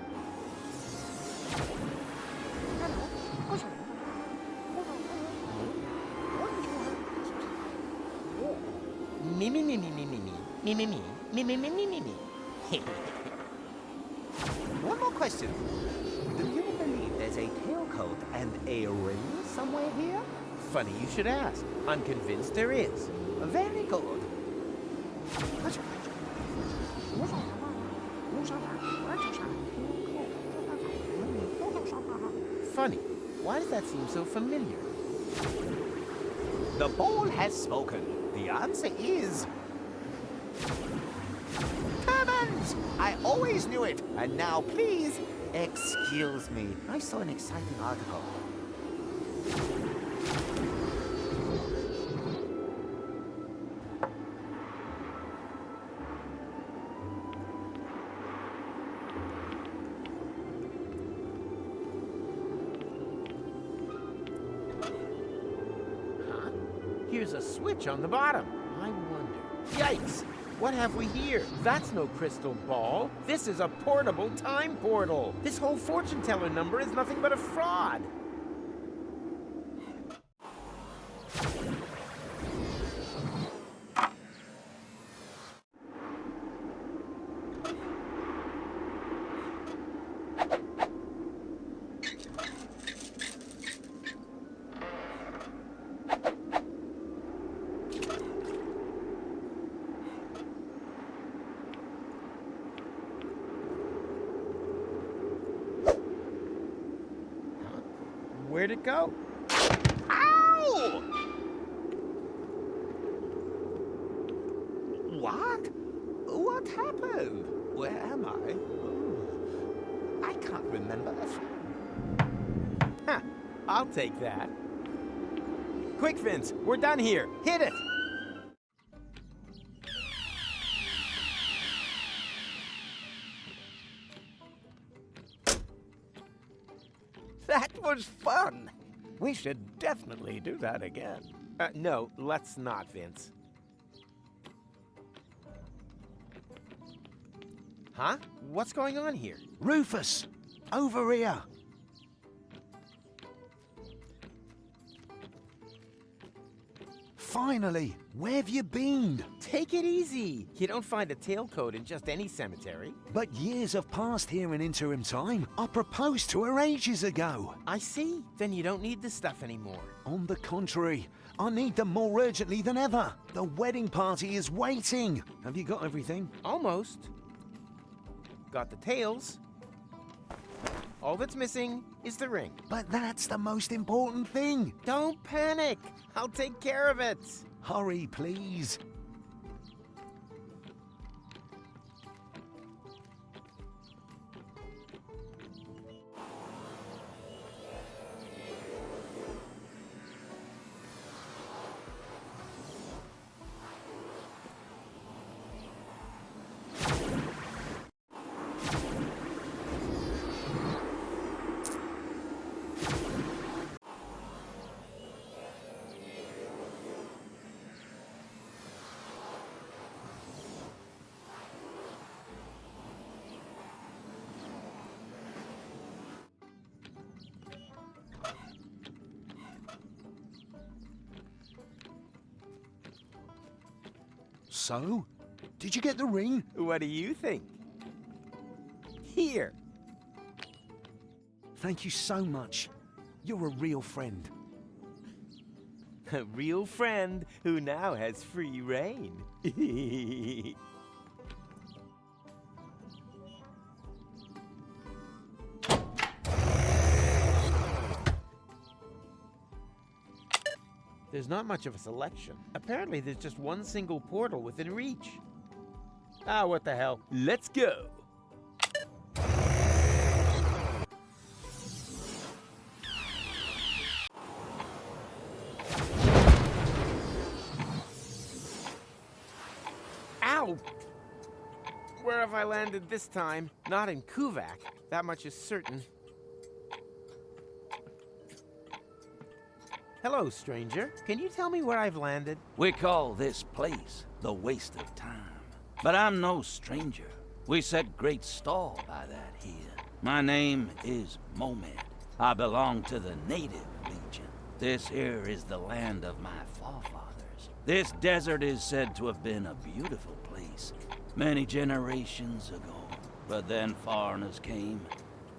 Me, me, me, me, me, me, me, me, me, me, me, me, me, me, me, me. One more question. Do you believe there's a tailcoat and a ring somewhere here? Funny you should ask. I'm convinced there is. Very good. Funny. Why does that seem so familiar? The ball has spoken. The answer is... Turbans! I always knew it. And now, please, excuse me. I saw an exciting article. Here's a switch on the bottom. I wonder. Yikes! What have we here? That's no crystal ball. This is a portable time portal. This whole fortune teller number is nothing but a fraud. Where'd it go? Ow! What? What happened? Where am I? Oh, I can't remember a thing. Huh, I'll take that. Quick, Vince, we're done here. Hit it! That was fun. We should definitely do that again. No, let's not, Vince. Huh? What's going on here? Rufus! Over here! Finally! Where have you been? Take it easy. You don't find a tailcoat in just any cemetery. But years have passed here in interim time. I proposed to her ages ago. I see. Then you don't need this stuff anymore. On the contrary, I need them more urgently than ever. The wedding party is waiting. Have you got everything? Almost. Got the tails. All that's missing is the ring. But that's the most important thing. Don't panic. I'll take care of it. Hurry, please. So, did you get the ring? What do you think? here. Thank you so much. You're a real friend. A real friend who now has free reign. There's not much of a selection. Apparently there's just one single portal within reach. Ah, what the hell. Let's go. Ow! Where have I landed this time? Not in Kuvak. That much is certain. Hello, stranger. Can you tell me where I've landed? We call this place the waste of time. But I'm no stranger. We set great store by that here. My name is Momed. I belong to the Native Legion. This here is the land of my forefathers. This desert is said to have been a beautiful place many generations ago. But then foreigners came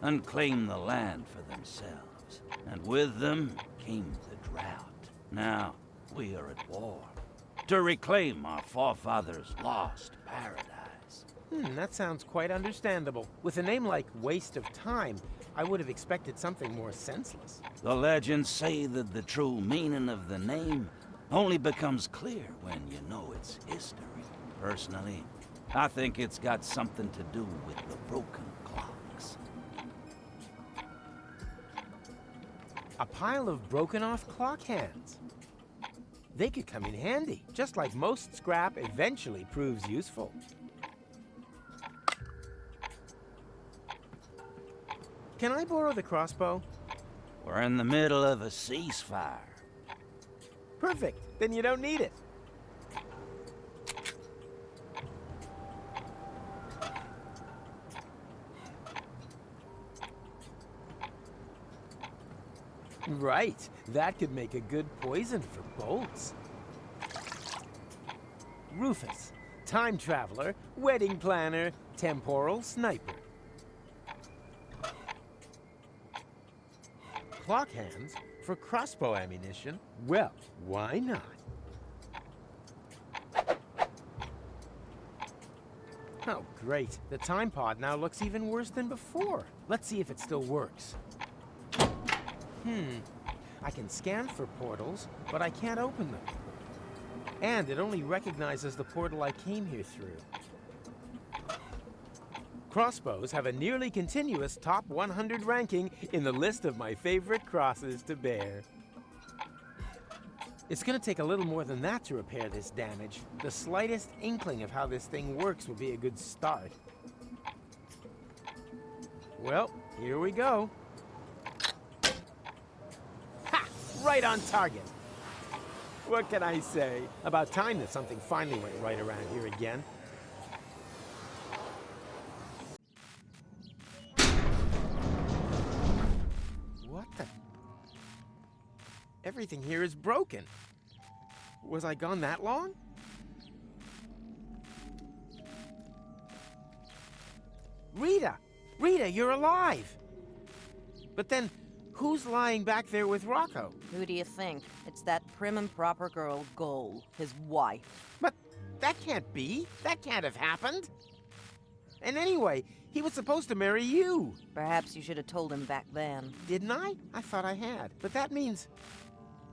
and claimed the land for themselves. And with them came the drought. Now, we are at war to reclaim our forefathers' lost paradise. That sounds quite understandable. With a name like Waste of Time, I would have expected something more senseless. The legends say that the true meaning of the name only becomes clear when you know its history. Personally, I think it's got something to do with the broken clocks. A pile of broken-off clock hands. They could come in handy, just like most scrap eventually proves useful. Can I borrow the crossbow? We're in the middle of a ceasefire. Perfect. Then you don't need it. Right. That could make a good poison for bolts. Rufus, time traveler, wedding planner, temporal sniper. Clock hands for crossbow ammunition? Well, why not? Oh, great. The time pod now looks even worse than before. Let's see if it still works. I can scan for portals, but I can't open them. And it only recognizes the portal I came here through. Crossbows have a nearly continuous top 100 ranking in the list of my favorite crosses to bear. It's gonna take a little more than that to repair this damage. The slightest inkling of how this thing works would be a good start. Well, here we go. Ha! Right on target. What can I say? About time that something finally went right around here again. What the? Everything here is broken. Was I gone that long? Rita! Rita, you're alive! But then, who's lying back there with Rocco? Who do you think? It's that prim and proper girl, Goal, his wife. But that can't be. That can't have happened. And anyway, he was supposed to marry you. Perhaps you should have told him back then. Didn't I? I thought I had. But that means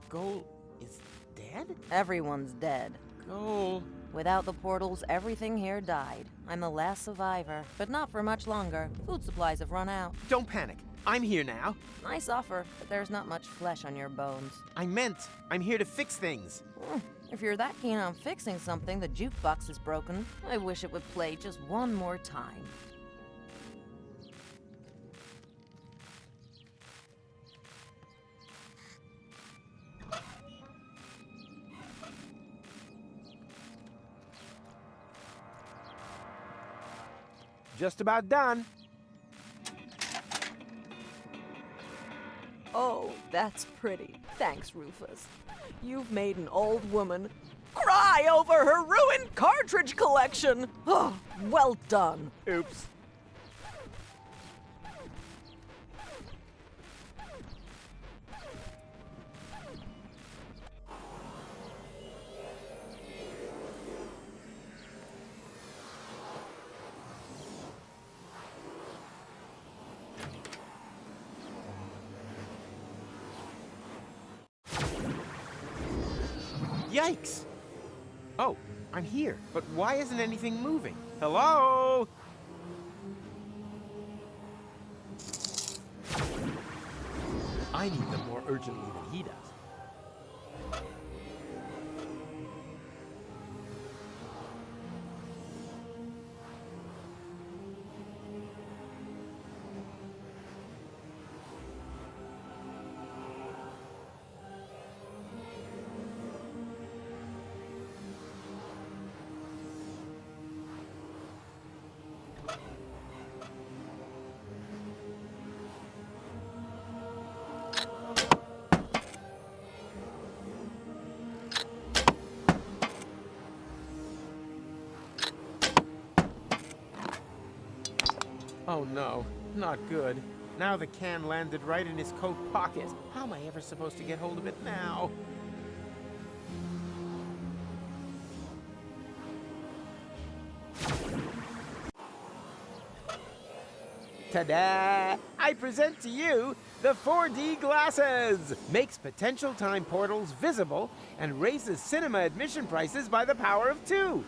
Goal is dead? Everyone's dead. Goal. Without the portals, everything here died. I'm the last survivor, but not for much longer. Food supplies have run out. Don't panic. I'm here now. Nice offer, but there's not much flesh on your bones. I meant I'm here to fix things. If you're that keen on fixing something, the jukebox is broken. I wish it would play just one more time. Just about done. Oh, that's pretty. Thanks, Rufus. You've made an old woman cry over her ruined cartridge collection. Oh, well done. Oops. Yikes! Oh, I'm here, but why isn't anything moving? Hello? I need them more urgently than he does. Oh no, not good. Now the can landed right in his coat pocket. How am I ever supposed to get hold of it now? Ta-da! I present to you the 4D glasses! Makes potential time portals visible and raises cinema admission prices by the power of 2.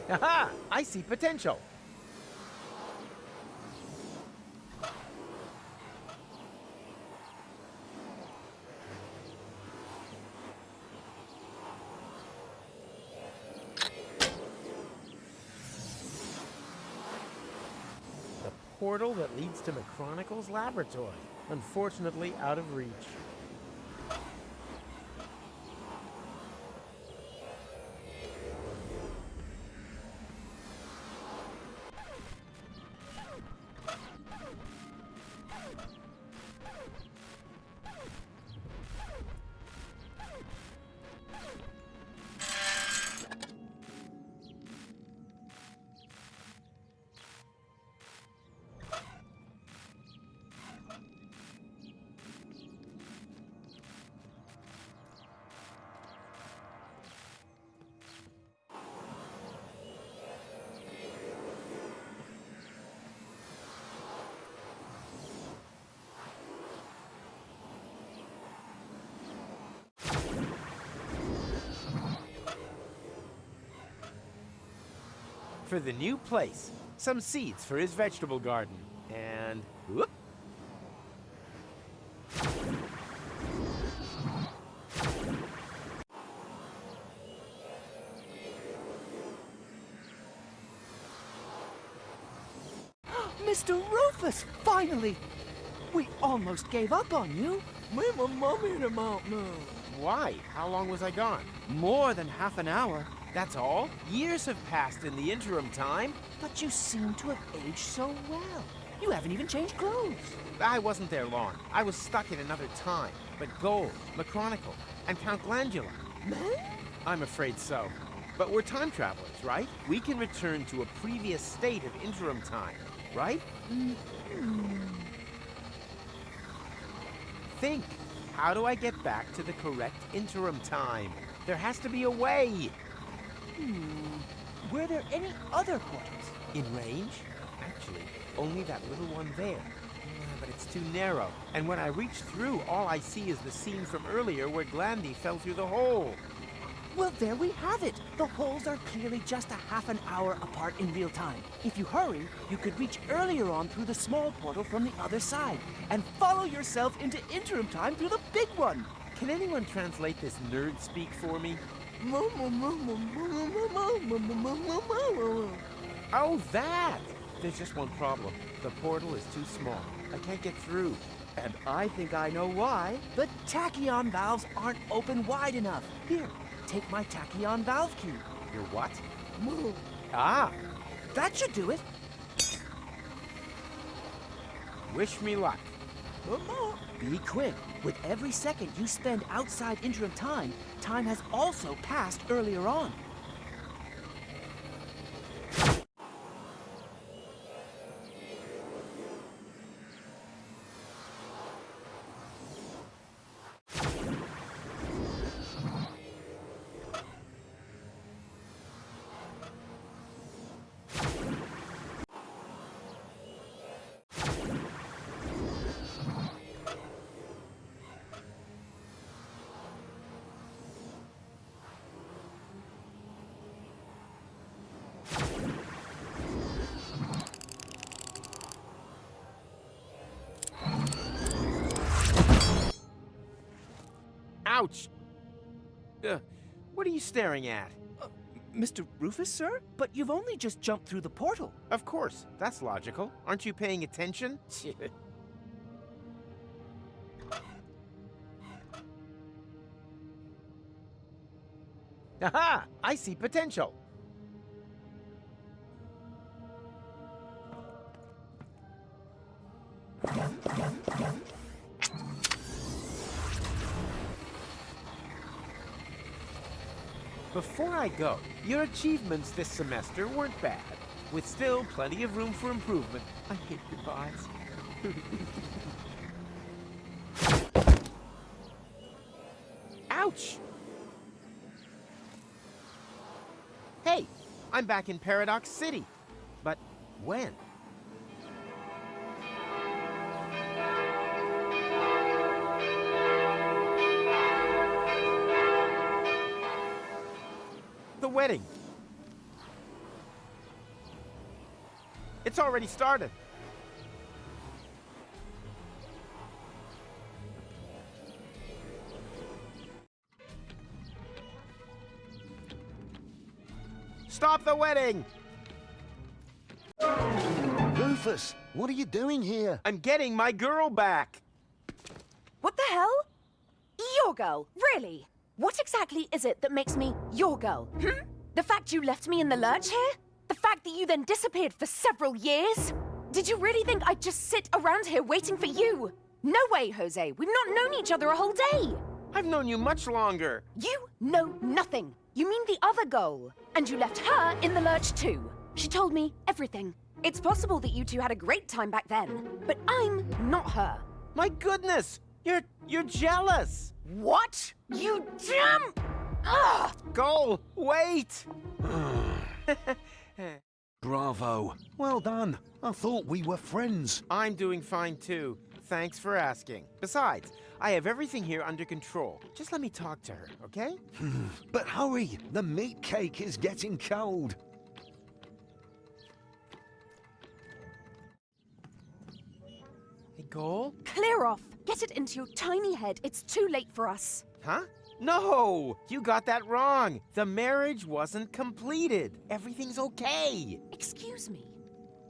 Aha! I see potential. The portal that leads to McChronicle's laboratory. Unfortunately, out of reach. For the new place, some seeds for his vegetable garden, and whoop. Mr. Rufus, finally! We almost gave up on you. Me and my mommy in a mountain. Why? How long was I gone? More than half an hour. That's all? Years have passed in the interim time. But you seem to have aged so well. You haven't even changed clothes. I wasn't there long. I was stuck in another time. But Gold, McChronicle, and Count Glandula. I'm afraid so. But we're time travelers, right? We can return to a previous state of interim time, right? Think. How do I get back to the correct interim time? There has to be a way. Were there any other portals? In range? Actually, only that little one there. But it's too narrow. And when I reach through, all I see is the scene from earlier where Glandy fell through the hole. Well, there we have it. The holes are clearly just a half an hour apart in real time. If you hurry, you could reach earlier on through the small portal from the other side and follow yourself into interim time through the big one. Can anyone translate this nerd speak for me? Oh, that! There's just one problem. The portal is too small. I can't get through. And I think I know why. The tachyon valves aren't open wide enough. Here, take my tachyon valve key. Your what? Ah! That should do it. Wish me luck. Be quick. With every second you spend outside interim time, time has also passed earlier on. Ouch! What are you staring at? Mr. Rufus, sir? But you've only just jumped through the portal. Of course, that's logical. Aren't you paying attention? Aha! I see potential. Before I go, your achievements this semester weren't bad, with still plenty of room for improvement. I hate goodbyes. Ouch! Hey, I'm back in Paradox City. But when? The wedding. It's already started. Stop the wedding! Rufus, what are you doing here? I'm getting my girl back. What the hell? Your girl? Really? What exactly is it that makes me your girl? The fact you left me in the lurch here? The fact that you then disappeared for several years? Did you really think I'd just sit around here waiting for you? No way, Jose. We've not known each other a whole day. I've known you much longer. You know nothing. You mean the other girl. And you left her in the lurch too. She told me everything. It's possible that you two had a great time back then, but I'm not her. My goodness! You're jealous! What? You damn... Ugh! Goal, wait! Bravo. Well done. I thought we were friends. I'm doing fine too. Thanks for asking. Besides, I have everything here under control. Just let me talk to her, okay? But hurry, the meat cake is getting cold. Hey, Goal? Clear off. Get it into your tiny head. It's too late for us. Huh? No! You got that wrong. The marriage wasn't completed. Everything's okay. Excuse me.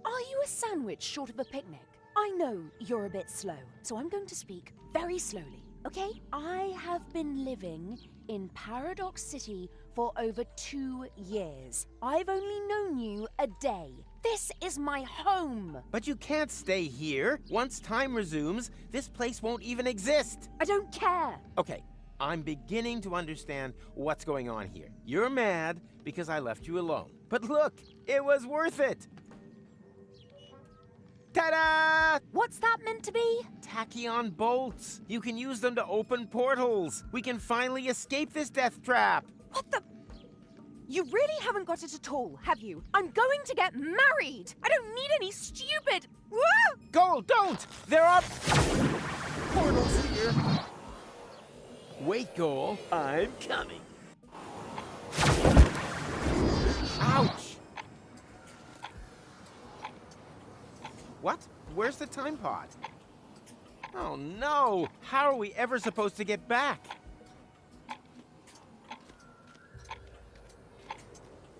Are you a sandwich short of a picnic? I know you're a bit slow, so I'm going to speak very slowly, okay? I have been living in Paradox City for over 2 years. I've only known you a day. This is my home. But you can't stay here. Once time resumes, this place won't even exist. I don't care. Okay, I'm beginning to understand what's going on here. You're mad because I left you alone. But look, it was worth it. Ta-da! What's that meant to be? Tachyon bolts. You can use them to open portals. We can finally escape this death trap. What the... You really haven't got it at all, have you? I'm going to get married. I don't need any stupid... Goal, don't! There are... portals here. Wait, Goal. I'm coming. Ouch! What? Where's the time pod? Oh no! How are we ever supposed to get back?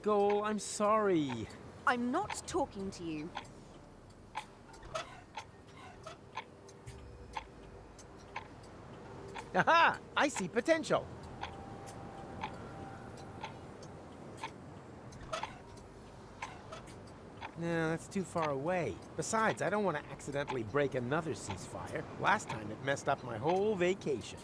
Goal, I'm sorry. I'm not talking to you. Aha! I see potential. No, that's too far away. Besides, I don't want to accidentally break another ceasefire. Last time it messed up my whole vacation.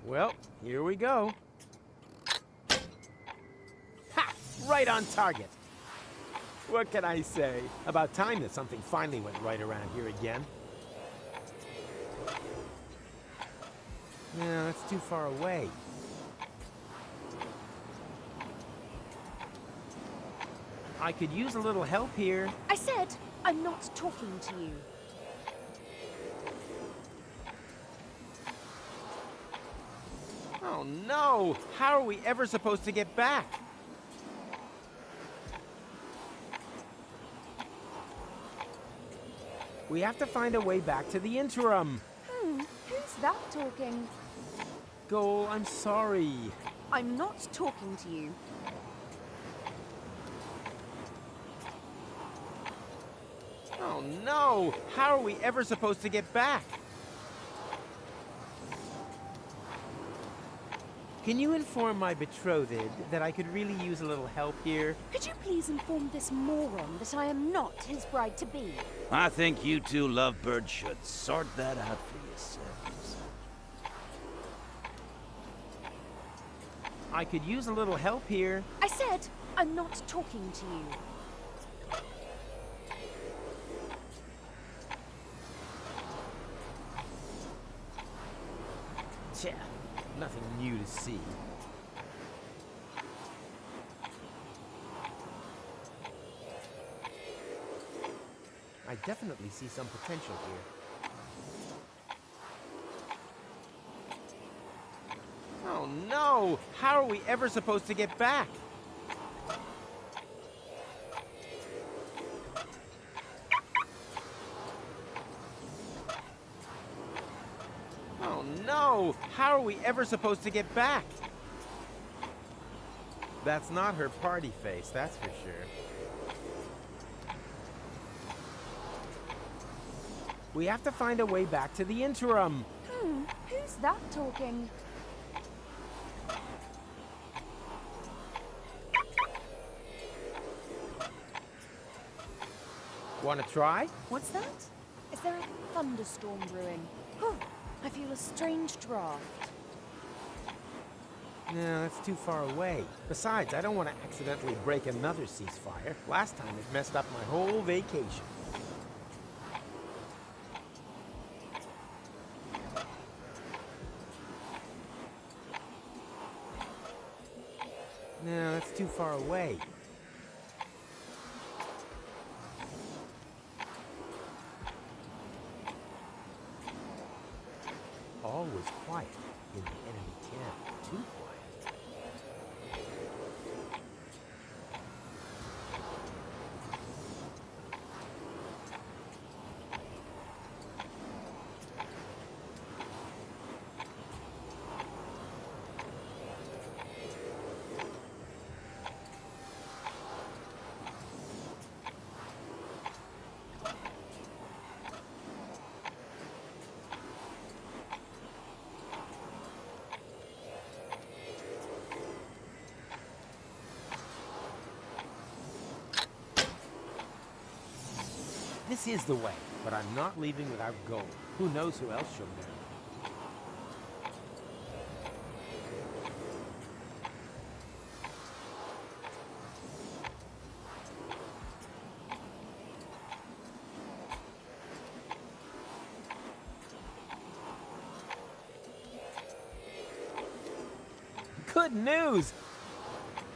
Well, here we go. Ha! Right on target. What can I say? About time that something finally went right around here again. No, that's too far away. I could use a little help here. I said I'm not talking to you. Oh no! How are we ever supposed to get back? We have to find a way back to the interim. Who's that talking? Goal, I'm sorry. I'm not talking to you. Oh no! How are we ever supposed to get back? Can you inform my betrothed that I could really use a little help here? Could you please inform this moron that I am not his bride-to-be? I think you two lovebirds should sort that out for yourselves. I could use a little help here. I said I'm not talking to you. Tja, nothing new to see. I definitely see some potential here. Oh no! How are we ever supposed to get back? Oh no! How are we ever supposed to get back? That's not her party face, that's for sure. We have to find a way back to the interim. Who's that talking? Want to try? What's that? Is there a thunderstorm brewing? I feel a strange draft. No, that's too far away. Besides, I don't want to accidentally break another ceasefire. Last time it messed up my whole vacation. No, that's too far away. All was quiet in the enemy camp. Too quiet. This is the way, but I'm not leaving without gold. Who knows who else she'll marry? Good news!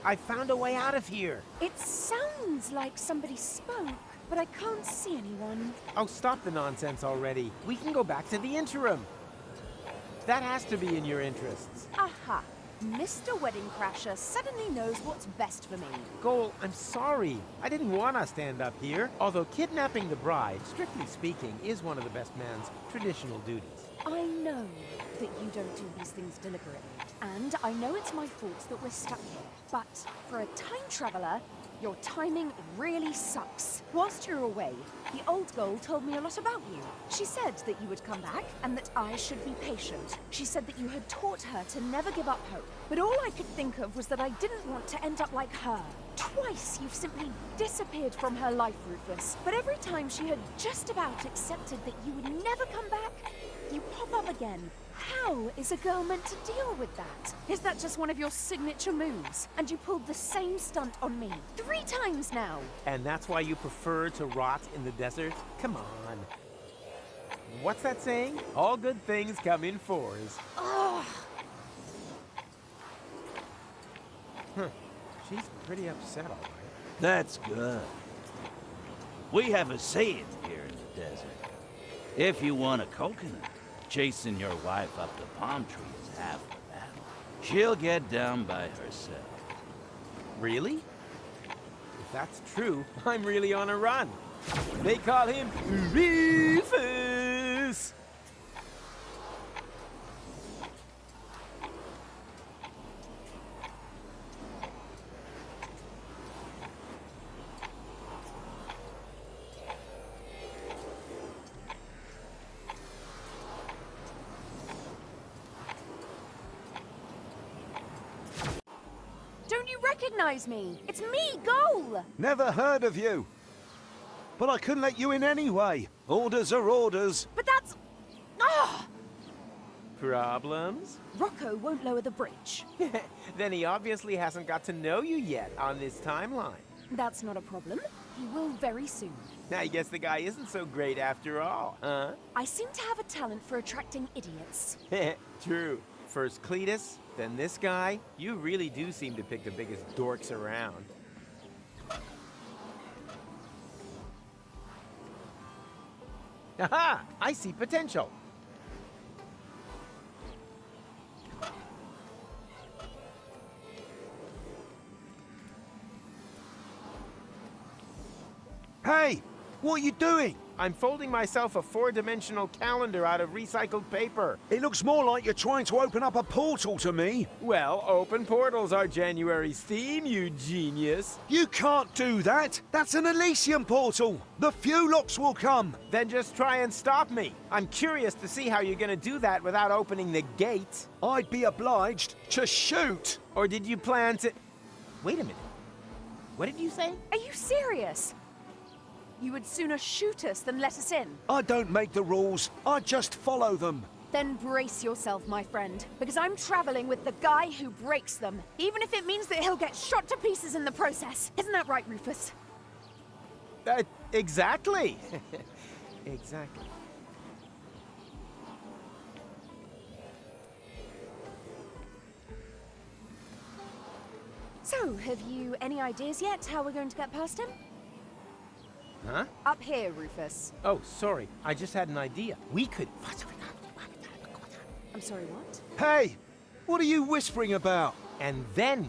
I found a way out of here. It sounds like somebody spoke, but I can't see anyone. Oh, stop the nonsense already. We can go back to the interim. That has to be in your interests. Aha! Mr. Wedding Crasher suddenly knows what's best for me. Goal, I'm sorry. I didn't want to stand up here. Although kidnapping the bride, strictly speaking, is one of the best man's traditional duties. I know that you don't do these things deliberately, and I know it's my fault that we're stuck here. But for a time traveler, your timing really sucks. Whilst you're away, the old girl told me a lot about you. She said that you would come back and that I should be patient. She said that you had taught her to never give up hope. But all I could think of was that I didn't want to end up like her. Twice you've simply disappeared from her life, Rufus. But every time she had just about accepted that you would never come back, you pop up again. How is a girl meant to deal with that? Is that just one of your signature moves? And you pulled the same stunt on me 3 times now. And that's why you prefer to rot in the desert? Come on. What's that saying? All good things come in 4s. Ugh. She's pretty upset, all right. That's good. We have a saying here in the desert. If you want a coconut, chasing your wife up the palm tree is half the battle. She'll get down by herself. Really? If that's true, I'm really on a run. They call him Rufus. Don't you recognize me? It's me, Goal! Never heard of you. But I couldn't let you in anyway. Orders are orders. But that's... Ah! Problems? Rocco won't lower the bridge. Then he obviously hasn't got to know you yet on this timeline. That's not a problem. He will very soon. I guess the guy isn't so great after all, huh? I seem to have a talent for attracting idiots. True. First Cletus, then this guy. You really do seem to pick the biggest dorks around. Aha! I see potential. Hey! What are you doing? I'm folding myself a 4-dimensional calendar out of recycled paper. It looks more like you're trying to open up a portal to me. Well, open portals are January's theme, you genius. You can't do that. That's an Elysium portal. The fewlocks will come. Then just try and stop me. I'm curious to see how you're gonna do that without opening the gate. I'd be obliged to shoot. Or did you plan to... Wait a minute. What did you say? Are you serious? You would sooner shoot us than let us in. I don't make the rules. I just follow them. Then brace yourself, my friend, because I'm traveling with the guy who breaks them, even if it means that he'll get shot to pieces in the process. Isn't that right, Rufus? Exactly. Exactly. So, have you any ideas yet how we're going to get past him? Huh? Up here, Rufus. Oh, sorry. I just had an idea. We could... I'm sorry, what? Hey! What are you whispering about? And then...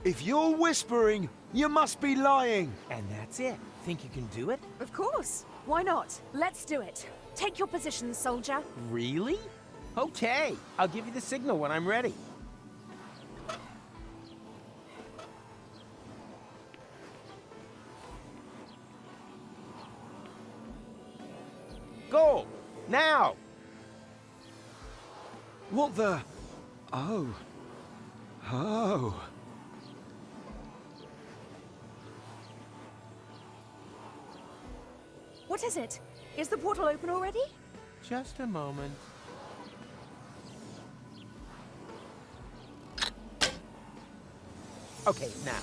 If you're whispering, you must be lying. And that's it. Think you can do it? Of course. Why not? Let's do it. Take your position, soldier. Really? Okay. I'll give you the signal when I'm ready. Go! Now! What the... Oh. Oh. What is it? Is the portal open already? Just a moment. Okay, now.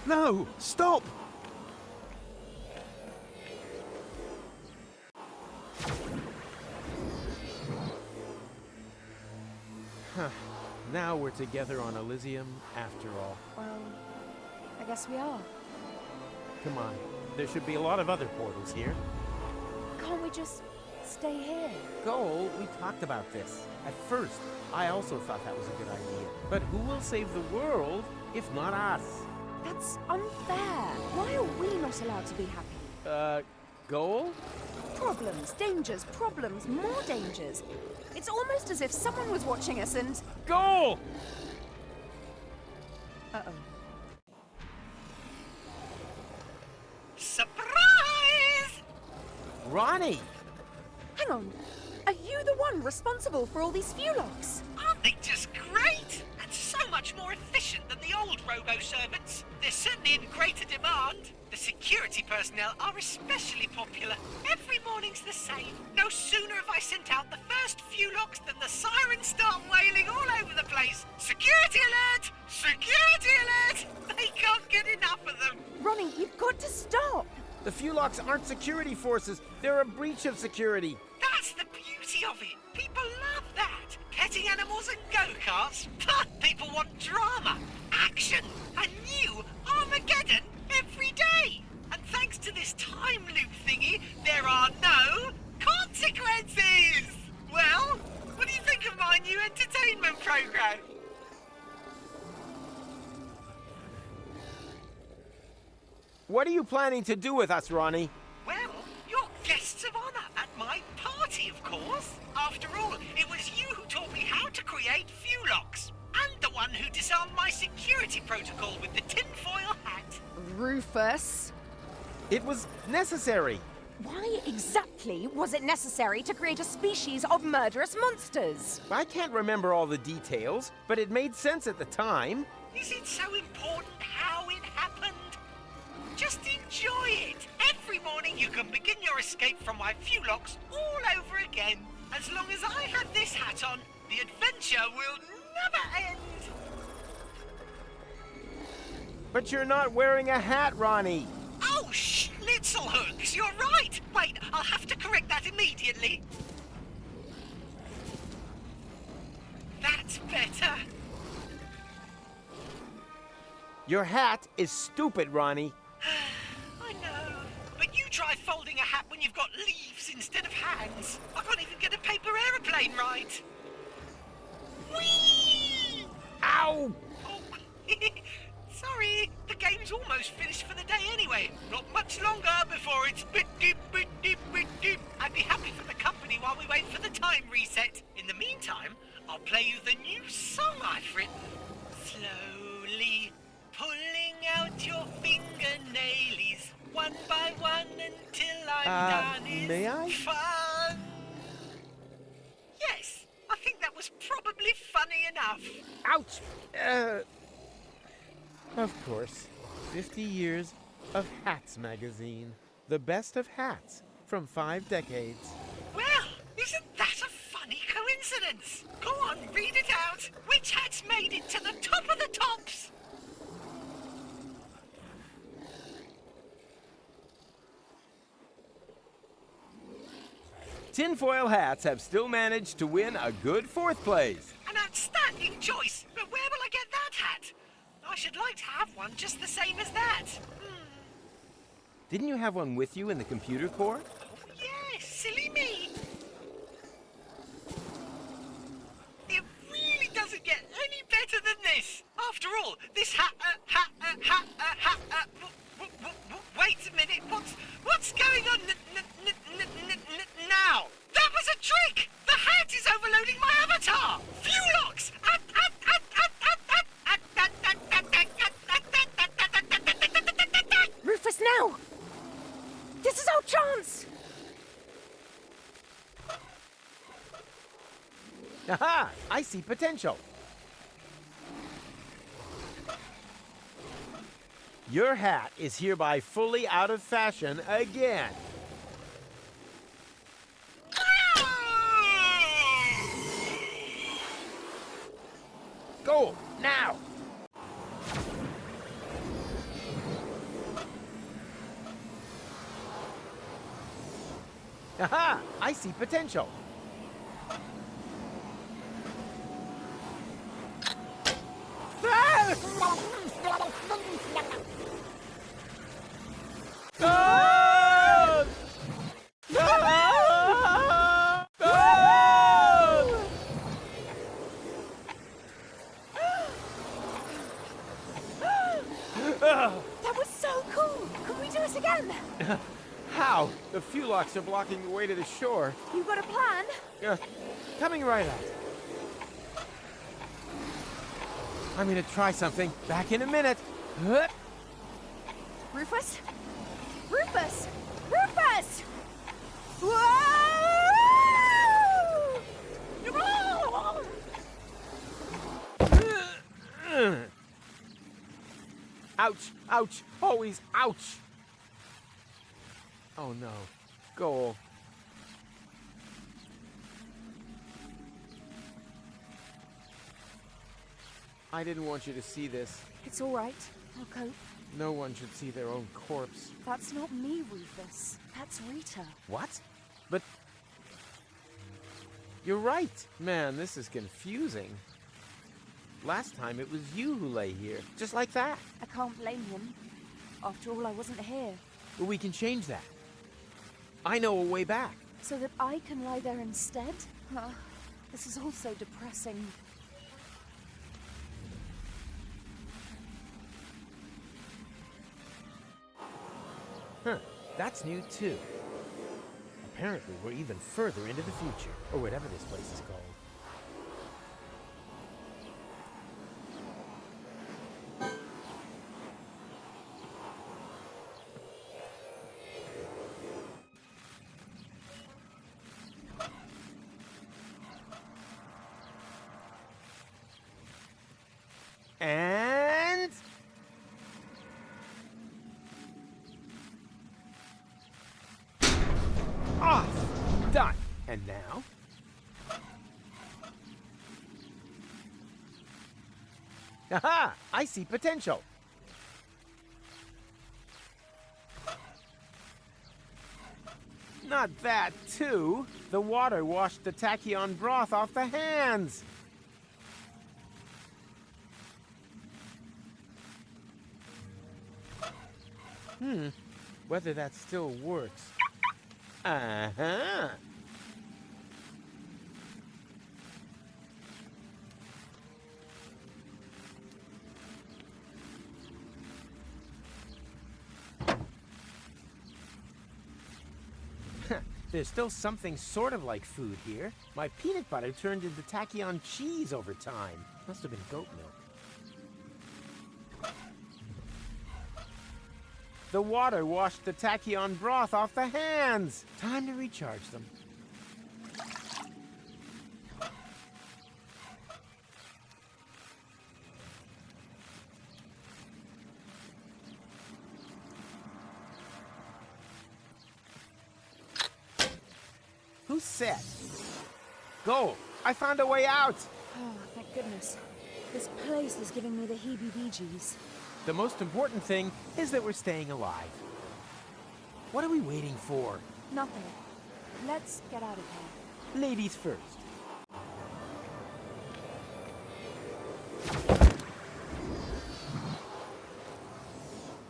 No! Stop! Now we're together on Elysium after all. Well, I guess we are. Come on. There should be a lot of other portals here. Can't we just stay here? Goal, we talked about this. At first, I also thought that was a good idea. But who will save the world if not us? That's unfair. Why are we not allowed to be happy? Goal? Problems, dangers, problems, more dangers. It's almost as if someone was watching us and... Goal! Uh-oh. Surprise! Ronnie! Hang on. Are you the one responsible for all these fewlocks? Aren't they just great? And so much more efficient than the old robo-servants. They're certainly in greater demand. The security personnel are especially popular. Every morning's the same. No sooner have I sent out the first fewlocks than the sirens start wailing all over the place. Security alert! Security alert! They can't get enough of them. Ronnie, you've got to stop. The fewlocks aren't security forces. They're a breach of security. That's the beauty of it. People love that. Petting animals and go-karts. People want drama, action, a new Armageddon every day. And thanks to this time loop thingy, there are no consequences. Well, what do you think of my new entertainment program? What are you planning to do with us, Ronnie? Well, you're guests of honor at my party, of course. After all, it was you who taught me how to create fewlocks. And the one who disarmed my security protocol with the tinfoil hat. Rufus. It was necessary. Why exactly was it necessary to create a species of murderous monsters? I can't remember all the details, but it made sense at the time. Is it so important how it happened? Just enjoy it. Every morning you can begin your escape from my fewlocks all over again. As long as I have this hat on, the adventure will never end. But you're not wearing a hat, Ronnie. Oh, schnitzelhooks, you're right. Wait, I'll have to correct that immediately. That's better. Your hat is stupid, Ronnie. I know, but you try folding a hat when you've got leaves instead of hands. I can't even get a paper aeroplane right. Whee! Ow! Oh, sorry, the game's almost finished for the day anyway. Not much longer before it's bit-dip, bit-dip, bit-dip. I'd be happy for the company while we wait for the time reset. In the meantime, I'll play you the new song I've written. Slowly pulling out your fingernailies, one by one until I'm done. May I? Fun. Yes, I think that was probably funny enough. Ouch! Of course. 50 years of Hats magazine. The best of hats from 5 decades. Well, isn't that a funny coincidence? Go on, read it out. Which hat's made it to the top of the tops? Tinfoil hats have still managed to win a good 4th place. An outstanding choice, but where will I get that hat? I should like to have one just the same as that. Didn't you have one with you in the computer core? Oh, yes, silly me. It really doesn't get any better than this. After all, this wait a minute, what's going on now? That was a trick! The hat is overloading my avatar! Fewlocks! Rufus, now! This is our chance! Aha! I see potential. Your hat is hereby fully out of fashion again. Go, now! Aha! I see potential. That was so cool! Could we do it again? How? The fewlocks are blocking the way to the shore. You got a plan? Coming right up. I'm gonna try something. Back in a minute. Rufus? Rufus! Rufus! Ouch! Ouch! Always ouch! Oh no. Goal. I didn't want you to see this. It's all right. I'll cope. No one should see their own corpse. That's not me, Rufus. That's Rita. What? But... You're right. Man, this is confusing. Last time it was you who lay here, just like that. I can't blame him. After all, I wasn't here. But we can change that. I know a way back. So that I can lie there instead? This is all so depressing. Huh, that's new too. Apparently, we're even further into the future, or whatever this place is called. And... off! Done. And now? Aha! I see potential. Not that, too. The water washed the tachyon broth off the hands. Whether that still works. Uh-huh. There's still something sort of like food here. My peanut butter turned into tachyon cheese over time. Must have been goat milk. The water washed the tachyon broth off the hands. Time to recharge them. Who's set? Go! I found a way out! Oh, thank goodness. This place is giving me the heebie-jeebies. The most important thing is that we're staying alive. What are we waiting for? Nothing. Let's get out of here. Ladies first.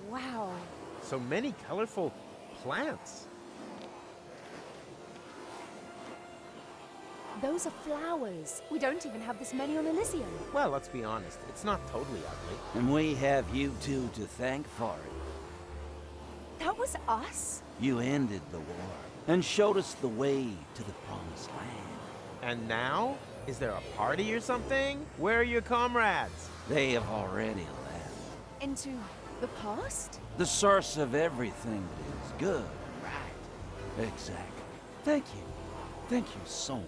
Wow. So many colorful plants. Those are flowers. We don't even have this many on Elysium. Well, let's be honest. It's not totally ugly. And we have you two to thank for it. That was us? You ended the war and showed us the way to the promised land. And now? Is there a party or something? Where are your comrades? They have already left. Into the past? The source of everything that is good, right? Exactly. Thank you. Thank you so much.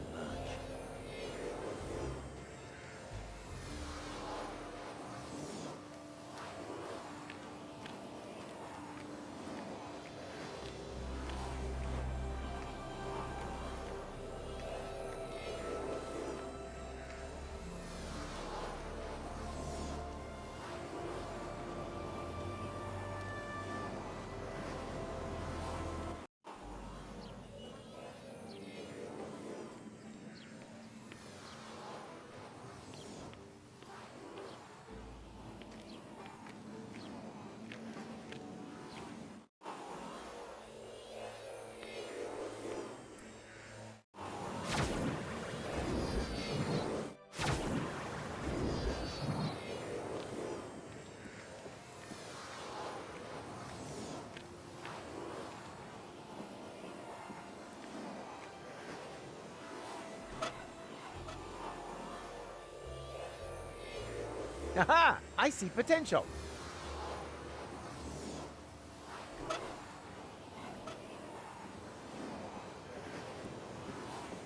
Aha! I see potential.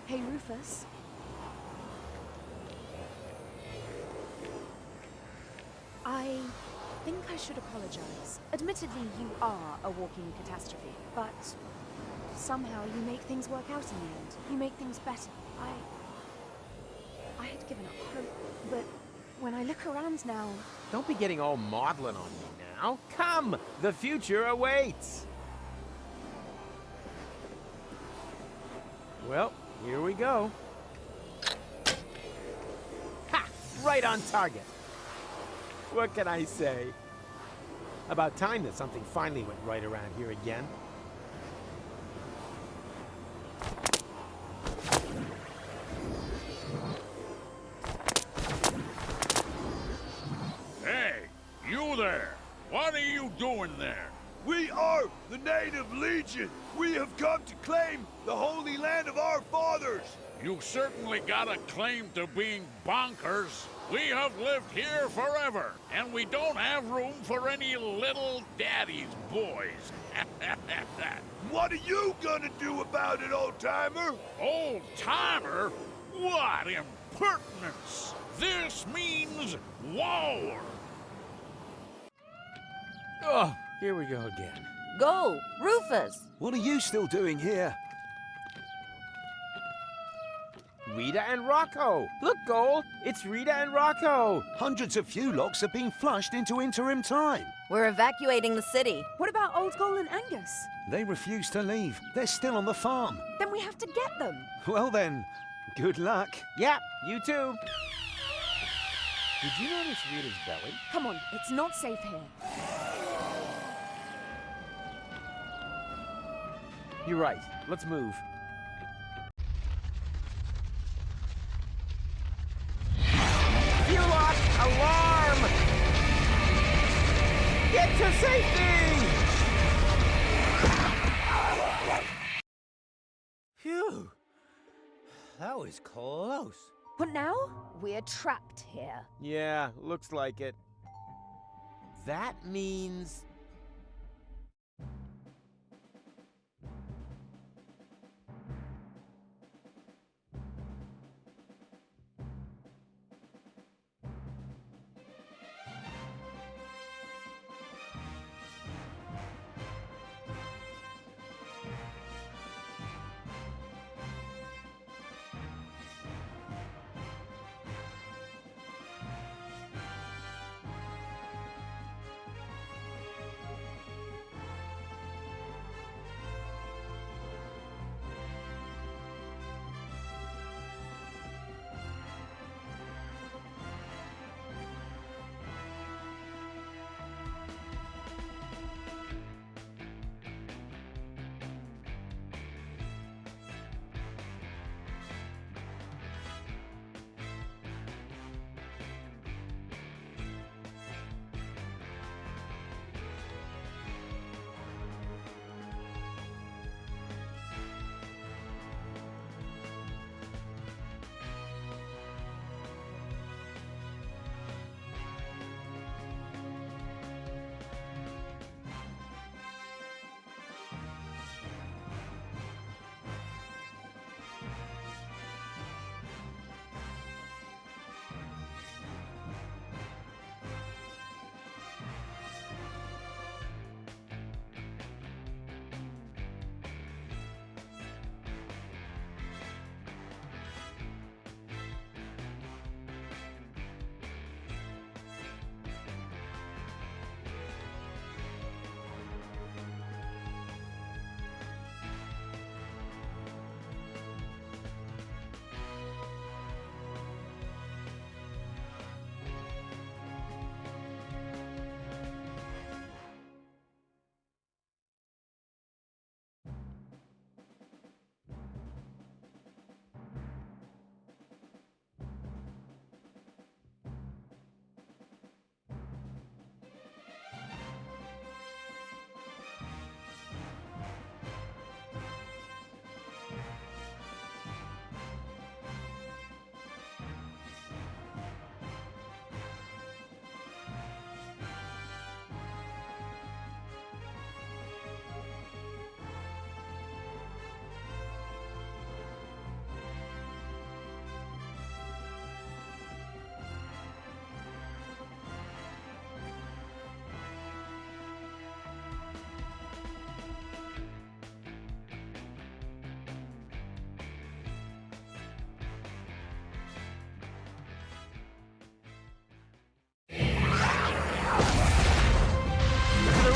Hey, Rufus. I think I should apologize. Admittedly, you are a walking catastrophe, but somehow you make things work out in the end. You make things better. I had given up hope, but when I look around now... Don't be getting all maudlin on me now. Come! The future awaits! Well, here we go. Ha! Right on target. What can I say? About time that something finally went right around here again. Hey, you there! What are you doing there? We are the Native Legion. We have come to claim the holy land of our fathers. You certainly got a claim to being bonkers. We have lived here forever, and we don't have room for any little daddy's boys. What are you gonna do about it, old-timer? Old-timer? What impertinence! This means war! Oh, here we go again. Go, Rufus! What are you still doing here? Rita and Rocco! Look, Goal! It's Rita and Rocco! Hundreds of fewlocks have been flushed into interim time. We're evacuating the city. What about Old Goal and Angus? They refuse to leave. They're still on the farm. Then we have to get them. Well then, good luck. Yeah, you too. Did you notice Rita's belly? Come on, it's not safe here. You're right. Let's move. Fewlock alarm! Get to safety! Phew. That was close. But now, we're trapped here. Yeah, looks like it. That means...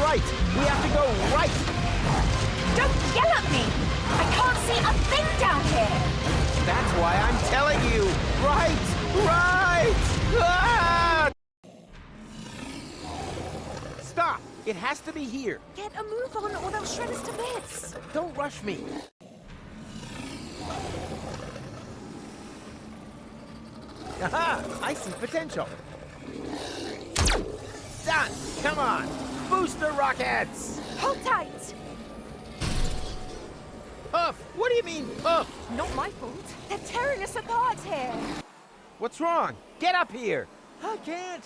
right! We have to go right! Don't yell at me! I can't see a thing down here! That's why I'm telling you! Right! Right! Ah! Stop! It has to be here! Get a move on or they'll shred us to bits! Don't rush me! Aha! I see potential! Done! Come on! booster rockets! Hold tight! Puff! What do you mean, Puff? Not my fault. They're tearing us apart here. What's wrong? Get up here! I can't.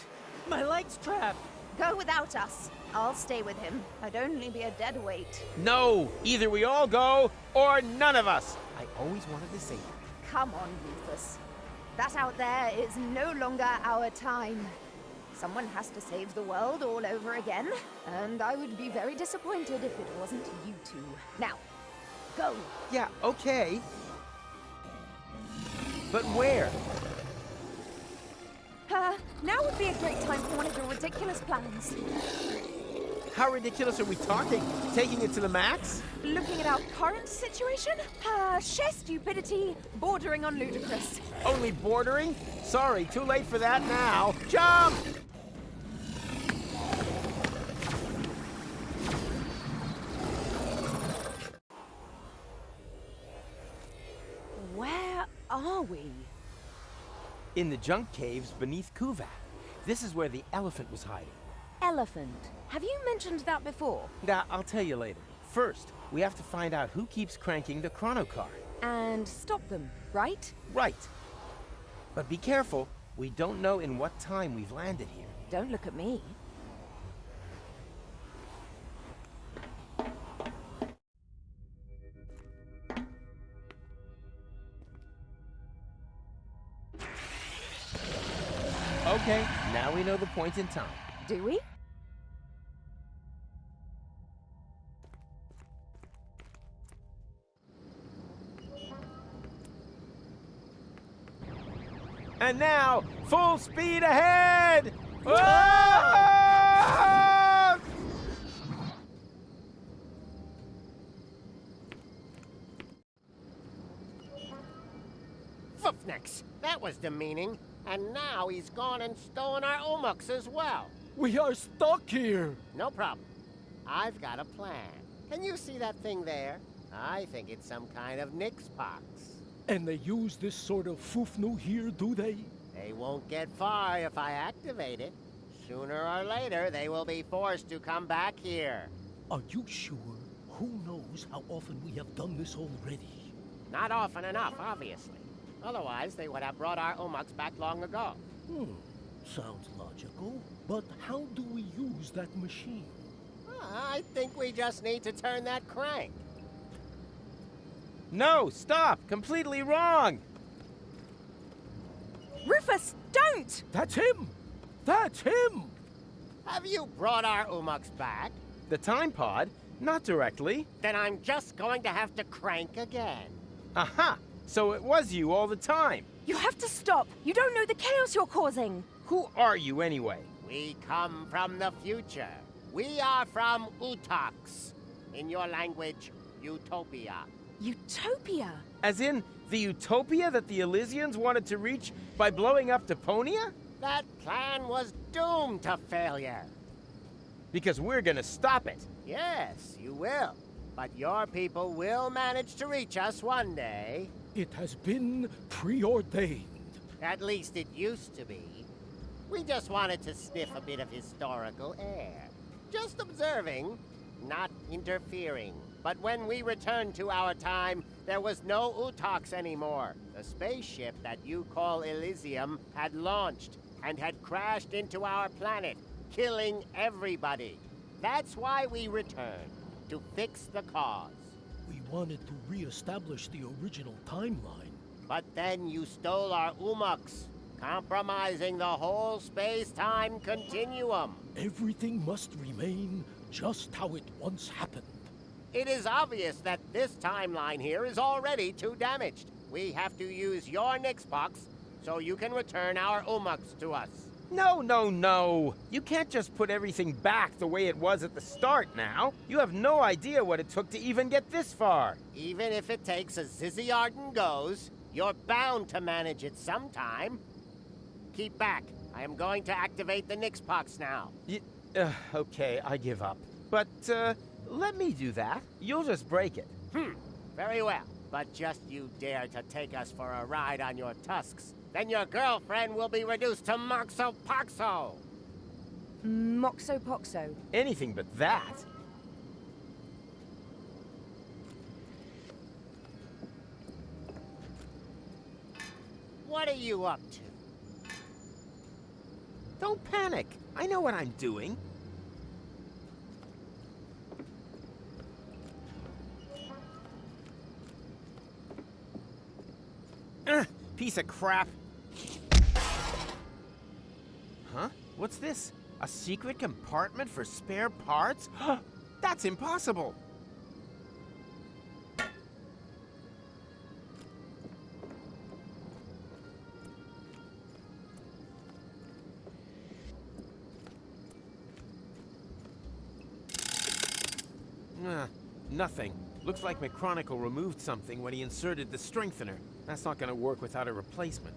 My leg's trapped. Go without us. I'll stay with him. I'd only be a dead weight. No! Either we all go, or none of us! I always wanted to say that. Come on, Rufus. That out there is no longer our time. Someone has to save the world all over again, and I would be very disappointed if it wasn't you two. Now, go. Yeah, okay. But where? Now would be a great time for one of your ridiculous plans. How ridiculous are we talking? Taking it to the max? Looking at our current situation? Sheer stupidity, bordering on ludicrous. Only bordering? Sorry, too late for that now. Jump! Where are we? In the junk caves beneath Kuvat. This is where the elephant was hiding. Elephant. Have you mentioned that before? Now, I'll tell you later. First, we have to find out who keeps cranking the chrono car. And stop them, right? Right. But be careful. We don't know in what time we've landed here. Don't look at me. Okay, now we know the point in time. Do we? And now, full speed ahead! Ah! Foofnix, that was demeaning. And now he's gone and stolen our Umuks as well. We are stuck here. No problem. I've got a plan. Can you see that thing there? I think it's some kind of Nix box. And they use this sort of foofnu here, do they? They won't get far if I activate it. Sooner or later, they will be forced to come back here. Are you sure? Who knows how often we have done this already? Not often enough, obviously. Otherwise, they would have brought our Umuks back long ago. Sounds logical. But how do we use that machine? I think we just need to turn that crank. No, stop! Completely wrong! Rufus, don't! That's him! That's him! Have you brought our Umuks back? The time pod? Not directly. Then I'm just going to have to crank again. Aha! So it was you all the time. You have to stop. You don't know the chaos you're causing. Who are you anyway? We come from the future. We are from Utox. In your language, Utopia. Utopia? As in, the utopia that the Elysians wanted to reach by blowing up Deponia? That plan was doomed to failure. Because we're gonna stop it. Yes, you will. But your people will manage to reach us one day. It has been preordained. At least it used to be. We just wanted to sniff a bit of historical air. Just observing, not interfering. But when we returned to our time, there was no Utox anymore. The spaceship that you call Elysium had launched and had crashed into our planet, killing everybody. That's why we returned, to fix the cause. We wanted to re-establish the original timeline. But then you stole our Umuks, compromising the whole space-time continuum. Everything must remain just how it once happened. It is obvious that this timeline here is already too damaged. We have to use your Nix box so you can return our Umuks to us. No, no, no. You can't just put everything back the way it was at the start now. You have no idea what it took to even get this far. Even if it takes a Zizzy Arden goes, you're bound to manage it sometime. Keep back. I am going to activate the Nix box now. Okay, I give up. But, let me do that. You'll just break it. Very well. But just you dare to take us for a ride on your tusks, then your girlfriend will be reduced to Moxo Poxo. Moxo Poxo. Anything but that. What are you up to? Don't panic. I know what I'm doing. Piece of crap. Huh? What's this? A secret compartment for spare parts? That's impossible. Nothing. Looks like McChronicle removed something when he inserted the strengthener. That's not gonna work without a replacement.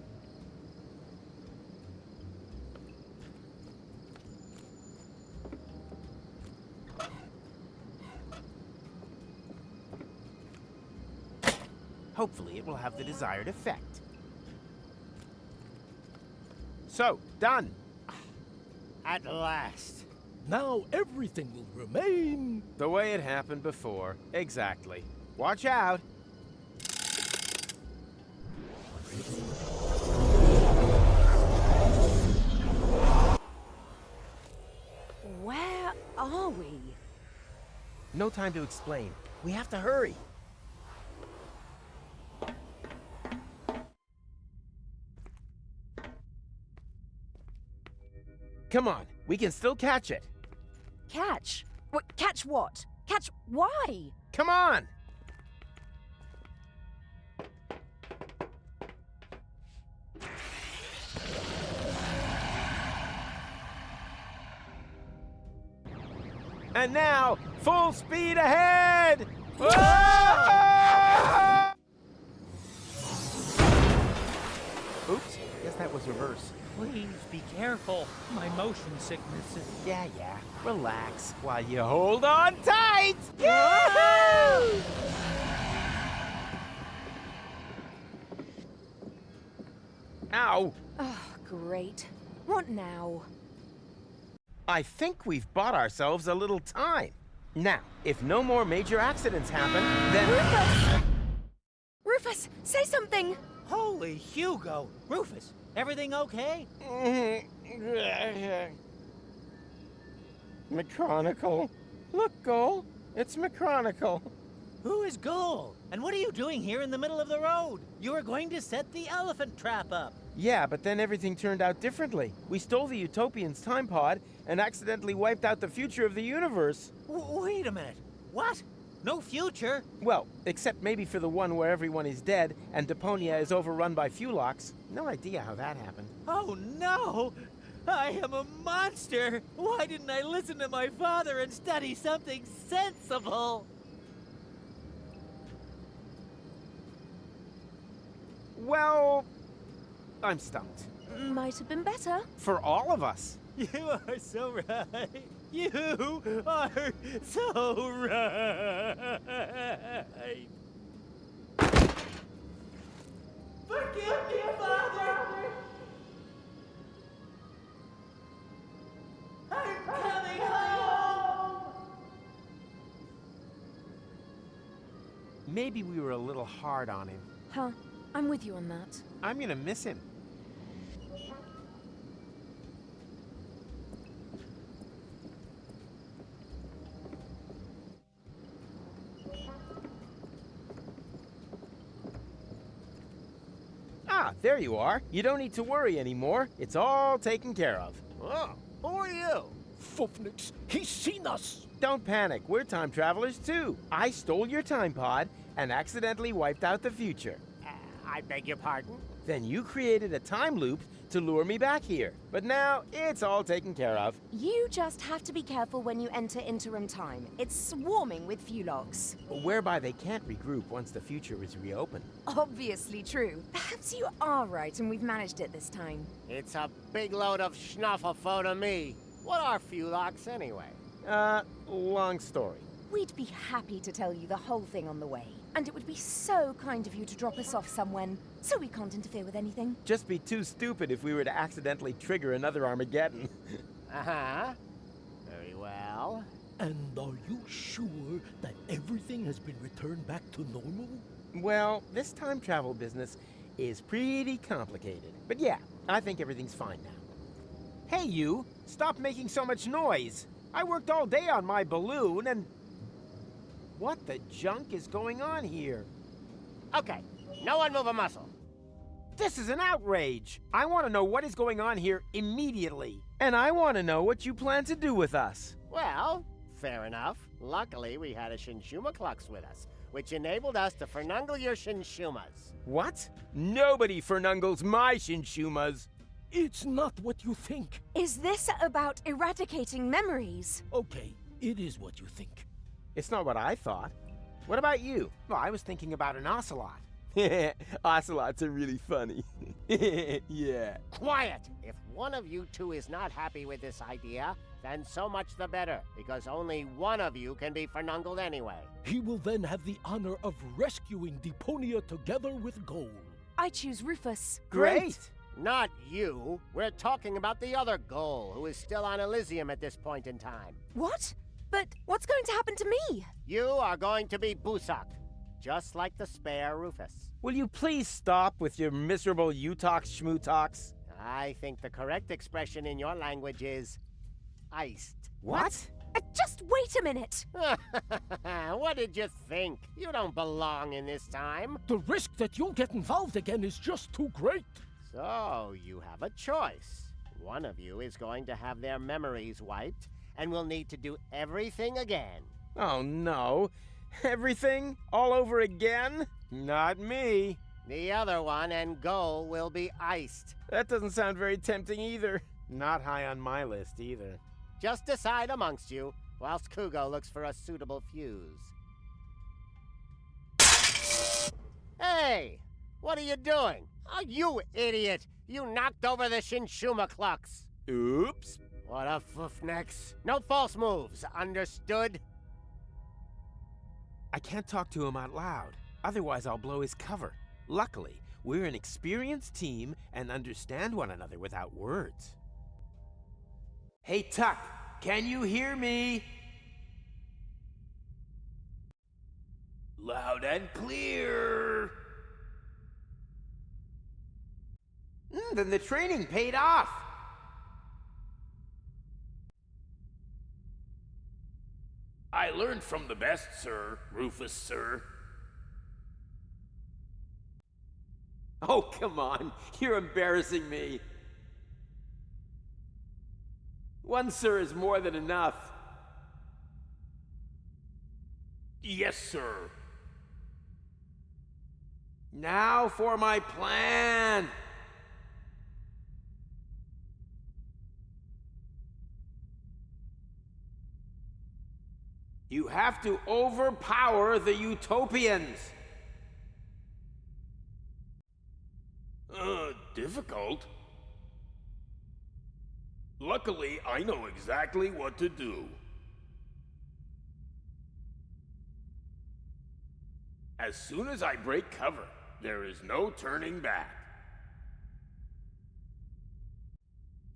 Hopefully it will have the desired effect. So, done. At last. Now everything will remain the way it happened before. Exactly. Watch out. Where are we? No time to explain. We have to hurry. Come on, we can still catch it. Catch? What? Catch what? Catch why? Come on! And now, full speed ahead! Ah! Oops, guess that was reverse. Please be careful. My motion sickness is... Yeah. Relax while you hold on tight! Yahoo! Ow! Oh, great. What now? I think we've bought ourselves a little time. Now, if no more major accidents happen, then... Rufus! Rufus, say something! Holy Hugo! Rufus, everything okay? McChronicle. Look, Gull. It's McChronicle. Who is Gull? And what are you doing here in the middle of the road? You were going to set the elephant trap up. Yeah, but then everything turned out differently. We stole the Utopian's time pod and accidentally wiped out the future of the universe. Wait a minute. What? No future? Well, except maybe for the one where everyone is dead and Deponia is overrun by fewlocks. No idea how that happened. Oh no! I am a monster! Why didn't I listen to my father and study something sensible? Well, I'm stumped. Might have been better. For all of us. You are so right. You are so right. Forgive me, Father! I'm coming home! Maybe we were a little hard on him. Huh. I'm with you on that. I'm gonna miss him. Ah, there you are. You don't need to worry anymore. It's all taken care of. Oh, who are you? Fufnix, he's seen us! Don't panic, we're time travelers too. I stole your time pod and accidentally wiped out the future. I beg your pardon? Then you created a time loop to lure me back here. But now, it's all taken care of. You just have to be careful when you enter interim time. It's swarming with fewlocks. Whereby they can't regroup once the future is reopened. Obviously true. Perhaps you are right and we've managed it this time. It's a big load of schnufflefo to me. What are fewlocks anyway? Long story. We'd be happy to tell you the whole thing on the way. And it would be so kind of you to drop us off somewhere, so we can't interfere with anything. Just be too stupid if we were to accidentally trigger another Armageddon. Uh-huh. Very well. And are you sure that everything has been returned back to normal? Well, this time travel business is pretty complicated. But yeah, I think everything's fine now. Hey, you! Stop making so much noise! I worked all day on my balloon and... What the junk is going on here? Okay, no one move a muscle. This is an outrage! I want to know what is going on here immediately. And I want to know what you plan to do with us. Well, fair enough. Luckily, we had a Shinshuma-clux with us, which enabled us to fernungle your Shinshumas. What? Nobody fernungles my Shinshumas. It's not what you think. Is this about eradicating memories? Okay, it is what you think. It's not what I thought. What about you? Well, I was thinking about an ocelot. Ocelots are really funny. Yeah. Quiet! If one of you two is not happy with this idea, then so much the better, because only one of you can be fernungled anyway. He will then have the honor of rescuing Deponia together with Goal. I choose Rufus. Great! Not you. We're talking about the other Goal, who is still on Elysium at this point in time. What? But what's going to happen to me? You are going to be busaked, just like the spare Rufus. Will you please stop with your miserable you-talks schmoo-talks? I think the correct expression in your language is iced. What? Just wait a minute. What did you think? You don't belong in this time. The risk that you'll get involved again is just too great. So, you have a choice. One of you is going to have their memories wiped and will need to do everything again. Oh no. Everything? All over again? Not me. The other one and Goal will be iced. That doesn't sound very tempting either. Not high on my list either. Just decide amongst you, whilst Kugo looks for a suitable fuse. Hey! What are you doing? Oh, you idiot! You knocked over the Shinshuma-clux. Oops. What a foofnex. No false moves, understood? I can't talk to him out loud. Otherwise, I'll blow his cover. Luckily, we're an experienced team and understand one another without words. Hey, Tuck, can you hear me? Loud and clear. Then the training paid off. I learned from the best, sir. Rufus, sir. Oh, come on. You're embarrassing me. One sir is more than enough. Yes, sir. Now for my plan. You have to overpower the Utopians. Difficult? Luckily, I know exactly what to do. As soon as I break cover, there is no turning back.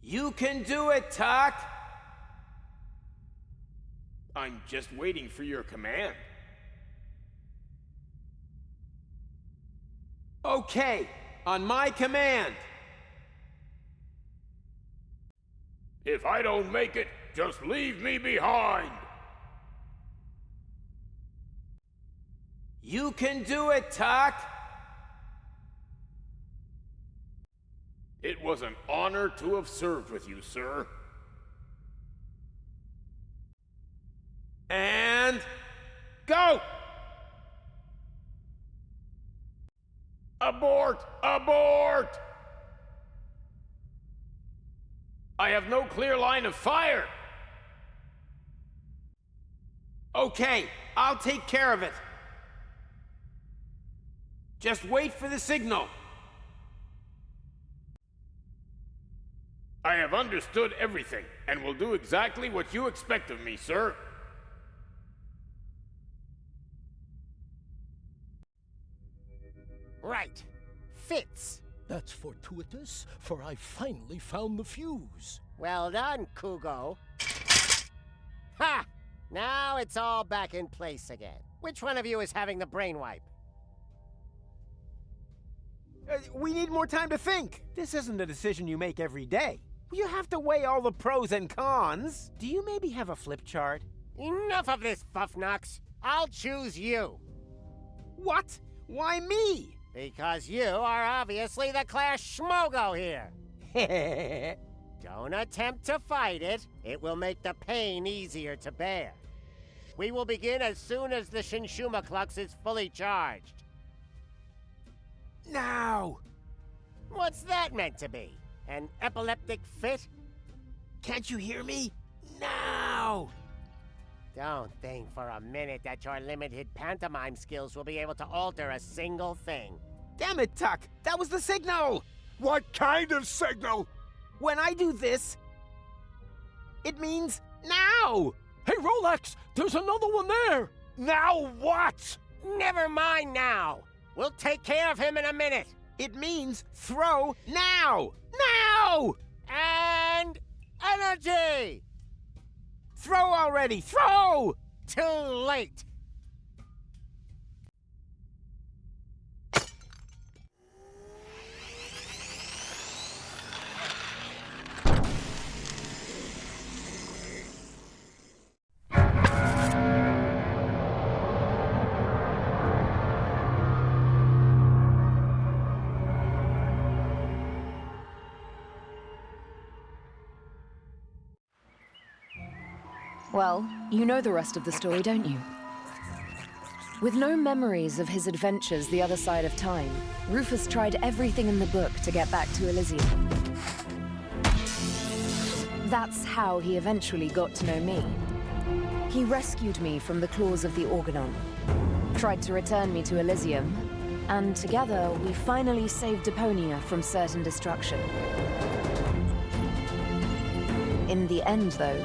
You can do it, Tuck! I'm just waiting for your command. Okay, on my command. If I don't make it, just leave me behind. You can do it, Tuck! It was an honor to have served with you, sir. And... go! Abort! Abort! I have no clear line of fire! Okay, I'll take care of it. Just wait for the signal. I have understood everything, and will do exactly what you expect of me, sir. Right. Fits. That's fortuitous, for I finally found the fuse. Well done, Kugo. Ha! Now it's all back in place again. Which one of you is having the brain wipe? We need more time to think. This isn't a decision you make every day. You have to weigh all the pros and cons. Do you maybe have a flip chart? Enough of this, Fuffnox. I'll choose you. What? Why me? Because you are obviously the class schmogo here. Don't attempt to fight it. It will make the pain easier to bear. We will begin as soon as the Shinshuma Klux is fully charged. Now! What's that meant to be? An epileptic fit? Can't you hear me? Now! Don't think for a minute that your limited pantomime skills will be able to alter a single thing. Damn it, Tuck! That was the signal! What kind of signal? When I do this, it means now! Hey, Rolex! There's another one there! Now what? Never mind now! We'll take care of him in a minute! It means throw now! Now! And energy! Throw already! Throw! Too late! Well, you know the rest of the story, don't you? With no memories of his adventures the other side of time, Rufus tried everything in the book to get back to Elysium. That's how he eventually got to know me. He rescued me from the claws of the Organon, tried to return me to Elysium, and together we finally saved Deponia from certain destruction. In the end, though,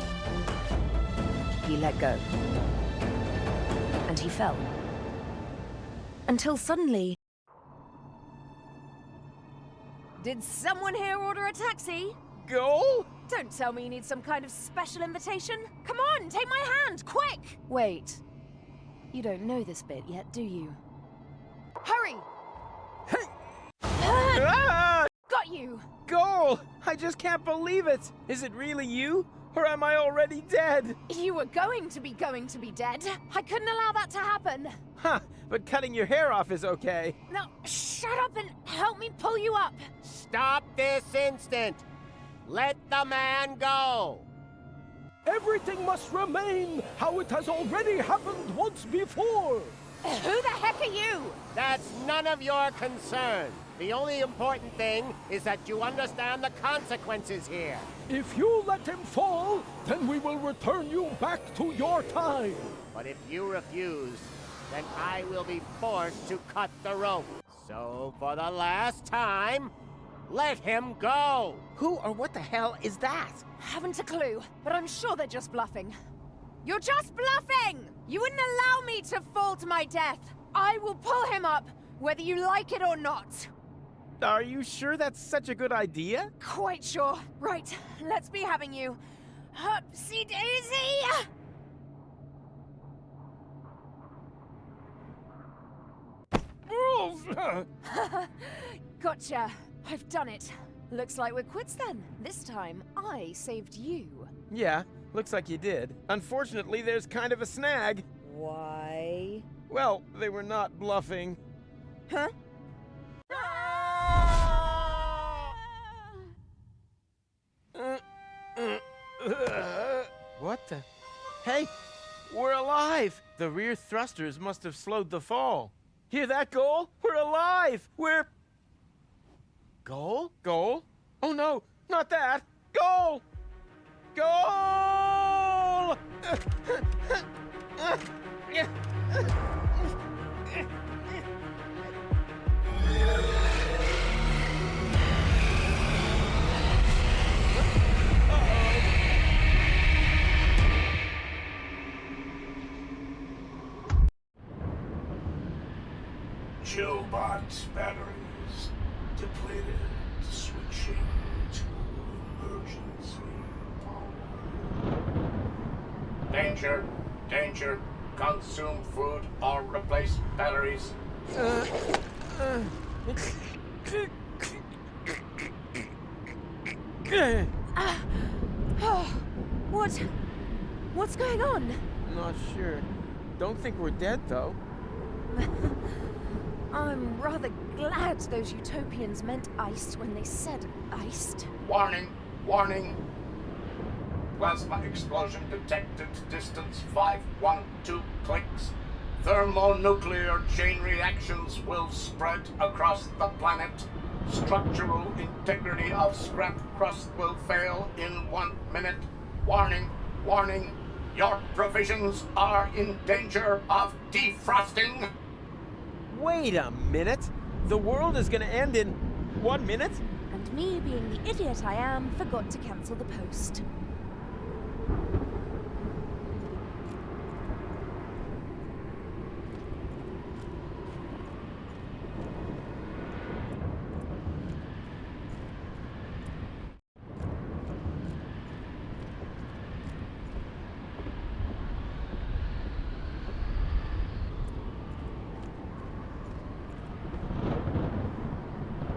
he let go. And he fell. Until suddenly... Did someone here order a taxi? Go? Don't tell me you need some kind of special invitation. Come on, take my hand, quick! Wait. You don't know this bit yet, do you? Hurry! Ah! Got you! Goal! I just can't believe it! Is it really you? Or am I already dead? You were going to be dead. I couldn't allow that to happen. Huh, but cutting your hair off is okay. Now, shut up and help me pull you up. Stop this instant! Let the man go! Everything must remain how it has already happened once before. Who the heck are you? That's none of your concern. The only important thing is that you understand the consequences here. If you let him fall, then we will return you back to your time. But if you refuse, then I will be forced to cut the rope. So, for the last time, let him go! Who or what the hell is that? Haven't a clue, but I'm sure they're just bluffing. You're just bluffing! You wouldn't allow me to fall to my death. I will pull him up, whether you like it or not. Are you sure that's such a good idea? Quite sure. Right, let's be having you. Upsy daisy! Gotcha. I've done it. Looks like we're quits then. This time, I saved you. Yeah, looks like you did. Unfortunately, there's kind of a snag. Why? Well, they were not bluffing. Huh? What the? Hey, we're alive! The rear thrusters must have slowed the fall. Hear that, Goal? We're alive! We're... Goal? Goal? Oh no, not that! Goal! Goal! Killbot batteries depleted. Switching to emergency power. Danger! Danger! Consume food or replace batteries. What's going on? Not sure. Don't think we're dead, though. I'm rather glad those utopians meant iced when they said iced. Warning! Warning! Plasma explosion detected. Distance 512 clicks. Thermonuclear chain reactions will spread across the planet. Structural integrity of scrap crust will fail in 1 minute. Warning! Warning! Your provisions are in danger of defrosting. Wait a minute! The world is gonna end in 1 minute? And me, being the idiot I am, forgot to cancel the post.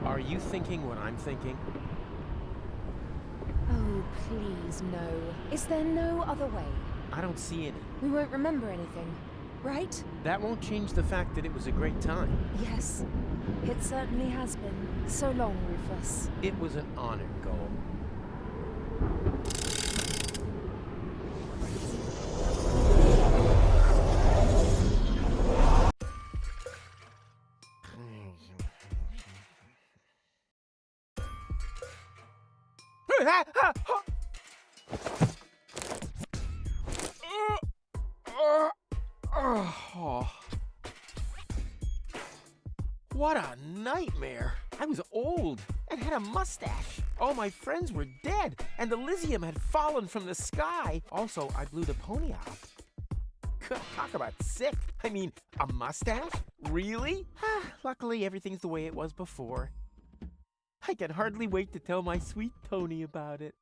Are you thinking what I'm thinking? Oh, please, no. Is there no other way? I don't see any. We won't remember anything, right? That won't change the fact that it was a great time. Yes, it certainly has been. So long, Rufus. It was an honor, Goal. What a nightmare! I was old and had a mustache. All my friends were dead, and Elysium had fallen from the sky. Also, I blew Deponia up. Talk about sick. I mean, a mustache? Really? Luckily, everything's the way it was before. I can hardly wait to tell my sweet Tony about it.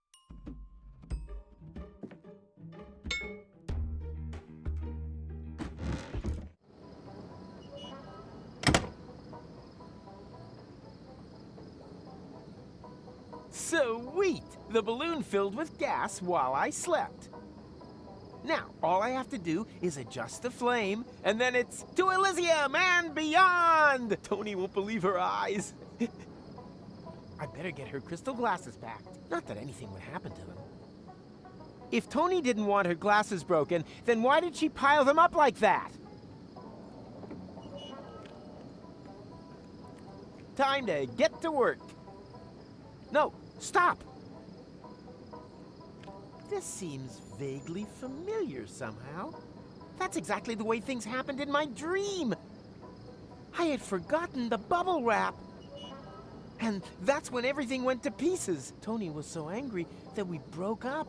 Sweet! The balloon filled with gas while I slept. Now, all I have to do is adjust the flame, and then it's to Elysium and beyond! Tony won't believe her eyes. I better get her crystal glasses back. Not that anything would happen to them. If Tony didn't want her glasses broken, then why did she pile them up like that? Time to get to work. No, stop! This seems vaguely familiar somehow. That's exactly the way things happened in my dream. I had forgotten the bubble wrap. And that's when everything went to pieces. Tony was so angry that we broke up.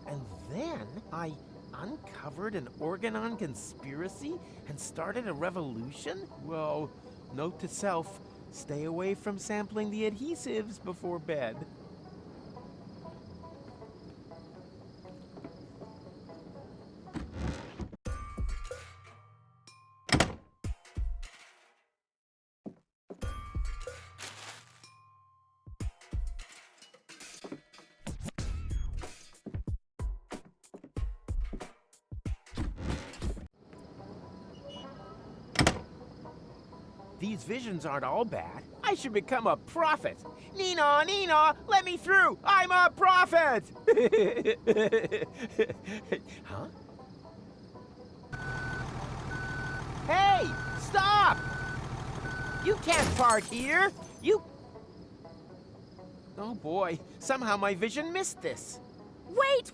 And then I uncovered an Organon conspiracy and started a revolution? Well, note to self, stay away from sampling the adhesives before bed. These visions aren't all bad. I should become a prophet. Nina, Nina, let me through. I'm a prophet. Huh? Hey, stop! You can't park here. Oh boy, somehow my vision missed this. Wait.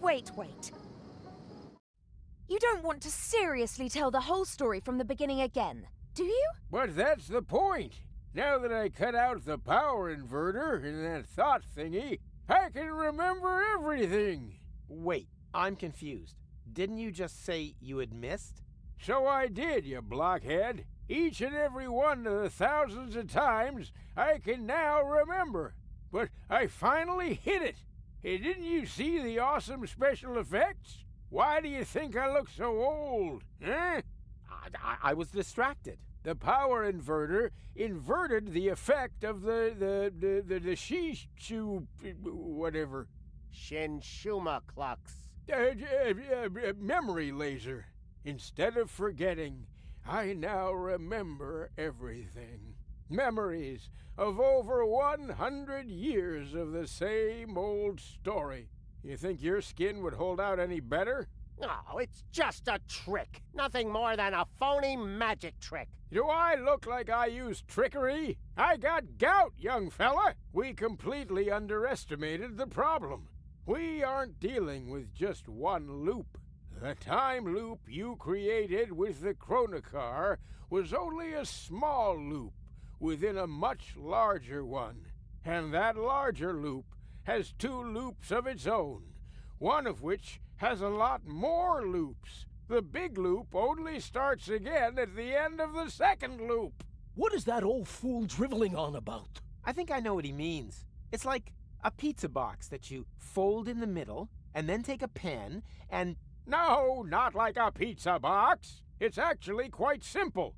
You don't want to seriously tell the whole story from the beginning again, do you? But that's the point. Now that I cut out the power inverter in that thought thingy, I can remember everything. Wait, I'm confused. Didn't you just say you had missed? So I did, you blockhead. Each and every one of the thousands of times I can now remember. but I finally hit it. Hey, didn't you see the awesome special effects? Why do you think I look so old, eh? I was distracted. The power inverter inverted the effect of the shishu whatever. Shinshuma clucks. Memory laser. Instead of forgetting, I now remember everything. Memories of over 100 years of the same old story. You think your skin would hold out any better? Oh, it's just a trick. Nothing more than a phony magic trick. Do I look like I use trickery? I got gout, young fella. We completely underestimated the problem. We aren't dealing with just one loop. The time loop you created with the Chronocar was only a small loop within a much larger one. And that larger loop has 2 loops of its own, one of which has a lot more loops. The big loop only starts again at the end of the second loop. What is that old fool driveling on about? I think I know what he means. It's like a pizza box that you fold in the middle, and then take a pen and... No, not like a pizza box. It's actually quite simple,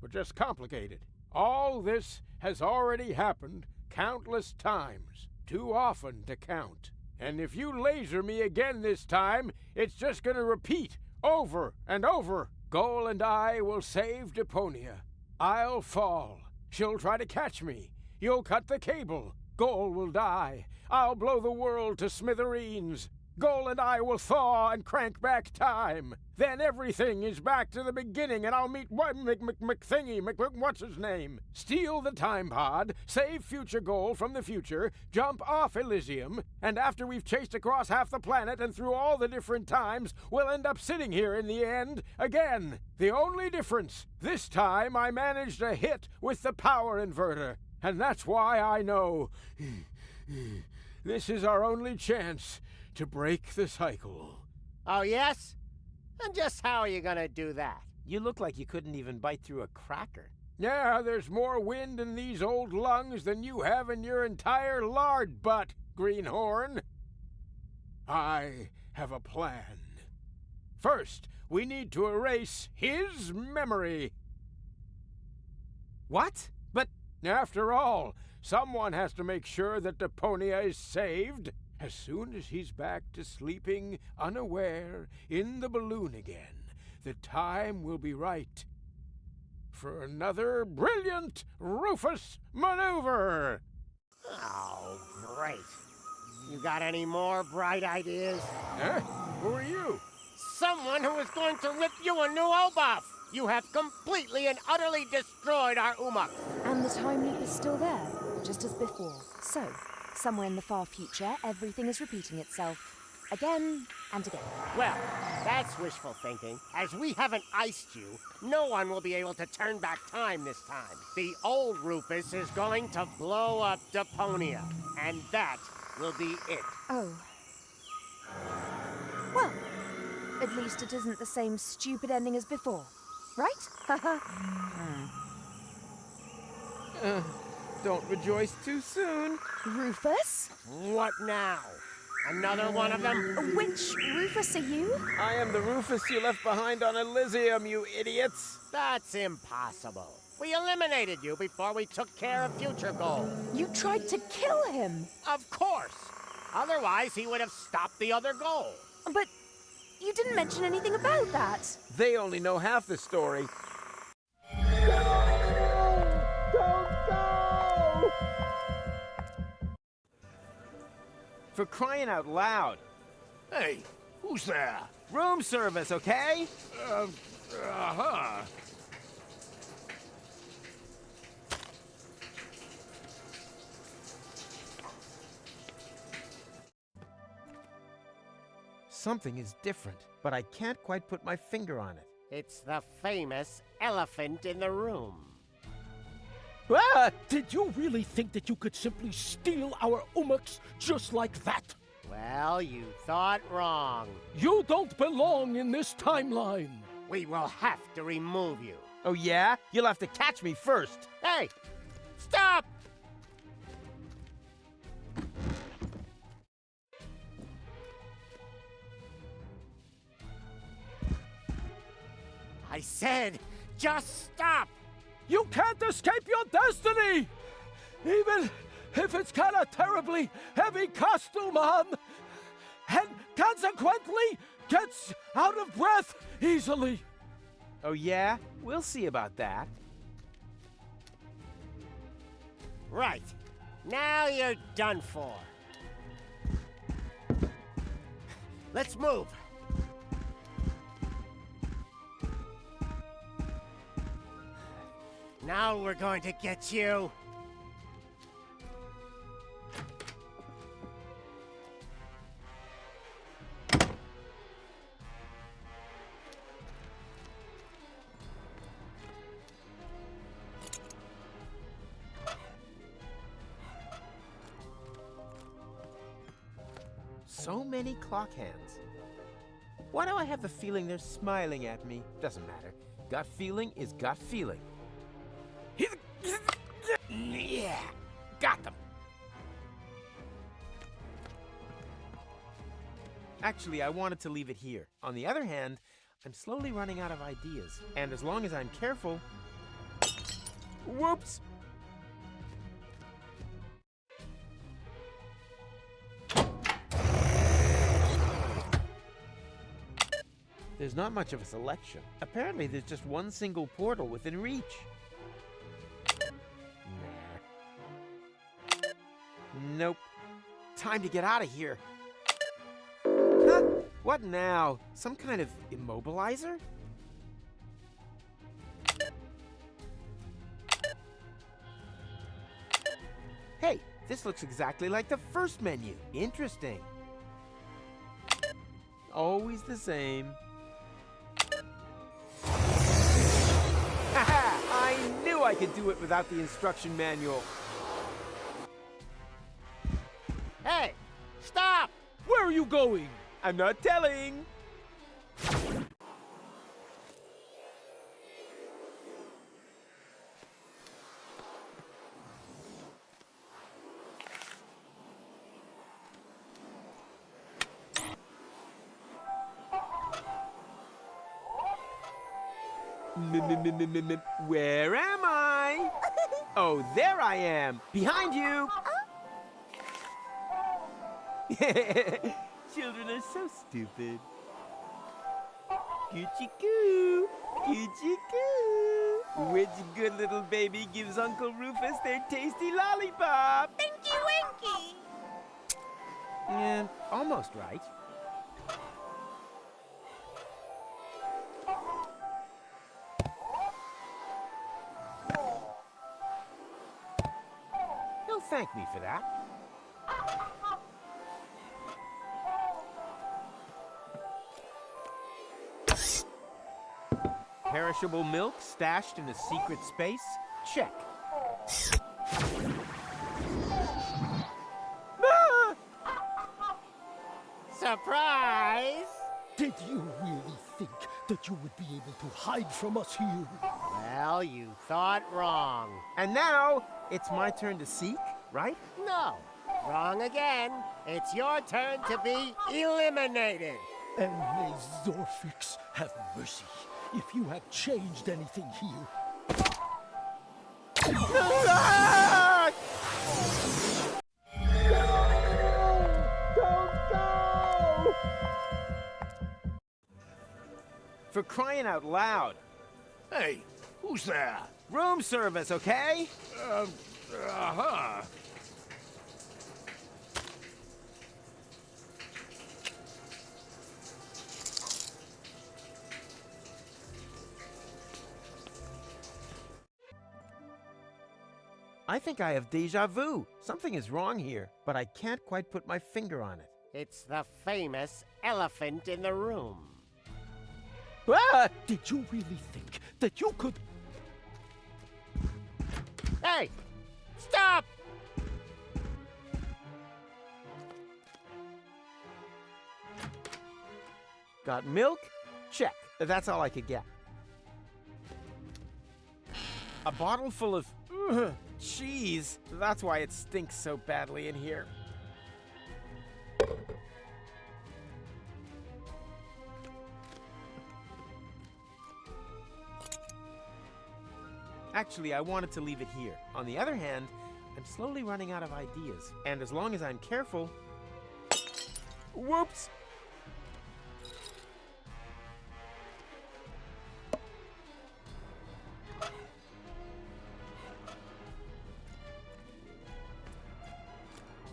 but just complicated. All this has already happened countless times, too often to count. And if you laser me again this time, it's just gonna repeat over and over. Goal and I will save Deponia. I'll fall. She'll try to catch me. You'll cut the cable. Goal will die. I'll blow the world to smithereens. Goal and I will thaw and crank back time. Then everything is back to the beginning, and I'll meet McThingy, what's his name? Steal the time pod, save future Goal from the future, jump off Elysium, and after we've chased across half the planet and through all the different times, we'll end up sitting here in the end again. The only difference, this time I managed a hit with the power inverter, and that's why I know this is our only chance to break the cycle. Oh, yes? And just how are you gonna do that? You look like you couldn't even bite through a cracker. Yeah, there's more wind in these old lungs than you have in your entire lard butt, Greenhorn. I have a plan. First, we need to erase his memory. What? But after all, someone has to make sure that Deponia is saved. As soon as he's back to sleeping unaware in the balloon again, the time will be right for another brilliant Rufus maneuver. Oh, great. You got any more bright ideas? Huh? Who are you? Someone who is going to rip you a new O-buff. You have completely and utterly destroyed our Umux. And the time loop is still there, just as before. So, somewhere in the far future, everything is repeating itself. Again and again. Well, that's wishful thinking. As we haven't iced you, no one will be able to turn back time this time. The old Rufus is going to blow up Deponia, and that will be it. Oh. Well, at least it isn't the same stupid ending as before, right? Haha. Don't rejoice too soon. Rufus? What now? Another one of them? Which Rufus are you? I am the Rufus you left behind on Elysium, you idiots. That's impossible. We eliminated you before we took care of future Goal. You tried to kill him. Of course. Otherwise, he would have stopped the other Goal. But you didn't mention anything about that. They only know half the story. For crying out loud. Hey, who's there? Room service, okay? Uh-huh. Something is different, but I can't quite put my finger on it. It's the famous elephant in the room. Ah! Did you really think that you could simply steal our Umux just like that? Well, you thought wrong. You don't belong in this timeline. We will have to remove you. Oh, yeah? You'll have to catch me first. Hey! Stop! I said, just stop! You can't escape your destiny! Even if it's got a terribly heavy costume on, and consequently gets out of breath easily. Oh yeah? We'll see about that. Right. Now you're done for. Let's move. Now we're going to get you. So many clock hands. Why do I have the feeling they're smiling at me? Doesn't matter. Gut feeling is gut feeling. Yeah, got them. Actually, I wanted to leave it here. On the other hand, I'm slowly running out of ideas. And as long as I'm careful... Whoops! There's not much of a selection. Apparently, there's just one single portal within reach. Nah. Nope. Time to get out of here. Huh? What now? Some kind of immobilizer? Hey, this looks exactly like the first menu. Interesting. Always the same. Haha! I knew I could do it without the instruction manual. Hey! Stop! Where are you going? I'm not telling. Where am I? Oh, there I am. Behind you. Children are so stupid. Coochie-coo. Coochie-coo. Which good little baby gives Uncle Rufus their tasty lollipop? Winky Winky! Yeah, almost right. He'll thank me for that. Perishable milk stashed in a secret space? Check. Ah! Surprise! Did you really think that you would be able to hide from us here? Well, you thought wrong. And now, it's my turn to seek, right? No, wrong again. It's your turn to be eliminated. And may Zorfix have mercy if you have changed anything here. Don't go! For crying out loud. Hey, who's there? Room service, okay? Uh-huh. I think I have deja vu. Something is wrong here, but I can't quite put my finger on it. It's the famous elephant in the room. Ah! Did you really think that you could... Hey! Stop! Got milk? Check. That's all I could get. A bottle full of cheese. That's why it stinks so badly in here. Actually, I wanted to leave it here. On the other hand, I'm slowly running out of ideas. And as long as I'm careful... Whoops!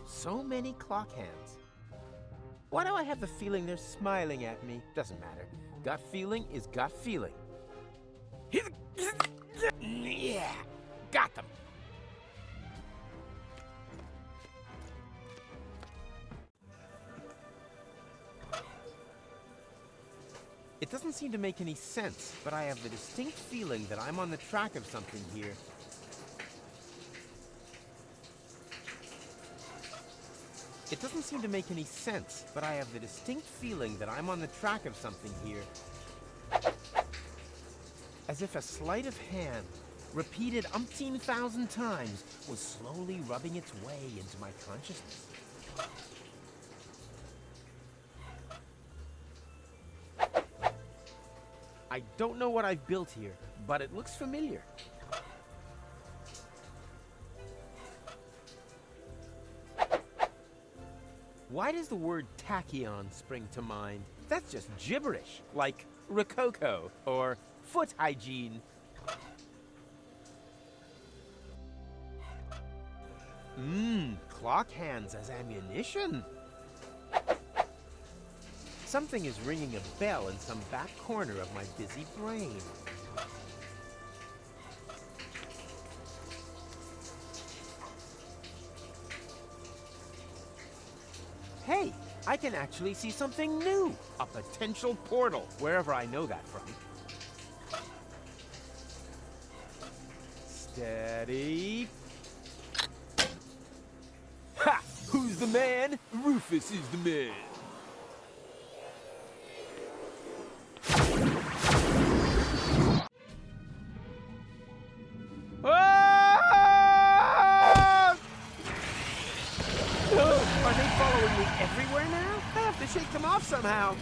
So many clock hands. Why do I have the feeling they're smiling at me? Doesn't matter. Gut feeling is gut feeling. Yeah, got them. It doesn't seem to make any sense, but I have the distinct feeling that I'm on the track of something here. It doesn't seem to make any sense, but I have the distinct feeling that I'm on the track of something here. As if a sleight of hand, repeated umpteen thousand times, was slowly rubbing its way into my consciousness. I don't know what I've built here, but it looks familiar. Why does the word tachyon spring to mind? That's just gibberish, like rococo or foot hygiene. Clock hands as ammunition. Something is ringing a bell in some back corner of my busy brain. Hey, I can actually see something new. A potential portal, wherever I know that from. Steady. Ha! Who's the man? Rufus is the man. Are they following me everywhere now? I have to shake them off somehow.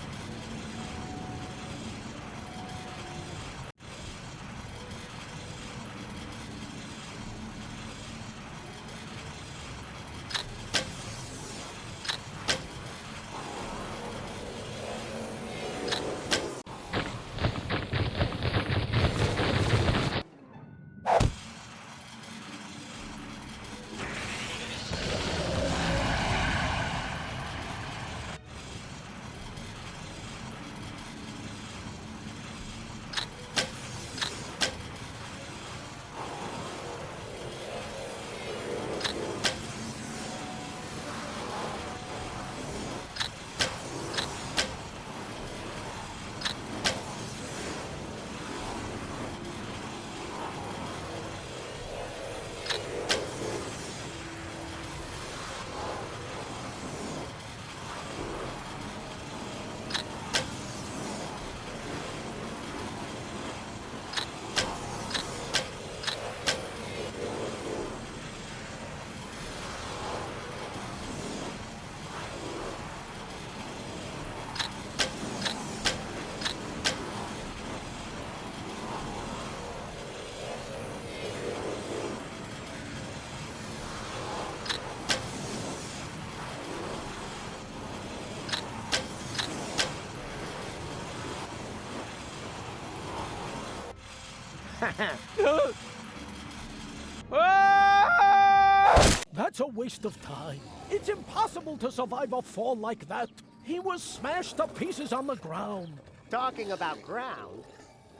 That's a waste of time. It's impossible to survive a fall like that. He was smashed to pieces on the ground. Talking about ground,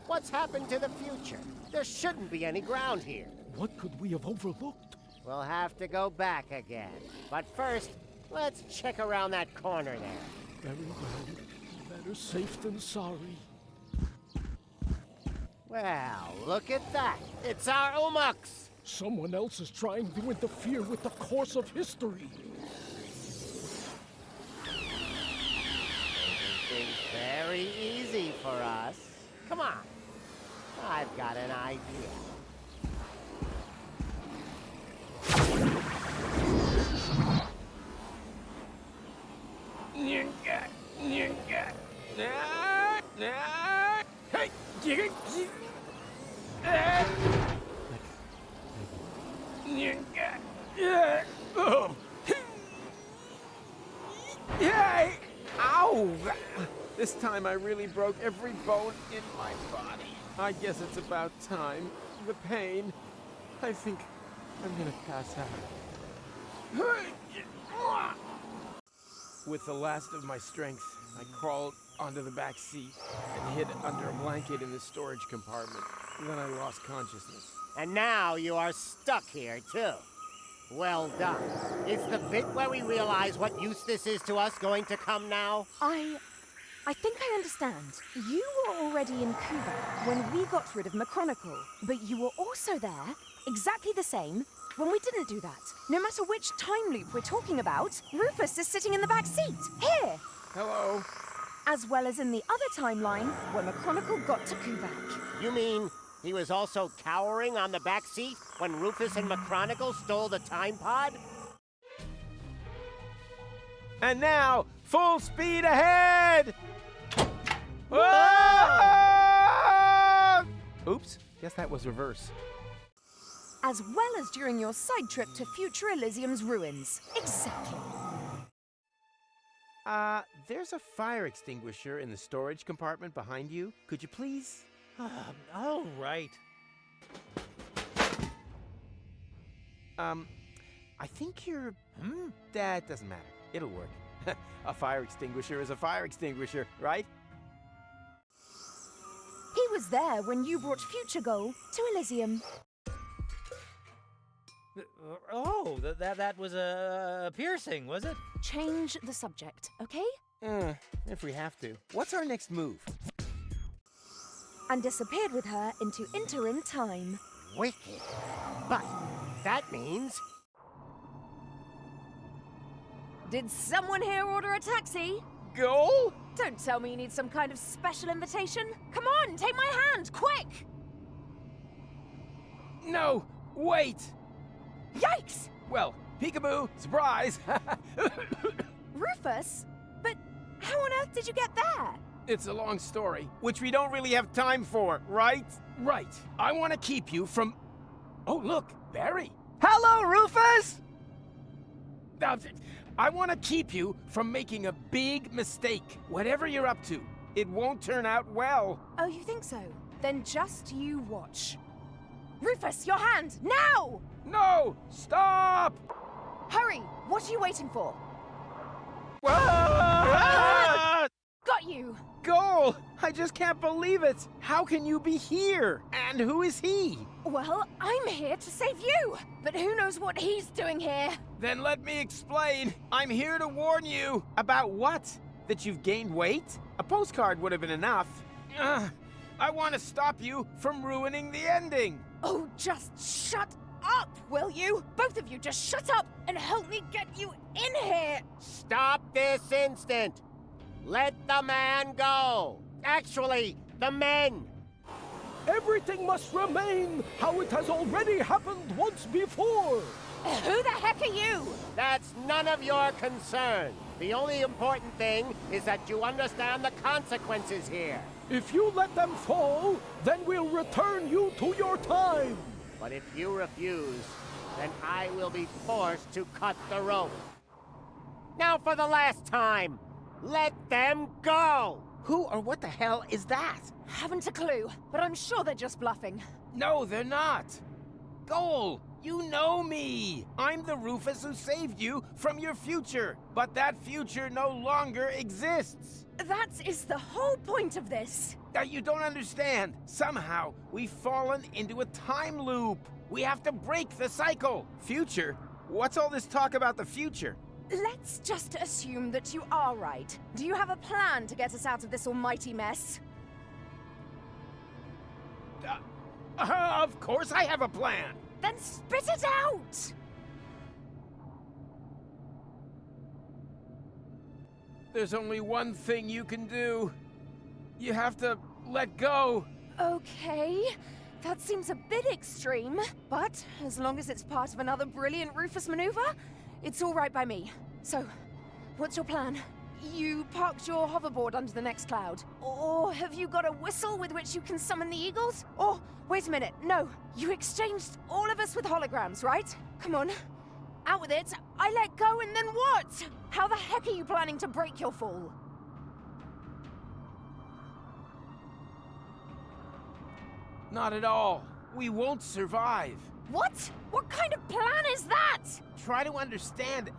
what's happened to the future? There shouldn't be any ground here. What could we have overlooked? We'll have to go back again. But first, let's check around that corner there. Very well. Better safe than sorry. Well, look at that. It's our Umux. Someone else is trying to interfere with the course of history. Making things very easy for us. Come on. I've got an idea. This time I really broke every bone in my body. I guess it's about time. The pain. I think I'm gonna pass out. With the last of my strength, I crawled onto the back seat and hid under a blanket in the storage compartment. Then I lost consciousness. And now you are stuck here, too. Well done. Is the bit where we realize what use this is to us going to come now? I think I understand. You were already in Kuvak when we got rid of McChronicle, but you were also there, exactly the same, when we didn't do that. No matter which time loop we're talking about, Rufus is sitting in the back seat, here! Hello? As well as in the other timeline, where McChronicle got to Kuvak. You mean he was also cowering on the back seat when Rufus and McChronicle stole the time pod? And now, full speed ahead! Oops, guess that was reverse. As well as during your side trip to future Elysium's ruins. Exactly. There's a fire extinguisher in the storage compartment behind you. Could you please? All right. I think you're... That doesn't matter. It'll work. A fire extinguisher is a fire extinguisher, right? He was there when you brought Future Goal to Elysium. Oh, that was a piercing, was it? Change the subject, okay? If we have to. What's our next move? And disappeared with her into interim time. Wicked. But that means... Did someone here order a taxi? Goal? Don't tell me you need some kind of special invitation. Come on, take my hand, quick! No, wait! Yikes! Well, peekaboo, surprise! Rufus? But how on earth did you get there? It's a long story, which we don't really have time for, right? Right. I want to keep you from... Oh, look, Barry. Hello, Rufus! I want to keep you from making a big mistake. Whatever you're up to, it won't turn out well. Oh, you think so? Then just you watch. Rufus, your hand, now! No! Stop! Hurry! What are you waiting for? Ah! Got you! Goal! I just can't believe it! How can you be here? And who is he? Well, I'm here to save you! But who knows what he's doing here? Then let me explain. I'm here to warn you. About what? That you've gained weight? A postcard would have been enough. I want to stop you from ruining the ending. Oh, just shut up, will you? Both of you just shut up and help me get you in here! Stop this instant! Let the man go! Actually, the men! Everything must remain how it has already happened once before! Who the heck are you? That's none of your concern. The only important thing is that you understand the consequences here. If you let them fall, then we'll return you to your time! But if you refuse, then I will be forced to cut the rope. Now for the last time, let them go! Who or what the hell is that? Haven't a clue, but I'm sure they're just bluffing. No, they're not. Goal, you know me. I'm the Rufus who saved you from your future. But that future no longer exists. That is the whole point of this. You don't understand. Somehow, we've fallen into a time loop. We have to break the cycle. Future? What's all this talk about the future? Let's just assume that you are right. Do you have a plan to get us out of this almighty mess? Of course I have a plan. Then spit it out! There's only one thing you can do. You have to let go. Okay, that seems a bit extreme, but as long as it's part of another brilliant Rufus maneuver, it's all right by me. So, what's your plan? You parked your hoverboard under the next cloud? Or have you got a whistle with which you can summon the eagles? Or, wait a minute, no, you exchanged all of us with holograms, right? Come on, out with it. I let go and then what? How the heck are you planning to break your fall? Not at all. We won't survive. What? What kind of plan is that? Try to understand.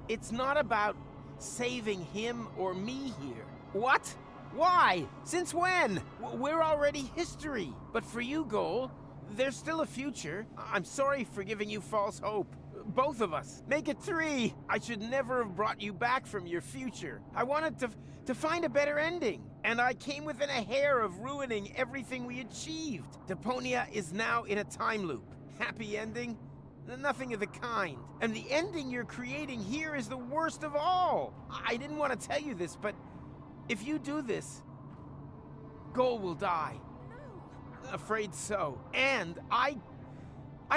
It's not about saving him or me here. What? Why? Since when? We're already history. But for you, Goal, there's still a future. I'm sorry for giving you false hope. Both of us. Make it 3. I should never have brought you back from your future. I wanted to find a better ending. And I came within a hair of ruining everything we achieved. Deponia is now in a time loop. Happy ending? Nothing of the kind. And the ending you're creating here is the worst of all. I didn't want to tell you this, but if you do this, Goal will die. No. Afraid so. And I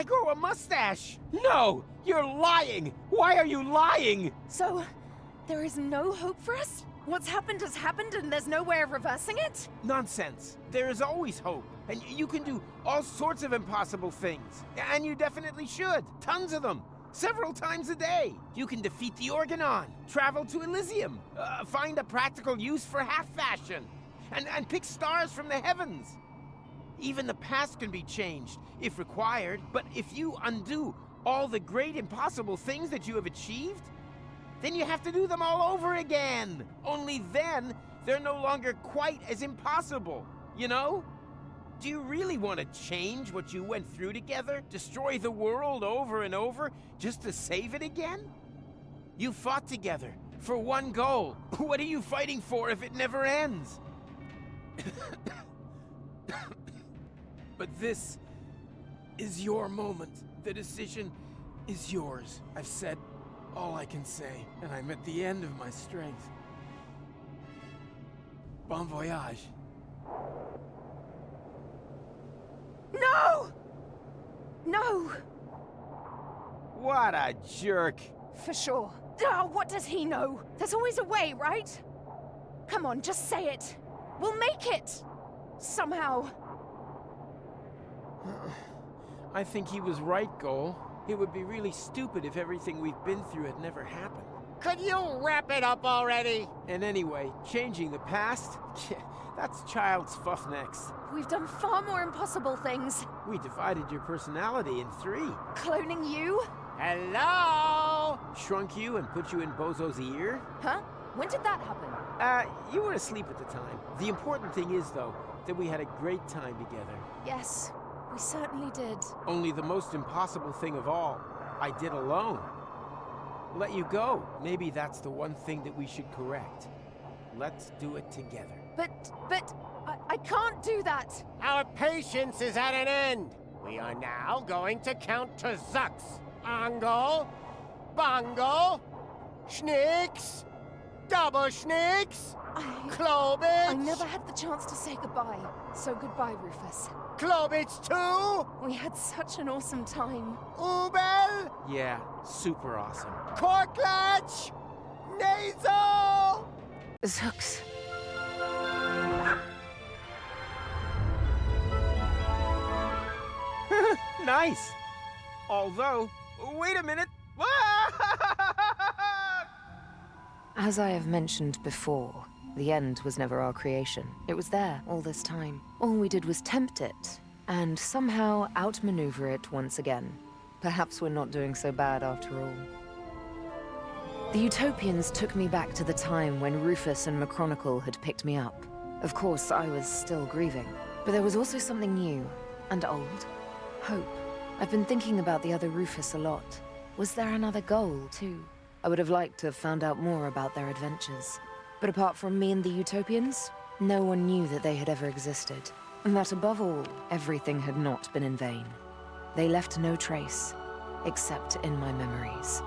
grow a mustache. No, you're lying. Why are you lying? So, there is no hope for us? What's happened has happened and there's no way of reversing it? Nonsense. There is always hope. And you can do all sorts of impossible things. And you definitely should. Tons of them. Several times a day. You can defeat the Organon, travel to Elysium, find a practical use for half-fashion, and pick stars from the heavens. Even the past can be changed, if required. But if you undo all the great impossible things that you have achieved, then you have to do them all over again. Only then, they're no longer quite as impossible, you know? Do you really want to change what you went through together? Destroy the world over and over just to save it again? You fought together for one goal. What are you fighting for if it never ends? But this is your moment. The decision is yours. I've said all I can say, and I'm at the end of my strength. Bon voyage. No! No! What a jerk. For sure. Oh, what does he know? There's always a way, right? Come on, just say it. We'll make it! Somehow. I think he was right, Goal. It would be really stupid if everything we've been through had never happened. Could you wrap it up already? And anyway, changing the past? That's child's fuff next. We've done far more impossible things. We divided your personality in 3. Cloning you? Hello? Shrunk you and put you in Bozo's ear? Huh? When did that happen? You were asleep at the time. The important thing is, though, that we had a great time together. Yes, we certainly did. Only the most impossible thing of all, I did alone. Let you go. Maybe that's the one thing that we should correct. Let's do it together. But I can't do that. Our patience is at an end. We are now going to count to Zux. Angle, Bongo, Schnicks, Double Schnicks, Klobits. I never had the chance to say goodbye. So goodbye, Rufus. Klobits too. We had such an awesome time. Ubel. Yeah, super awesome. Korklatch. Nasal. Zux. Nice. Although, wait a minute. As I have mentioned before, the end was never our creation. It was there all this time. All we did was tempt it, and somehow outmaneuver it once again. Perhaps we're not doing so bad after all. The Utopians took me back to the time when Rufus and McChronicle had picked me up. Of course, I was still grieving, but there was also something new and old. Hope. I've been thinking about the other Rufus a lot. Was there another goal, too? I would have liked to have found out more about their adventures. But apart from me and the Utopians, no one knew that they had ever existed. And that above all, everything had not been in vain. They left no trace, except in my memories.